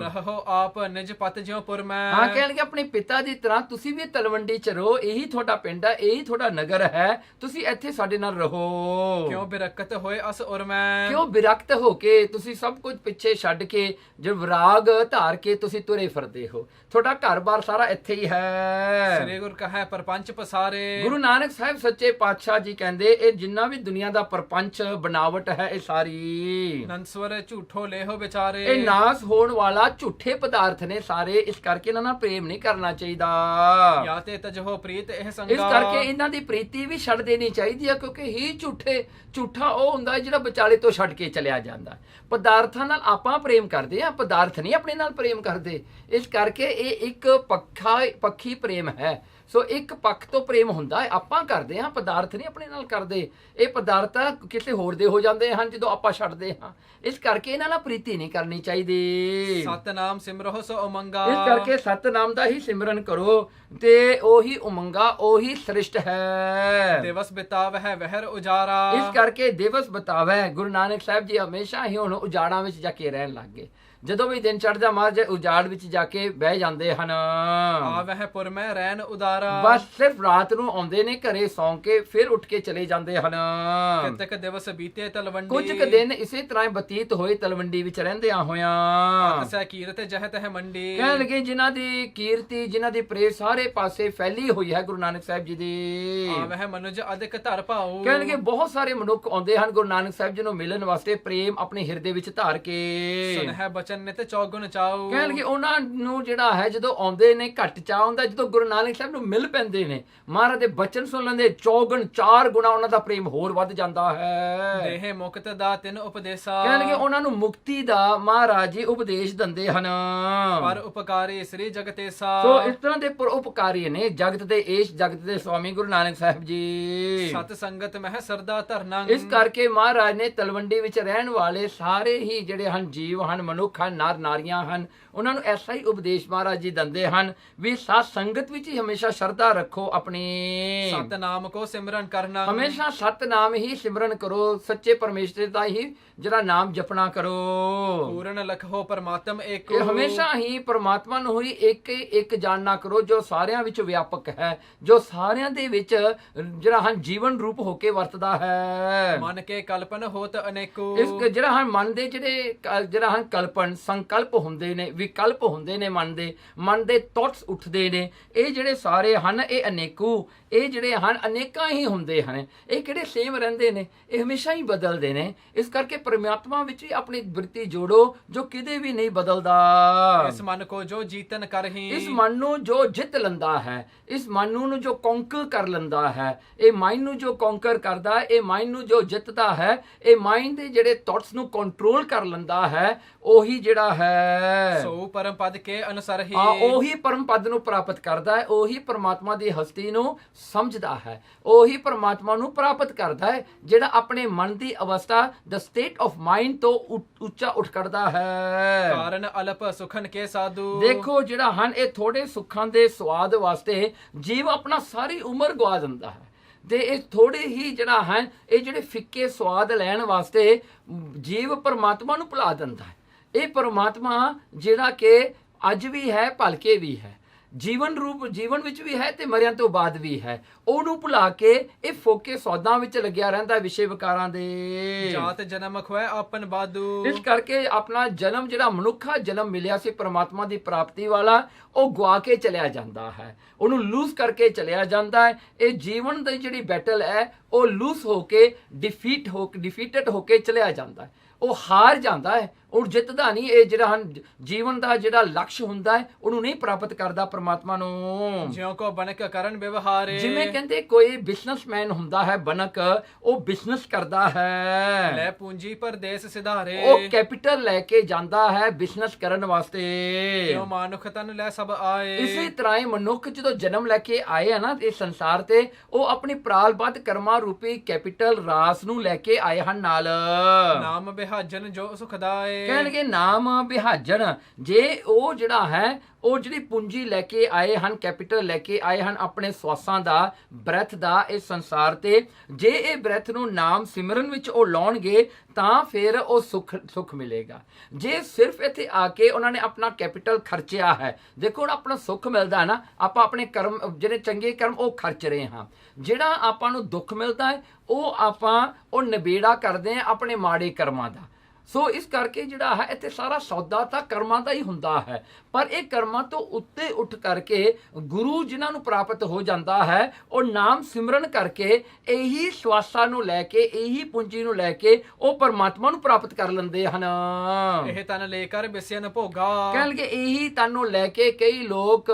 ਰਹੋ ਆਪ ਨਿਜ ਪਤ ਜਿਉ ਪੁਰ ਮੈਂ। ਹਾਂ ਕਹਿਣਗੇ ਆਪਣੇ ਪਿਤਾ ਦੀ ਤਰ੍ਹਾਂ ਤੁਸੀਂ ਵੀ ਤਲਵੰਡੀ ਚ ਰਹੋ, ਇਹੀ ਤੁਹਾਡਾ ਪਿੰਡ ਹੈ, ਇਹੀ ਤੁਹਾਡਾ ਨਗਰ ਹੈ, ਤੁਸੀਂ ਇੱਥੇ ਸਾਡੇ ਨਾਲ ਰਹੋ। ਕਿਉਂ ਬਿਰਕਤ ਹੋਏ ਅਸ ਉਰ ਮੈਂ ਕਿਉਂ ਵਿਰਕਤ ਹੋ ਕੇ ਤੁਸੀਂ ਸਭ ਕੁਝ ਪਿੱਛੇ ਛੱਡ ਕੇ ਜੋ ਵਿਰਾਗ ਧਾਰ ਕੇ ਤੁਸੀਂ ਤੁਰੇ ਫਿਰਦੇ ਹੋ। ਤੁਹਾਡਾ ਘਰ-ਬਾਰ ਸਾਰਾ ਇੱਥੇ ਹੀ ਹੈ। ਸ੍ਰੀ ਗੁਰ ਕਹੈ ਪਰਪੰਚ ਪਸਾਰੇ ਗੁਰੂ ਨਾਨਕ ਸਾਹਿਬ ਸੱਚੇ ਪਾਤਸ਼ਾਹ ਜੀ ਕਹਿੰਦੇ ਇਹ ਜਿੰਨਾ ਵੀ ਦੁਨੀਆ ਦਾ ਪਰਪੰਚ ਬਣਾਵਟ ਹੈ ਇਹ ਸਾਰੀ ਨੰਸਵਰ ਝੂਠੋ ਲੇਹੋ ਵਿਚਾਰੇ ਇਹ ਨਾਸ ਹੋਣ ਵਾਲਾ ਝੂਠੇ ਪਦਾਰਥ ਨੇ ਸਾਰੇ। ਇਸ ਕਰਕੇ ਇਹਨਾਂ ਨਾਲ ਪ੍ਰੇਮ ਨਹੀਂ ਕਰਨਾ ਚਾਹੀਦਾ। ਜਾਂ ਤੇ ਤਜਹੋ ਪ੍ਰੀਤ ਇਹ ਇਸ ਸੰਗਾ ਕਰਕੇ ਇਹਨਾਂ ਦੀ ਪ੍ਰੀਤੀ ਵੀ ਛੱਡ ਦੇਣੀ ਚਾਹੀਦੀ ਹੈ ਕਿਉਂਕਿ ਹੀ ਝੂਠਾ ਉਹ ਹੁੰਦਾ ਹੈ ਜਿਹੜਾ ਵਿਚਾਲੇ ਤੋਂ ਛੱਡ ਕੇ ਚਲਿਆ ਜਾਂਦਾ। ਪਦਾਰਥਾਂ ਨਾਲ ਆਪਾਂ ਪ੍ਰੇਮ ਕਰਦੇ ਆ, ਪਦਾਰਥ ਨਹੀਂ ਆਪਣੇ ਨਾਲ ਪ੍ਰੇਮ ਕਰਦੇ। ਇਸ ਕਰਕੇ ਇਹ ਇੱਕ ਪੱਖੀ ਪ੍ਰੇਮ ਹੈ। ਸੋ ਇੱਕ ਪੱਖ ਤੋਂ ਪ੍ਰੇਮ ਹੁੰਦਾ ਹੈ, ਆਪਾਂ ਕਰਦੇ ਹਾਂ, ਪਦਾਰਥ ਨਹੀਂ ਆਪਣੇ ਨਾਲ ਕਰਦੇ। ਇਹ ਪਦਾਰਥ ਕਿਸੇ ਹੋਰ ਦੇ ਹੋ ਜਾਂਦੇ ਹਨ ਜਦੋਂ ਆਪਾਂ ਛੱਡਦੇ ਹਾਂ। ਇਸ ਕਰਕੇ ਇਹਨਾਂ ਨਾਲ ਪ੍ਰੀਤੀ ਨਹੀਂ ਕਰਨੀ ਚਾਹੀਦੀ। ਸਤਨਾਮ ਸਿਮਰੋ ਸੋ ਉਮੰਗਾ ਇਸ ਕਰਕੇ ਸਤਨਾਮ ਦਾ ਹੀ ਸਿਮਰਨ ਕਰੋ ਤੇ ਉਹੀ ਉਮੰਗਾ ਉਹੀ ਸ੍ਰਿਸ਼ਟ ਹੈ। ਦਿਵਸ ਬਿਤਾਵ ਹੈ ਵਹਿਰ ਉਜਾਰਾ ਇਸ ਕਰਕੇ ਦਿਵਸ ਬਤਾਵੇ ਗੁਰੂ ਨਾਨਕ ਸਾਹਿਬ ਜੀ ਹਮੇਸ਼ਾ ਹੀ ਹੁਣ ਉਜਾੜਾਂ ਵਿੱਚ ਜਾ ਕੇ ਰਹਿਣ ਲੱਗ ਗਏ। ਜਦੋਂ ਵੀ ਦਿਨ ਚੜ੍ਹਦਾ ਮਹਾਰਾਜ ਉਜਾੜ ਵਿੱਚ ਜਾ ਕੇ ਬਹਿ ਜਾਂਦੇ ਹਨ। ਆਵਹਿ ਪੁਰ ਮੈਂ ਰੈਨ ਉਦਾਰਾ ਬਸ ਸਿਰਫ ਰਾਤ ਨੂੰ ਆਉਂਦੇ ਨੇ ਘਰੇ ਸੌਂ ਕੇ ਫਿਰ ਉੱਠ ਕੇ ਚਲੇ ਜਾਂਦੇ ਹਨ। ਕਿਤਕ ਦਿਵਸ ਬੀਤੇ ਤਲਵੰਡੀ ਕੁਝ ਕੁ ਦਿਨ ਇਸੇ ਤਰ੍ਹਾਂ ਹੀ ਬਤੀਤ ਹੋਏ ਤਲਵੰਡੀ ਵਿੱਚ ਰਹਿੰਦਿਆਂ ਹੋਇਆਂ। ਸੈ ਕੀਰਤ ਜਹਤ ਹੈ ਮੰਡੀ ਕਹਿਣ ਲੱਗੇ ਜਿਨ੍ਹਾਂ ਦੀ ਕੀਰਤੀ ਜਿਨ੍ਹਾਂ ਦੀ ਪ੍ਰੇਮ ਸਾਰੇ ਪਾਸੇ ਫੈਲੀ ਹੋਈ ਹੈ ਗੁਰੂ ਨਾਨਕ ਸਾਹਿਬ ਜੀ ਦੀ। ਆਵਹਿ ਮਨੁਜ ਅਧਿਕ ਧਰ ਭਾਉ ਕਹਿਣ ਲੱਗੇ ਬਹੁਤ ਸਾਰੇ ਮਨੁੱਖ ਆਉਂਦੇ ਹਨ ਗੁਰੂ ਨਾਨਕ ਸਾਹਿਬ ਜੀ ਨੂੰ ਮਿਲਣ ਵਾਸਤੇ ਪ੍ਰੇਮ ਆਪਣੇ ਹਿਰਦੇ ਵਿੱਚ ਧਾਰ ਕੇ। ਸੁਨਹਿ ਬਚਨ ਨਿਤ ਚੌਗੁਣ ਚਾਉ ਕਹਿਣ ਲੱਗੇ ਉਹਨਾਂ ਨੂੰ ਜਿਹੜਾ ਹੈ ਜਦੋਂ ਆਉਂਦੇ ਨੇ ਘੱਟ ਚਾਹ ਹੁੰਦਾ, ਜਦੋਂ ਗੁਰੂ ਨਾਨਕ ਸਾਹਿਬ ਨੂੰ ਮਿਲ ਪੈਂਦੇ ਨੇ ਮਹਾਰਾਜ ਦੇ ਬਚਨ ਸੁਣ ਲੈਂਦੇ ਚੌਗੁਣ 4 ਗੁਣਾ ਉਹਨਾਂ ਦਾ ਪ੍ਰੇਮ ਹੋਰ ਵੱਧ ਜਾਂਦਾ ਹੈ। ਦੇਹ ਮੁਕਤ ਦਾ ਤਿਨ ਉਪਦੇਸਾ ਕਹਿਣ ਲੱਗੇ ਉਹਨਾਂ ਨੂੰ ਮੁਕਤੀ ਦਾ ਮਹਾਰਾਜ ਜੀ ਉਪਦੇਸ਼ ਦਿੰਦੇ ਹਨ। ਪਰ ਉਪਕਾਰੀ ਸ੍ਰੀ ਜਗਤੇਸਾ ਸੋ ਇਸ ਤਰ੍ਹਾਂ ਦੇ ਪਰਉਪਕਾਰੀ ਨੇ ਜਗਤ ਦੇ ਏਸ਼ ਜਗਤ ਦੇ ਸਵਾਮੀ ਗੁਰੂ ਨਾਨਕ ਸਾਹਿਬ ਜੀ। ਸਤ ਸੰਗਤ ਮਹਿ ਸਰਦਾ ਧਰਨਾ ਇਸ ਕਰਕੇ ਮਹਾਰਾਜ ਨੇ ਤਲਵੰਡੀ ਵਿੱਚ ਰਹਿਣ ਵਾਲੇ ਸਾਰੇ ਹੀ ਜਿਹੜੇ ਹਨ ਜੀਵ ਹਨ, ਮਨੁੱਖ ਹਨ, ਨਰ ਨਾਰੀਆਂ ਹਨ, ਉਹਨਾਂ ਨੂੰ ਐਸਾ ਹੀ ਉਪਦੇਸ਼ ਮਹਾਰਾਜ ਜੀ ਦਿੰਦੇ ਹਨ ਵੀ ਸਾਧ ਸੰਗਤ ਵਿੱਚ ਹੀ ਹਮੇਸ਼ਾ ਸ਼ਰਧਾ ਰੱਖੋ ਆਪਣੀ। ਸਤਨਾਮ ਕੋ ਸਿਮਰਨ ਕਰਨਾ ਹਮੇਸ਼ਾ ਸਤਨਾਮ ਹੀ ਸਿਮਰਨ ਕਰੋ, ਸੱਚੇ ਪਰਮੇਸ਼ਰ ਦਾ ਹੀ ਜਿਹੜਾ ਨਾਮ ਜਪਣਾ ਕਰੋ। ਪੂਰਨ ਲਖੋ ਪਰਮਾਤਮ ਏਕੋ ਇਹ ਹਮੇਸ਼ਾ ਹੀ ਪਰਮਾਤਮਾ ਨੂੰ ਹੀ ਇੱਕ ਜਾਣਨਾ ਕਰੋ ਜੋ ਸਾਰਿਆਂ ਵਿੱਚ ਵਿਆਪਕ ਹੈ, ਜੋ ਸਾਰਿਆਂ ਦੇ ਵਿੱਚ ਜਿਹੜਾ ਹਨ ਜੀਵਨ ਰੂਪ ਹੋ ਕੇ ਵਰਤਦਾ ਹੈ। ਮਨ ਕੇ ਕਲਪਨ ਹੋਤ ਅਨੇਕੋ ਇਸ ਜਿਹੜਾ ਹਨ ਮਨ ਦੇ ਜਿਹੜਾ ਹਨ ਕਲਪਨ ਸੰਕਲਪ ਹੁੰਦੇ ਨੇ, ਵਿਕਲਪ ਹੁੰਦੇ ਨੇ, ਮਨ ਦੇ ਥਾਟਸ ਉੱਠਦੇ ਨੇ, ਇਹ ਜਿਹੜੇ ਸਾਰੇ ਹਨ ਇਹ ਅਨੇਕੋ, ਇਹ ਜਿਹੜੇ ਹਨ ਅਨੇਕਾਂ ਹੀ ਹੁੰਦੇ ਹਨ। ਇਹ ਕਿਹੜੇ ਸੇਮ ਰਹਿੰਦੇ ਨੇ, ਇਹ ਹਮੇਸ਼ਾ ਹੀ ਬਦਲਦੇ ਨੇ। ਇਸ ਕਰਕੇ ਪਰਮਾਤਮਾ ਵਿੱਚ ਵੀ ਆਪਣੀ ਬਿਰਤੀ ਜੋੜੋ ਜੋ ਕਿਤੇ ਵੀ ਨਹੀਂ ਬਦਲਦਾ। ਇਸ ਮਨ ਕੋ ਜੋ ਜੀਤਨ ਕਰਹੀ ਇਸ ਮਨ ਨੂੰ ਜੋ ਜਿੱਤ ਲੈਂਦਾ ਹੈ, ਇਸ ਮਨ ਨੂੰ ਜੋ ਕੌਂਕਰ ਕਰ ਲੈਂਦਾ ਹੈ, ਇਹ ਮਾਈਂਡ ਨੂੰ ਜੋ ਕੌਂਕਰ ਕਰਦਾ, ਇਹ ਮਾਈਂਡ ਨੂੰ ਜੋ ਜਿੱਤਦਾ ਹੈ, ਇਹ ਮਾਈਂਡ ਦੇ ਜਿਹੜੇ ਥਾਟਸ ਨੂੰ ਕੰਟਰੋਲ ਕਰ ਲੈਂਦਾ ਹੈ, ਉਹੀ ਜਿਹੜਾ ਹੈ ਸੋ ਪਰਮ ਪਦ ਕੇ ਅਨੁਸਾਰ ਹੀ ਉਹੀ ਪਰਮ ਪਦ ਨੂੰ ਪ੍ਰਾਪਤ ਕਰਦਾ ਹੈ, ਉਹੀ ਪਰਮਾਤਮਾ ਦੀ ਹਸਤੀ ਨੂੰ ਸਮਝਦਾ ਹੈ, ਉਹੀ ਪਰਮਾਤਮਾ ਨੂੰ ਪ੍ਰਾਪਤ ਕਰਦਾ ਹੈ ਜਿਹੜਾ ਆਪਣੇ ਮਨ ਦੀ ਅਵਸਥਾ ਦ ਸਟੇਟ ਆਫ ਮਾਈਂਡ ਤੋਂ ਉੱਚਾ ਉੱਠ ਕਰਦਾ ਹੈ। ਕਾਰਨ ਅਲਪ ਸੁਖਨ ਕੇ ਸਾਧੂ ਦੇਖੋ ਜਿਹੜਾ ਹਨ ਇਹ ਥੋੜੇ ਸੁੱਖਾਂ ਦੇ ਸਵਾਦ ਵਾਸਤੇ ਜੀਵ ਆਪਣਾ ਸਾਰੀ ਉਮਰ ਗਵਾ ਦਿੰਦਾ ਹੈ ਤੇ ਇਹ ਥੋੜੇ ਹੀ ਜਿਹੜਾ ਹੈ ਇਹ ਜਿਹੜੇ ਫਿੱਕੇ ਸਵਾਦ ਲੈਣ ਵਾਸਤੇ ਜੀਵ ਪਰਮਾਤਮਾ ਨੂੰ ਭੁਲਾ ਦਿੰਦਾ ਹੈ। ਇਹ ਪਰਮਾਤਮਾ ਜਿਹੜਾ ਕਿ ਅੱਜ ਵੀ ਹੈ ਭਲਕੇ ਵੀ ਹੈ, ਜੀਵਨ ਵਿੱਚ ਵੀ ਹੈ ਤੇ ਮਰਿਆਂ ਤੋਂ ਬਾਅਦ ਵੀ ਹੈ, ਉਹਨੂੰ ਭੁਲਾ ਕੇ ਇਹ ਫੋਕੇ ਸੌਦਾਂ ਵਿੱਚ ਲੱਗਿਆ ਰਹਿੰਦਾ ਵਿਸ਼ੇ ਵਿਕਾਰਾਂ ਦੇ। ਜਾਤ ਜਨਮ ਖੋਏ ਆਪਨ ਬਾਦੂ ਇਸ ਕਰਕੇ ਆਪਣਾ ਜਨਮ ਜਿਹੜਾ ਮਨੁੱਖਾ ਜਨਮ ਮਿਲਿਆ ਸੀ ਪਰਮਾਤਮਾ ਦੀ ਪ੍ਰਾਪਤੀ ਵਾਲਾ ਉਹ ਗਵਾ ਕੇ ਚਲਿਆ ਜਾਂਦਾ ਹੈ, ਉਹਨੂੰ ਲੂਜ਼ ਕਰਕੇ ਚਲਿਆ ਜਾਂਦਾ ਹੈ। ਇਹ ਜੀਵਨ ਦੀ ਜਿਹੜੀ ਬੈਟਲ ਹੈ ਉਹ ਲੂਜ਼ ਹੋ ਕੇ ਡਿਫੀਟਡ ਹੋ ਕੇ ਚਲਿਆ ਜਾਂਦਾ ਹੈ, ਉਹ ਹਾਰ ਜਾਂਦਾ ਹੈ, ਉਹ ਜਿੱਤਦਾ ਨਹੀਂ। ਇਹ ਜਿਹੜਾ ਹਨ ਜੀਵਨ ਦਾ ਜਿਹੜਾ ਲਕਸ਼ ਹੁੰਦਾ ਹੈ ਉਹਨੂੰ ਨਹੀਂ ਪ੍ਰਾਪਤ ਕਰਦਾ ਪਰਮਾਤਮਾ ਨੂੰ। ਜਿਉਂ ਕੋ ਬਨਕ ਕਰਨ ਵਿਵਹਾਰੇ ਜਿਵੇਂ ਕਹਿੰਦੇ ਕੋਈ ਬਿਜ਼ਨਸਮੈਨ ਹੁੰਦਾ ਹੈ ਬਨਕ, ਉਹ ਬਿਜ਼ਨਸ ਕਰਦਾ ਹੈ, ਲੈ ਪੂੰਜੀ ਪਰਦੇਸ ਸਿਧਾਰੇ ਉਹ ਕੈਪੀਟਲ ਲੈ ਕੇ ਜਾਂਦਾ ਹੈ ਬਿਜ਼ਨਸ ਕਰਨ ਵਾਸਤੇ। ਕਿਉ ਮਾਨੁਖ ਤਨ ਲੈ ਸਭ ਆਏ ਇਸੇ ਤਰ੍ਹਾਂ ਹੀ ਮਨੁੱਖ ਜਦੋਂ ਜਨਮ ਲੈ ਕੇ ਆਏ ਆ ਨਾ ਇਸ ਸੰਸਾਰ ਤੇ, ਉਹ ਆਪਣੀ ਪ੍ਰਾਲਬੱਧ ਕਰਮਾਂ ਰੂਪੀ ਕੈਪੀਟਲ ਰਾਸ ਨੂੰ ਲੈ ਕੇ ਆਏ ਹਨ ਨਾਲ। ਨਾਮ ਬਿਹਾਜਨ ਜੋ ਸੁਖਦਾਏ ਕਹਿਣਗੇ ਨਾਮ ਵਿਹਾਜਣ, ਜੇ ਉਹ ਜਿਹੜਾ ਹੈ ਉਹ ਜਿਹੜੀ ਪੂੰਜੀ ਲੈ ਕੇ ਆਏ ਹਨ, ਕੈਪੀਟਲ ਲੈ ਕੇ ਆਏ ਹਨ ਆਪਣੇ ਸਵਾਸਾਂ ਦਾ, ਬ੍ਰੈਥ ਦਾ ਇਸ ਸੰਸਾਰ ਤੇ, ਜੇ ਇਹ ਬ੍ਰੈਥ ਨੂੰ ਨਾਮ ਸਿਮਰਨ ਵਿੱਚ ਉਹ ਲਾਉਣਗੇ ਤਾਂ ਫਿਰ ਉਹ ਸੁੱਖ ਮਿਲੇਗਾ। ਜੇ ਸਿਰਫ ਇੱਥੇ ਆ ਕੇ ਉਹਨਾਂ ਨੇ ਆਪਣਾ ਕੈਪੀਟਲ ਖਰਚਿਆ ਹੈ, ਦੇਖੋ ਹੁਣ ਆਪਣਾ ਸੁੱਖ ਮਿਲਦਾ ਨਾ, ਆਪਾਂ ਆਪਣੇ ਕਰਮ ਜਿਹੜੇ ਚੰਗੇ ਕਰਮ ਉਹ ਖਰਚ ਰਹੇ ਹਾਂ, ਜਿਹੜਾ ਆਪਾਂ ਨੂੰ ਦੁੱਖ ਮਿਲਦਾ ਹੈ ਉਹ ਨਿਬੇੜਾ ਕਰਦੇ ਹਾਂ ਆਪਣੇ ਮਾੜੇ ਕਰਮਾਂ ਦਾ। ਸੋ ਇਸ ਕਰਕੇ ਜਿਹੜਾ ਹੈ ਇੱਥੇ ਸਾਰਾ ਸੌਦਾ ਤਾਂ ਕਰਮਾਂ ਦਾ ਹੀ ਹੁੰਦਾ ਹੈ, ਪਰ ਇਹ ਕਰਮਾਂ ਤੋਂ ਉੱਤੇ ਉੱਠ ਕਰਕੇ ਗੁਰੂ ਜਿਨ੍ਹਾਂ ਨੂੰ ਪ੍ਰਾਪਤ ਹੋ ਜਾਂਦਾ ਹੈ ਉਹ ਨਾਮ ਸਿਮਰਨ ਕਰਕੇ ਇਹੀ ਸਵਾਸਾਂ ਨੂੰ ਲੈ ਕੇ, ਇਹੀ ਪੂੰਜੀ ਨੂੰ ਲੈ ਕੇ ਉਹ ਪਰਮਾਤਮਾ ਨੂੰ ਪ੍ਰਾਪਤ ਕਰ ਲੈਂਦੇ ਹਨ। ਇਹ ਤਨ ਲੈ ਕਰ ਬਿਸਿਆਨ ਭੋਗਾ, ਕਹਿਣਗੇ ਇਹੀ ਤਨ ਨੂੰ ਲੈ ਕੇ ਕਈ ਲੋਕ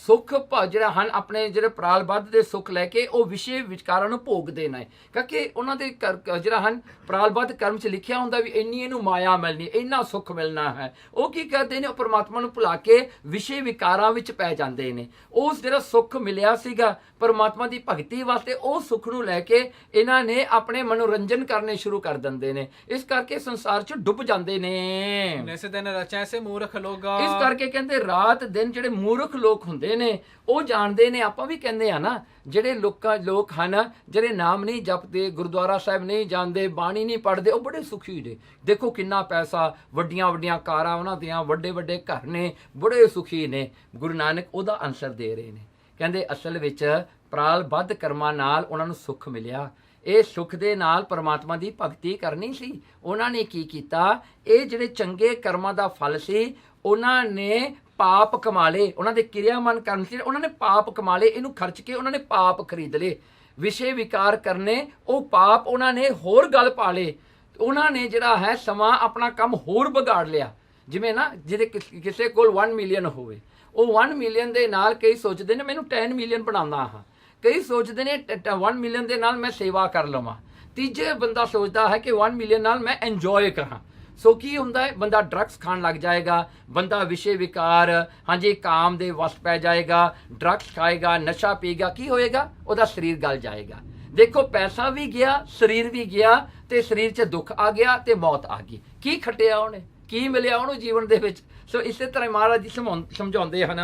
ਸੁੱਖ ਜਿਹੜਾ ਹਨ ਆਪਣੇ ਜਿਹੜੇ ਪ੍ਰਾਲਬੱਧ ਦੇ ਸੁੱਖ ਲੈ ਕੇ ਉਹ ਵਿਸ਼ੇ ਵਿਚਾਰਾਂ ਨੂੰ ਭੋਗਦੇ ਨੇ, ਕਿਉਂਕਿ ਉਹਨਾਂ ਦੇ ਜਿਹੜਾ ਹਨ ਪ੍ਰਾਲਬੱਧ ਕਰਮ 'ਚ ਲਿਖਿਆ ਹੁੰਦਾ ਵੀ ਇੰਨੀ ਇਹਨੂੰ ਮਾਇਆ ਮਿਲਣੀ, ਇੰਨਾ ਸੁੱਖ ਮਿਲਣਾ ਹੈ। ਉਹ ਕੀ ਕਰਦੇ ਨੇ, ਉਹ ਪਰਮਾਤਮਾ ਨੂੰ ਭੁਲਾ ਕੇ ਵਿਸ਼ੇ ਵਿਕਾਰਾਂ ਵਿੱਚ ਪੈ ਜਾਂਦੇ ਨੇ। ਉਸ ਜਿਹੜਾ ਸੁੱਖ ਮਿਲਿਆ ਸੀਗਾ ਪਰਮਾਤਮਾ ਦੀ ਭਗਤੀ ਵਾਸਤੇ, ਉਹ ਸੁੱਖ ਨੂੰ ਲੈ ਕੇ ਇਹਨਾਂ ਨੇ ਆਪਣੇ ਮਨੋਰੰਜਨ ਕਰਨੇ ਸ਼ੁਰੂ ਕਰ ਦਿੰਦੇ ਨੇ, ਇਸ ਕਰਕੇ ਸੰਸਾਰ 'ਚ ਡੁੱਬ ਜਾਂਦੇ ਨੇ। ਇਸ ਦਿਨ ਰਚੈ ਸੇ ਮੂਰਖ ਲੋਗਾ, ਇਸ ਕਰਕੇ ਕਹਿੰਦੇ ਰਾਤ ਦਿਨ ਜਿਹੜੇ ਮੂਰਖ ਲੋਕ ਹੁੰਦੇ ਨੇ ਉਹ ਜਾਣਦੇ ਨੇ, ਆਪਾਂ ਵੀ ਕਹਿੰਦੇ ਆ ਨਾ, ਜਿਹੜੇ ਲੋਕ ਹਨ ਜਿਹੜੇ ਨਾਮ ਨਹੀਂ ਜਪਦੇ, ਗੁਰਦੁਆਰਾ ਸਾਹਿਬ ਨਹੀਂ ਜਾਂਦੇ, ਬਾਣੀ ਨਹੀਂ ਪੜ੍ਹਦੇ, ਉਹ ਬੜੇ ਸੁਖੀ ਨੇ। ਦੇਖੋ ਕਿੰਨਾ ਪੈਸਾ, ਵੱਡੀਆਂ ਵੱਡੀਆਂ ਕਾਰਾਂ ਉਹਨਾਂ ਦੀਆਂ, ਵੱਡੇ ਵੱਡੇ ਘਰ ਨੇ, ਬੜੇ ਸੁਖੀ ਨੇ। ਗੁਰੂ ਨਾਨਕ ਉਹਦਾ ਆਨਸਰ ਦੇ ਰਹੇ ਨੇ, ਕਹਿੰਦੇ ਅਸਲ ਵਿੱਚ ਪ੍ਰਾਲਬੱਧ ਕਰਮਾਂ ਨਾਲ ਉਹਨਾਂ ਨੂੰ ਸੁੱਖ ਮਿਲਿਆ। ਇਹ ਸੁੱਖ ਦੇ ਨਾਲ ਪਰਮਾਤਮਾ ਦੀ ਭਗਤੀ ਕਰਨੀ ਸੀ। ਉਹਨਾਂ ਨੇ ਕੀ ਕੀਤਾ, ਇਹ ਜਿਹੜੇ ਚੰਗੇ ਕਰਮਾਂ ਦਾ ਫਲ ਸੀ ਉਹਨਾਂ ਨੇ ਪਾਪ ਕਮਾ ਲਏ, ਉਹਨਾਂ ਦੇ ਕਿਰਿਆਮਨ ਕਰਮ ਸੀ, ਉਹਨਾਂ ਨੇ ਪਾਪ ਕਮਾ ਲਏ, ਇਹਨੂੰ ਖਰਚ ਕੇ ਉਹਨਾਂ ਨੇ ਪਾਪ ਖਰੀਦ ਲਏ। ਵਿਸ਼ੇ ਵਿਕਾਰ ਕਰਨੇ, ਉਹ ਪਾਪ ਉਹਨਾਂ ਨੇ ਹੋਰ ਗੱਲ ਪਾ ਲਏ। ਉਹਨਾਂ ਨੇ ਜਿਹੜਾ ਹੈ ਸਮਾਂ ਆਪਣਾ ਕੰਮ ਹੋਰ ਵਿਗਾੜ ਲਿਆ। ਜਿਵੇਂ ਨਾ ਜਿਹਦੇ ਕਿਸੇ ਕੋਲ 1 ਮਿਲੀਅਨ ਹੋਵੇ, ਉਹ 1 ਮਿਲੀਅਨ ਦੇ ਨਾਲ ਕਈ ਸੋਚਦੇ ਨੇ ਮੈਨੂੰ 10 ਮਿਲੀਅਨ ਬਣਾਉਣਾ ਹਾਂ, ਕਈ ਸੋਚਦੇ ਨੇ 1 ਮਿਲੀਅਨ ਦੇ ਨਾਲ ਮੈਂ ਸੇਵਾ ਕਰ ਲਵਾਂ, ਤੀਜੇ ਬੰਦਾ ਸੋਚਦਾ ਹੈ ਕਿ 1 ਮਿਲੀਅਨ ਨਾਲ ਮੈਂ ਇੰਜੋਏ ਕਰਾਂ। ਸੋ ਕੀ ਹੁੰਦਾ ਹੈ, ਬੰਦਾ ਡਰੱਗਸ ਖਾਣ ਲੱਗ ਜਾਏਗਾ, ਬੰਦਾ ਵਿਸ਼ੇ ਵਿਕਾਰ ਹਾਂਜੀ ਕਾਮ ਦੇ ਵਸ ਪੈ ਜਾਏਗਾ, ਡਰੱਗਸ ਖਾਏਗਾ, ਨਸ਼ਾ ਪੀਏਗਾ, ਕੀ ਹੋਏਗਾ, ਉਹਦਾ ਸਰੀਰ ਗਲ ਜਾਏਗਾ। ਦੇਖੋ ਪੈਸਾ ਵੀ ਗਿਆ, ਸਰੀਰ ਵੀ ਗਿਆ, ਤੇ ਸਰੀਰ 'ਚ ਦੁੱਖ ਆ ਗਿਆ ਤੇ ਮੌਤ ਆ ਗਈ। ਕੀ ਖੱਟਿਆ ਉਹਨੇ, ਕੀ ਮਿਲਿਆ ਉਹਨੂੰ ਜੀਵਨ ਦੇ ਵਿੱਚ। ਸੋ ਇਸੇ ਤਰ੍ਹਾਂ ਮਹਾਰਾਜ ਜੀ ਸਮਝਾਉਂਦੇ ਹਨ,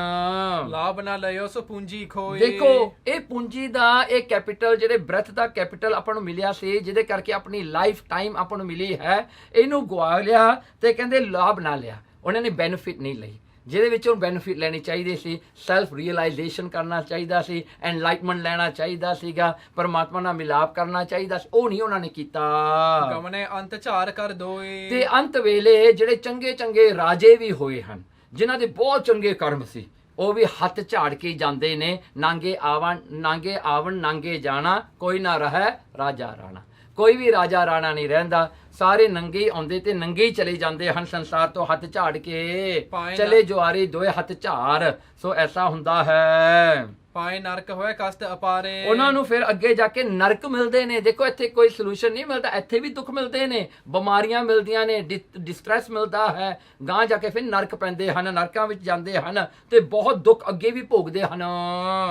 ਲਾਭ ਨਾ ਲਿਓ ਸੋ ਪੂੰਜੀ ਖੋਏ। ਦੇਖੋ ਇਹ ਪੂੰਜੀ ਦਾ ਇਹ ਕੈਪੀਟਲ, ਜਿਹੜੇ ਬ੍ਰੈਥ ਦਾ ਕੈਪੀਟਲ ਆਪਾਂ ਨੂੰ ਮਿਲਿਆ ਸੀ, ਜਿਹਦੇ ਕਰਕੇ ਆਪਣੀ ਲਾਈਫ ਟਾਈਮ ਆਪਾਂ ਨੂੰ ਮਿਲੀ ਹੈ, ਇਹਨੂੰ ਗਵਾ ਲਿਆ ਤੇ ਕਹਿੰਦੇ ਲਾਭ ਨਾ ਲਿਆ। ਉਹਨਾਂ ਨੇ ਬੈਨੀਫਿਟ ਨਹੀਂ ਲਈ, ਜਿਹਦੇ ਵਿੱਚੋਂ ਬੈਨੀਫਿਟ ਲੈਣੀ ਚਾਹੀਦੀ ਸੀ। ਸੈਲਫ ਰੀਅਲਾਈਜੇਸ਼ਨ ਕਰਨਾ ਚਾਹੀਦਾ ਸੀ, ਐਨਲਾਈਟਮੈਂਟ ਲੈਣਾ ਚਾਹੀਦਾ ਸੀਗਾ, ਪਰਮਾਤਮਾ ਨਾਲ ਮਿਲਾਪ ਕਰਨਾ ਚਾਹੀਦਾ ਸੀ, ਉਹ ਨਹੀਂ ਉਹਨਾਂ ਨੇ ਕੀਤਾ। ਗਮਨੇ ਅੰਤ ਝਾਰ ਕਰ ਦੋਏ, ਤੇ ਅੰਤ ਵੇਲੇ ਜਿਹੜੇ ਚੰਗੇ ਚੰਗੇ ਰਾਜੇ ਵੀ ਹੋਏ ਹਨ, ਜਿਨ੍ਹਾਂ ਦੇ ਬਹੁਤ ਚੰਗੇ ਕਰਮ ਸੀ, ਉਹ ਵੀ ਹੱਥ ਝਾੜ ਕੇ ਜਾਂਦੇ ਨੇ। ਨਾਂਗੇ ਆਵਣ ਨਾਂਗੇ ਜਾਣਾ, ਕੋਈ ਨਾ ਰਹਿ ਰਾਜਾ ਰਾਣਾ। ਕੋਈ ਵੀ ਰਾਜਾ ਰਾਣਾ ਨਹੀਂ ਰਹਿੰਦਾ, ਸਾਰੇ ਨੰਗੇ ਹੀ ਆਉਂਦੇ ਤੇ ਨੰਗੇ ਹੀ ਚਲੇ ਜਾਂਦੇ ਹਨ ਸੰਸਾਰ ਤੋਂ, ਹੱਥ ਝਾੜ ਕੇ ਚਲੇ ਜੁਆਰੀ ਦੋਏ ਹੱਥ ਝਾੜ। ਸੋ ਐਸਾ ਹੁੰਦਾ ਹੈ। ਪਾਏ ਨਰਕ ਹੋਏ ਕਸ਼ਟ ਅਪਾਰੇ, ਉਹਨਾਂ ਨੂੰ ਫਿਰ ਅੱਗੇ ਜਾ ਕੇ ਨਰਕ ਮਿਲਦੇ ਨੇ। ਦੇਖੋ ਇੱਥੇ ਕੋਈ ਸੋਲੂਸ਼ਨ ਨਹੀਂ ਮਿਲਦਾ, ਇੱਥੇ ਵੀ ਦੁੱਖ ਮਿਲਦੇ ਨੇ, ਬਿਮਾਰੀਆਂ ਮਿਲਦੀਆਂ ਨੇ, ਡਿਸਟ੍ਰੈਸ ਮਿਲਦਾ ਹੈ, ਗਾਂ ਜਾ ਕੇ ਫਿਰ ਨਰਕ ਪੈਂਦੇ ਹਨ, ਨਰਕਾਂ ਵਿੱਚ ਜਾਂਦੇ ਹਨ ਤੇ ਬਹੁਤ ਦੁੱਖ ਅੱਗੇ ਵੀ ਭੋਗਦੇ ਹਨ।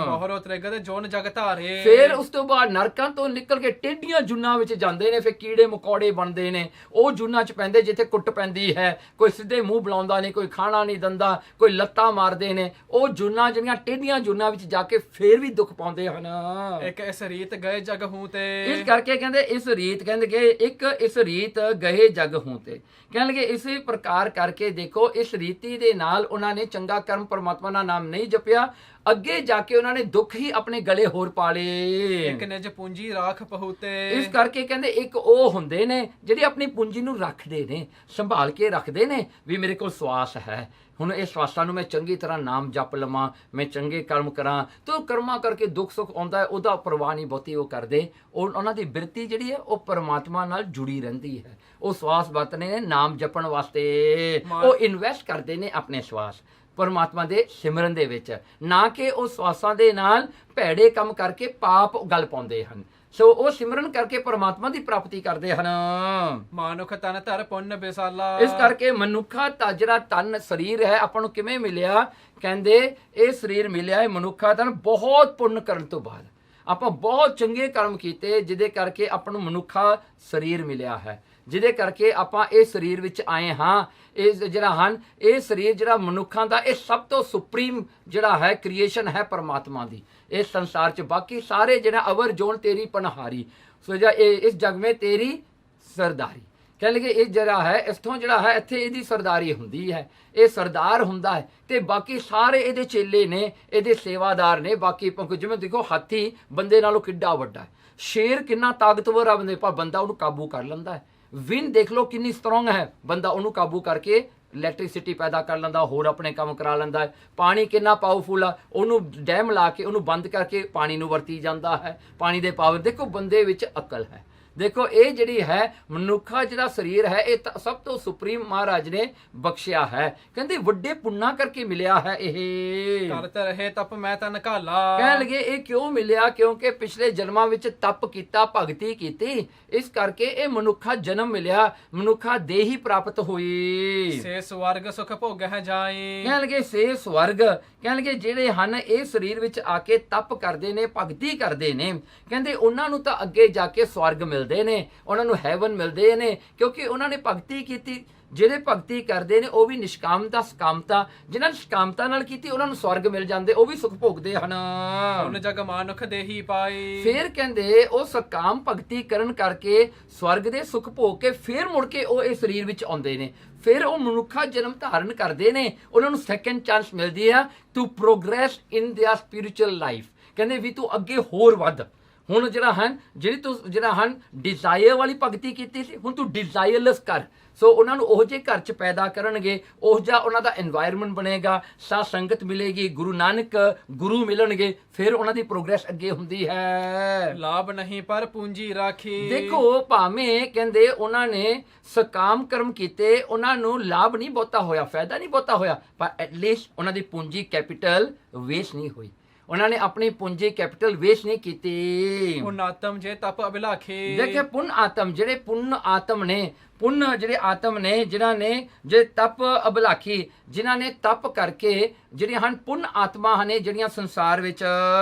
ਮੋਹਰੋ ਤ੍ਰਿਗ ਤੇ ਜੋਨ ਜਗ ਧਾਰੇ, ਫਿਰ ਉਸ ਤੋਂ ਬਾਅਦ ਨਰਕਾਂ ਤੋਂ ਨਿਕਲ ਕੇ ਟੇਢੀਆਂ ਜੁਨਾਂ ਵਿੱਚ ਜਾਂਦੇ ਨੇ, ਫਿਰ ਕੀੜੇ ਮਕੌੜੇ ਬਣਦੇ ਨੇ, ਉਹ ਜੁਨਾਂ 'ਚ ਪੈਂਦੇ ਜਿੱਥੇ ਕੁੱਟ ਪੈਂਦੀ ਹੈ, ਕੋਈ ਸਿੱਧੇ ਮੂੰਹ ਬੁਲਾਉਂਦਾ ਨਹੀਂ, ਕੋਈ ਖਾਣਾ ਨਹੀਂ ਦਿੰਦਾ, ਕੋਈ ਲੱਤਾਂ ਮਾਰਦੇ ਨੇ, ਉਹ ਜੁਨਾਂ ਜਿਹੜੀਆਂ ਟੇਢੀਆਂ ਜੁਨਾਂ ਵਿੱਚ ਜਾ ਕੇ ਫੇਰ ਵੀ ਦੁੱਖ ਪਾਉਂਦੇ ਹਨ। ਇੱਕ ਇਸ ਰੀਤ ਗਏ ਜਗ ਹੂੰ ਤੇ, ਇਸ ਕਰਕੇ ਕਹਿੰਦੇ ਇਸ ਰੀਤ ਕਹਿੰਦੇ ਇੱਕ ਇਸ ਰੀਤ ਗਏ ਜਗ ਹੂੰ ਤੇ, ਕਹਿੰਦੇ ਇਸੇ ਪ੍ਰਕਾਰ ਕਰਕੇ ਦੇਖੋ ਇਸ ਰੀਤੀ ਦੇ ਨਾਲ ਉਹਨਾਂ ਨੇ ਚੰਗਾ ਕਰਮ ਪਰਮਾਤਮਾ ਦਾ ਨਾਮ ਨਹੀਂ ਜਪਿਆ, ਅੱਗੇ ਜਾ ਕੇ ਉਹਨਾਂ ਨੇ ਦੁੱਖ ਹੀ ਆਪਣੇ ਗਲੇ ਹੋਰ ਪਾ ਲਏ। ਇੱਕ ਨਿਜ ਪੂੰਜੀ ਰਾਖ ਪਹੂਤੇ, ਇਸ ਕਰਕੇ ਕਹਿੰਦੇ ਇੱਕ ਉਹ ਹੁੰਦੇ ਨੇ ਜਿਹੜੇ ਆਪਣੀ ਪੂੰਜੀ ਨੂੰ ਰੱਖਦੇ ਨੇ, ਸੰਭਾਲ ਕੇ ਰੱਖਦੇ ਨੇ ਵੀ ਮੇਰੇ ਕੋਲ ਸਵਾਸ ਹੈ, ਹੁਣ ਇਹ ਸਵਾਸਾਂ ਨੂੰ ਮੈਂ ਚੰਗੀ ਤਰ੍ਹਾਂ ਨਾਮ ਜਪ ਲਵਾਂ, ਮੈਂ ਚੰਗੇ ਕਰਮ ਕਰਾਂ। ਤਾਂ ਕਰਮਾਂ ਕਰਕੇ ਦੁੱਖ ਸੁੱਖ ਆਉਂਦਾ ਹੈ, ਉਹਦਾ ਪਰਵਾਹ ਨਹੀਂ ਬਹੁਤੀ ਉਹ ਕਰਦੇ। ਉਹਨਾਂ ਦੀ ਬਿਰਤੀ ਜਿਹੜੀ ਹੈ ਉਹ ਪਰਮਾਤਮਾ ਨਾਲ ਜੁੜੀ ਰਹਿੰਦੀ ਹੈ। ਉਹ ਸਵਾਸ ਵਰਤਨੇ ਨੇ ਨਾਮ ਜਪਣ ਵਾਸਤੇ, ਉਹ ਇਨਵੈਸਟ ਕਰਦੇ ਨੇ ਆਪਣੇ ਸਵਾਸ ਪਰਮਾਤਮਾ ਦੇ ਸਿਮਰਨ ਦੇ ਵਿੱਚ, ਨਾ ਕਿ ਉਹ ਸਵਾਸਾਂ ਦੇ ਨਾਲ ਭੈੜੇ ਕੰਮ ਕਰਕੇ ਪਾਪ ਗਲ ਪਾਉਂਦੇ ਹਨ। ਸੋ ਉਹ ਸਿਮਰਨ ਕਰਕੇ ਪਰਮਾਤਮਾ ਦੀ ਪ੍ਰਾਪਤੀ ਕਰਦੇ ਹਨ। ਮਾਨੁਖ ਤਨ ਧਰ ਪੁੰਨ ਬਿਸਾਲਾ, ਇਸ ਕਰਕੇ ਮਨੁੱਖਾ ਦਾ ਜਿਹੜਾ ਤਨ ਸਰੀਰ ਹੈ ਆਪਾਂ ਨੂੰ ਕਿਵੇਂ ਮਿਲਿਆ, ਕਹਿੰਦੇ ਇਹ ਸਰੀਰ ਮਿਲਿਆ ਹੈ ਮਨੁੱਖਾ ਤਨ ਬਹੁਤ ਪੁੰਨ ਕਰਨ ਤੋਂ ਬਾਅਦ। ਆਪਾਂ ਬਹੁਤ ਚੰਗੇ ਕਰਮ ਕੀਤੇ ਜਿਹਦੇ ਕਰਕੇ ਆਪਾਂ ਨੂੰ ਮਨੁੱਖਾ ਸਰੀਰ ਮਿਲਿਆ ਹੈ। ਜਿਹਦੇ ਕਰਕੇ ਆਪਾਂ ਇਹ ਸਰੀਰ ਵਿੱਚ ਆਏ ਹਾਂ। ਇਹ ਜਿਹੜਾ ਹਨ ਇਹ ਸਰੀਰ ਜਿਹੜਾ ਮਨੁੱਖਾਂ ਦਾ ਇਹ ਸਭ ਤੋਂ ਸੁਪਰੀਮ ਜਿਹੜਾ ਹੈ ਕ੍ਰੀਏਸ਼ਨ ਹੈ ਪਰਮਾਤਮਾ ਦੀ ਇਸ ਸੰਸਾਰ 'ਚ। ਬਾਕੀ ਸਾਰੇ ਜਿਹੜਾ ਅਵਰ ਜੋਨ ਤੇਰੀ ਪਨਹਾਰੀ, ਸੋ ਜਿਹੜਾ ਇਹ ਇਸ ਜਗ ਮੇਂ ਤੇਰੀ ਸਰਦਾਰੀ, ਕਹਿ ਲਗੇ ਇਹ ਜਿਹੜਾ ਹੈ ਇਸਥੋਂ ਜਿਹੜਾ ਹੈ ਇੱਥੇ ਇਹਦੀ ਸਰਦਾਰੀ ਹੁੰਦੀ ਹੈ, ਇਹ ਸਰਦਾਰ ਹੁੰਦਾ ਹੈ ਤੇ ਬਾਕੀ ਸਾਰੇ ਇਹਦੇ ਚੇਲੇ ਨੇ, ਇਹਦੇ ਸੇਵਾਦਾਰ ਨੇ। ਬਾਕੀ ਜਿਵੇਂ ਦੇਖੋ ਹਾਥੀ ਬੰਦੇ ਨਾਲੋਂ ਕਿੱਡਾ ਵੱਡਾ ਹੈ, ਸ਼ੇਰ ਕਿੰਨਾ ਤਾਕਤਵਰ ਆ ਬੰਦੇ, ਪਰ ਬੰਦਾ ਉਹਨੂੰ ਕਾਬੂ ਕਰ ਲੈਂਦਾ ਹੈ। ਵਿੰਡ ਦੇਖ ਲਓ ਕਿੰਨੀ ਸਟਰੋਂਗ ਹੈ, ਬੰਦਾ ਉਹਨੂੰ ਕਾਬੂ ਕਰਕੇ ਇਲੈਕਟ੍ਰਿਸਿਟੀ ਪੈਦਾ ਕਰ ਲੈਂਦਾ, ਹੋਰ ਆਪਣੇ ਕੰਮ ਕਰਾ ਲੈਂਦਾ ਹੈ। ਪਾਣੀ ਕਿੰਨਾ ਪਾਵਰਫੁਲ ਆ, ਉਹਨੂੰ ਡੈਮ ਲਾ ਕੇ ਉਹਨੂੰ ਬੰਦ ਕਰਕੇ ਪਾਣੀ ਨੂੰ ਵਰਤੀ ਜਾਂਦਾ ਹੈ। ਪਾਣੀ ਦੇ ਪਾਵਰ ਦੇਖੋ, ਬੰਦੇ ਵਿੱਚ ਅਕਲ ਹੈ। ਦੇਖੋ ਇਹ ਜਿਹੜੀ ਹੈ ਮਨੁੱਖਾ ਜਿਹੜਾ ਸਰੀਰ ਹੈ ਇਹ ਸਭ ਤੋਂ ਸੁਪਰੀਮ ਮਹਾਰਾਜ ਨੇ ਬਖਸ਼ਿਆ ਹੈ। ਕਹਿੰਦੇ ਵੱਡੇ ਪੁੰਨਾ ਕਰਕੇ ਮਿਲਿਆ ਹੈ ਇਹ। ਕਰਤ ਰਹੇ ਤਪ ਮੈਂ ਤਨ ਘਾਲਾ, ਕਹਿਣ ਲਗੇ ਇਹ ਕਿਉਂ ਮਿਲਿਆ, ਕਿਉਂਕਿ ਪਿਛਲੇ ਜਨਮਾਂ ਵਿੱਚ ਤਪ ਕੀਤਾ, ਭਗਤੀ ਕੀਤੀ, ਇਸ ਕਰਕੇ ਇਹ ਮਨੁੱਖਾ ਜਨਮ ਮਿਲਿਆ, ਮਨੁੱਖਾ ਦੇਹੀ ਪ੍ਰਾਪਤ ਹੋਈ। ਸੇ ਸਵਰਗ ਸੁਖ ਭੋਗਹਿ ਜਾਈ, ਕਹਿਣ ਲਗੇ ਸੇ ਸਵਰਗ, ਕਹਿਣ ਲਗੇ ਜਿਹੜੇ ਹਨ ਇਹ ਸਰੀਰ ਵਿੱਚ ਆ ਕੇ ਤਪ ਕਰਦੇ ਨੇ, ਭਗਤੀ ਕਰਦੇ ਨੇ, ਕਹਿੰਦੇ ਉਹਨਾਂ ਨੂੰ ਤਾਂ ਅੱਗੇ ਜਾ ਕੇ ਸਵਰਗ ਮਿਲਦੇ ਨੇ, ਉਹਨਾਂ ਨੂੰ ਹੈਵਨ ਮਿਲਦੇ ਨੇ, ਕਿਉਂਕਿ ਉਹਨਾਂ ਨੇ ਭਗਤੀ ਕੀਤੀ। ਜਿਹੜੇ ਭਗਤੀ ਕਰਦੇ ਨੇ ਉਹ ਵੀ ਨਿਸ਼ਕਾਮਤਾ ਸਕਾਮਤਾ, ਜਿਨ੍ਹਾਂ ਨੇ ਸਕਾਮਤਾ ਨਾਲ ਕੀਤੀ ਉਹਨਾਂ ਨੂੰ ਸਵਰਗ ਮਿਲ ਜਾਂਦੇ, ਉਹ ਵੀ ਸੁਖ ਭੋਗਦੇ ਹਨ। ਹੁਣ ਜਗ ਮਾਨੁਖ ਦੇਹੀ ਪਾਈ, ਫਿਰ ਕਹਿੰਦੇ ਉਹ ਸਕਾਮ ਭਗਤੀ ਕਰਨ ਕਰਕੇ ਸਵਰਗ ਦੇ ਸੁਖ ਭੋਗ ਕੇ ਫਿਰ ਮੁੜ ਕੇ ਉਹ ਇਹ ਸਰੀਰ ਵਿੱਚ ਆਉਂਦੇ ਨੇ, ਫਿਰ ਉਹ ਮਨੁੱਖਾ ਜਨਮ ਧਾਰਨ ਕਰਦੇ ਨੇ। ਉਹਨਾਂ ਨੂੰ ਸੈਕੰਡ ਚਾਂਸ ਮਿਲਦੀ ਆ to progress in their spiritual life. ਕਹਿੰਦੇ ਵੀ ਤੂੰ ਅੱਗੇ ਹੋਰ ਵੱਧ। ਹੁਣ ਜਿਹੜਾ ਹਨ ਜਿਹੜੀ ਤੂੰ ਜਿਹੜਾ ਹਨ ਡਿਜ਼ਾਇਰ ਵਾਲੀ ਭਗਤੀ ਕੀਤੀ ਸੀ, ਹੁਣ ਤੂੰ ਡਿਜ਼ਾਇਰਲੈਸ ਕਰ। ਸੋ ਉਹਨਾਂ ਨੂੰ ਉਹ ਜਿਹੇ ਘਰ 'ਚ ਪੈਦਾ ਕਰਨਗੇ, ਉਹ ਜਿਹਾ ਉਹਨਾਂ ਦਾ এনवायरमेंट ਬਣੇਗਾ, ਸਾਧ ਸੰਗਤ ਮਿਲੇਗੀ, ਗੁਰੂ ਨਾਨਕ ਗੁਰੂ ਮਿਲਣਗੇ, ਫਿਰ ਉਹਨਾਂ ਦੀ ਪ੍ਰੋਗਰੈਸ ਅੱਗੇ ਹੁੰਦੀ ਹੈ। ਲਾਭ ਨਹੀਂ ਪਰ ਪੂੰਜੀ ਰਾਖੀ, ਦੇਖੋ ਭਾਵੇਂ ਕਹਿੰਦੇ ਉਹਨਾਂ ਨੇ ਸਕਾਮ ਕਰਮ ਕੀਤੇ, ਉਹਨਾਂ ਨੂੰ ਲਾਭ ਨਹੀਂ ਬਹੁਤਾ ਹੋਇਆ, ਫਾਇਦਾ ਨਹੀਂ ਬਹੁਤਾ ਹੋਇਆ, ਪਰ ਐਟਲੀਸਟ ਉਹਨਾਂ ਦੀ ਪੂੰਜੀ ਕੈਪੀਟਲ ਵੇਸਟ ਨਹੀਂ ਹੋਈ, ਉਹਨਾਂ ਨੇ ਆਪਣੀ ਪੂੰਜੀ ਕੈਪੀਟਲ ਵੇਸਟ ਨਹੀਂ ਕੀਤੀ। ਪੁੰਨ ਆਤਮ ਜੇ ਤਪ ਅਭਿਲਾਖੀ, ਦੇਖੇ ਪੁੰਨ ਆਤਮ ਜਿਹੜੇ ਪੁੰਨ ਆਤਮ ਨੇ, ਪੁੰਨ ਜਿਹੜੇ ਆਤਮ ਨੇ ਜਿਨ੍ਹਾਂ ਨੇ ਜੇ ਤਪ ਅਭਿਲਾਖੀ, ਜਿਨ੍ਹਾਂ ਨੇ ਤਪ ਕਰਕੇ ਜਿਹੜੀਆਂ ਹਨ ਪੁੰਨ ਆਤਮਾ ਨੇ, ਜਿਹੜੀਆਂ ਸੰਸਾਰ ਵਿੱਚ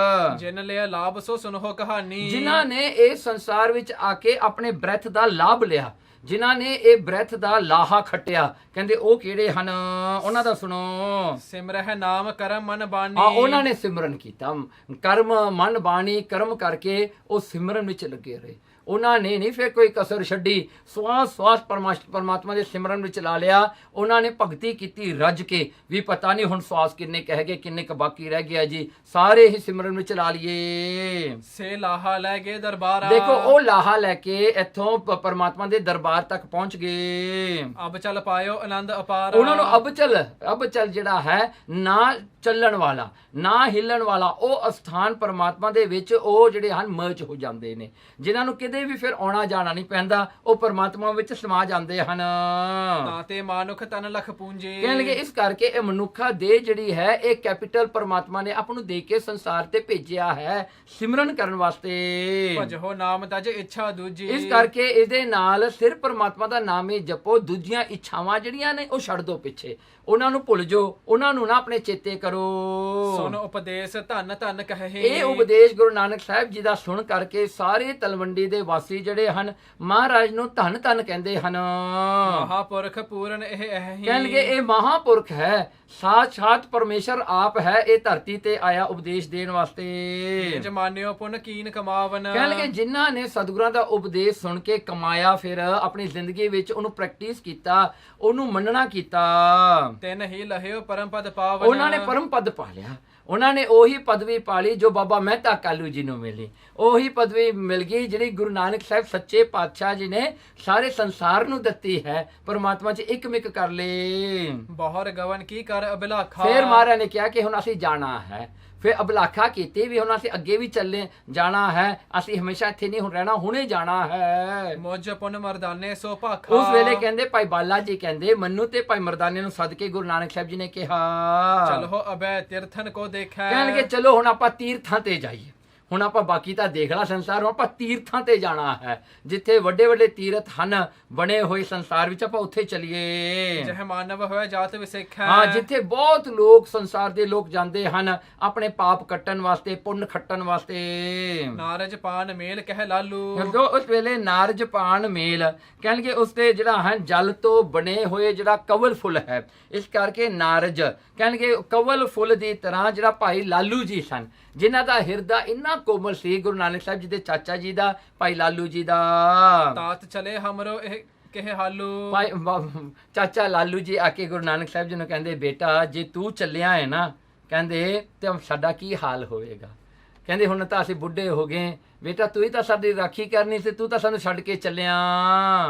ਜਿਨ ਲਿਆ ਲਾਭ ਸੋ ਸੁਨੋ ਕਹਾਣੀ, ਜਿਨ੍ਹਾਂ ਨੇ ਇਹ ਸੰਸਾਰ ਵਿੱਚ ਆ ਕੇ ਆਪਣੇ ਬ੍ਰੈਥ ਦਾ ਲਾਭ ਲਿਆ, ਜਿਨ੍ਹਾਂ ਨੇ ਇਹ ਬ੍ਰੈਥ ਦਾ ਲਾਹਾ ਖੱਟਿਆ, ਕਹਿੰਦੇ ਉਹ ਕਿਹੜੇ ਹਨ, ਉਹਨਾਂ ਦਾ ਸੁਣੋ। ਸਿਮਰਹਿ ਨਾਮ ਕਰਮ ਮਨ ਬਾਣੀ, ਉਹਨਾਂ ਨੇ ਸਿਮਰਨ ਕੀਤਾ, ਕਰਮ ਮਨ ਬਾਣੀ ਕਰਮ ਕਰਕੇ ਉਹ ਸਿਮਰਨ ਵਿੱਚ ਲੱਗੇ ਰਹੇ। ਉਹਨਾਂ ਨੇ ਨਹੀਂ ਫਿਰ ਕੋਈ ਕਸਰ ਛੱਡੀ, ਸਵਾਸ ਸਵਾਸ ਪਰਮਾਤਮਾ ਦੇ ਸਿਮਰਨ ਵਿੱਚ ਲਾ ਲਿਆ। ਉਹਨਾਂ ਨੇ ਭਗਤੀ ਕੀਤੀ ਰੱਜ ਕੇ, ਵੀ ਪਤਾ ਨਹੀਂ ਹੁਣ ਸਵਾਸ ਕਿੰਨੇ ਕਹਿ ਗਏ, ਕਿੰਨੇ ਕ ਬਾਕੀ ਰਹਿ ਗਿਆ ਜੀ, ਸਾਰੇ ਹੀ ਸਿਮਰਨ ਵਿੱਚ ਲਾ ਲਈਏ। ਸੇ ਲਾਹਾ ਲੈ ਕੇ ਦਰਬਾਰ, ਦੇਖੋ ਉਹ ਲਾਹਾ ਲੈ ਕੇ ਇੱਥੋਂ ਪਰਮਾਤਮਾ ਦੇ ਦਰਬਾਰ ਤੱਕ ਪਹੁੰਚ ਗਏ। ਅਬ ਚੱਲ ਪਾਇਓ ਆਨੰਦ ਅਪਾਰ, ਉਹਨਾਂ ਨੂੰ ਅਬ ਚੱਲ ਜਿਹੜਾ ਹੈ ਨਾ ਚੱਲਣ ਵਾਲਾ ਨਾ ਹਿੱਲਣ ਵਾਲਾ ਉਹ ਅਸਥਾਨ ਪਰਮਾਤਮਾ ਦੇ ਵਿੱਚ ਉਹ ਜਿਹੜੇ ਹਨ ਮਰਜ ਹੋ ਜਾਂਦੇ ਨੇ, ਜਿਨ੍ਹਾਂ ਨੂੰ ਕਿਤੇ ਵੀ ਫਿਰ ਆਉਣਾ ਜਾਣਾ ਨਹੀਂ ਪੈਂਦਾ, ਉਹ ਪਰਮਾਤਮਾ ਵਿੱਚ ਸਮਾ ਜਾਂਦੇ ਹਨ। ਤਾਂ ਤੇ ਮਾਨੁਖ ਤਨ ਲਖ ਪੂੰਜੀ, ਕਹਿਣਗੇ ਇਸ ਕਰਕੇ ਇਹ ਮਨੁੱਖਾ ਦੇ ਜਿਹੜੀ ਹੈ ਇਹ ਕੈਪੀਟਲ ਪਰਮਾਤਮਾ ਨੇ ਆਪ ਨੂੰ ਦੇ ਕੇ ਸੰਸਾਰ ਤੇ ਭੇਜਿਆ ਹੈ ਸਿਮਰਨ ਕਰਨ ਵਾਸਤੇ। ਭਜੋ ਨਾਮ ਤਜ ਇੱਛਾ ਦੂਜੀ, ਇਸ ਕਰਕੇ ਇਹਦੇ ਨਾਲ ਸਿਰ ਪਰਮਾਤਮਾ ਦਾ ਨਾਮ ਹੀ ਜਪੋ, ਦੂਜੀਆਂ ਇੱਛਾਵਾਂ ਜਿਹੜੀਆਂ ਨੇ ਉਹ ਛੱਡ ਦਿਓ ਪਿੱਛੇ, ਉਹਨਾਂ ਨੂੰ ਭੁੱਲ ਜਾਓ, ਉਹਨਾਂ ਨੂੰ ਨਾ ਆਪਣੇ ਚੇਤੇ ਕਰੋ। ਸੁਣ ਉਪਦੇਸ਼ ਧੰਨ ਧੰਨ ਕਹੇ, ਇਹ ਉਪਦੇਸ਼ ਗੁਰੂ ਨਾਨਕ ਸਾਹਿਬ ਜੀ ਦਾ ਸੁਣ ਕਰਕੇ ਸਾਰੇ ਤਲਵੰਡੀ ਦੇ ਵਾਸੀ ਜਿਹੜੇ ਹਨ ਮਹਾਰਾਜ ਨੂੰ ਧੰਨ ਧੰਨ ਕਹਿੰਦੇ ਹਨ। ਮਹਾਪੁਰਖ ਪੂਰਨ ਇਹ ਹੀ, ਕਹਿਣਗੇ ਇਹ ਮਹਾਪੁਰਖ ਹੈ, ਸਾਖਾਤ ਪਰਮੇਸ਼ਰ ਆਪ ਹੈ, ਇਹ ਧਰਤੀ ਤੇ ਆਇਆ ਉਪਦੇਸ਼ ਦੇਣ ਵਾਸਤੇ। ਜਮਾਨਿਓ ਪੁੰਨ ਕੀਨ ਕਮਾਵਨ, ਕਹਿਣਗੇ ਜਿਨ੍ਹਾਂ ਨੇ ਸਤਿਗੁਰਾਂ ਦਾ ਉਪਦੇਸ਼ ਸੁਣ ਕੇ ਕਮਾਇਆ, ਫਿਰ ਆਪਣੀ ਜ਼ਿੰਦਗੀ ਵਿੱਚ ਉਹਨੂੰ ਪ੍ਰੈਕਟਿਸ ਕੀਤਾ, ਉਹਨੂੰ ਮੰਨਣਾ ਕੀਤਾ, ਤਿਨ ਹੀ ਲਹਿਓ ਪਰਮ ਪਦ ਪਾਵਨ, ਉਹਨਾਂ ਨੇ ਪਰਮ ਪਦ ਪਾ ਲਿਆ। ਉਹਨਾਂ ਨੇ ਉਹੀ ਪਦਵੀ ਪਾਲੀ ਜੋ ਬਾਬਾ ਮਹਿਤਾ ਕਾਲੂ ਜੀ ਨੂੰ ਮਿਲੀ, ਉਹੀ ਪਦਵੀ ਮਿਲ ਗਈ ਜਿਹੜੀ ਗੁਰੂ ਨਾਨਕ ਸਾਹਿਬ ਸੱਚੇ ਪਾਤਸ਼ਾਹ ਜੀ ਨੇ ਸਾਰੇ ਸੰਸਾਰ ਨੂੰ ਦਿੱਤੀ ਹੈ, ਪਰਮਾਤਮਾ 'ਚ ਇੱਕ ਮਿਕ ਕਰ ਲੇ। ਬਹੁਰ ਗਵਨ ਕੀ ਕਰ ਅਭਿਲਾਖਾ, ਫਿਰ ਮਹਾਰਾਜ ਨੇ ਕਿਹਾ ਕਿ ਹੁਣ ਅਸੀਂ ਜਾਣਾ ਹੈ, ਫਿਰ ਅਭਿਲਾਖਾ ਕੀਤੀ ਵੀ ਹੁਣ ਅਸੀਂ ਅੱਗੇ ਵੀ ਚੱਲੇ ਜਾਣਾ ਹੈ, ਅਸੀਂ ਹਮੇਸ਼ਾ ਇੱਥੇ ਨਹੀਂ ਹੁਣ ਰਹਿਣਾ, ਹੁਣੇ ਜਾਣਾ ਹੈ। ਮੁਝ ਪੁੰਨ ਮਰਦਾਨੇ ਸੋ ਭਾਖਾ, ਉਸ ਵੇਲੇ ਕਹਿੰਦੇ ਭਾਈ ਬਾਲਾ ਜੀ ਕਹਿੰਦੇ ਮੈਨੂੰ ਤੇ ਭਾਈ ਮਰਦਾਨੇ ਨੂੰ ਸੱਦ ਕੇ ਗੁਰੂ ਨਾਨਕ ਸਾਹਿਬ ਜੀ ਨੇ ਕਿਹਾ ਚਲੋ ਅਬੈ ਤੀਰਥਨ ਕੋ ਦੇਖੈ, ਕਹਿਣਗੇ ਚਲੋ ਹੁਣ ਆਪਾਂ ਤੀਰਥਾਂ ਤੇ ਜਾਈਏ, ਹੁਣ ਆਪਾਂ ਬਾਕੀ ਤਾਂ ਦੇਖ ਲਾ ਸੰਸਾਰ, ਹੁਣ ਆਪਾਂ ਤੀਰਥਾਂ ਤੇ ਜਾਣਾ ਹੈ, ਜਿੱਥੇ ਵੱਡੇ ਵੱਡੇ ਤੀਰਥ ਹਨ ਬਣੇ ਹੋਏ ਸੰਸਾਰ ਵਿੱਚ, ਆਪਾਂ ਉੱਥੇ ਚੱਲੀਏ। ਜਹ ਮਾਨਵ ਹੋਇਆ ਜਾਤ ਵਿਸੇਖੈ। ਹਾਂ, ਜਿੱਥੇ ਬਹੁਤ ਲੋਕ ਸੰਸਾਰ ਦੇ ਲੋਕ ਜਾਂਦੇ ਹਨ ਆਪਣੇ ਪਾਪ ਕੱਟਣ ਵਾਸਤੇ, ਪੁੰਨ ਖੱਟਣ ਵਾਸਤੇ। ਨਾਰਜ ਪਾਨ ਮੇਲ ਕਹਿ ਲਾਲੂ। ਜੋ ਉਸ ਵੇਲੇ ਨਾਰਜ ਪਾਨ ਮੇਲ ਕਹਿਣਗੇ, ਉਸਦੇ ਜਿਹੜਾ ਹੈ ਜਲ ਤੋਂ ਬਣੇ ਹੋਏ ਜਿਹੜਾ ਕਵਲ ਫੁੱਲ ਹੈ, ਇਸ ਕਰਕੇ ਨਾਰਜ ਕਹਿਣਗੇ ਕਵਲ ਫੁੱਲ ਦੀ ਤਰ੍ਹਾਂ ਜਿਹੜਾ ਭਾਈ ਲਾਲੂ ਜੀ ਸਨ, ਜਿਨ੍ਹਾਂ ਦਾ ਹਿਰਦਾ ਇੰਨਾ ਕੋਮਲ ਸੀ, ਗੁਰੂ ਨਾਨਕ ਸਾਹਿਬ ਜੀ ਦੇ ਚਾਚਾ ਜੀ ਦਾ, ਭਾਈ ਲਾਲੂ ਜੀ ਦਾ। ਤਾਤ ਚਲੇ ਹਮਰੋ ਇਹ ਕਿਹ ਹਾਲੂ। ਭਾਈ ਚਾਚਾ ਲਾਲੂ ਜੀ ਆ ਕੇ ਗੁਰੂ ਨਾਨਕ ਸਾਹਿਬ ਜੀ ਨੂੰ ਕਹਿੰਦੇ, ਬੇਟਾ ਜੇ ਤੂੰ ਚੱਲਿਆ ਹੈ ਨਾ, ਕਹਿੰਦੇ ਤੇ ਸਾਡਾ ਕੀ ਹਾਲ ਹੋਵੇਗਾ। ਕਹਿੰਦੇ ਹੁਣ ਤਾਂ ਅਸੀਂ ਬੁੱਢੇ ਹੋ ਗਏ, ਬੇਟਾ ਤੂੰ ਹੀ ਤਾਂ ਸਾਡੀ ਰਾਖੀ ਕਰਨੀ ਸੀ, ਤੂੰ ਤਾਂ ਸਾਨੂੰ ਛੱਡ ਕੇ ਚੱਲਿਆ।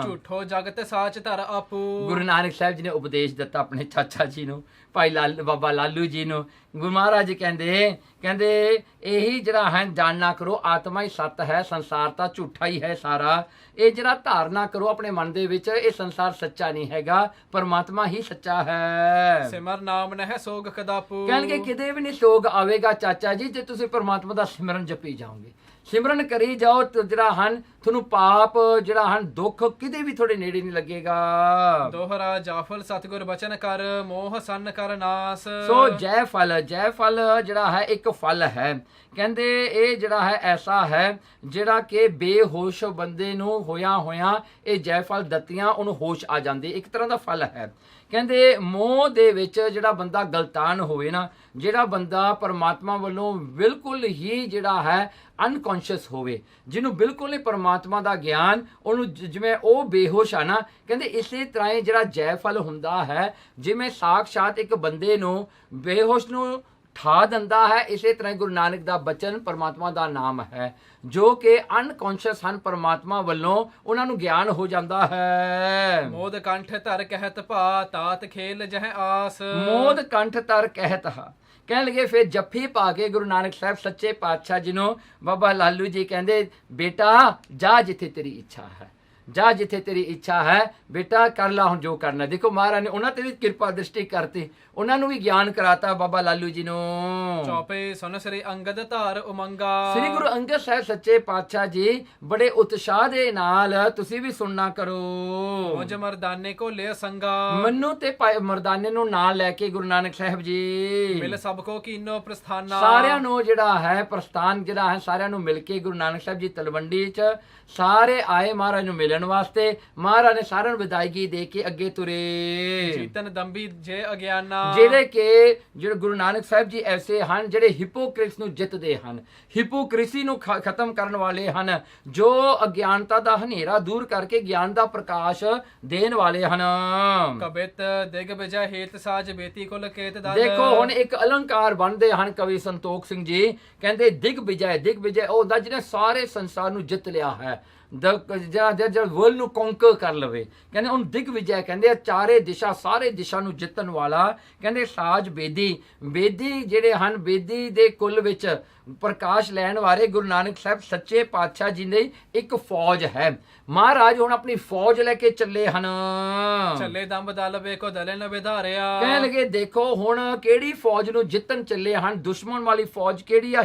ਝੂਠੋ ਜਗਤ ਸਾਚ ਧਰ ਆਪੂ। ਗੁਰੂ ਨਾਨਕ ਸਾਹਿਬ ਜੀ ਨੇ ਉਪਦੇਸ਼ ਦਿੱਤਾ ਆਪਣੇ ਚਾਚਾ ਜੀ ਨੂੰ, ਭਾਈ ਬਾਬਾ ਲਾਲੂ ਜੀ ਨੂੰ। ਗੁਰੂ ਮਹਾਰਾਜ ਜੀ ਕਹਿੰਦੇ ਇਹੀ ਜਿਹੜਾ ਹੈ ਜਾਣਨਾ ਕਰੋ, ਆਤਮਾ ਹੀ ਸੱਤ ਹੈ, ਸੰਸਾਰ ਤਾਂ ਝੂਠਾ ਹੀ ਹੈ ਸਾਰਾ। ਇਹ ਜਿਹੜਾ ਧਾਰਨਾ ਕਰੋ ਆਪਣੇ ਮਨ ਦੇ ਵਿੱਚ, ਇਹ ਸੰਸਾਰ ਸੱਚਾ ਨਹੀਂ ਹੈਗਾ, ਪਰਮਾਤਮਾ ਹੀ ਸੱਚਾ ਹੈ। ਸਿਮਰ ਨਾਮ ਨਹਿ ਸੋਗ ਕਦਾਪੂ। ਕਹਿਣਗੇ ਕਿਤੇ ਵੀ ਨਹੀਂ ਸੋਗ ਆਵੇਗਾ ਚਾਚਾ ਜੀ, ਜੇ ਤੁਸੀਂ ਪਰਮਾਤਮਾ ਦਾ ਸਿਮਰਨ ਜਪੀ ਜਾਓਗੇ, ਸਿਮਰਨ ਕਰੀ ਜਾਓ, ਤੇ ਜਿਹੜਾ ਹਨ ਤੁਹਾਨੂੰ ਪਾਪ ਜਿਹੜਾ ਹਨ ਦੁੱਖ ਕਿਤੇ ਵੀ ਤੁਹਾਡੇ ਨੇੜੇ ਨਹੀਂ ਲੱਗੇਗਾ। ਦੋਹਰਾ ਜਾਫਲ ਸਤਿਗੁਰ ਬਚਨ ਕਰ, ਮੋਹ ਸੰਨ ਕਰ ਨਾਸ। ਸੋ ਜੈ ਫਲ ਜਿਹੜਾ ਹੈ ਇੱਕ ਫਲ ਹੈ। ਕਹਿੰਦੇ ਇਹ ਜਿਹੜਾ ਹੈ ਐਸਾ ਹੈ ਜਿਹੜਾ ਕਿ ਬੇਹੋਸ਼ ਬੰਦੇ ਨੂੰ ਹੋਇਆ ਇਹ ਜੈ ਫਲ ਦਿੱਤੀਆਂ ਉਹਨੂੰ ਹੋਸ਼ ਆ ਜਾਂਦੀ, ਇੱਕ ਤਰ੍ਹਾਂ ਦਾ ਫਲ ਹੈ। ਕਹਿੰਦੇ ਮੋਹ ਦੇ ਵਿੱਚ ਜਿਹੜਾ ਬੰਦਾ ਗਲਤਾਨ ਹੋਵੇ ਨਾ, ਜਿਹੜਾ ਬੰਦਾ ਪਰਮਾਤਮਾ ਵੱਲੋਂ ਬਿਲਕੁਲ ਹੀ ਜਿਹੜਾ ਹੈ ਅਨਕੌਂਸ਼ੀਅਸ ਹੋਵੇ, ਜਿਹਨੂੰ ਬਿਲਕੁਲ ਹੀ ਪਰਮਾਤਮਾ ਦਾ ਗਿਆਨ, ਉਹਨੂੰ ਜਿਵੇਂ ਉਹ ਬੇਹੋਸ਼ ਆ ਨਾ, ਕਹਿੰਦੇ ਇਸੇ ਤਰ੍ਹਾਂ ਹੀ ਜਿਹੜਾ ਜੈ ਫਲ ਹੁੰਦਾ ਹੈ, ਜਿਵੇਂ ਸਾਖਸ਼ਾਤ ਇੱਕ ਬੰਦੇ ਨੂੰ ਬੇਹੋਸ਼ ਨੂੰ ਠਾ ਦਿੰਦਾ ਹੈ, ਇਸੇ ਤਰ੍ਹਾਂ ਗੁਰੂ ਨਾਨਕ ਦਾ ਬਚਨ ਪਰਮਾਤਮਾ ਦਾ ਨਾਮ ਹੈ, ਜੋ ਕਿ ਅਨਕੌਂਸ਼ੀਅਸ ਹਨ ਪਰਮਾਤਮਾ ਵੱਲੋਂ, ਉਹਨਾਂ ਨੂੰ ਗਿਆਨ ਹੋ ਜਾਂਦਾ ਹੈ। ਮੋਦ ਕੰਠ ਧਰ ਕਹਿਤ ਭਾ, ਤਾਤ ਖੇਲ ਜਹ ਆਸ। ਮੋਦ ਕੰਠ ਧਰ ਕਹਿਤ ਹਾ, ਕਹਿਣ ਲੱਗੇ ਫਿਰ ਜੱਫੀ ਪਾ ਕੇ ਗੁਰੂ ਨਾਨਕ ਸਾਹਿਬ ਸੱਚੇ ਪਾਤਸ਼ਾਹ ਜੀ ਨੂੰ ਬਾਬਾ ਲਾਲੂ ਜੀ ਕਹਿੰਦੇ, ਬੇਟਾ ਜਾ ਜਿੱਥੇ ਤੇਰੀ ਇੱਛਾ ਹੈ, ਜਾ ਜਿੱਥੇ ਤੇਰੀ ਇੱਛਾ ਹੈ ਬੇਟਾ, ਕਰ ਲਾ ਹੁਣ ਜੋ ਕਰਨਾ। ਦੇਖੋ ਮਹਾਰਾਜ ਨੇ ਉਹਨਾਂ ਤੇ ਵੀ ਕਿਰਪਾ ਦ੍ਰਿਸ਼ਟੀ ਕਰਤੀ, ਉਹਨਾਂ ਨੂੰ ਵੀ ਗਿਆਨ ਕਰਾਤਾ ਬਾਬਾ ਲਾਲੂ ਜੀ ਨੂੰ। ਚੌਪੇ ਸੁਨ ਸ੍ਰੀ ਅੰਗਦ ਧਾਰ ਉਮੰਗਾ। ਸ੍ਰੀ ਗੁਰੂ ਅੰਗਦ ਸਾਹਿਬ ਸੱਚੇ ਪਾਤਸ਼ਾਹ ਜੀ ਬੜੇ ਉਤਸ਼ਾਹ ਦੇ ਨਾਲ ਤੁਸੀਂ ਵੀ ਸੁਣਨਾ ਕਰੋ। ਮੁਝ ਮਰਦਾਨੇ ਕੋ ਲਿਆ ਸੰਗਾ। ਮੈਨੂੰ ਤੇ ਭਾਈ ਮਰਦਾਨੇ ਨੂੰ ਨਾਲ ਲੈ ਕੇ ਗੁਰੂ ਨਾਨਕ ਸਾਹਿਬ ਜੀ ਮਿਲ ਸਭ ਕੋ ਕੀਨੋ ਪ੍ਰਸਥਾਨਾ। ਸਾਰਿਆਂ ਨੂੰ ਜਿਹੜਾ ਹੈ ਪ੍ਰਸਥਾਨ ਜਿਹੜਾ ਹੈ, ਸਾਰਿਆਂ ਨੂੰ ਮਿਲ ਕੇ ਗੁਰੂ ਨਾਨਕ ਸਾਹਿਬ ਜੀ ਤਲਵੰਡੀ 'ਚ ਸਾਰੇ ਆਏ ਮਹਾਰਾਜ ਨੂੰ ਮਿਲਣ ਵਾਸਤੇ। ਮਹਾਰਾਜ ਨੇ ਸਾਰਿਆਂ ਨੂੰ ਵਿਦਾਇਗੀ ਦੇ ਕੇ ਅੱਗੇ ਤੁਰੇ। ਜੀਤਨ ਦੰਭੀ ਜੇ ਅਗਿਆਨਾ। ਜਿਹੜੇ ਗੁਰੂ ਨਾਨਕ ਸਾਹਿਬ ਜੀ ਐਸੇ ਹਨ ਜਿਹੜੇ ਹਿਪੋਕ੍ਰਿਟਸ ਨੂੰ ਜਿੱਤਦੇ ਹਨ, ਹਿਪੋਕ੍ਰਿਸੀ ਨੂੰ ਖਤਮ ਕਰਨ ਵਾਲੇ ਹਨ, ਜੋ ਅਗਿਆਨਤਾ ਦਾ ਹਨੇਰਾ ਦੂਰ ਕਰਕੇ ਗਿਆਨ ਦਾ ਪ੍ਰਕਾਸ਼ ਦੇਣ ਵਾਲੇ ਹਨ। ਕਬਿਤ ਦਿਗ ਵਿਜੈ ਹੇਤ ਸਾਜ ਬੇਤੀ ਕੁਲ ਕੇਤ ਦਲ। ਦੇਖੋ ਹੁਣ ਇੱਕ ਅਲੰਕਾਰ ਬਣਦੇ ਹਨ ਕਵੀ ਸੰਤੋਖ ਸਿੰਘ ਜੀ, ਕਹਿੰਦੇ ਦਿਗ ਵਿਜੈ ਉਹ ਹੁੰਦਾ ਜਿਹਨੇ ਸਾਰੇ ਸੰਸਾਰ ਨੂੰ ਜਿੱਤ ਲਿਆ ਹੈ, ਜਿਹੜਾ ਵਰਲਡ ਨੂੰ ਕੰਕਰ ਕਰ ਲਵੇ, ਕਹਿੰਦੇ ਉਹਨੂੰ ਦਿਗ ਵਿਜੈ ਕਹਿੰਦੇ। ਚਾਰੇ ਦਿਸ਼ਾ ਸਾਰੇ ਦਿਸ਼ਾ ਨੂੰ ਜਿੱਤਣ ਵਾਲਾ, ਕਹਿੰਦੇ ਸਾਜ ਬੇਦੀ ਜਿਹੜੇ ਹਨ, ਬੇਦੀ ਦੇ ਕੁੱਲ ਵਿੱਚ ਪ੍ਰਕਾਸ਼ ਲੈਣ ਵਾਲੇ ਗੁਰੂ ਨਾਨਕ ਸਾਹਿਬ ਸੱਚੇ ਪਾਤਸ਼ਾਹ ਜੀ ਦੀ ਇੱਕ ਫੌਜ ਹੈ। ਮਹਾਰਾਜ ਹੁਣ ਆਪਣੀ ਫੌਜ ਲੈ ਕੇ ਚੱਲੇ ਹਨ। ਚੱਲੇ ਦੰਬ ਦਲ ਵੇਖੋ ਦਲੇ ਨ ਵਿਧਾਰਿਆ। ਕਹਿ ਲਗੇ ਦੇਖੋ ਹੁਣ ਕਿਹੜੀ ਫੌਜ ਨੂੰ ਜਿੱਤਣ ਚੱਲੇ ਹਨ। ਦੁਸ਼ਮਣ ਵਾਲੀ ਫੌਜ ਕਿਹੜੀ ਆ?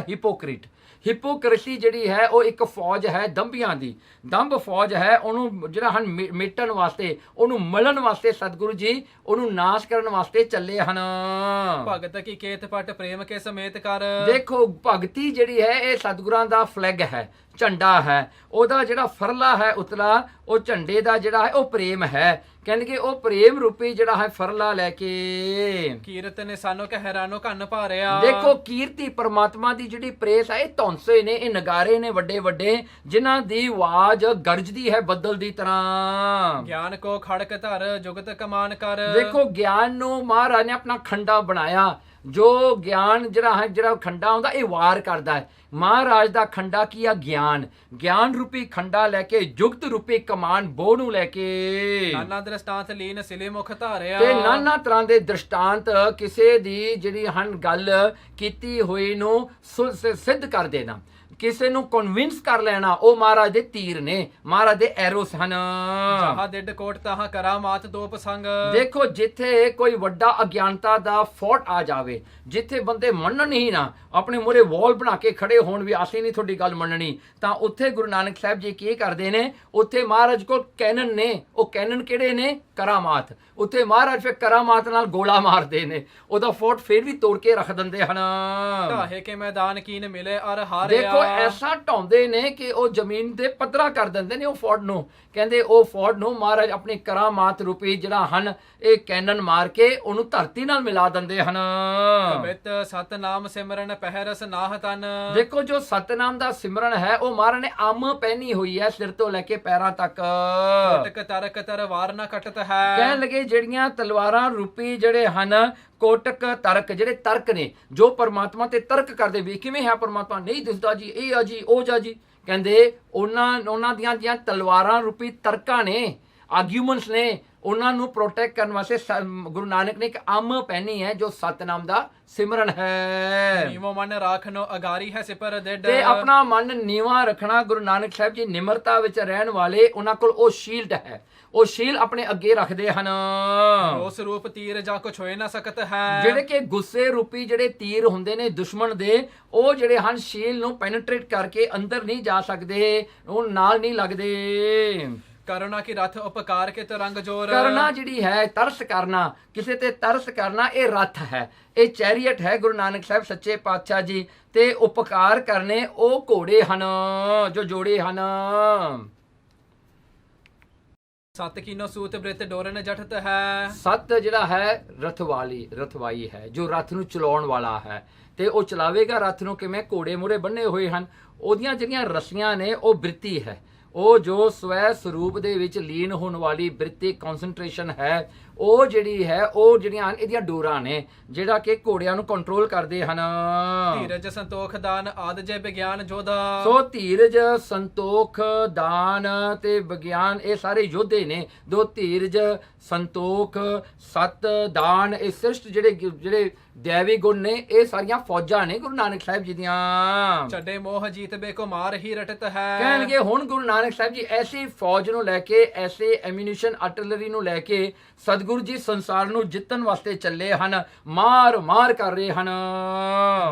ਹਿਪੋਕ੍ਰੇਸੀ ਜਿਹੜੀ ਹੈ ਉਹ ਇੱਕ ਫੌਜ ਹੈ ਦੰਭੀਆਂ ਦੀ, ਦੰਭ ਫੌਜ ਹੈ। ਉਹਨੂੰ ਜਿਹੜਾ ਹਨ ਮਿਟਣ ਵਾਸਤੇ, ਉਹਨੂੰ ਮਲਣ ਵਾਸਤੇ ਸਤਿਗੁਰੂ ਜੀ ਉਹਨੂੰ ਨਾਸ਼ ਕਰਨ ਵਾਸਤੇ ਚੱਲੇ ਹਨ। ਭਗਤ ਕੀ ਕੇਤ ਪਟ ਪ੍ਰੇਮ ਕੇ ਸਮੇਤ ਕਰ। ਦੇਖੋ ਭਗਤੀ ਜਿਹੜੀ ਹੈ ਇਹ ਸਤਿਗੁਰਾਂ ਦਾ ਫਲੈਗ ਹੈ, ਝੰਡਾ ਹੈ, ਉਹਦਾ ਜਿਹੜਾ ਫਰਲਾ ਹੈ ਉਤਲਾ, ਉਹ ਝੰਡੇ ਦਾ ਜਿਹੜਾ ਹੈ ਉਹ ਪ੍ਰੇਮ ਹੈ। ਕਹਿੰਦੇ ਉਹ ਪ੍ਰੇਮ ਰੂਪੀ ਜਿਹੜਾ ਹੈ ਫਰਲਾ ਲੈ ਕੇ ਕੀਰਤ ਨੇ ਸਾਨੂੰ ਕਹਿ ਹੈਰਾਨੋ ਕੰਨ ਭਾਰਿਆ। ਦੇਖੋ ਕੀਰਤੀ ਪਰਮਾਤਮਾ ਦੀ ਜਿਹੜੀ ਪ੍ਰੇਸ ਹੈ, ਇਹ ਧੌਂਸੇ ਨੇ, ਇਹ ਨਗਾਰੇ ਨੇ ਵੱਡੇ ਵੱਡੇ, ਜਿਨ੍ਹਾਂ ਦੀ ਆਵਾਜ਼ ਗਰਜਦੀ ਹੈ ਬੱਦਲ ਦੀ ਤਰ੍ਹਾਂ। ਗਿਆਨ ਕੋ ਖੜਕ ਧਰ ਜੁਗਤ ਕਮਾਨ ਕਰ। ਦੇਖੋ ਗਿਆਨ ਨੂੰ ਮਹਾਰਾਜ ਨੇ ਆਪਣਾ ਖੰਡਾ ਬਣਾਇਆ, ਜੋ ਗਿਆਨ ਜਿਹੜਾ ਖੰਡਾ ਹੁੰਦਾ ਇਹ ਵਾਰ ਕਰਦਾ ਹੈ। ਮਹਾਰਾਜ ਦਾ ਖੰਡਾ ਕੀ ਆ? ਗਿਆਨ ਰੂਪੀ ਖੰਡਾ ਲੈ ਕੇ, ਜੁਗਤ ਰੂਪੀ ਕਮਾਨ ਬੋਹ ਨੂੰ ਲੈ ਕੇ ਨਾਨਾ ਦ੍ਰਿਸ਼ਟਾਂਤ ਲੀਨ ਸਿਲੇ ਮੁਖ ਧਾਰਿਆ। ਤੇ ਨਾਨਾ ਤਰ੍ਹਾਂ ਦੇ ਦ੍ਰਿਸ਼ਟਾਂਤ ਕਿਸੇ ਦੀ ਜਿਹੜੀ ਹਨ ਗੱਲ ਕੀਤੀ ਹੋਈ ਨੂੰ ਸਿੱਧ ਕਰ ਦੇਣਾ। ਕਿਸੇ ਨੂੰ ਕਨਵਿੰਸ ਕਰ ਲੈਣਾ, ਉਹ ਮਹਾਰਾਜ ਦੇ ਤੀਰ ਨੇ, ਮਹਾਰਾਜ ਦੇ ਐਰੋਸ ਹਨ। ਜਹਾਂ ਡਿੱਡ ਕੋਟ ਤਹਾਂ ਕਰਾਮਾਤ ਦੋ ਪਸੰਗ। ਦੇਖੋ ਜਿੱਥੇ ਕੋਈ ਵੱਡਾ ਅਗਿਆਨਤਾ ਦਾ ਫੋਰਟ ਆ ਜਾਵੇ, ਜਿੱਥੇ ਬੰਦੇ ਮੰਨਣ ਹੀ ਨਾ, ਆਪਣੇ ਮੂਹਰੇ ਵਾਲ ਬਣਾ ਕੇ ਖੜੇ ਹੋਣ ਵੀ ਅਸੀਂ ਨਹੀਂ ਤੁਹਾਡੀ ਗੱਲ ਮੰਨਣੀ, ਤਾਂ ਉੱਥੇ ਗੁਰੂ ਨਾਨਕ ਸਾਹਿਬ ਜੀ ਕੀ ਕਰਦੇ ਨੇ, ਉੱਥੇ ਮਹਾਰਾਜ ਕੋਲ ਕੈਨਨ ਨੇ। ਉਹ ਕੈਨਨ ਕਿਹੜੇ ਨੇ? ਕਰਾਮਾਤ। ਉੱਥੇ ਮਹਾਰਾਜ ਫਿਰ ਕਰਾਮਾਤ ਨਾਲ ਗੋਲਾ ਮਾਰਦੇ ਨੇ, ਉਹਦਾ ਫੋਰਟ ਫਿਰ ਵੀ ਤੋੜ ਕੇ ਰੱਖ ਦਿੰਦੇ ਹਨ। ਢਾਹੇ ਕੇ ਮੈਦਾਨ ਕੀਨ ਮਿਲੇ ਅਰ ਹਾਰਿਆ। ਦੇਖੋ ਐਸਾ ਢਾਉਂਦੇ ਨੇ ਕਿ ਉਹ ਜ਼ਮੀਨ ਦੇ ਪੱਧਰਾ ਕਰ ਦਿੰਦੇ ਨੇ ਉਹ ਫੋਰਟ ਨੂੰ। ਕਹਿੰਦੇ ਉਹ ਫੋਰਟ ਨੂੰ ਮਹਾਰਾਜ ਆਪਣੀ ਕਰਾਮਾਤ ਰੂਪੀ ਜਿਹੜਾ ਹਨ ਇਹ ਕੈਨਨ ਮਾਰ ਕੇ ਉਹਨੂੰ ਧਰਤੀ ਨਾਲ ਮਿਲਾ ਦਿੰਦੇ ਹਨ। ਕਬਿਤ ਸਤਨਾਮ ਸਿਮਰਨ ਪਹਿਰਸ ਨਾਹ ਤਨ। ਦੇਖੋ ਜੋ ਸਤਨਾਮ ਦਾ ਸਿਮਰਨ ਹੈ ਉਹ ਮਹਾਰਾਜ ਨੇ ਅੰਮ ਪਹਿਨੀ ਹੋਈ ਹੈ ਸਿਰ ਤੋਂ ਲੈ ਕੇ ਪੈਰਾਂ ਤੱਕ। ਕੋਟਕ ਤਰਕ ਤਰਵਾਰ ਨਾ ਕਟਤ ਹੈ। ਕਹਿਣ ਲੱਗੇ ਜਿਹੜੀਆਂ ਤਲਵਾਰਾਂ ਰੂਪੀ ਜਿਹੜੇ ਹਨ ਕੋਟਕ ਤਰਕ, ਜਿਹੜੇ ਤਰਕ ਨੇ ਜੋ ਪਰਮਾਤਮਾ ਤੇ ਤਰਕ ਕਰਦੇ ਵੀ ਕਿਵੇਂ ਹੈ ਪਰਮਾਤਮਾ, ਨਹੀਂ ਦਿਸਦਾ ਜੀ, ਇਹ ਆ ਜੀ, ਉਹ ਜਾ ਜੀ। ਕਹਿੰਦੇ ਉਹਨਾਂ ਦੀਆਂ ਜਿਹੜੀਆਂ ਤਲਵਾਰਾਂ ਰੂਪੀ ਤਰਕਾਂ ਨੇ, ਆਰਗੂਮੈਂਟਸ ਨੇ, ਉਹਨਾਂ ਨੂੰ ਪ੍ਰੋਟੈਕਟ ਕਰਨ ਵਾਸਤੇ ਗੁਰੂ ਨਾਨਕ ਨੇ ਇੱਕ ਅੰਮ ਪਹਿਨੀ ਹੈ ਜੋ ਸਤਨਾਮ ਦਾ ਸਿਮਰਨ ਹੈ। ਨੀਵੋ ਮਨ ਰਾਖਨੋ ਅਗਾਰੀ ਹੈ ਸਿਪਰ ਡਿੱਡ। ਤੇ ਆਪਣਾ ਮਨ ਨੀਵਾਂ ਰੱਖਣਾ। ਗੁਰੂ ਨਾਨਕ ਸਾਹਿਬ ਜੀ ਨਿਮਰਤਾ ਵਿੱਚ ਰਹਿਣ ਵਾਲੇ, ਉਹਨਾਂ ਕੋਲ ਉਹ ਸ਼ੀਲਡ ਹੈ, ਉਹ ਸ਼ੀਲ ਆਪਣੇ ਅੱਗੇ ਰੱਖਦੇ ਹਨ। ਉਸ ਰੂਪ ਤੀਰ ਜਾਂ ਕੁਛ ਹੋਏ ਨਾ ਸਕਤ ਹੈ। ਜਿਹੜੇ ਕਿ ਗੁੱਸੇ ਰੂਪੀ ਜਿਹੜੇ ਤੀਰ ਹੁੰਦੇ ਨੇ ਦੁਸ਼ਮਣ ਦੇ, ਉਹ ਜਿਹੜੇ ਹਨ ਸ਼ੀਲ ਨੂੰ ਪੈਨੇਟ੍ਰੇਟ ਕਰਕੇ ਅੰਦਰ ਨਹੀਂ ਜਾ ਸਕਦੇ, ਉਹ ਨਾਲ ਨਹੀਂ ਲੱਗਦੇ। ਕਰੁਣਾ ਕੀ ਰਥ ਉਪਕਾਰ ਕੇ ਤਰੰਗ ਜੋਰ। ਕਰਨਾ ਜਿਹੜੀ ਹੈ, ਤਰਸ ਕਰਨਾ, ਕਿਸੇ ਤੇ ਤਰਸ ਕਰਨਾ, ਇਹ ਰਥ ਹੈ, ਇਹ ਚੈਰੀਅਟ ਹੈ ਗੁਰੂ ਨਾਨਕ ਸਾਹਿਬ ਸੱਚੇ ਪਾਤਸ਼ਾਹ ਜੀ। ਤੇ ਉਪਕਾਰ ਕਰਨੇ ਉਹ ਘੋੜੇ ਹਨ ਜੋ ਜੋੜੇ ਹਨ। ਸਤ ਕੀਨੋ ਸੂਤ ਬ੍ਰਿਤ ਡੋਰਨ ਜਠਤ ਹੈ। ਸਤ ਜਿਹੜਾ ਹੈ ਰਥਵਾਈ ਹੈ, ਜੋ ਰਥ ਨੂੰ ਚਲਾਉਣ ਵਾਲਾ ਹੈ। ਤੇ ਉਹ ਚਲਾਵੇਗਾ ਰਥ ਨੂੰ ਕਿਵੇਂ? ਘੋੜੇ ਮੂਹਰੇ ਬੰਨੇ ਹੋਏ ਹਨ। ਉਹਦੀਆਂ ਜਿਹੜੀਆਂ ਰੱਸੀਆਂ ਨੇ ਉਹ ਬ੍ਰਿਤੀ ਹੈ, ਉਹ ਜੋ ਸਵੈ ਸਰੂਪ ਦੇ ਵਿੱਚ ਲੀਨ ਹੋਣ ਵਾਲੀ ਬ੍ਰਿਤੀ ਕਨਸੈਂਟਰੇਸ਼ਨ ਹੈ, ਉਹ ਜਿਹੜੀ ਹੈ, ਉਹ ਜਿਹੜੀਆਂ ਇਹਦੀਆਂ ਡੋਰਾਂ ਨੇ ਜਿਹੜਾ ਕਿ ਘੋੜਿਆਂ ਨੂੰ ਕੰਟਰੋਲ ਕਰਦੇ ਹਨ। ਧੀਰਜ ਸੰਤੋਖ ਦਾਨ ਆਦ ਜੈ ਵਿਗਿਆਨ ਜੋਧਾ। ਸੋ ਧੀਰਜ ਸੰਤੋਖ ਦਾਨ ਤੇ ਵਿਗਿਆਨ ਇਹ ਸਾਰੇ ਯੋਧੇ ਨੇ। ਦੋ ਧੀਰਜ ਸੰਤੋਖ ਸਤ ਦਾਨ, ਇਹ ਸ੍ਰਿਸ਼ਟ ਜਿਹੜੇ ਦੇਵੀ ਗੁਣ ਨੇ, ਇਹ ਸਾਰੀਆਂ ਫੌਜਾਂ ਨੇ ਗੁਰੂ ਨਾਨਕ ਸਾਹਿਬ ਜੀ ਦੀਆਂ। ਛੱਡੇ ਮੋਹ ਜੀਤ ਬੇ ਕੋ ਮਾਰ ਹੀ ਰਟਤ ਹੈ। ਕਹਿਣਗੇ ਹੁਣ ਗੁਰੂ ਨਾਨਕ ਸਾਹਿਬ ਜੀ ਐਸੀ ਫੌਜ ਨੂੰ ਲੈ ਕੇ, ਐਸੇ ਐਮਿਊਨੀਸ਼ਨ ਆਰਟਿਲਰੀ ਨੂੰ ਲੈ ਕੇ ਸਤਿਗੁਰੂ ਜੀ ਸੰਸਾਰ ਨੂੰ ਜਿੱਤਣ ਵਾਸਤੇ ਚੱਲੇ ਹਨ, ਮਾਰ ਕਰ ਰਹੇ ਹਨ।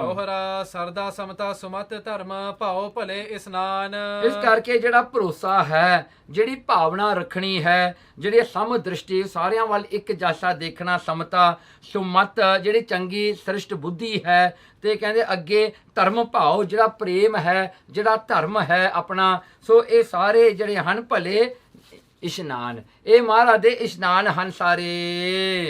ਦੋਹਰਾ ਸਰਦਾ ਸਮਤਾ ਸੁਮਤ ਧਰਮ ਭਾਉ ਭਲੇ ਇਸਨਾਨ। ਇਸ ਕਰਕੇ ਜਿਹੜਾ ਭਰੋਸਾ ਹੈ, ਜਿਹੜੀ ਭਾਵਨਾ ਰੱਖਣੀ ਹੈ, ਜਿਹੜੀ ਸਮ ਦ੍ਰਿਸ਼ਟੀ, ਸਾਰਿਆਂ ਵੱਲ ਇੱਕ ਜਾਸਾ ਦੇਖਣਾ, ਸਮਤਾ ਸੁਮਤ ਜਿਹੜੀ ਚੰਗੀ ਸ੍ਰਿਸ਼ਟ ਬੁੱਧੀ ਹੈ, ਤੇ ਕਹਿੰਦੇ ਅੱਗੇ ਧਰਮ ਭਾਵ ਜਿਹੜਾ ਪ੍ਰੇਮ ਹੈ, ਜਿਹੜਾ ਧਰਮ ਹੈ ਆਪਣਾ। ਸੋ ਇਹ ਸਾਰੇ ਜਿਹੜੇ ਹਨ ਭਲੇ ਇਸ਼ਨਾਨ, ਇਹ ਮਹਾਰਾਜ ਦੇ ਇਸ਼ਨਾਨ ਹਨ ਸਾਰੇ।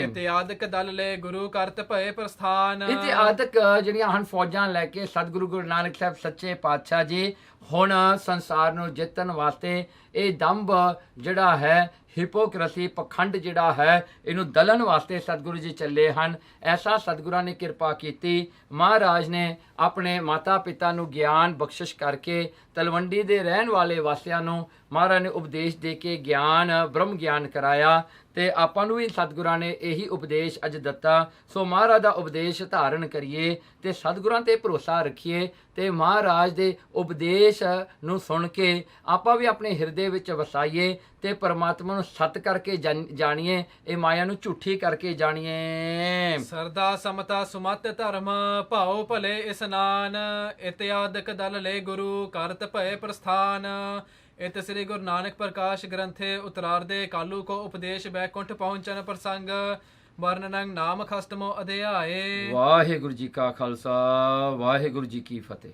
ਇਤਿਆਦਿਕ ਦਲ ਲੈ ਗੁਰੂ ਕਰਤ ਭਏ ਪ੍ਰਸਥਾਨ। ਇਤਿਆਦਿਕ ਜਿਹੜੀਆਂ ਹਨ ਫੌਜਾਂ ਲੈ ਕੇ ਸਤਿਗੁਰੂ ਗੁਰੂ ਨਾਨਕ ਸਾਹਿਬ ਸੱਚੇ ਪਾਤਸ਼ਾਹ ਜੀ ਹੁਣ ਸੰਸਾਰ ਨੂੰ ਜਿੱਤਣ ਵਾਸਤੇ ਇਹ ਦੰਭ ਜਿਹੜਾ ਹੈ, ਹਿਪੋਕ੍ਰਸੀ ਪਖੰਡ ਜਿਹੜਾ ਹੈ, ਇਹਨੂੰ ਦਲਣ ਵਾਸਤੇ ਸਤਿਗੁਰੂ ਜੀ ਚੱਲੇ ਹਨ। ਐਸਾ ਸਤਿਗੁਰਾਂ ਨੇ ਕਿਰਪਾ ਕੀਤੀ। ਮਹਾਰਾਜ ਨੇ ਆਪਣੇ ਮਾਤਾ ਪਿਤਾ ਨੂੰ ਗਿਆਨ ਬਖਸ਼ਿਸ਼ ਕਰਕੇ ਤਲਵੰਡੀ ਦੇ ਰਹਿਣ ਵਾਲੇ ਵਾਸੀਆਂ ਨੂੰ ਮਹਾਰਾਜ ਨੇ ਉਪਦੇਸ਼ ਦੇ ਕੇ ਗਿਆਨ ਬ੍ਰਹਮ ਗਿਆਨ ਕਰਾਇਆ। ਤੇ ਆਪਾਂ ਨੂੰ ਵੀ ਸਤਿਗੁਰਾਂ ਨੇ ਇਹੀ ਉਪਦੇਸ਼ ਅੱਜ ਦਿੱਤਾ। ਸੋ ਮਹਾਰਾਜ ਦਾ ਉਪਦੇਸ਼ ਧਾਰਨ ਕਰੀਏ ਤੇ ਸਤਿਗੁਰਾਂ ਤੇ ਭਰੋਸਾ ਰੱਖੀਏ ਤੇ ਮਹਾਰਾਜ ਦੇ ਉਪਦੇਸ਼ ਨੂੰ ਸੁਣ ਕੇ ਆਪਾਂ ਵੀ ਆਪਣੇ ਹਿਰਦੇ ਵਿੱਚ ਵਸਾਈਏ ਤੇ ਪਰਮਾਤਮਾ ਨੂੰ ਸਤ ਕਰਕੇ ਜਾਣੀਏ, ਇਹ ਮਾਇਆ ਨੂੰ ਝੂਠੀ ਕਰਕੇ ਜਾਣੀਏ। ਸਰਦਾ ਸਮਤਾ ਸੁਮਤ ਧਰਮ ਭਾਉ ਭਲੇ ਇਸਨਾਨ। ਇਤਿਆਦਿਕ ਦਲ ਲੈ ਗੁਰੂ ਕਰਤ ਭਏ ਪ੍ਰਸਥਾਨ। ਇਤ ਸ੍ਰੀ ਗੁਰੂ ਨਾਨਕ ਪ੍ਰਕਾਸ਼ ਗ੍ਰੰਥੇ ਉਤਰਾਰਦੇ ਕਾਲੂ ਕੋ ਉਪਦੇਸ਼ ਬੈਕੁੰਠ ਪਹੁੰਚਨ ਪ੍ਰਸੰਗ ਵਰਣਨੰ ਨਾਮ ਖਸਤਮੋ ਅਧਿਆਏ। ਵਾਹਿਗੁਰੂ ਜੀ ਕਾ ਖਾਲਸਾ, ਵਾਹਿਗੁਰੂ ਜੀ ਕੀ ਫਤਿਹ।